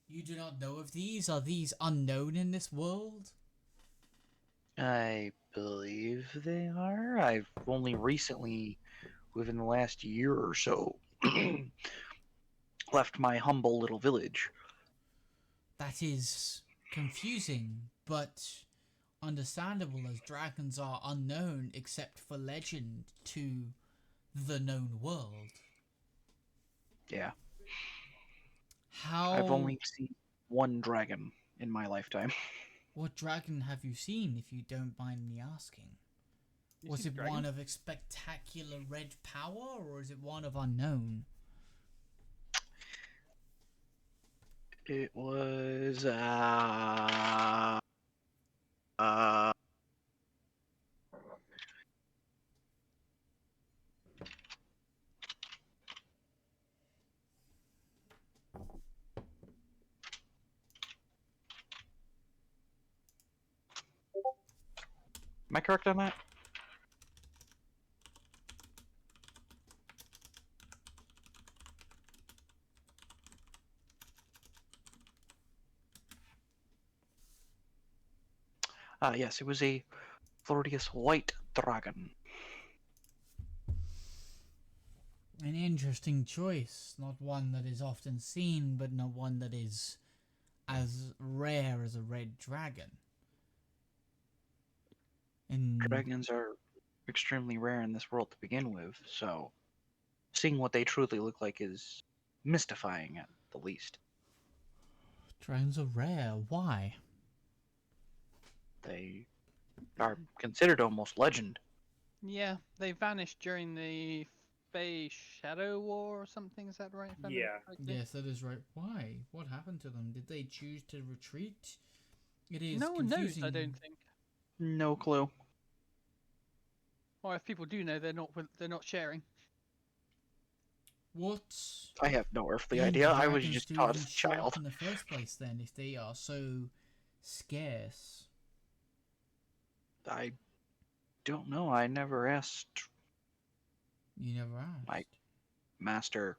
You do not know of these? Are these unknown in this world? I believe they are. I've only recently, within the last year or so, left my humble little village. That is confusing, but understandable as dragons are unknown except for legend to the known world. Yeah. How... I've only seen one dragon in my lifetime. What dragon have you seen, if you don't mind me asking? Was it one of a spectacular red power, or is it one of unknown? It was, am I correct on that? Yes, it was a Glorious white dragon. An interesting choice. Not one that is often seen, but not one that is as rare as a red dragon. And Dragons are extremely rare in this world to begin with, so seeing what they truly look like is mystifying at the least. dragons are rare. Why? They are considered almost legend. Yeah, they vanished during the Fey Shadow War or something. Is that right? If I remember Yeah. correctly? Yes, that is right. Why? What happened to them? Did they choose to retreat? It is No one knows. confusing. I don't think. No clue. Or if people do know, they're not sharing. What? I have no earthly Even idea. I was dragons just do taught even as a show up child. in the first place, then, if they are so scarce. I don't know. I never asked You never asked. my master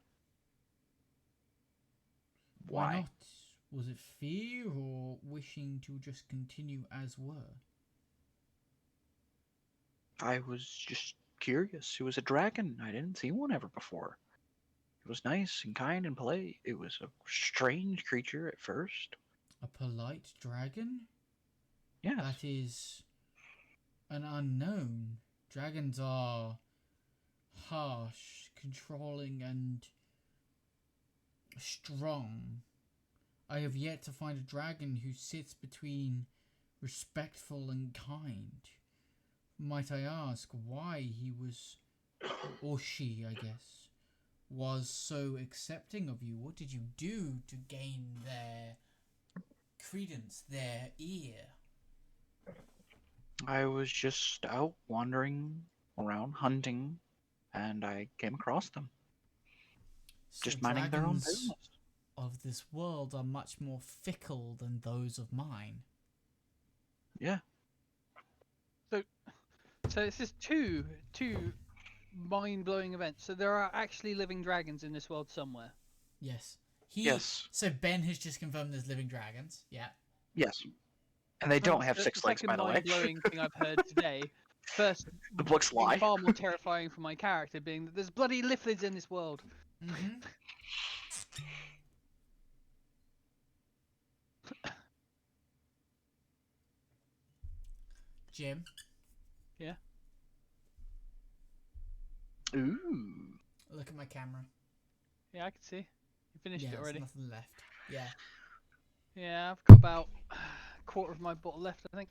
Why why. not? Was it fear or wishing to just continue as were? I was just curious. It was a dragon. I didn't see one ever before. It was nice and kind and polite. It was a strange creature at first. A polite dragon? Yes. That is an unknown. Dragons are harsh, controlling, and strong. I have yet to find a dragon who sits between respectful and kind. Might I ask why he was, or she, I guess, was so accepting of you? What did you do to gain their credence, their ear? I was just out wandering around hunting, and I came across them. So Just minding their own dragons business. of this world are much more fickle than those of mine. Yeah. So it's just two mind-blowing events. So there are actually living dragons in this world somewhere. Yes. Yes. So Ben has just confirmed there's living dragons. Yeah. Yes. And they don't have The 6 legs, second by the way. mind-blowing thing I've heard today. First, The books being lie. far more terrifying for my character, being that there's bloody liftlids in this world. Mm-hmm. Jim. Yeah. Ooh. Look at my camera. Yeah, I can see. You finished Yeah, it there's already. nothing left. Yeah. Yeah, I've got about a quarter of my bottle left, I think.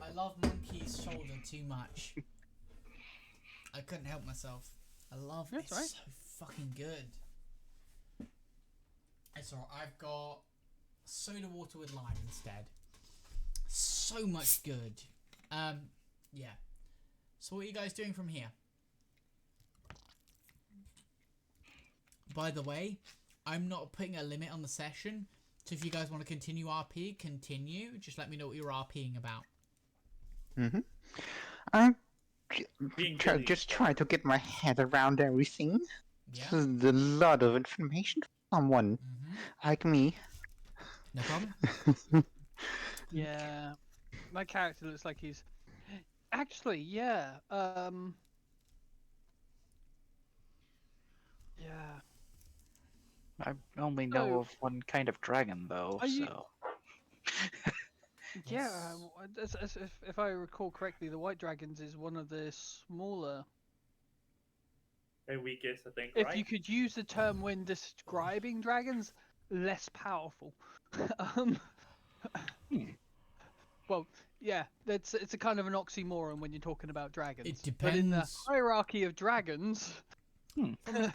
I love Monkey's shoulder too much. I couldn't help myself. I love it. That's It's right. so fucking good. It's alright. I've got soda water with lime instead. So much good. Yeah. So what are you guys doing from here? By the way, I'm not putting a limit on the session. So if you guys want to continue RP, continue. Just let me know what you're RPing about. I Being silly. just try to get my head around everything. Yeah? This is a lot of information for someone Mm-hmm. like me. No problem. Yeah. My character looks like he's... Actually, yeah. Yeah. I only know So- of one kind of dragon, though, Are you- so... Yeah, Yes. if I recall correctly, the white dragons is one of the smaller. And weakest, I think, If right? you could use the term when describing dragons, less powerful. um, well, yeah, it's a kind of an oxymoron when you're talking about dragons. It But in the depends. hierarchy of dragons, From an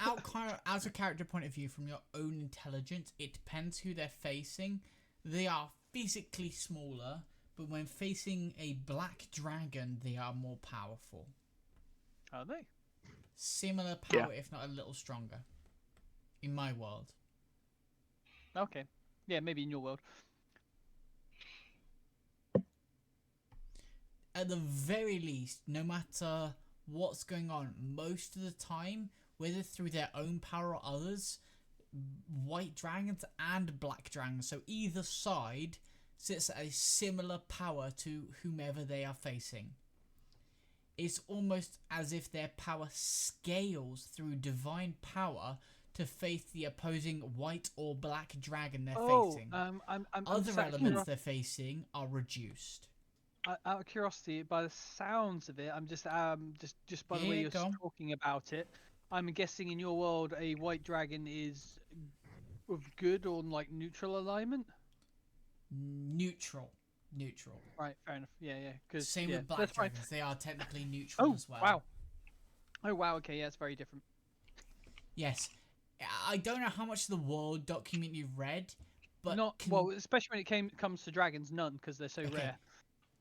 outer character point of view, from your own intelligence, it depends who they're facing. They are physically smaller, but when facing a black dragon, they are more powerful. are they? Similar power, if not a little stronger. In my world. Okay. Yeah, maybe in your world. At the very least, no matter what's going on, most of the time, whether through their own power or others, white dragons and black dragons, so either side sits at a similar power to whomever they are facing. it's almost as if their power scales through divine power to face the opposing white or black dragon they're facing. I'm Other just elements they're facing are reduced. out of curiosity, by the sounds of it, I'm just by the way Yeah, you're go on. talking about it, I'm guessing in your world a white dragon is of good or like neutral alignment. Neutral. Right, fair enough. Yeah, because Same with black that's fine. dragons. They are technically neutral Oh as well. wow. Oh wow. Okay, yeah, it's very different. Yes. I don't know how much of the world document you've read, but Not well, especially when it comes to dragons, none, because they're so Okay. rare.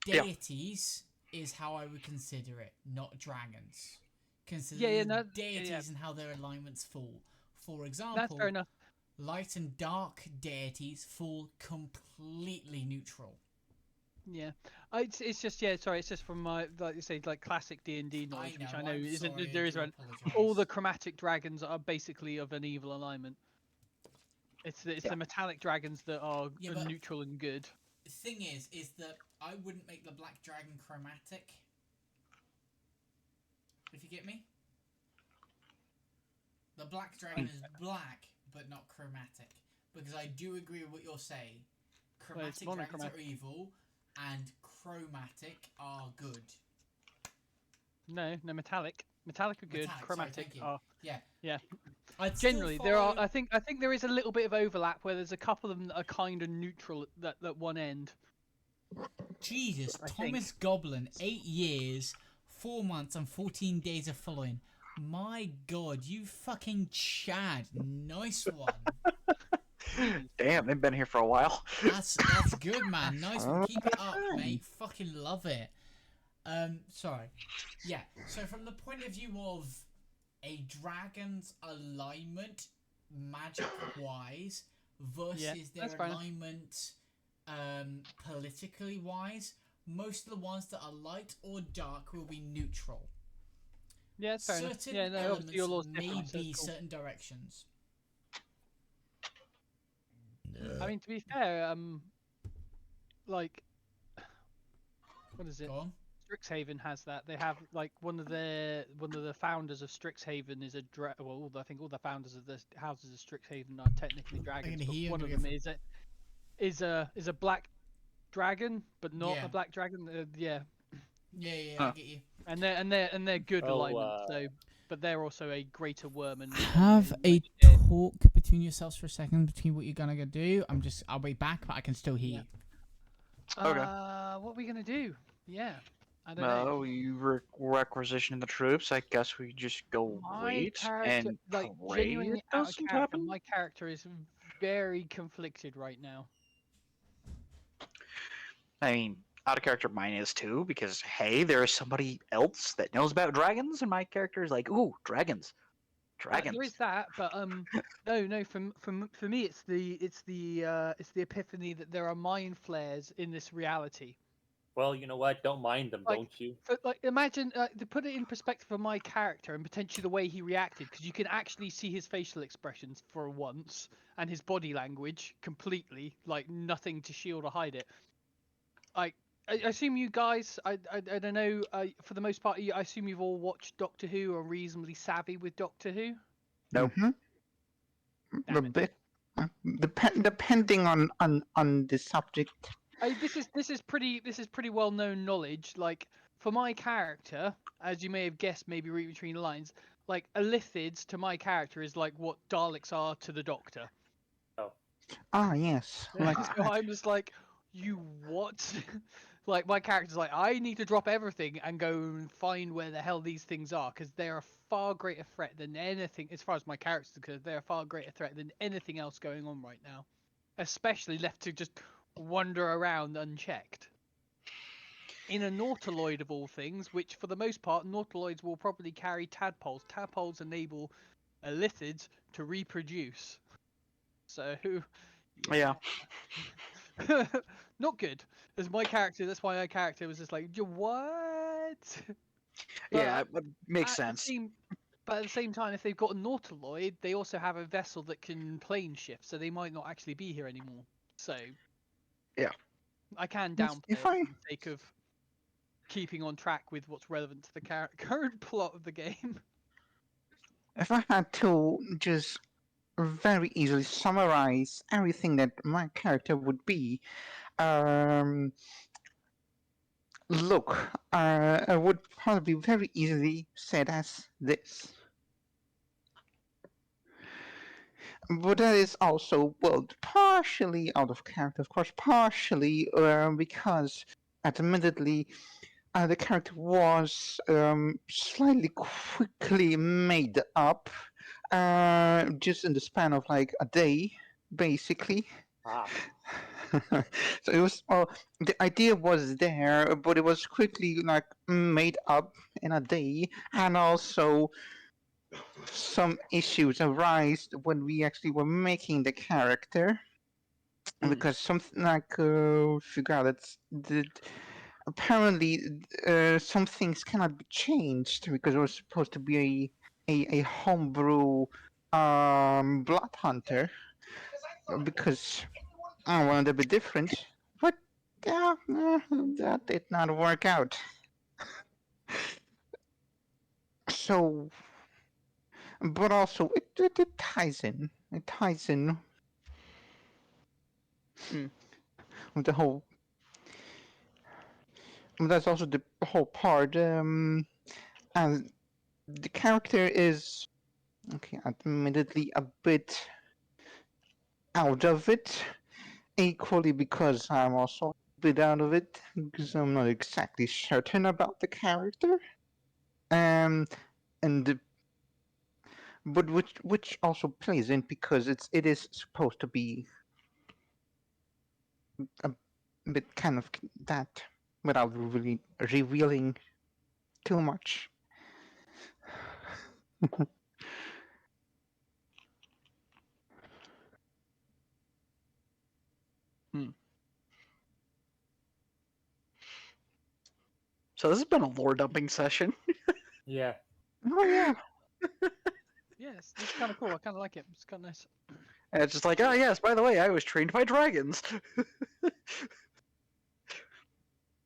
Deities is how I would consider it, not dragons. Consider deities and how their alignments fall. For example, That's fair enough. light and dark deities fall completely neutral. Yeah, it's just sorry, it's just from my like you say like classic D&D knowledge, which I know isn't there is all the chromatic dragons are basically of an evil alignment. It's the metallic dragons that are neutral and good. The thing is that I wouldn't make the black dragon chromatic. If you get me, the black dragon is black but not chromatic, because I do agree with what you're saying. Chromatic dragons are evil. And chromatic are good. No, metallic. Metallic are good. Chromatic are yeah. Generally, there are. I think there is a little bit of overlap where there's a couple of them that are kind of neutral at one end. Jesus, Thomas Goblin, 8 years, 4 months, and 14 days of following. My God, you fucking Chad, nice one. Damn, they've been here for a while. That's good, man. Nice one. Keep it up, mate. Fucking love it. Sorry. Yeah. So from the point of view of a dragon's alignment, magic-wise, versus their alignment, politically wise, most of the ones that are light or dark will be neutral. Yeah, that's fair enough. Certain elements may be certain directions. I mean, to be fair, like, what is it? Go on. Strixhaven has that. They have like one of the founders of Strixhaven is a well, I think all the founders of the houses of Strixhaven are technically dragons. But one of them is a black dragon, but not a black dragon. Yeah, I get you. And they're good alignment. So, but they're also a greater worm. And have a talk between yourselves for a second between what you're gonna do. I'll be back, but I can still hear you. Okay. What are we gonna do? Yeah. I don't know. You requisition the troops. I guess we just go wait and pray it doesn't happen. My character is very conflicted right now. I mean, out of character mine is too, because hey, there is somebody else that knows about dragons, and my character is like, ooh, dragons. There is that, but no. For me, it's the epiphany that there are mind flares in this reality. Well, you know what? Don't mind them, don't you? Imagine to put it in perspective for my character and potentially the way he reacted, because you can actually see his facial expressions for once and his body language completely, like nothing to shield or hide it. I assume you guys, I don't know, for the most part, I assume you've all watched Doctor Who or reasonably savvy with Doctor Who? Nope. A bit. Depending on the subject. This is pretty well known knowledge. Like for my character, as you may have guessed, maybe read between the lines, like Illithids to my character is like what Daleks are to the Doctor. Oh. Ah, yes. Like so I'm just like, you what? Like my character's like, I need to drop everything and go and find where the hell these things are, because they're a far greater threat than anything, as far as my character's concerned, they're a far greater threat than anything else going on right now, especially left to just wander around unchecked. In a nautiloid of all things, which for the most part, nautiloids will probably carry tadpoles. Tadpoles enable Illithids to reproduce. So, yeah. Not good. As my character, that's why my character was just like, what? Yeah, it makes sense. But at the same time, if they've got a nautiloid, they also have a vessel that can plane shift, so they might not actually be here anymore. So, yeah, I can downplay it for the sake of keeping on track with what's relevant to the current plot of the game. If I had to just very easily summarize everything that my character would be, um, look, I would probably very easily said as this. But that is also, well, partially out of character, of course, partially because, admittedly, the character was slightly quickly made up, just in the span of like a day, basically. Ah. So it was, the idea was there, but it was quickly like made up in a day, and also some issues arise when we actually were making the character, because something like figure out that apparently some things cannot be changed because it was supposed to be a homebrew blood hunter, because I wanted to be different, but that did not work out. So, but also it ties in. It ties in with the whole. That's also the whole part. And the character is, okay, admittedly a bit out of it. Equally because I'm also a bit out of it because I'm not exactly certain about the character. And the, but which also plays in because it is supposed to be a bit kind of that without really revealing too much. So this has been a lore dumping session. Yeah. Oh yeah. Yes, it's kind of cool. I kind of like it. It's kind of nice. And it's just like, oh yes, by the way, I was trained by dragons.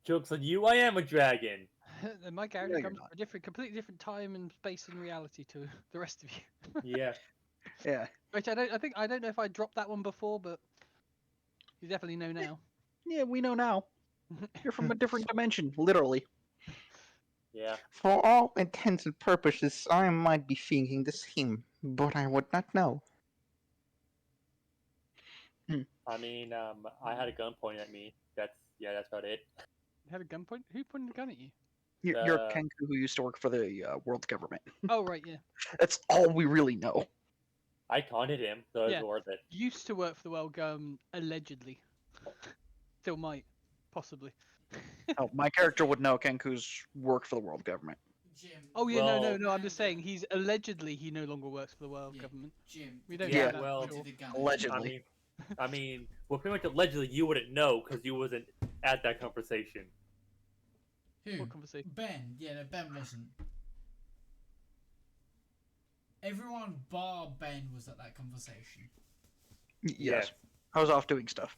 Jokes on you, I am a dragon. And my character you're comes not. from a completely different time and space and reality to the rest of you. Yeah. Yeah. Which I don't know if I dropped that one before, but you definitely know now. Yeah, we know now. You're from a different dimension, literally. Yeah. For all intents and purposes, I might be thinking the same, but I would not know. I mean, I had a gun pointed at me. That's about it. You had a gun point? Who pointed a gun at you? You're Kenku who used to work for the world government. Oh, right, yeah. That's all we really know. I taunted him, so it Yeah. was worth it. Used to work for the world government, allegedly. Still might, possibly. Oh, my character would know Kenku's worked for the world government. Jim. Oh yeah, Well- no. I'm just saying he no longer works for the world government. Jim. We don't Yeah, know that well, for sure. Allegedly. I mean, well, pretty much allegedly you wouldn't know because you wasn't at that conversation. Who? What conversation? Ben. Yeah, no, Ben wasn't. Everyone bar Ben was at that conversation. Yes. I was off doing stuff.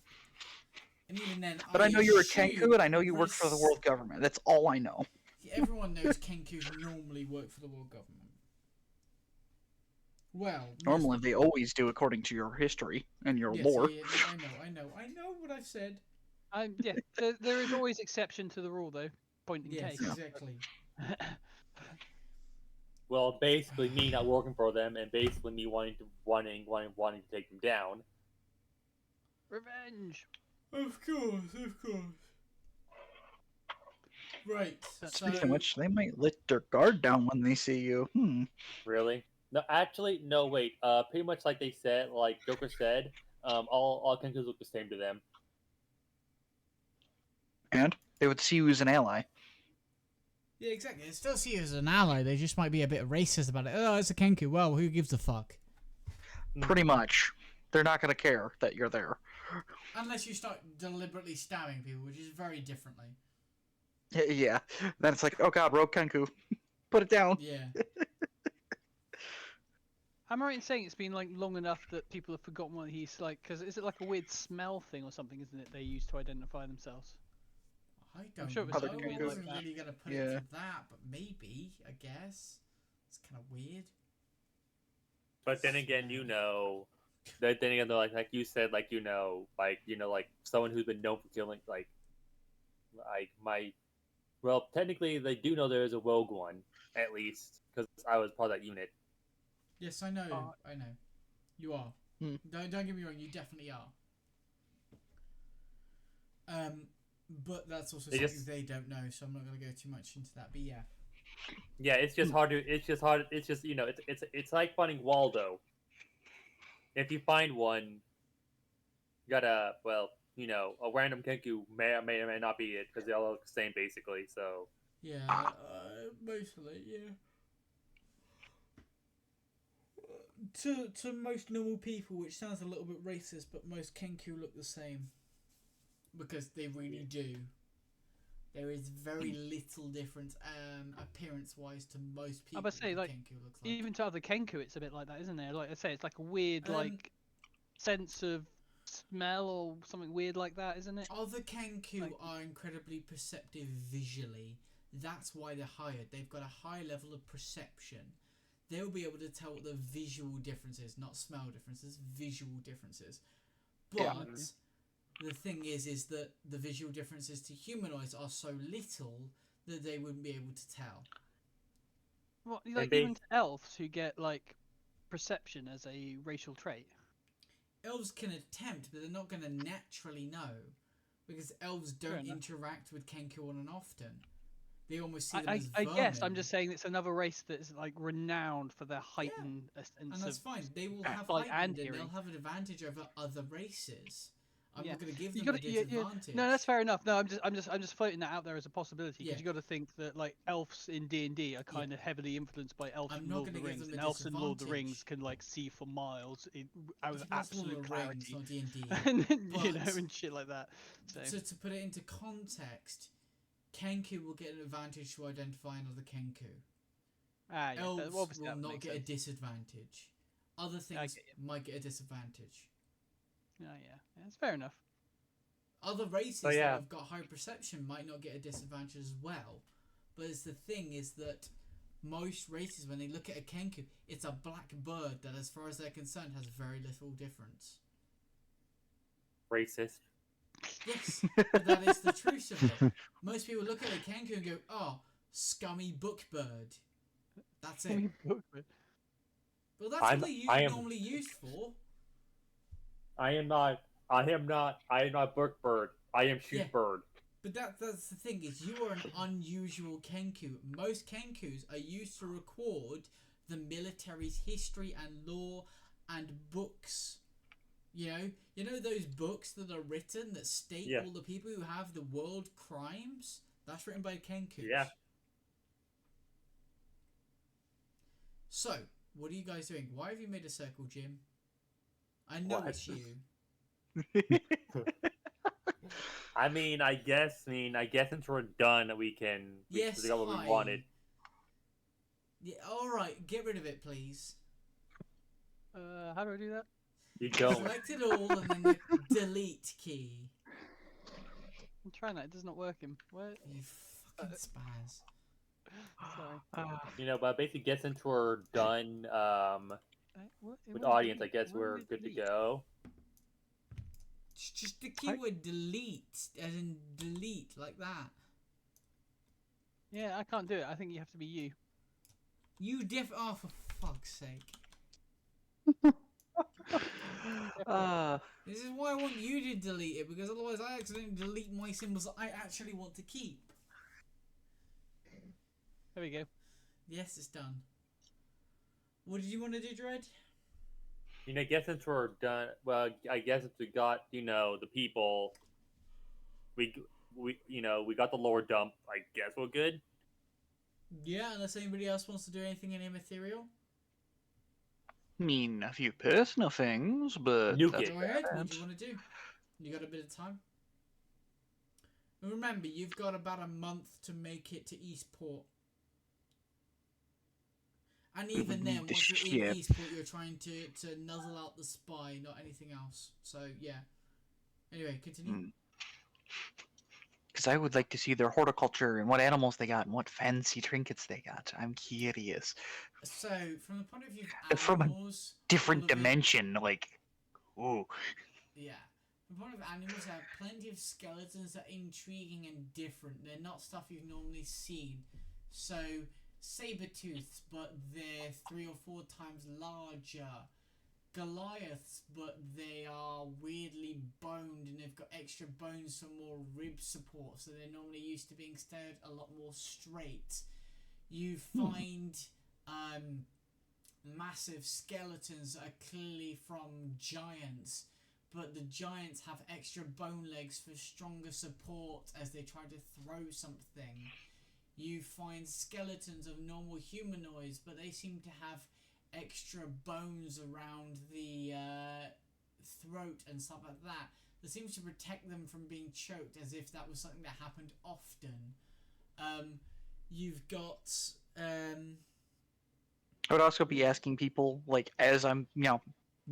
And even then, But I know you're a assume Kenku, and I know you work for the world government. That's all I know. Everyone knows Kenku normally work for the world government. Well, Normally, they always do according to your history and your yes, lore. yeah, I know what I've said. Yeah, there is always exception to the rule, though. Point in Yes, case. exactly. Well, basically me not working for them, and basically me wanting to take them down. Revenge. Of course. Right. Speaking of which, they might let their guard down when they see you. Really? No, actually, no. Wait. Pretty much like they said, like Joker said, all Kenkus look the same to them. And they would see you as an ally. Yeah, exactly. They still see you as an ally. They just might be a bit racist about it. Oh, it's a Kenku. Well, who gives a fuck? Pretty much. They're not going to care that you're there. Unless you start deliberately stabbing people, which is very differently. Yeah. Then it's like, oh god, Rogue Kenku. Put it down. Yeah. Am I right in saying it's been like long enough that people have forgotten what he's like? Because is it like a weird smell thing or something? Isn't it? They use to identify themselves. I don't sure it was know. something I weird wasn't like that. really gonna put it Yeah. to that, but maybe. I guess it's kind of weird. But then again, then again, though, like you said, like someone who's been known for killing, well, technically they do know there is a rogue one, at least, because I was part of that unit. Yes, I know. Uh, I know. You are. Hmm. Don't get me wrong. You definitely are. But that's also They something just- they don't know, so I'm not gonna go too much into that. But yeah. Yeah, it's just hard to. It's just hard. It's just it's like finding Waldo. If you find one, you gotta a random Kenku may or may not be it because they all look the same basically. So Yeah, mostly, yeah. To most normal people, which sounds a little bit racist, but most Kenku look the same. Because they really do. There is very little difference, appearance-wise, to most people. must say, what like, Kenku looks like. Even to other Kenku, it's a bit like that, isn't there? Like I say, it's like a weird sense of smell or something weird like that, isn't it? Other Kenku Like- are incredibly perceptive visually. That's why they're hired. They've got a high level of perception. They'll be able to tell what the visual differences, not smell differences, visual differences. But Yeah. the thing is that the visual differences to humanoids are so little that they wouldn't be able to tell. Well, like they- even to elves who get like perception as a racial trait. Elves can attempt, but they're not going to naturally know. Because elves Fair don't enough. interact with Kenku on and often. They almost see them I as guess I'm vermin. just saying it's another race that's like renowned for their heightened sense And that's of fine. They will have sight heightened, and and they'll hearing. have an advantage over other races. I'm Yeah. not going to give You them a gotta, yeah, disadvantage. no, that's fair enough. No, I'm just floating that out there as a possibility because Yeah. you got to think that like elves in D&D are kind Yeah. of heavily influenced by elves I'm from not Lord of the gonna give Rings, them and a elves in Lord of the Rings disadvantage. can like see for miles out with That's Lord absolute of the Rings, clarity, not D&D. and you know, But- and shit like that. So To put it into context, Kenku will get an advantage to identify another Kenku. yeah, Elves obviously will that not makes get a sense. disadvantage. Other things get might get a disadvantage. Yeah, it's fair enough. Other races Oh, yeah. that have got high perception might not get a disadvantage as well. But it's the thing is that most races, when they look at a Kenku, it's a black bird that, as far as they're concerned, has very little difference. racist. Yes, but that is the truth of it. Most people look at a Kenku and go, "Oh, scummy book bird." That's it. Well, that's I'm- what they I am- normally used for. I am not Bird. I am Shoot Yeah. Bird. But that's the thing, is you are an unusual Kenku. Most Kenkus are used to record the military's history and lore and books. You know those books that are written that state Yeah. all the people who have the world crimes? That's written by Kenkus. Yeah. So, what are you guys doing? Why have you made a circle, Jim? I know What? it's you. I guess since we're done, we Yes, got what we hi. wanted. Yeah, alright, get rid of it, please. How do I do that? You don't. Select it all and then the delete key. I'm trying that. It does not working. What? You fucking spaz. Sorry. But basically, guess since we're done What? It with won't audience, I delete. guess Why we're won't it good to delete? go. It's just the keyword delete, as in delete, like that. Yeah, I can't do it. I think you have to be you. Oh, for fuck's sake. This is why I want you to delete it, because otherwise I accidentally delete my symbols that I actually want to keep. There we go. Yes, it's done. What did you want to do, Dread? I guess since we're done, well, I guess if we got the people, we got the lore dump. I guess we're good. Yeah, unless anybody else wants to do anything in immaterial. I mean, a few personal things, but Nuke that's it. Go ahead, what bad. do you want to do? You got a bit of time? And remember, you've got about a month to make it to Eastport. And even then, once you're in Eastport, you're trying to nuzzle out the spy, not anything else. So, yeah. Anyway, continue. Because I would like to see their horticulture and what animals they got and what fancy trinkets they got. I'm curious. So, from the point of view They're of from a animals, different all of it- dimension, like, ooh. yeah. From the point of animals, there are plenty of skeletons that are intriguing and different. They're not stuff you've normally seen. So, saber-tooths, but they're 3 or 4 times larger. Goliaths, but they are weirdly boned and they've got extra bones for more rib support, so they're normally used to being stared a lot more straight. You find massive skeletons that are clearly from giants, but the giants have extra bone legs for stronger support as they try to throw something. You find skeletons of normal humanoids, but they seem to have extra bones around the throat and stuff like that seems to protect them from being choked, as if that was something that happened often. You've got I would also be asking people, like, as I'm,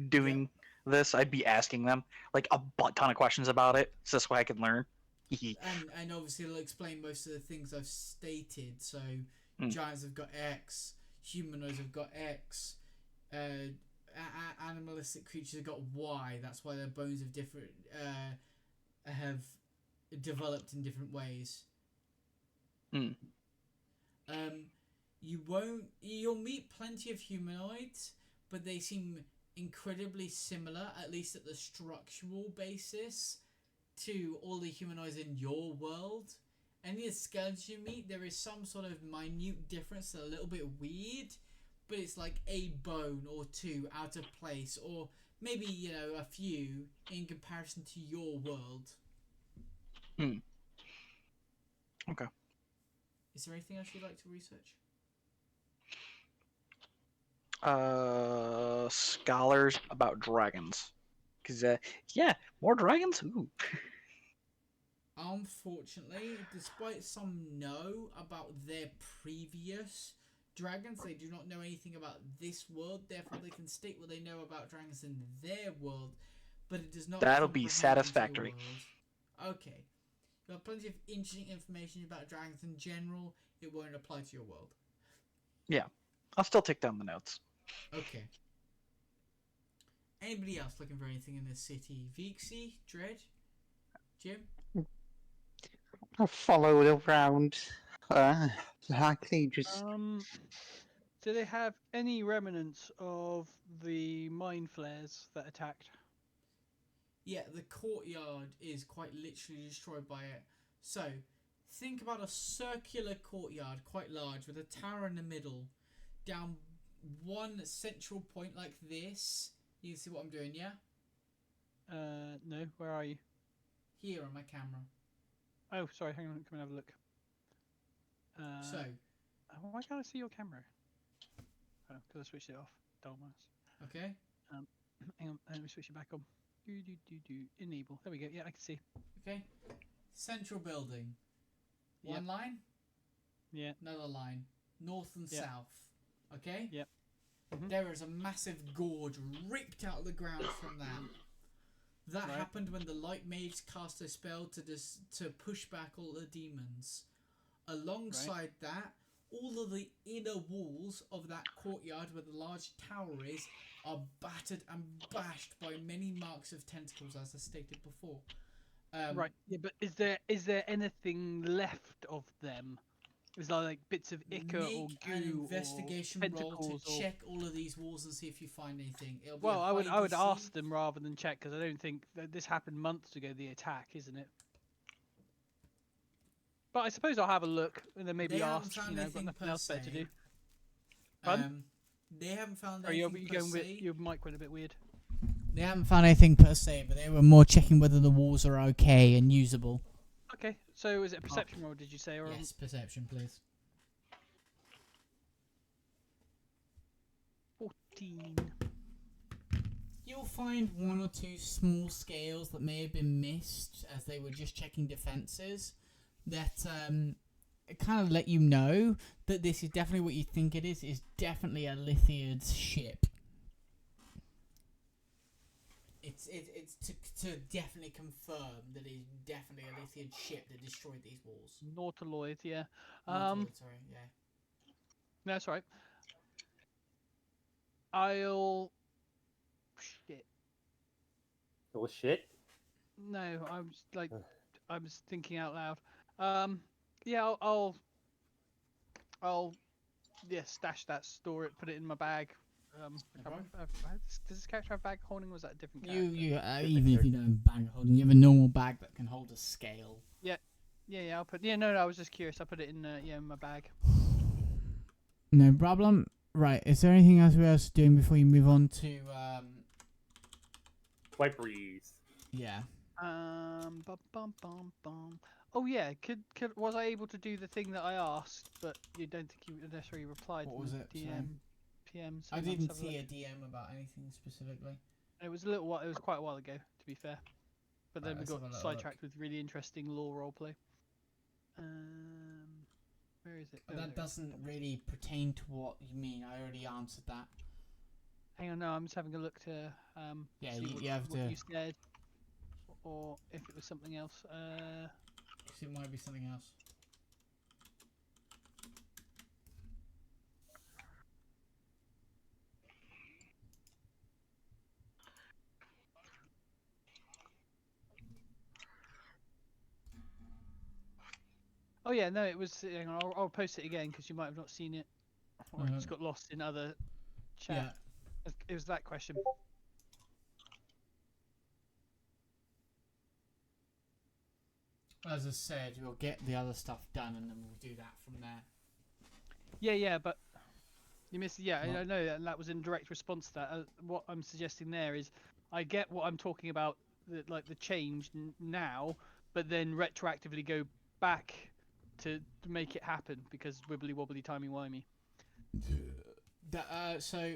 doing this, I'd be asking them, like, a butt ton of questions about it, so this way I can learn. and obviously it'll explain most of the things I've stated. So giants have got X, humanoids have got X, animalistic creatures have got Y. That's why their bones have different have developed in different ways. You'll meet plenty of humanoids, but they seem incredibly similar, at least at the structural basis, to all the humanoids in your world. Any of the skeletons you meet, there is some sort of minute difference, a little bit weird, but it's like a bone or two out of place, or maybe, a few in comparison to your world. Okay. Is there anything else you'd like to research? Scholars about dragons. Because, more dragons? Ooh. Unfortunately, despite some know about their previous dragons, they do not know anything about this world. Therefore, they can state what they know about dragons in their world, but it does not. That'll be comprehend satisfactory. into your world. Okay, you have plenty of interesting information about dragons in general. It won't apply to your world. Yeah, I'll still take down the notes. Okay. Anybody else looking for anything in this city? Vixie, Dread, Jim? I followed around, likely just. Do they have any remnants of the mine flares that attacked? Yeah, the courtyard is quite literally destroyed by it. So, think about a circular courtyard, quite large, with a tower in the middle. Down one central point like this. You can see what I'm doing, yeah? No. Where are you? Here on my camera. Oh, sorry. Hang on. Come and have a look. Why can't I see your camera? Oh, because I switched it off. Dumbass. Okay. Hang on. Let me switch it back on. Enable. There we go. Yeah, I can see. Okay. Central building. One line. Yeah. Another line. North and south. Okay? Yep. There is a massive gorge ripped out of the ground from that. That happened when the light mage cast a spell to push back all the demons. Alongside that, all of the inner walls of that courtyard where the large tower is are battered and bashed by many marks of tentacles, as I stated before. Right. Yeah, but is there anything left of them? Is there like bits of ichor or Make goo an investigation or roll to tentacles check all of these walls and see if you find anything. It'll be Well, a I would high DC. ask them rather than check, because I don't think this happened months ago. The attack, isn't it? But I suppose I'll have a look and then maybe They haven't ask. found Got anything nothing per else better to se. do. Pardon? They haven't found Are you anything per going with se. your mic went a bit weird? They haven't found anything per se, but they were more checking whether the walls are okay and usable. Okay, so is it a perception roll? Did you say? Or Yes, perception, please. 14. You'll find one or two small scales that may have been missed as they were just checking defenses that kind of let you know that this is definitely what you think it is. It's definitely a Lithiad's ship. It's to definitely confirm that it's definitely a Lithian ship that destroyed these walls. Nautiloid, yeah. Nautiloid, sorry, yeah. No, that's right. I'll. Shit. Oh shit. No, I was like, I was thinking out loud. Yeah, I'll yeah, stash that, store it, put it in my bag. I can't remember, does this character have bag holding? Or was that a different character? Even if you don't have bag holding, you have a normal bag that can hold a scale. Yeah. I'll put. Yeah, no, I was just curious. I put it in in my bag. No problem. Right, is there anything else we're else doing before you move on to Wiperies. Yeah. Bum, bum, bum, bum. Oh yeah, was I able to do the thing that I asked, but you don't think you necessarily replied? What was it? DM, PM. I didn't see a DM about anything specifically. It was a little while. It was quite a while ago, to be fair. But then Right, we let's got have a little sidetracked with really interesting lore roleplay. Where is it? But that doesn't really pertain to what you mean. I already answered that. Hang on, no, I'm just having a look to Yeah, see you have what to. you said, or if it was something else. It might be something else. Oh yeah, no, it was. Hang on, I'll post it again because you might have not seen it, or it just got lost in other chat. Yeah. It was that question. As I said, we'll get the other stuff done and then we'll do that from there. Yeah, but you missed. Yeah, What? I know that, and that was in direct response to that. What I'm suggesting there is, I get what I'm talking about, like the change now, but then retroactively go back to make it happen because wibbly wobbly timey wimey. So.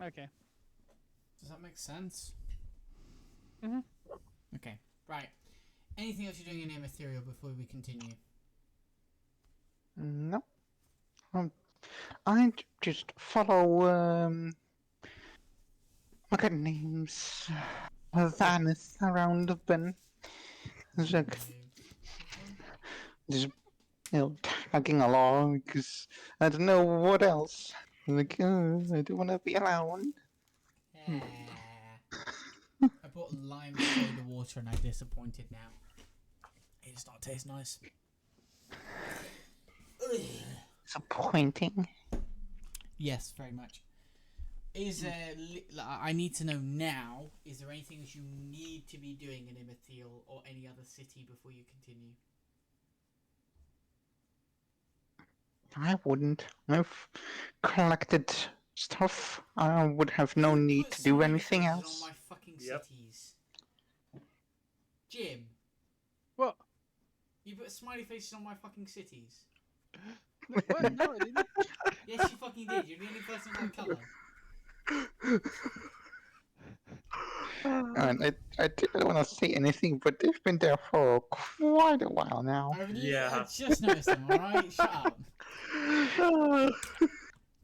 Okay. Does that make sense? Mhm. Okay. Right. Anything else you're doing in Immaterial before we continue? No. I just follow look at names. Vanis around the bin. It's like just tagging along because I don't know what else. Like, I don't want to be alone. Yeah. I bought lime soda water and I'm disappointed now. It does not taste nice. Disappointing. Yes, very much. Is there? I need to know now. Is there anything else you need to be doing in Immaterial or any other city before you continue? I wouldn't. I've collected stuff. I would have no need to do anything else. On my fucking Yep. cities. Jim, What? you put smiley faces on my fucking cities. What? No, I didn't. Yes, you fucking did. You're the only person in that colour. And I didn't want to say anything, but they've been there for quite a while now. I just noticed them. All right, shut up.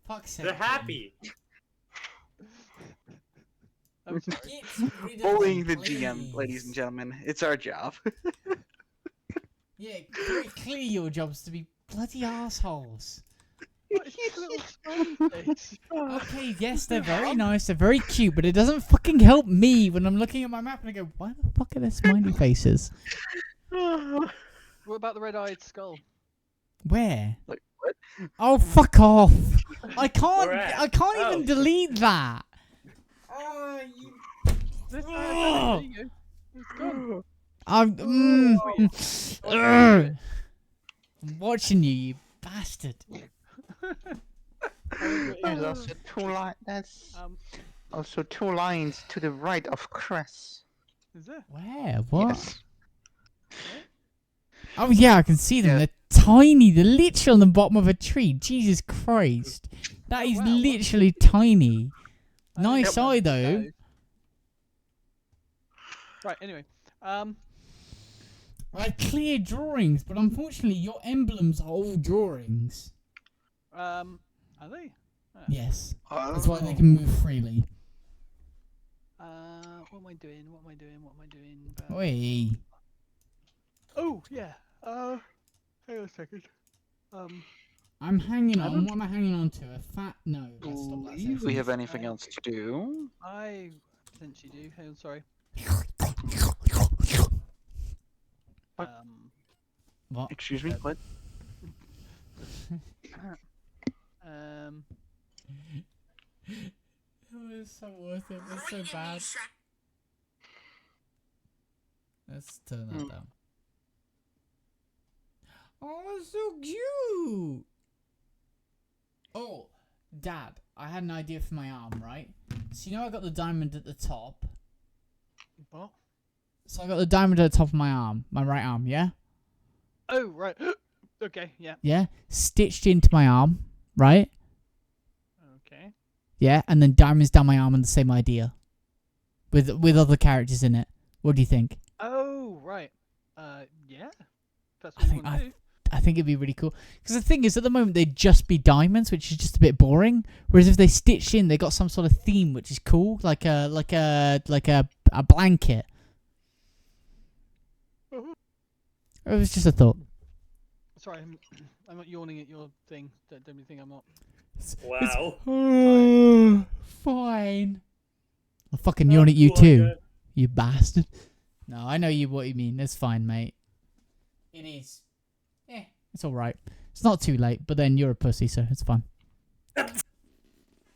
Fuck's sake. They're happy. I'm sorry. Get rid of Bullying them, the GM, ladies and please. gentlemen. It's our job. Yeah, very clear your job's to be bloody assholes. What is this little smiley face? Okay, yes, they're very nice, they're very cute, but it doesn't fucking help me when I'm looking at my map and I go, why the fuck are there smiley faces? What about the red-eyed skull? Where? Like what? Oh, fuck off! I Where can't. at? I can't Oh. even delete that. Oh, you. There you go. It's gone. I'm. Oh, I'm watching you, you bastard. There's also that's also 2 lines to the right of Cress. Is there? Where? What? Yes. Oh yeah, I can see them. Yeah. They're tiny. They're literally on the bottom of a tree. Jesus Christ, that is wow, literally tiny. I don't Nice know eye what that though. is. Right. Anyway. I have clear drawings, but unfortunately your emblems are all drawings. Are they? Yes, that's why they can move freely. What am I doing? What am I doing? What am I doing? Oi. Oh yeah. Hang on a second. I'm hanging on. What am I hanging on to? A fat no. Let's stop that Believe sentence. we have anything else to do? I potentially do. Hang on, sorry. What? Excuse me. What? Oh, it's so worth it. It's so bad. Let's turn that down. Oh, it's so cute. Oh, Dad, I had an idea for my arm, right? So you know I got the diamond at the top. What? So I got the diamond at the top of my arm, my right arm, yeah? Oh right. Okay. Yeah. Yeah? Stitched into my arm, right? Okay. Yeah, and then diamonds down my arm and the same idea. With other characters in it. What do you think? Oh right. Yeah. That's I what you think want to do. I think it'd be really cool. Because the thing is, at the moment, they'd just be diamonds, which is just a bit boring. Whereas if they stitched in, they got some sort of theme, which is cool, like a blanket. It was just a thought. Sorry, I'm not yawning at your thing. Don't you think I'm not? Wow. Fine. I'll fucking yawn at you Cool, I too, guess. you bastard. No, I know what you mean. It's fine, mate. It is. It's alright. It's not too late, but then you're a pussy, so it's fine.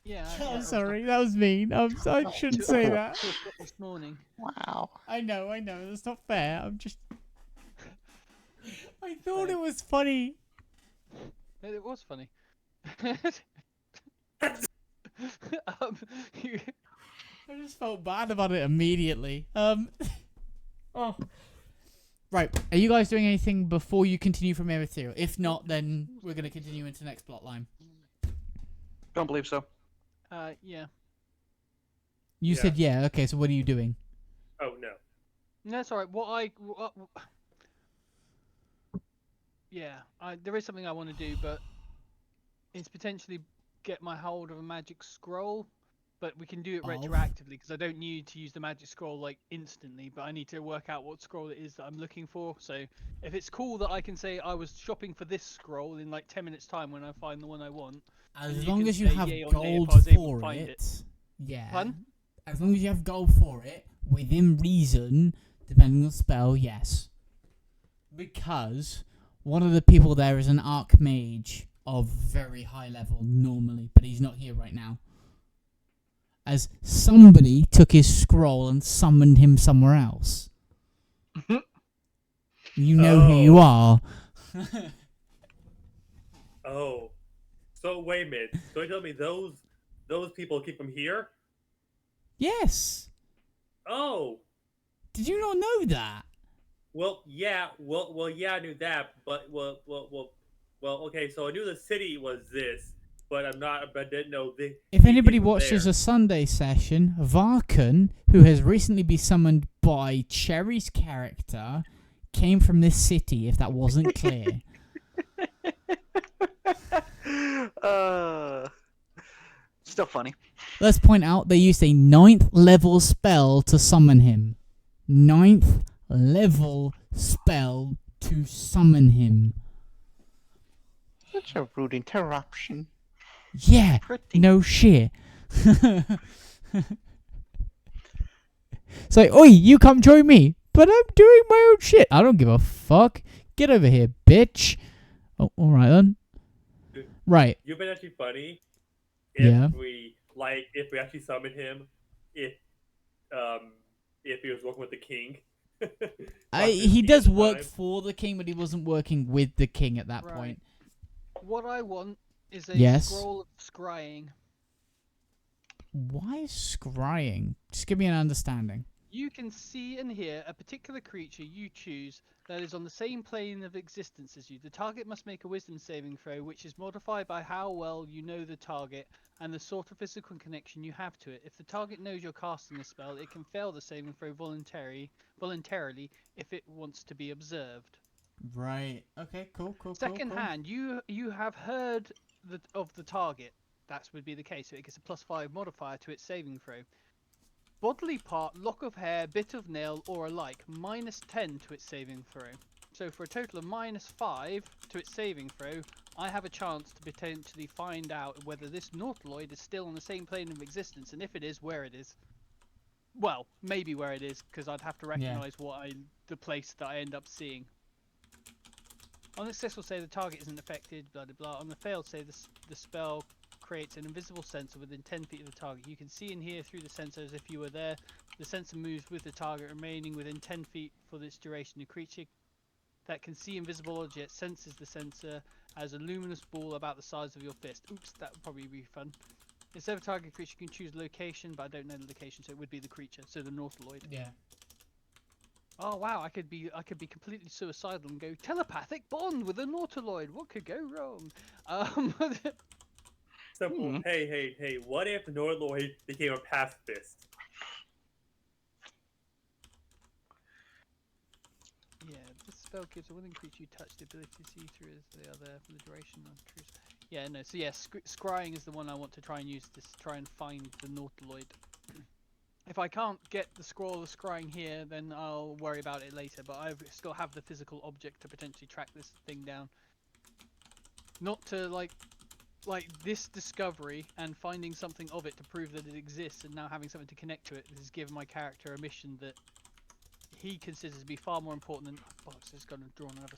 Yeah. I'm sorry, that was mean. I shouldn't say that. This morning. Wow. I know. That's not fair. I'm just... I thought it was funny. It was funny. You- I just felt bad about it immediately. Oh. Right, are you guys doing anything before you continue from here material? If not, then we're going to continue into the next plot line. Don't believe so. yeah. You Yeah. said yeah, okay, so what are you doing? Oh no. No, that's alright. Yeah, there is something I want to do, but it's potentially get my hold of a magic scroll. But we can do it Of? retroactively because I don't need to use the magic scroll like instantly. But I need to work out what scroll it is that I'm looking for. So if it's cool that I can say I was shopping for this scroll in like 10 minutes time when I find the one I want. As you long can as you say have yay or nay if gold I was able to for find it. it. Yeah. Pardon? As long as you have gold for it, within reason, depending on the spell, yes. Because one of the people there is an archmage of very high level normally, but he's not here right now. As somebody took his scroll and summoned him somewhere else. You know who you are. Oh. So wait a minute. So you tell me those people keep them here? Yes. Oh. Did you not know that? Well, yeah. Well, yeah, I knew that, but well. Okay, so I knew the city was this, but I didn't know the. If anybody people watches there. a Sunday session, Varkan, who has recently been summoned by Cherry's character, came from this city, if that wasn't clear. Still funny. Let's point out they used a 9th level spell to summon him. 9th level spell to summon him. Such a rude interruption. Yeah, Pretty. no shit. So, oi, you come join me. but I'm doing my own shit. I don't give a fuck. Get over here, bitch. Oh, all right then. Right. You've been actually funny. Yeah. If we actually summon him, if he was working with the king. He does work for the king, but he wasn't working with the king at that point. What I want is a Yes. scroll of scrying. Why scrying? Just give me an understanding. You can see and hear a particular creature you choose that is on the same plane of existence as you. The target must make a wisdom saving throw, which is modified by how well you know the target and the sort of physical connection you have to it. If the target knows you're casting a spell, it can fail the saving throw voluntarily if it wants to be observed. Right. Okay, cool. Second hand, you have heard of the target. That would be the case, so it gets a +5 modifier to its saving throw. Bodily part, lock of hair, bit of nail, or alike, -10 to its saving throw. So for a total of -5 to its saving throw, I have a chance to potentially find out whether this Nautiloid is still on the same plane of existence, and if it is, where it is. Well, maybe where it is, because I'd have to recognise the place that I end up seeing. On the successful save, the target isn't affected, blah blah blah. On the failed save, the spell creates an invisible sensor within 10 feet of the target. You can see and hear through the sensor as if you were there. The sensor moves with the target remaining within 10 feet for this duration. The creature that can see invisible objects senses the sensor as a luminous ball about the size of your fist. Oops, that would probably be fun. Instead of target creature, you can choose location, but I don't know the location, so it would be the creature, so the Nautiloid. Yeah. Oh wow, I could be completely suicidal and go telepathic bond with a Nautiloid. What could go wrong? Simple. Hey, what if Nautiloid became a pacifist? Yeah, this spell gives a willing creature you touch the ability to see through as they are there for the duration of the truce. Yeah, no, so yeah, scrying is the one I want to try and use to try and find the Nautiloid. If I can't get the scroll of scrying here, then I'll worry about it later, but I still have the physical object to potentially track this thing down. Not to, like this discovery and finding something of it to prove that it exists and now having something to connect to it has given my character a mission that he considers to be far more important than... Oh, it's just going to draw another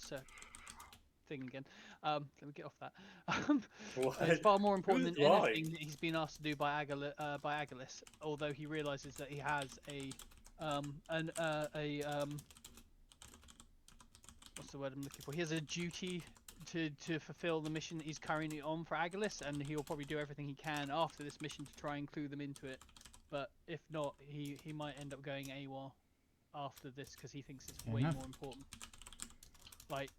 thing again. Let me get off that. It's far more important than anything that he's been asked to do by Agilus, although he realizes that he has what's the word I'm looking for? He has a duty to fulfill the mission that he's currently on for Agilus, and he'll probably do everything he can after this mission to try and clue them into it. But if not, he might end up going AWOL after this because he thinks it's way more important. Like,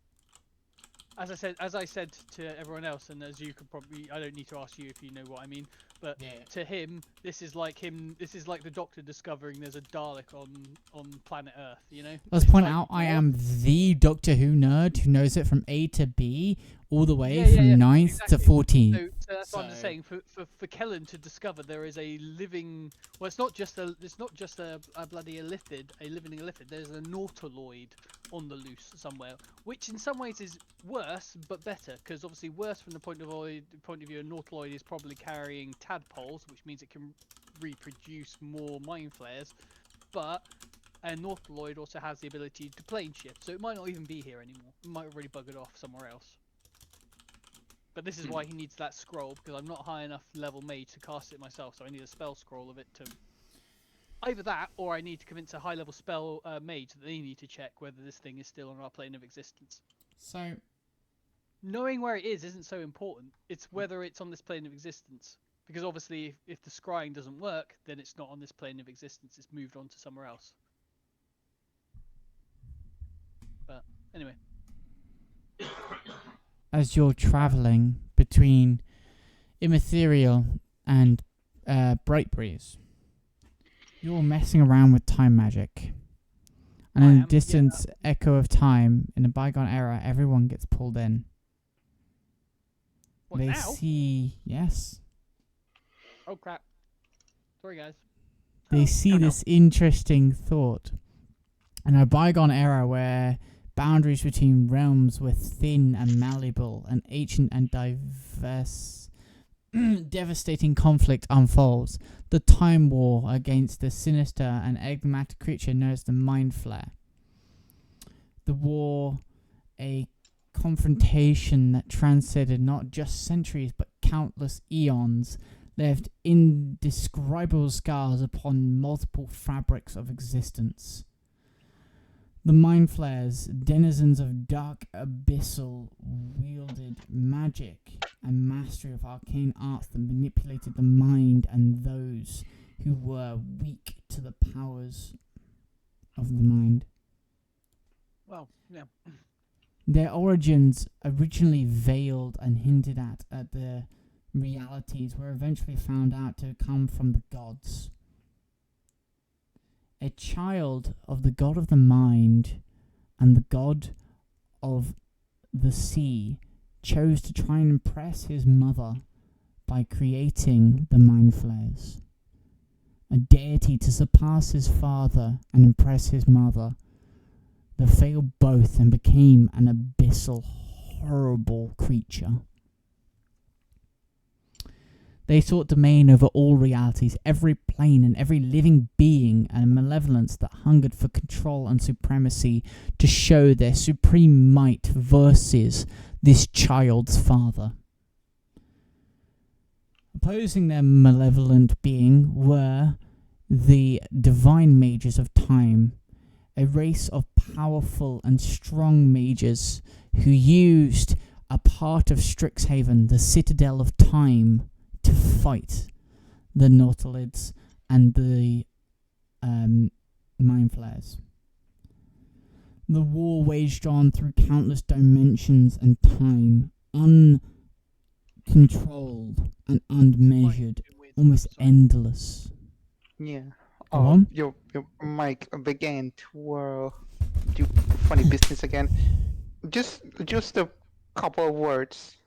as I said to everyone else, and as you could probably, I don't need to ask you if you know what I mean, but to him, this is like the Doctor discovering there's a Dalek on planet Earth, you know? Let's point out, I am the Doctor Who nerd who knows it from A to B, all the way from 9th to 14th. So that's what I'm just saying. For Kellen to discover there is a living, well, it's not just a bloody living illithid. There's a Nautiloid on the loose somewhere, which in some ways is worse but better, because obviously worse from the point of view, a Nautiloid is probably carrying tadpoles, which means it can reproduce more mind flayers, but a Nautiloid also has the ability to plane shift, so it might not even be here anymore. It might have already buggered off somewhere else. But this is why he needs that scroll, because I'm not high enough level mage to cast it myself, so I need a spell scroll of it to... Either that, or I need to convince a high level spell mage that they need to check whether this thing is still on our plane of existence. So... knowing where it is isn't so important, it's whether it's on this plane of existence. Because obviously, if the scrying doesn't work, then it's not on this plane of existence, it's moved on to somewhere else. But, anyway. As you're travelling between Immaterial and Bright Breeze, you're messing around with time magic. And in a distant echo of time, in a bygone era, everyone gets pulled in. What, they now? see... Yes. Oh, crap. Sorry, guys. They see this interesting thought. In a bygone era where boundaries between realms were thin and malleable, an ancient and diverse, devastating conflict unfolds. The time war against the sinister and enigmatic creature known as the Mind Flare. The war, a confrontation that transcended not just centuries but countless eons, left indescribable scars upon multiple fabrics of existence. The Mind Flayers, denizens of dark abyssal, wielded magic and mastery of arcane arts that manipulated the mind and those who were weak to the powers of the mind. Well, yeah. Their origins, originally veiled and hinted at the realities, were eventually found out to come from the gods. A child of the god of the mind and the god of the sea chose to try and impress his mother by creating the Mind Flayers. A deity to surpass his father and impress his mother. They failed both and became an abyssal, horrible creature. They sought domain over all realities, every plane and every living being, and a malevolence that hungered for control and supremacy to show their supreme might versus this child's father. Opposing their malevolent being were the divine mages of time, a race of powerful and strong mages who used a part of Strixhaven, the citadel of time, to fight the Nautilids and the Mind Flayers. The war waged on through countless dimensions and time, uncontrolled and unmeasured, almost endless. Yeah. Go on. Your mic began to do funny business again. Just a couple of words.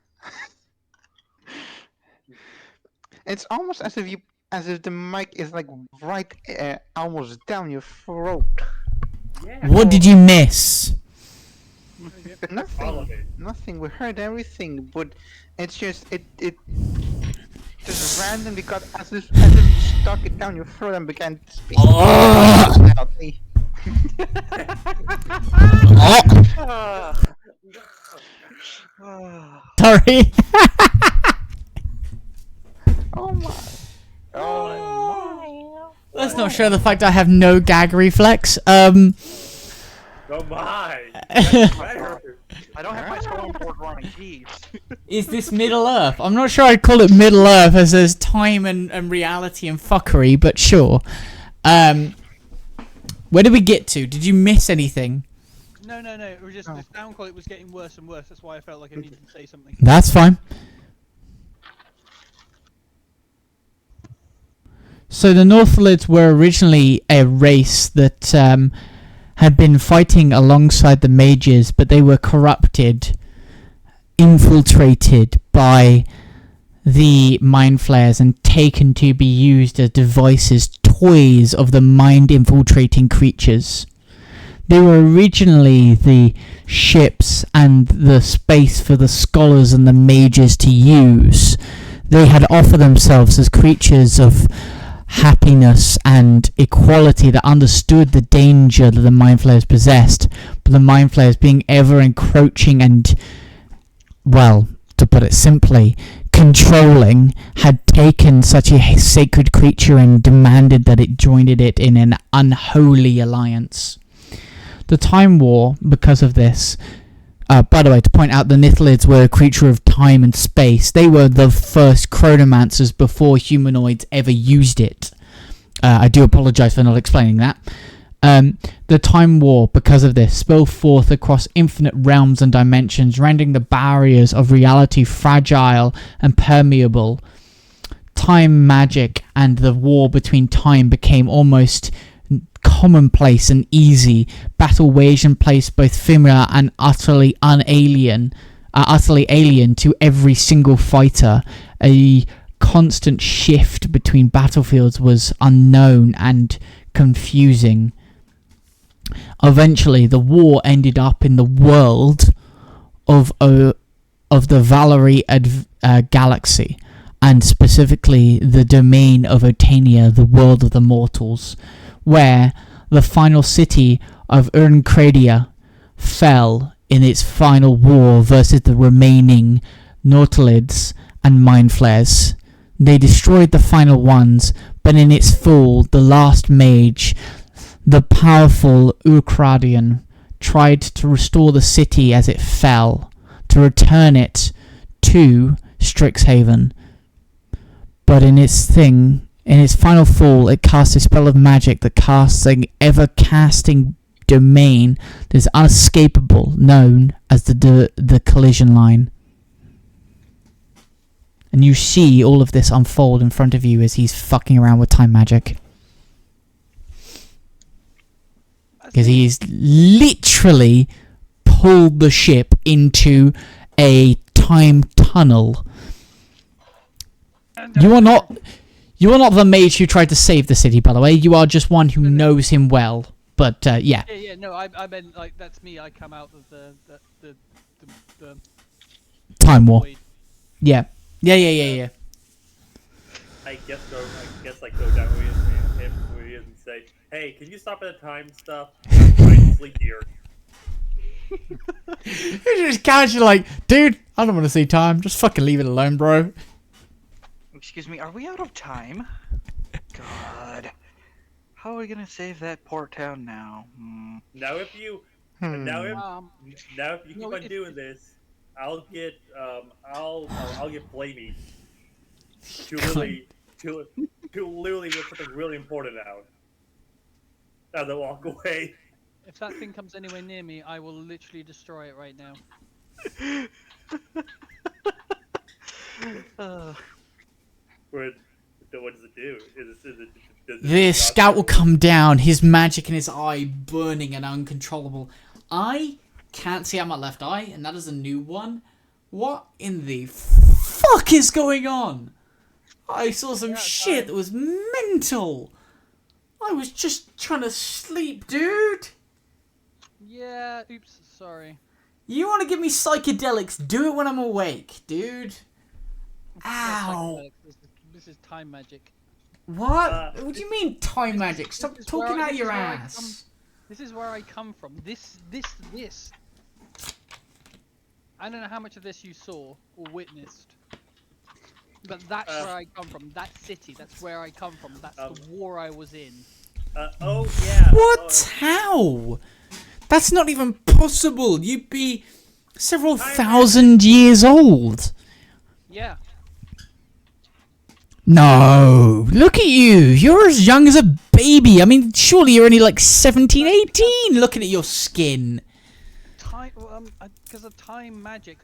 It's almost as if the mic is like right almost down your throat. Yeah. What did you miss? All of it. Nothing. We heard everything, but it's just it just randomly got as if you stuck it down your throat and began speaking loudly. Sorry. Oh my! Oh Let's not show the fact I have no gag reflex. Oh my! I don't have my scoreboard running, keys. Is this Middle Earth? I'm not sure I'd call it Middle Earth as there's time and reality and fuckery, but sure. Where did we get to? Did you miss anything? No. It was just the sound quality was getting worse and worse. That's why I felt like I needed to say something. That's fine. So the Nautilids were originally a race that had been fighting alongside the mages, but they were corrupted, infiltrated by the Mind Flayers and taken to be used as devices, toys of the mind-infiltrating creatures. They were originally the ships and the space for the scholars and the mages to use. They had offered themselves as creatures of happiness and equality that understood the danger that the Mind Flayers possessed, but the Mind Flayers, being ever encroaching and, well, to put it simply, controlling, had taken such a sacred creature and demanded that it joined it in an unholy alliance. The Time War, because of this, by the way, to point out, the Nautilids were a creature of time and space. They were the first chronomancers before humanoids ever used it. I do apologise for not explaining that. The Time War, because of this, spilled forth across infinite realms and dimensions, rendering the barriers of reality fragile and permeable. Time magic and the war between time became almost commonplace and easy. Battle waged in place both familiar and utterly alien to every single fighter. A constant shift between battlefields was unknown and confusing. Eventually, the war ended up in the world of the Valre galaxy, and specifically the domain of Otania, the world of the mortals, where the final city of Urncradia fell in its final war versus the remaining Nautilids and Mind Flayers. They destroyed the final ones, but in its fall, the last mage, the powerful Ukradian, tried to restore the city as it fell, to return it to Strixhaven. But in its final fall, it cast a spell of magic that casts an ever-casting domain that is unescapable, known as the collision line. And you see all of this unfold in front of you as he's fucking around with time magic. Because he's literally pulled the ship into a time tunnel. You are not the mage who tried to save the city, by the way. You are just one who knows him well. But yeah. Yeah. No, I meant like that's me. I come out of the time war. void. Yeah. Yeah. I guess like go down where he is and say, "Hey, can you stop at the time stuff? I'm trying to sleep here." You're just casually like, dude, I don't want to see time. Just fucking leave it alone, bro. Excuse me, are we out of time? God. How are we gonna save that port town now? Now if you keep on doing this, I'll get Flamey to literally get something really important out as I walk away. If that thing comes anywhere near me, I will literally destroy it right now. What does it do? The scout will come down, his magic in his eye burning and uncontrollable. I can't see out my left eye, and that is a new one. What in the fuck is going on? I saw some shit that was mental. I was just trying to sleep, dude. Yeah, oops, sorry. You want to give me psychedelics? Do it when I'm awake, dude. Ow. This is time magic. What? What do you mean time magic? Stop talking out your ass. This is where I come from. This. I don't know how much of this you saw or witnessed. But that's where I come from. That city, that's where I come from. That's the war I was in. Oh, yeah. What? How? That's not even possible. You'd be several thousand years old. Yeah. No. Look at you. You're as young as a baby. I mean, surely you're only like 17, 18 looking at your skin. Because of time magic.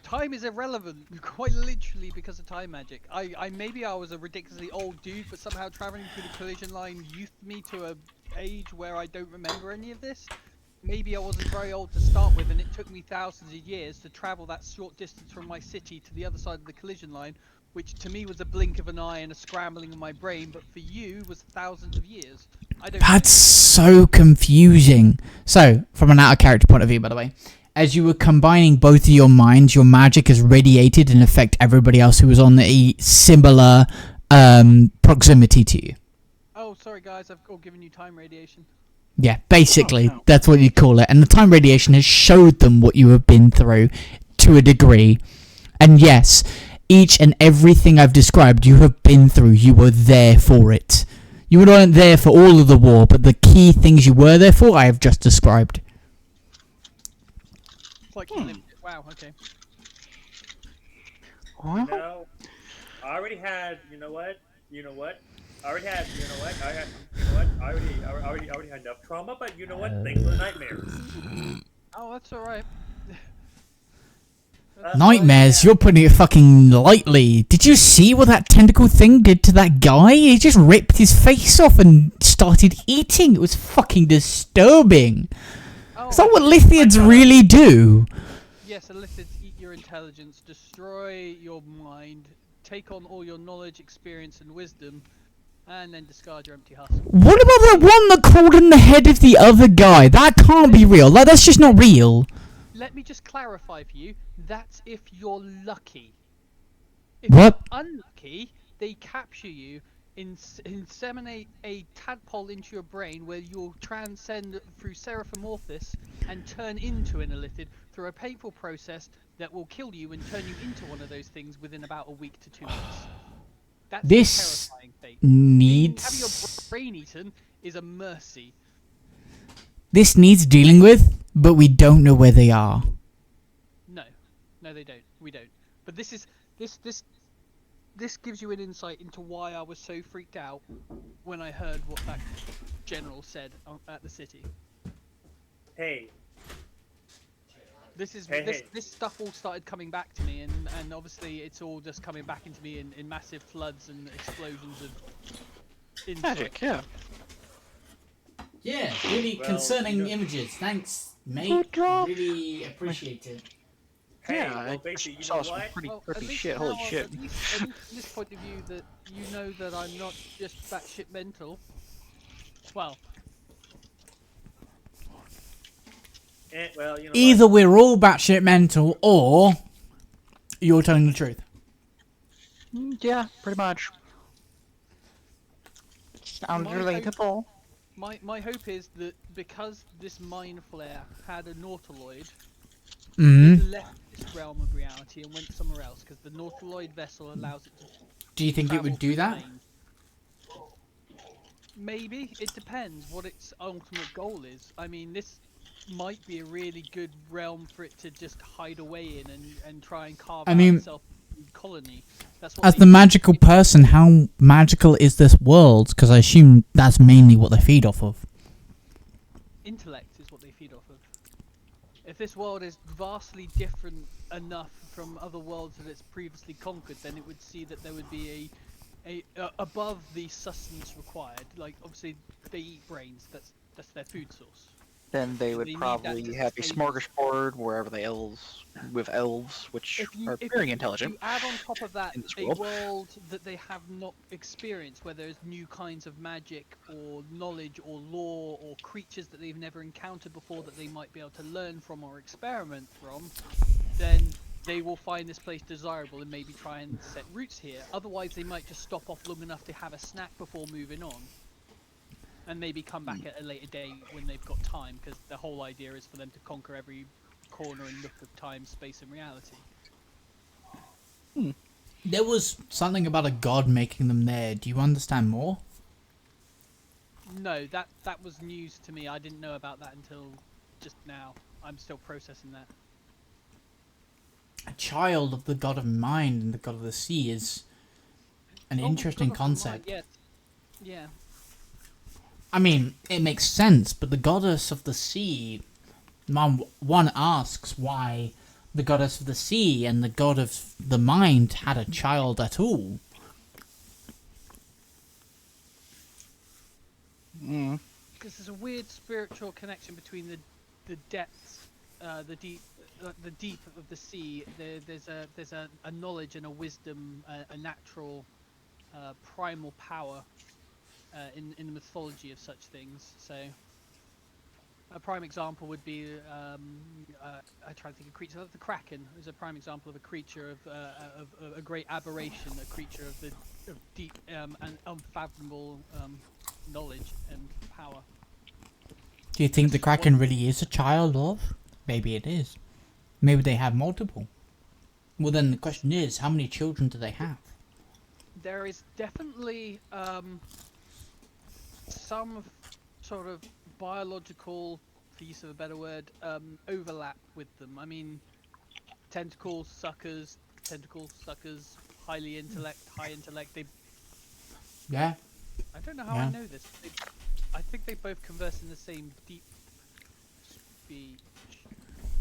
Time is irrelevant, quite literally because of time magic. Maybe I was a ridiculously old dude, but somehow traveling through the collision line youthed me to a age where I don't remember any of this. Maybe I wasn't very old to start with, and it took me thousands of years to travel that short distance from my city to the other side of the collision line, which to me was a blink of an eye and a scrambling of my brain, but for you was thousands of years. That's so confusing. So, from an out-of-character point of view, by the way, as you were combining both of your minds, your magic has radiated and affect everybody else who was on a similar proximity to you. Oh, sorry guys, I've all given you time radiation. Yeah, basically, that's what you call it. And the time radiation has showed them what you have been through to a degree. And yes, each and everything I've described, you have been through. You were there for it. You weren't there for all of the war, but the key things you were there for, I have just described. It's like, wow, okay. No, I already had, I already had enough trauma, but you know what? Thanks for the nightmares. Oh, that's alright. Nightmares? You're putting it fucking lightly. Did you see what that tentacle thing did to that guy? He just ripped his face off and started eating. It was fucking disturbing. Is that what lithiids really do? Yes, lithiids eat your intelligence, destroy your mind, take on all your knowledge, experience, and wisdom, and then discard your empty husk. What about that one that crawled in the head of the other guy? That can't be real. Like, that's just not real. Let me just clarify for you. That's if you're lucky. What? If you're unlucky, they capture you, inseminate a tadpole into your brain where you'll transcend through Seraphimorphis and turn into an illithid through a painful process that will kill you and turn you into one of those things within about a week to 2 weeks. That's This a terrifying fate. Having your needs brain eaten is a mercy. this needs dealing with, but we don't know where they are. No, they don't. We don't. But this gives you an insight into why I was so freaked out when I heard what that general said at the city. Hey. This stuff all started coming back to me, and obviously it's all just coming back into me in massive floods and explosions of insight. Magic, yeah. Yeah, really Well, concerning you know- images. Thanks, mate. Good job. Really appreciate it. Hey, Yeah, well, I basically, you saw know some what? pretty Well, at trippy least shit. now, Holy shit. At least from this point of view, that you know that I'm not just batshit mental. Well, Well, you know Either what? we're all batshit mental, or you're telling the truth. Yeah, pretty much. Sounds My hope- relatable. my hope is that because this mind flare had a nautiloid, Mm. it left this realm of reality and went somewhere else, because the nautiloid vessel allows it to Do you think it travel would do through that? planes. Maybe. It depends what its ultimate goal is. I mean, this might be a really good realm for it to just hide away in and try and carve I out mean, itself a colony. That's what As they the do. magical person, how magical is this world? Because I assume that's mainly what they feed off of. Intellect is what they feed off of. If this world is vastly different enough from other worlds that it's previously conquered, then it would see that there would be a above the sustenance required. Like, obviously they eat brains. That's their food source. Then they So would they need that probably to have a sustain smorgasbord wherever the elves, which are very intelligent. You add on top of that in this a world. world that they have not experienced, where there's new kinds of magic or knowledge or lore or creatures that they've never encountered before that they might be able to learn from or experiment from, then they will find this place desirable and maybe try and set roots here. Otherwise, they might just stop off long enough to have a snack before moving on. And maybe come back at a later date when they've got time, because the whole idea is for them to conquer every corner and nook of time, space, and reality. There was something about a god making them there. Do you understand more? No, that was news to me. I didn't know about that until just now. I'm still processing that. A child of the god of mind and the god of the sea is an interesting God of the mind, concept. Yes. Yeah. I mean, it makes sense, but the goddess of the sea... One asks why the goddess of the sea and the god of the mind had a child at all. Because there's a weird spiritual connection between the depths, the deep of the sea. There's a knowledge and a wisdom, a natural, primal power in the mythology of such things. So a prime example would be I try to think of creatures. The Kraken is a prime example of a creature of a great aberration, a creature of deep and unfathomable knowledge and power. Do you think the Kraken really is a child of? Maybe it is. Maybe they have multiple. Well, then the question is, how many children do they have? There is definitely some sort of biological, for use of a better word, overlap with them. I mean, tentacle suckers, high intellect. Yeah? I don't know how Yeah. I know this. I think they both converse in the same deep speech.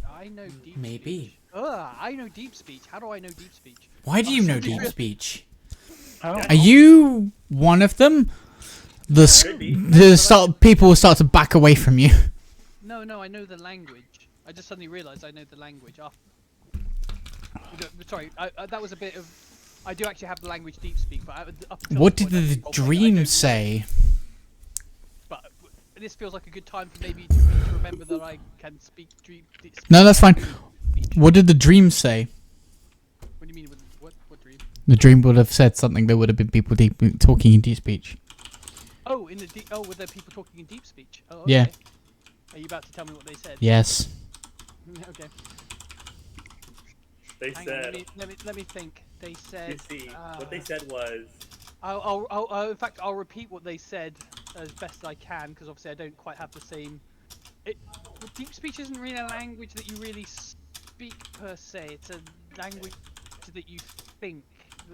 I know deep Maybe. speech. Ugh, I know deep speech. How do I know deep speech? Why do you know somebody deep really- speech? Oh, Are you one of them? Could be. People will start to back away from you. No, I know the language. I just suddenly realised I know the language. Sorry, that was a bit of... I do actually have the language deep speak, but up until What this did point, I the think, oh my God, I dream don't say? know. But this feels like a good time for maybe to remember that I can speak dream. No, that's fine. What did the dream say? What do you mean? What dream? The dream would have said something. There would have been people talking in deep speech. Oh, were there people talking in deep speech? Oh, okay. Yeah. Are you about to tell me what they said? Yes. Okay. They Hang said. on, let me think. They said. You see, what they said was. In fact, I'll repeat what they said as best I can, because obviously I don't quite have the same. Deep speech isn't really a language that you really speak per se. It's a language that you think.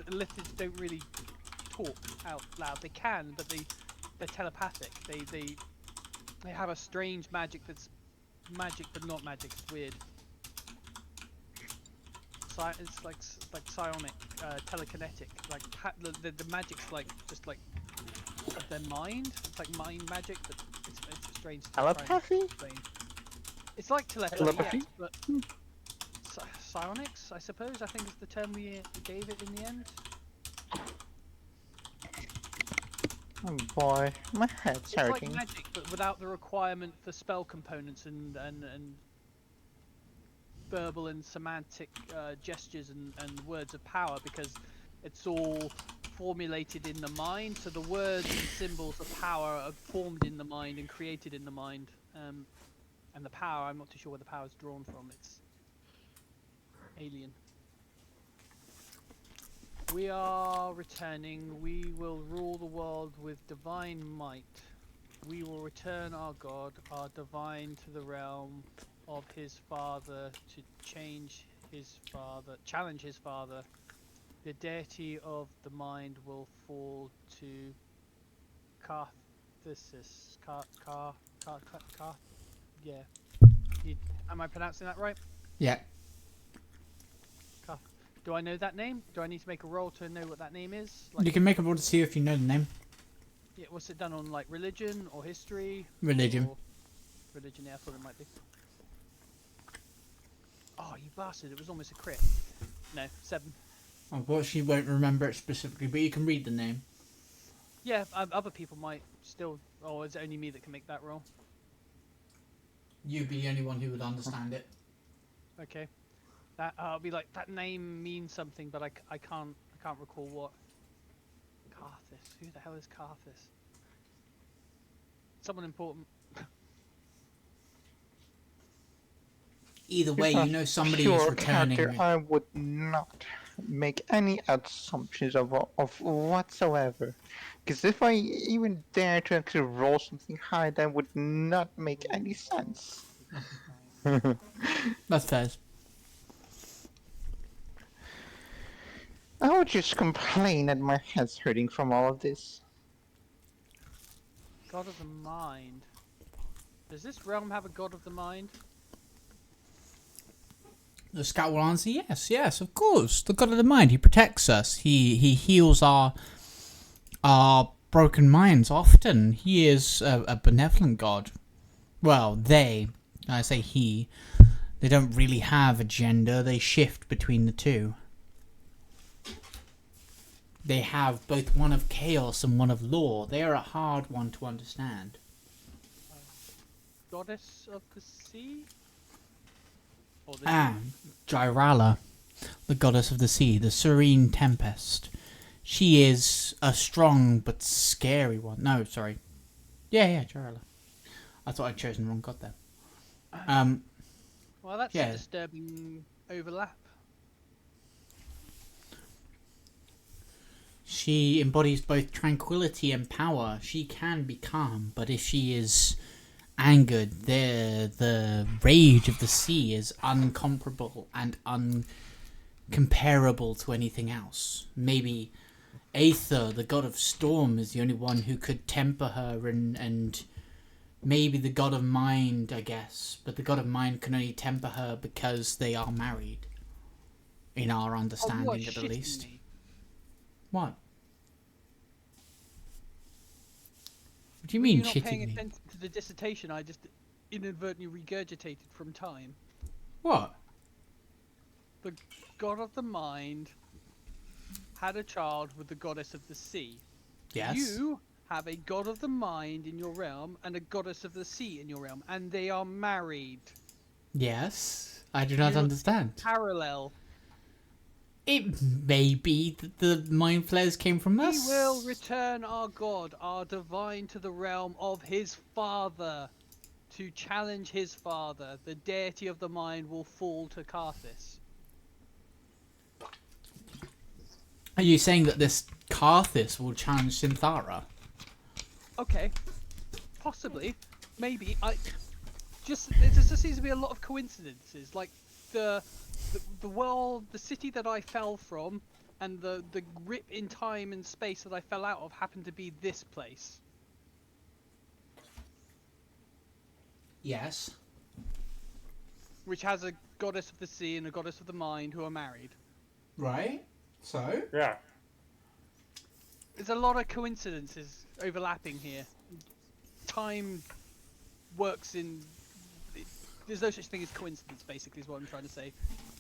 The lithids don't really talk out loud. They can, but they're telepathic. They have a strange magic that's magic but not magic. It's weird. It's like psionic, telekinetic. Like the magic's like just like of their mind. It's like mind magic, but it's strange. Telepathy? It's like telepathy, yes, but psionics, I suppose. I think is the term we gave it in the end. Oh boy, my head's hurting. It's like magic, but without the requirement for spell components and verbal and semantic gestures and words of power, because it's all formulated in the mind. So the words and symbols of power are formed in the mind and created in the mind. And the power, I'm not too sure where the power is drawn from. It's alien. We are returning. We will rule the world with divine might. We will return our God, our divine, to the realm of his father to challenge his father. The deity of the mind will fall to Carthessus. Yeah. Am I pronouncing that right? Yeah. Do I know that name? Do I need to make a roll to know what that name is? Like, You can make a roll to see if you know the name. Yeah, what's it done on, like religion or history? Religion. Or religion, yeah, I thought it might be. Oh, you bastard, it was almost a crit. No, 7. Unfortunately, you won't remember it specifically, but you can read the name. Yeah, other people might still, or is it only me that can make that roll? You'd be the only one who would understand it. Okay. That I'll be like, that name means something, but I can't recall what. Carthus. Who the hell is Carthus? Someone important. Either way, you know somebody is returning. Character, I would not make any assumptions of whatsoever. Because if I even dare to actually roll something high, that would not make any sense. That's fair. I would just complain that my head's hurting from all of this. God of the mind. Does this realm have a god of the mind? The scout will answer, yes, of course. The god of the mind, he protects us. He heals our broken minds often. He is a benevolent god. Well, I say he, they don't really have a gender. They shift between the two. They have both one of chaos and one of law. They are a hard one to understand. Goddess of the sea? Or the Jirala, the goddess of the sea, the serene tempest. She is a strong but scary one. No, sorry. Yeah, Jirala. I thought I'd chosen the wrong god there. Well, that's a disturbing overlap. She embodies both tranquility and power. She can be calm, but if she is angered, the rage of the sea is uncomparable and uncomparable to anything else. Maybe Aether, the god of storm, is the only one who could temper her, and maybe the god of mind, I guess. But the god of mind can only temper her because they are married. In our understanding, at the least. What? What do you mean, You're not shitting paying me? attention to the dissertation I just inadvertently regurgitated from time. What? The god of the mind had a child with the goddess of the sea. Yes. You have a god of the mind in your realm and a goddess of the sea in your realm, and they are married. Yes. I do not understand. Parallel. It may be that the mind flares came from He us. will return our god, our divine, to the realm of his father to challenge his father. The deity of the mind will fall to Karthus. Are you saying that this Karthus will challenge Synthara? Okay, possibly, maybe. There just seems to be a lot of coincidences. Like the world, the city that I fell from, and the rip in time and space that I fell out of happened to be this place. Yes. Which has a goddess of the sea and a goddess of the mind who are married. Right. So? Yeah. There's a lot of coincidences overlapping here. Time works in... There's no such thing as coincidence, basically, is what I'm trying to say.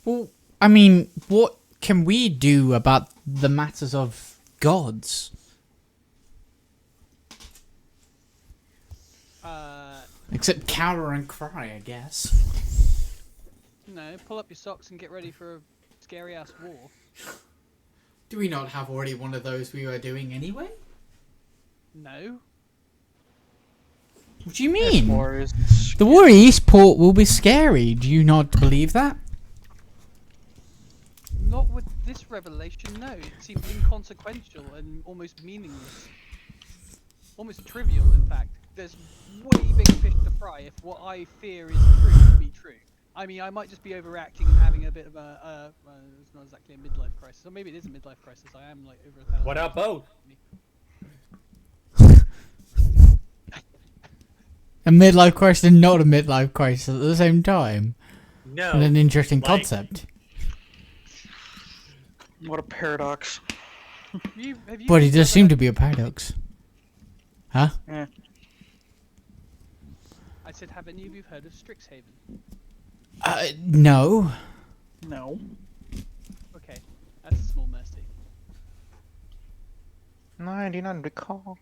Well, I mean, what can we do about the matters of gods? Except cower and cry, I guess. No, pull up your socks and get ready for a scary-ass war. Do we not have already one of those we were doing anyway? No. What do you mean? Wars. The war at Eastport will be scary. Do you not believe that? Not with this revelation, no. It seems inconsequential and almost meaningless. Almost trivial, in fact. There's way bigger fish to fry if what I fear is true to be true. I mean, I might just be overreacting and having a bit of it's not exactly a midlife crisis. Or maybe it is a midlife crisis. I am like over 1,000. What about both? A midlife crisis and not a midlife crisis at the same time. No. And an interesting like- concept. What a paradox. Have you But it ever does seem heard- to be a paradox. Huh? Yeah. I said, have any of you heard of Strixhaven? No. No. Okay, that's a small mercy. No, I do not recall.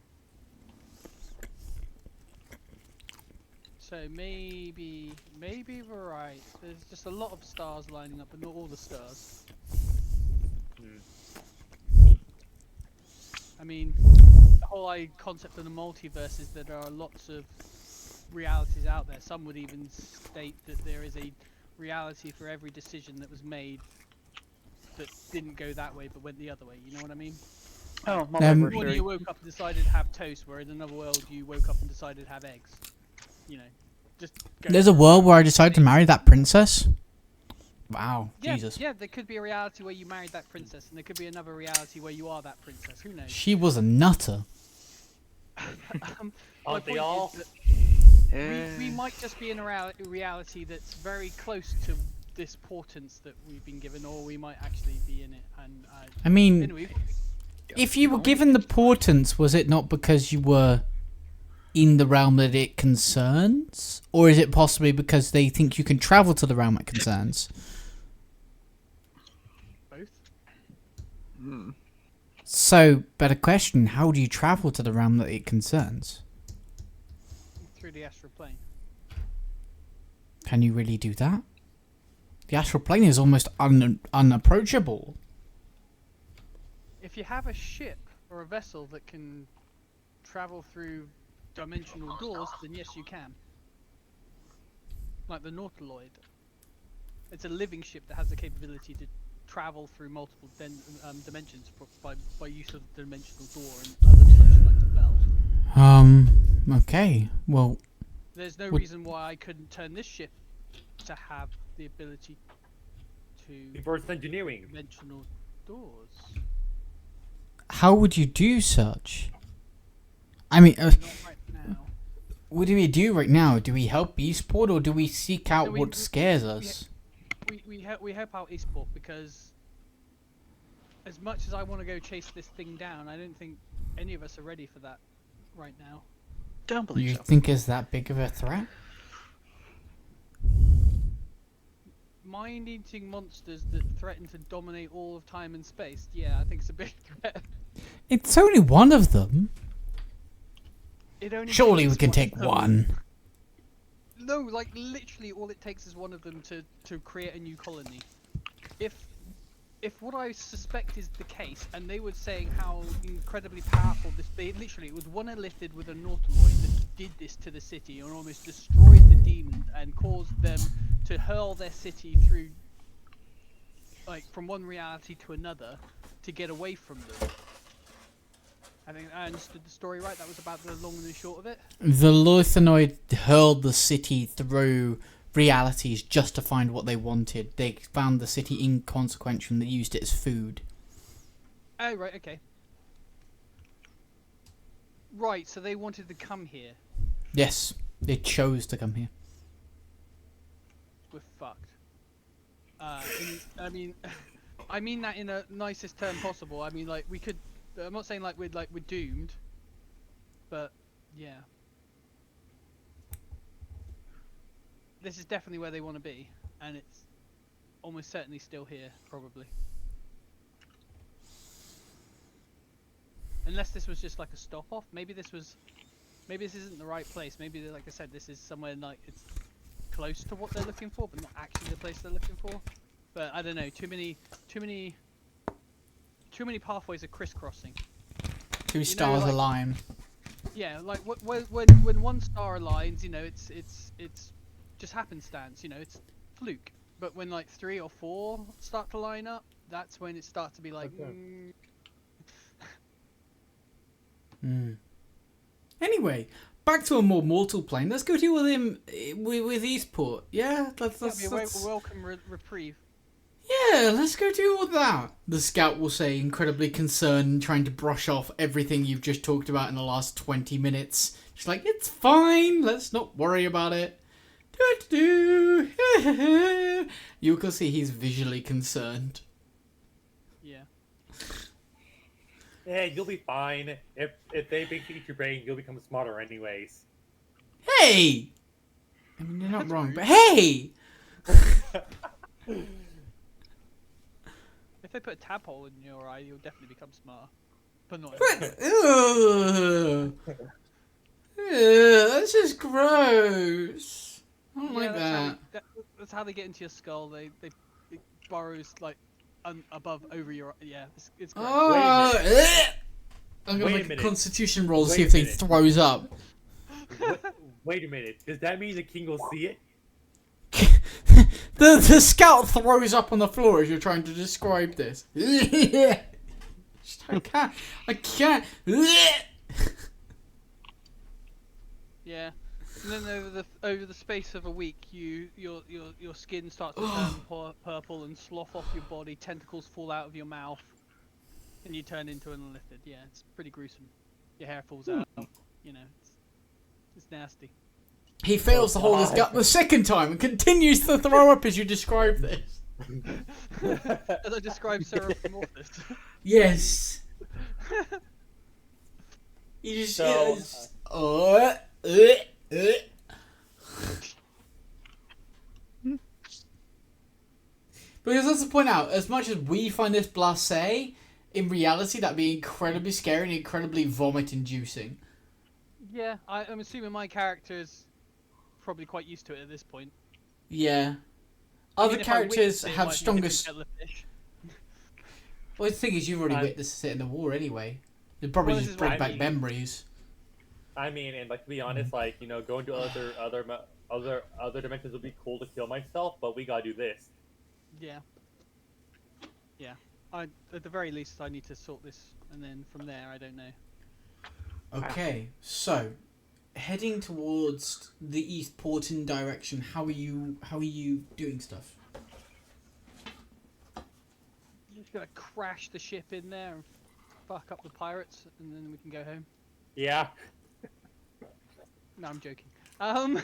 So maybe we're right. There's just a lot of stars lining up, but not all the stars. I mean, the whole concept of the multiverse is that there are lots of realities out there. Some would even state that there is a reality for every decision that was made that didn't go that way but went the other way. You know what I mean? Oh, Um, One multiverse. you woke up and decided to have toast, where in another world you woke up and decided to have eggs. You know, just go There's a for it. world where I decided to marry that princess. Wow, Yeah, Jesus. yeah, there could be a reality where you married that princess, and there could be another reality where you are that princess. Who knows? She was a nutter. My Aren't they point all? is that we might just be in a reality that's very close to this portents that we've been given, or we might actually be in it. And I mean, anyway, if you were given the portents, was it not because you were in the realm that it concerns? Or is it possibly because they think you can travel to the realm it concerns? both. So, better question, how do you travel to the realm that it concerns? Through the astral plane. Can you really do that? The astral plane is almost unapproachable. If you have a ship or a vessel that can travel through dimensional doors, then yes, you can. Like the Nautiloid. It's a living ship that has the capability to travel through multiple dimensions by use of the dimensional door and other such like spell. Okay. Well, There's no Would- reason why I couldn't turn this ship to have the ability to Reverse engineering. dimensional doors. how would you do such? I mean, Not right now. what do we do right now? Do we help Eastport or do we seek out No, what scares us? We help out Eastport because as much as I want to go chase this thing down, I don't think any of us are ready for that right now. Don't believe You so. think it's that big of a threat? Mind-eating monsters that threaten to dominate all of time and space. Yeah, I think it's a big threat. It's only one of them. It only Surely we takes can take of them. one. No, like literally all it takes is one of them to create a new colony. If if what I suspect is the case, and they were saying how incredibly powerful it was one illithid with a Nautiloid that did this to the city and almost destroyed the demons and caused them to hurl their city through, like, from one reality to another to get away from them. I think I understood the story right. That was about the long and the short of it. The Luthanoid hurled the city through realities just to find what they wanted. They found the city inconsequential and they used it as food. Oh, right, okay. Right, so they wanted to come here. Yes, they chose to come here. We're fucked. I mean, I mean that in the nicest term possible. I mean, like, we could. I'm not saying we're doomed, but yeah. This is definitely where they want to be, and it's almost certainly still here, probably. Unless this was just like a stop-off. Maybe this isn't the right place. Maybe, like I said, this is somewhere like it's close to what they're looking for, but not actually the place they're looking for. But I don't know. Too many pathways are crisscrossing. Two stars align. Yeah, like when one star aligns, you know, it's just happenstance, you know, it's fluke. But when like 3 or 4 start to line up, that's when it starts to be like. Anyway, back to a more mortal plane. Let's go deal with him with Eastport. Yeah, let's welcome reprieve. Yeah, let's go deal with that. The scout will say, incredibly concerned, trying to brush off everything you've just talked about in the last 20 minutes. She's like, it's fine, let's not worry about it. You can see he's visually concerned. Yeah. Yeah, you'll be fine. If they basically eat your brain, you'll become smarter anyways. Hey! I mean, you're not wrong, but hey! If they put a tadpole in your eye, you'll definitely become smart. But not. That's just gross. I don't like that. That's how they get into your skull. It burrows like above over your. Yeah, it's gross. Oh, I'm gonna make a constitution roll to see if he throws up. Wait a minute. Does that mean the king will see it? The scout throws up on the floor as you're trying to describe this. I can't. Yeah, and then over the space of a week, your skin starts to turn purple and slough off your body. Tentacles fall out of your mouth, and you turn into an illithid. Yeah, it's pretty gruesome. Your hair falls out. You know, it's nasty. He fails to hold his gut the second time and continues to throw up as you describe this. As I describe Ceramorphous. Yes. You just Because let's point out, as much as we find this blasé, in reality that'd be incredibly scary and incredibly vomit-inducing. Yeah, I'm assuming my character's probably quite used to it at this point. Yeah. Other characters have stronger... Well, the thing is, you've already witnessed it in the war anyway. It'd probably just bring back memories. I mean, and like to be honest, like, you know, going to other dimensions would be cool to kill myself, but we gotta do this. Yeah. Yeah. At the very least, I need to sort this, and then from there, I don't know. Okay, so heading towards the East Porton direction. How are you doing stuff? Just gonna crash the ship in there and fuck up the pirates, and then we can go home. Yeah. No, I'm joking. I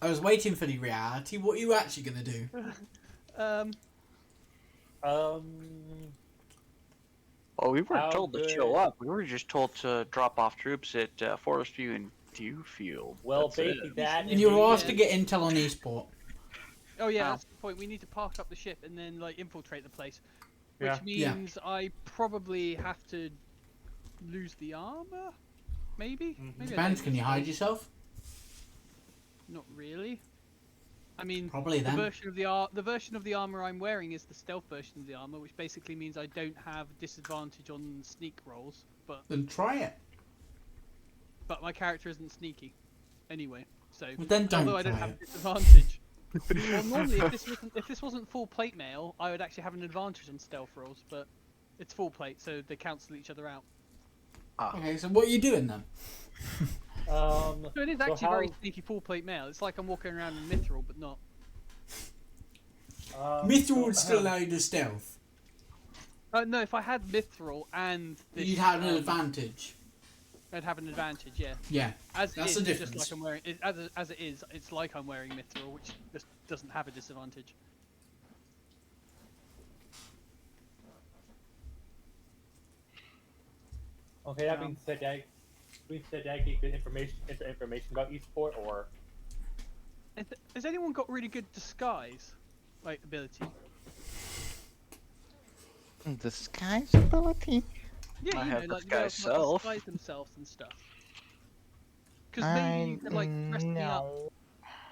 was waiting for the reality. What are you actually gonna do? Well, we weren't told to show up. We were just told to drop off troops at Forest View and Dewfield. Well, basically that. And you were asked to get intel on Eastport. Oh yeah, that's the point. We need to park up the ship and then like infiltrate the place, which means I probably have to lose the armor. Maybe. Maybe. Depends. Can you hide yourself? Not really. I mean, Probably the then. version of the armor I'm wearing is the stealth version of the armor, which basically means I don't have disadvantage on sneak rolls. Then try it. But my character isn't sneaky, anyway. So Well, then don't although I don't try have it. disadvantage. Well, normally if this wasn't full plate mail, I would actually have an advantage on stealth rolls, but it's full plate, so they cancel each other out. Okay, so what are you doing then? So it is actually very how- sneaky full plate mail. It's like I'm walking around in mithril, but not. Mithril would still allow you to stealth. No, if I had mithril and this, You'd have an advantage. I'd have an advantage. Yeah. Yeah. As That's it the is, difference. Just like I'm wearing, as it is, it's like I'm wearing mithril, which just doesn't have a disadvantage. Okay, that being said, get good information about esport, or Has anyone got really good disguise, like ability? Disguise ability? Yeah, I you have know, like to be able disguise to like, self. disguise themselves and stuff. Because maybe you could like dress me up no.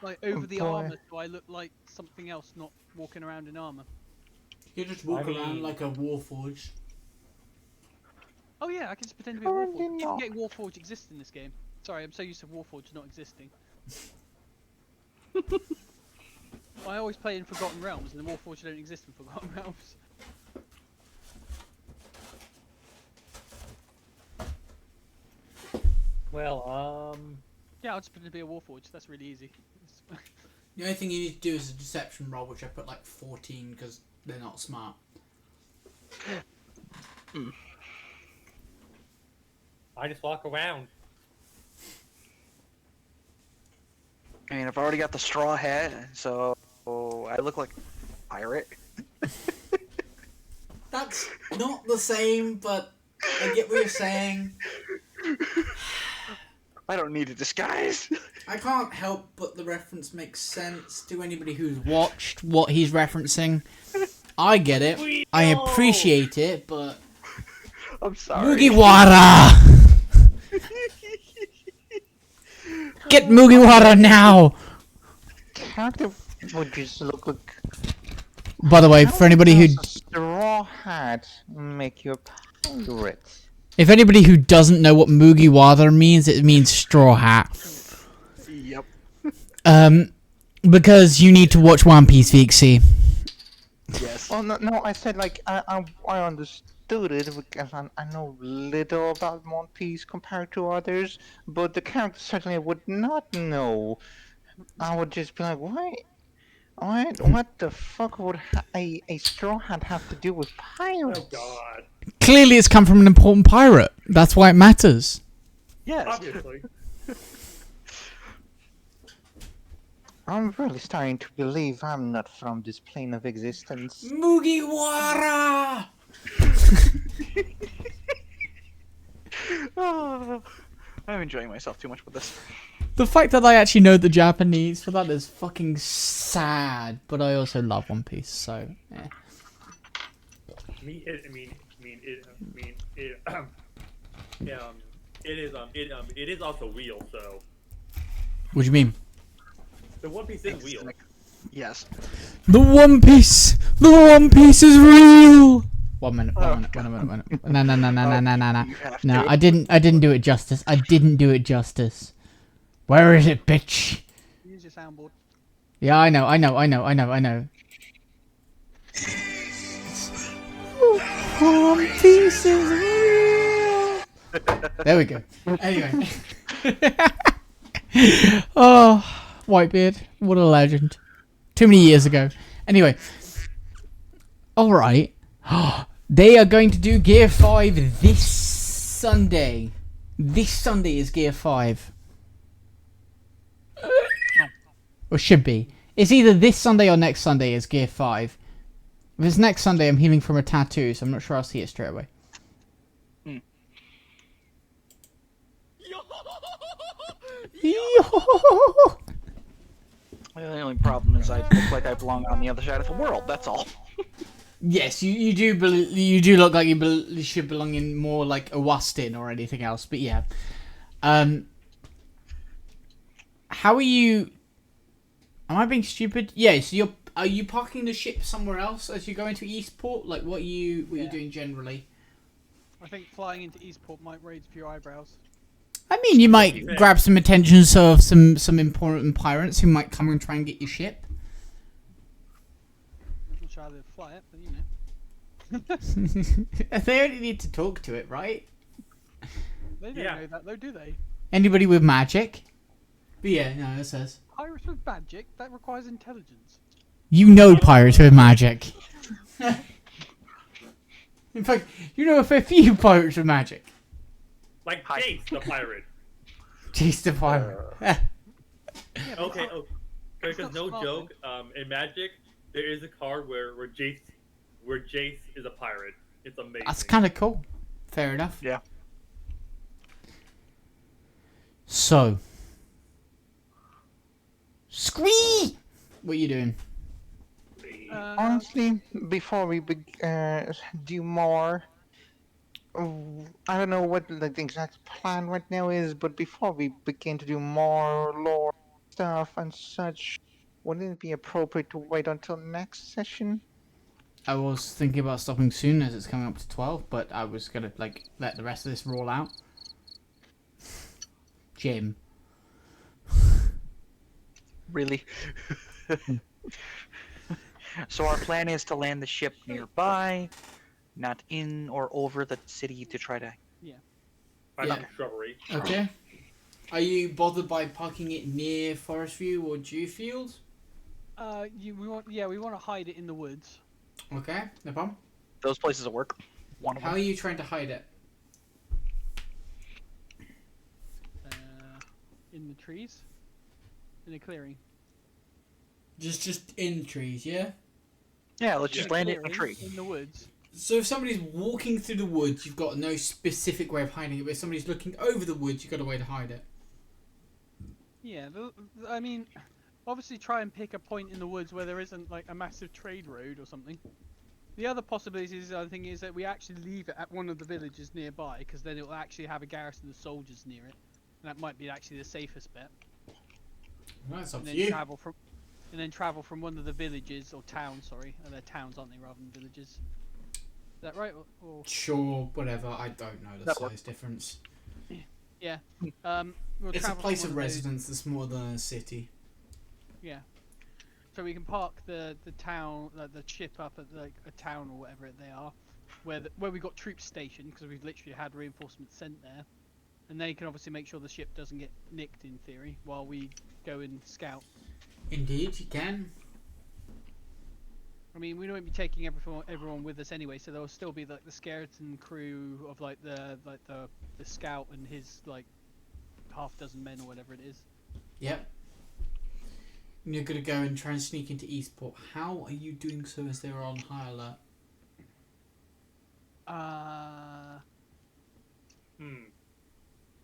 like over the boy. armor, so I look like something else, not walking around in armor. You just walk I mean- around like a warforged. Oh yeah, I can just pretend to be a Apparently Warforged. Keep not. forgetting Warforged exists in this game. Sorry, I'm so used to Warforged not existing. I always play in Forgotten Realms, and the Warforged don't exist in Forgotten Realms. well, Yeah, I'll just pretend to be a Warforged. That's really easy. The only thing you need to do is a deception roll, which I put like 14 because they're not smart. I just walk around. I mean, I've already got the straw hat, so I look like a pirate. That's not the same, but I get what you're saying. I don't need a disguise. I can't help but the reference makes sense to anybody who's watched what he's referencing. I get it. I appreciate it, but I'm sorry. Mugiwara! Get Mugiwara now! Character would just look like. By the way, for anybody who How does a straw hat make you a pirate? if anybody who doesn't know what Mugiwara means, it means straw hat. Yep. Because you need to watch One Piece VXC. Yes. Oh no! I said like I understood it because I know little about One Piece compared to others, but the character certainly would not know. I would just be like, what the fuck would a straw hat have to do with pirates? Oh God! Clearly it's come from an important pirate. That's why it matters. Yes. Obviously. I'm really starting to believe I'm not from this plane of existence. Mugiwara! I'm enjoying myself too much with this. The fact that I actually know the Japanese for that is fucking sad, but I also love One Piece, so yeah. It is also real. So What do you mean? the One Piece is real. Yes. The One Piece is real. 1 minute. No. You have No, to. I didn't do it justice. Where is it, bitch? Use your soundboard. Yeah, I know. One Piece is real. There we go. Anyway. Oh, Whitebeard, what a legend. Too many years ago. Anyway. Alright. They are going to do Gear 5 this Sunday. This Sunday is Gear 5. Or should be. It's either this Sunday or next Sunday is Gear 5. If it's next Sunday, I'm healing from a tattoo, so I'm not sure I'll see it straight away. The only problem is I look like I belong on the other side of the world. That's all. Yes, you do look like you should belong in more like a Wastin or anything else, but yeah. How are you? Am I being stupid? Yeah. So are you parking the ship somewhere else as you go into Eastport? Like what are you doing generally? I think flying into Eastport might raise a few eyebrows. I mean, you might grab some attention of some important pirates who might come and try and get your ship. Not sure how to fly it, but you know. They only need to talk to it, right? They don't know that though, do they? Anybody with magic? But yeah, no, it says. Pirates with magic? That requires intelligence. You know pirates with magic. In fact, you know a fair few pirates with magic. Like Jace the pirate. Jace the pirate. Okay, because no joke, in Magic, there is a card where Jace is a pirate. It's amazing. That's kind of cool. Fair enough. Yeah. So, Scree! What are you doing? Honestly, before we do more, I don't know what the exact plan right now is, but before we begin to do more lore stuff and such, wouldn't it be appropriate to wait until next session? I was thinking about stopping soon as it's coming up to 12, but I was gonna let the rest of this roll out. Jim. Really? So our plan is to land the ship nearby, not in or over the city to try to... Find Yeah. some shrubbery. Okay. Are you bothered by parking it near Forest View or Dewfield? We want to hide it in the woods. Okay, no problem. Those places will work. One of How them. are you trying to hide it? In the trees. In a clearing. Just in the trees, yeah? Yeah, let's just In a land it in a clearing, tree. In the woods. So if somebody's walking through the woods, you've got no specific way of hiding it, but if somebody's looking over the woods, you've got a way to hide it. Yeah, I mean, obviously try and pick a point in the woods where there isn't like a massive trade road or something. The other possibilities, I think, is that we actually leave it at one of the villages nearby, because then it will actually have a garrison of soldiers near it, and that might be actually the safest bet. Well, that's up And to then you. travel from one of the villages or towns. Sorry, they're towns, aren't they, rather than villages? Is that right? Or... Sure, whatever. I don't know the That size works. difference. Yeah. We'll It's a travel place from of one those- residence that's more than a city. Yeah. So we can park the town, the ship up at like a town or whatever they are, where we got troops stationed, because we've literally had reinforcements sent there, and they can obviously make sure the ship doesn't get nicked in theory while we go and scout. Indeed, you can. I mean, we won't be taking everyone with us anyway, so there'll still be like the skeleton crew of like the scout and his like half dozen men or whatever it is. Yep. And you're gonna go and try and sneak into Eastport. How are you doing so as they're on high alert?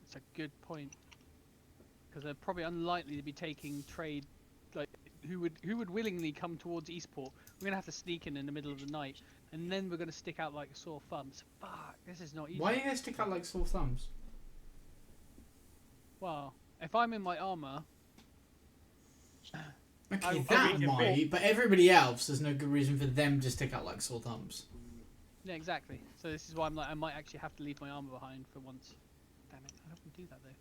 It's a good point, because they're probably unlikely to be taking trade. Like, who would willingly come towards Eastport? We're gonna have to sneak in the middle of the night, and then we're gonna stick out like sore thumbs. Fuck, this is not easy. Why are you gonna stick out like sore thumbs? Well, if I'm in my armor, Okay, I that mean, might, but everybody else, there's no good reason for them to stick out like sore thumbs. yeah, exactly. So this is why I'm like, I might actually have to leave my armor behind for once. Damn it, I don't want to do that though.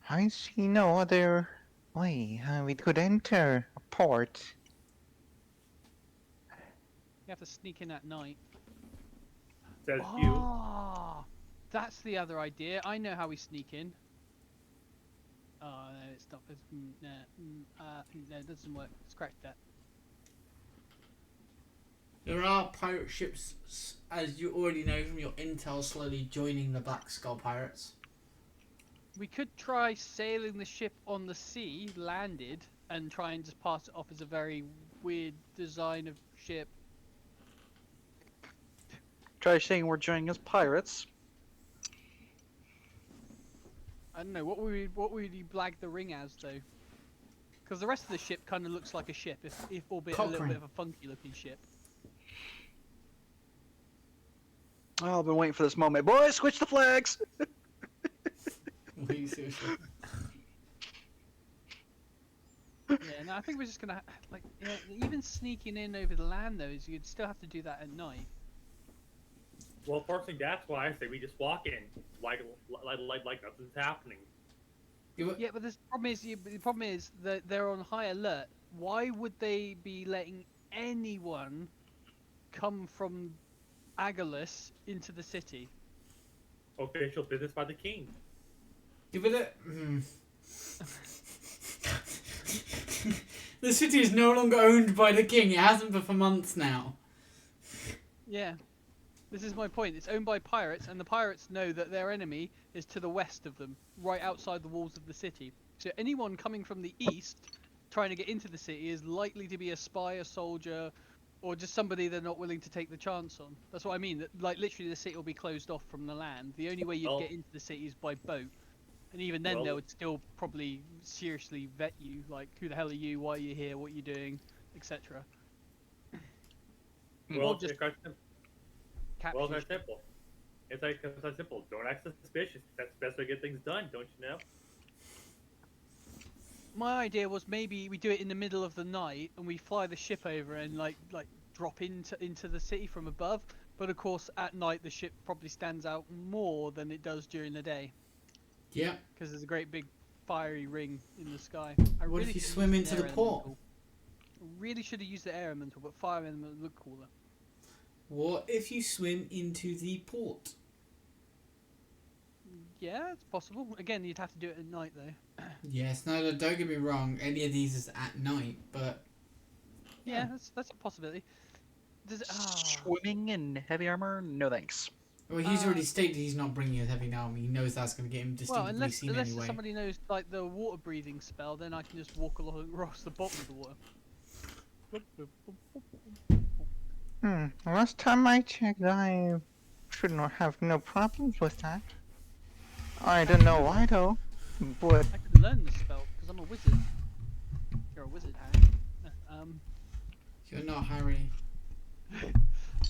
I see no other way we could enter a port. You have to sneak in at night. Says you. Oh, that's the other idea. I know how we sneak in. Oh no, it's not. No, it doesn't work. Scratch that. There are pirate ships, as you already know from your intel, slowly joining the Black Skull Pirates. We could try sailing the ship on the sea, landed, and try and just pass it off as a very weird design of ship. Try saying we're joining as pirates. I don't know, what would you blag the ring as though? Because the rest of the ship kind of looks like a ship, if albeit a little Cochrane. bit of a funky looking ship. Oh, I've been waiting for this moment. Boys, switch the flags! Wait, seriously. no, I think we're just gonna like even sneaking in over the land though is you'd still have to do that at night. Well, first thing, that's why I say we just walk in like nothing's happening. Yeah, but the problem is that they're on high alert. Why would they be letting anyone come from Agulus into the city? Official business by the king. Give it a. The city is no longer owned by the king. It hasn't been for months now. Yeah, this is my point. It's owned by pirates, and the pirates know that their enemy is to the west of them, right outside the walls of the city. So anyone coming from the east, trying to get into the city, is likely to be a spy, a soldier, or just somebody they're not willing to take the chance on. That's what I mean. That like literally the city will be closed off from the land. The only way you'd get into the city is by boat. And even then, they would still probably seriously vet you, like, who the hell are you, why are you here, what are you doing, etc. Well, just it's simple. It's simple. Don't act suspicious. That's the best way to get things done, don't you know? My idea was maybe we do it in the middle of the night and we fly the ship over and like drop into the city from above. But of course, at night the ship probably stands out more than it does during the day. Yeah. Because there's a great big fiery ring in the sky. What if you swim into the port? Really should have used the air elemental, but fire elemental would look cooler. What if you swim into the port? Yeah, it's possible. Again, you'd have to do it at night though. Yes, no, don't get me wrong. Any of these is at night, but yeah, that's a possibility. Swimming in heavy armor? No thanks. Well, he's already stated he's not bringing a heavy army. He knows that's going to get him distinctly seen unless anyway. somebody knows like the water breathing spell, then I can just walk along across the bottom of the water. Last time I checked, I should not have no problems with that. I don't know why though, but I can learn the spell because I'm a wizard. You're a wizard, Harry. You're not Harry.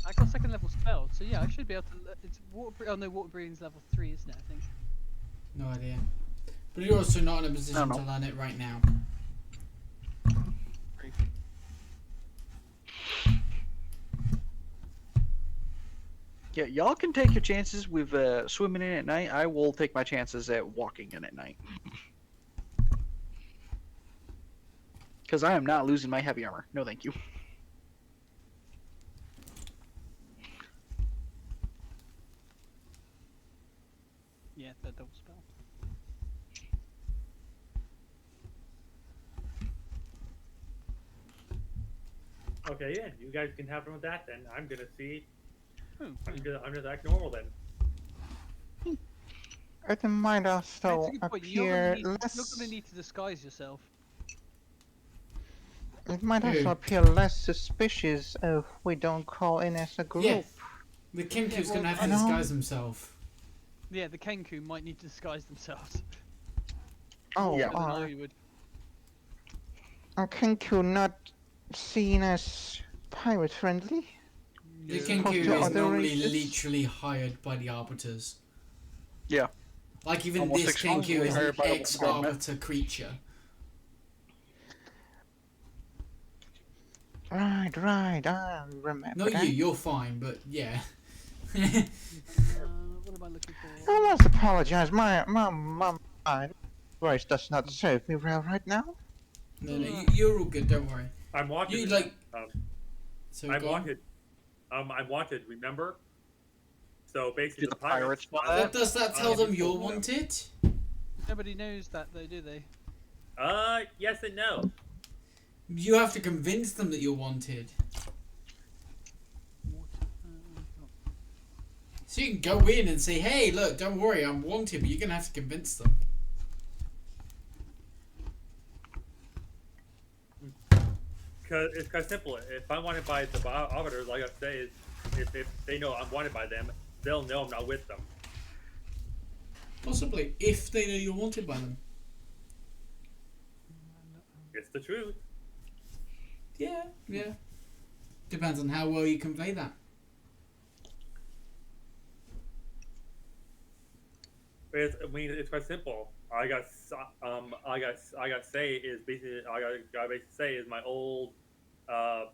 I got second level spell, so yeah, I should be able to. It's water. Oh no, water breathing's level 3, isn't it? I think. No idea. But you're also not in a position to learn it right now. Yeah, y'all can take your chances with swimming in at night. I will take my chances at walking in at night. Because I am not losing my heavy armor. No, thank you. Yeah, that double spell. Okay, yeah, you guys can have fun with that then. I'm gonna see. I'm just act normal then. it might also appear You're less. gonna need to disguise yourself. It might also appear less suspicious if we don't call in as a group. Yeah. The Kenku's going to have to disguise himself. Yeah, the Kenku might need to disguise themselves. Oh, yeah. Are Kenku not seen as pirate friendly? The Kenku is normally literally hired by the Arbiters. Yeah. Like even Almost this Kenku is an hired by the ex-Arbiter creature. Right, I remember Not that. you, you're fine, but yeah. What am I looking for? I must apologize. My voice does not serve me well right now. No, you're all good. Don't worry. I'm wanted. You like. So I'm wanted. I'm wanted. Remember? So basically, Did the pirates want What does that tell them you're wanted? Nobody knows that though, do they? Yes and no. You have to convince them that you're wanted. So you can go in and say, hey, look, don't worry, I'm wanted, but you're going to have to convince them. Because it's kind of simple. If I'm wanted by the arbiters, all I gotta say is, if they know I'm wanted by them, they'll know I'm not with them. Possibly, if they know you're wanted by them. It's the truth. Yeah. Depends on how well you convey that. It's quite simple. I got say is basically I basically say is my old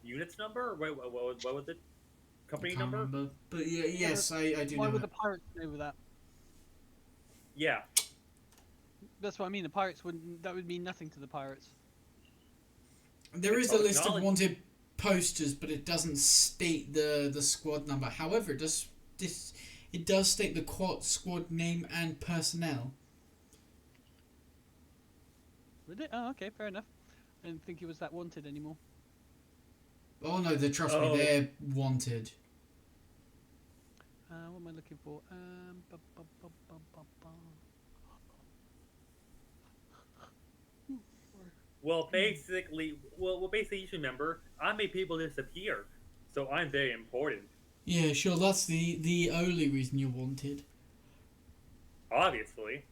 units number. Wait, what was it? Company I can't number? remember. But yeah, yes, I do Why know would it. the pirates know that? Yeah. That's what I mean. The pirates wouldn't. That would mean nothing to the pirates. There It's is a public list of knowledge. wanted posters, but it doesn't state the squad number. However, it does state the squad name and personnel. Would it? Oh, okay, fair enough. I didn't think he was that wanted anymore. Oh no, trust me, Oh. they're wanted. What am I looking for? Well, basically, you should remember, I made people disappear, so I'm very important. Yeah, sure. That's the only reason you're wanted. Obviously.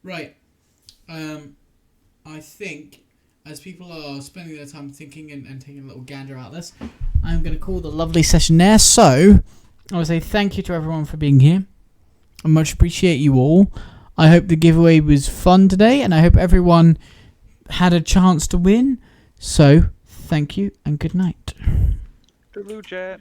Right. I think as people are spending their time thinking and taking a little gander at this, I'm going to call the lovely session there. So, I want to say thank you to everyone for being here. I much appreciate you all. I hope the giveaway was fun today, and I hope everyone had a chance to win. So, thank you and good night. Blue jet.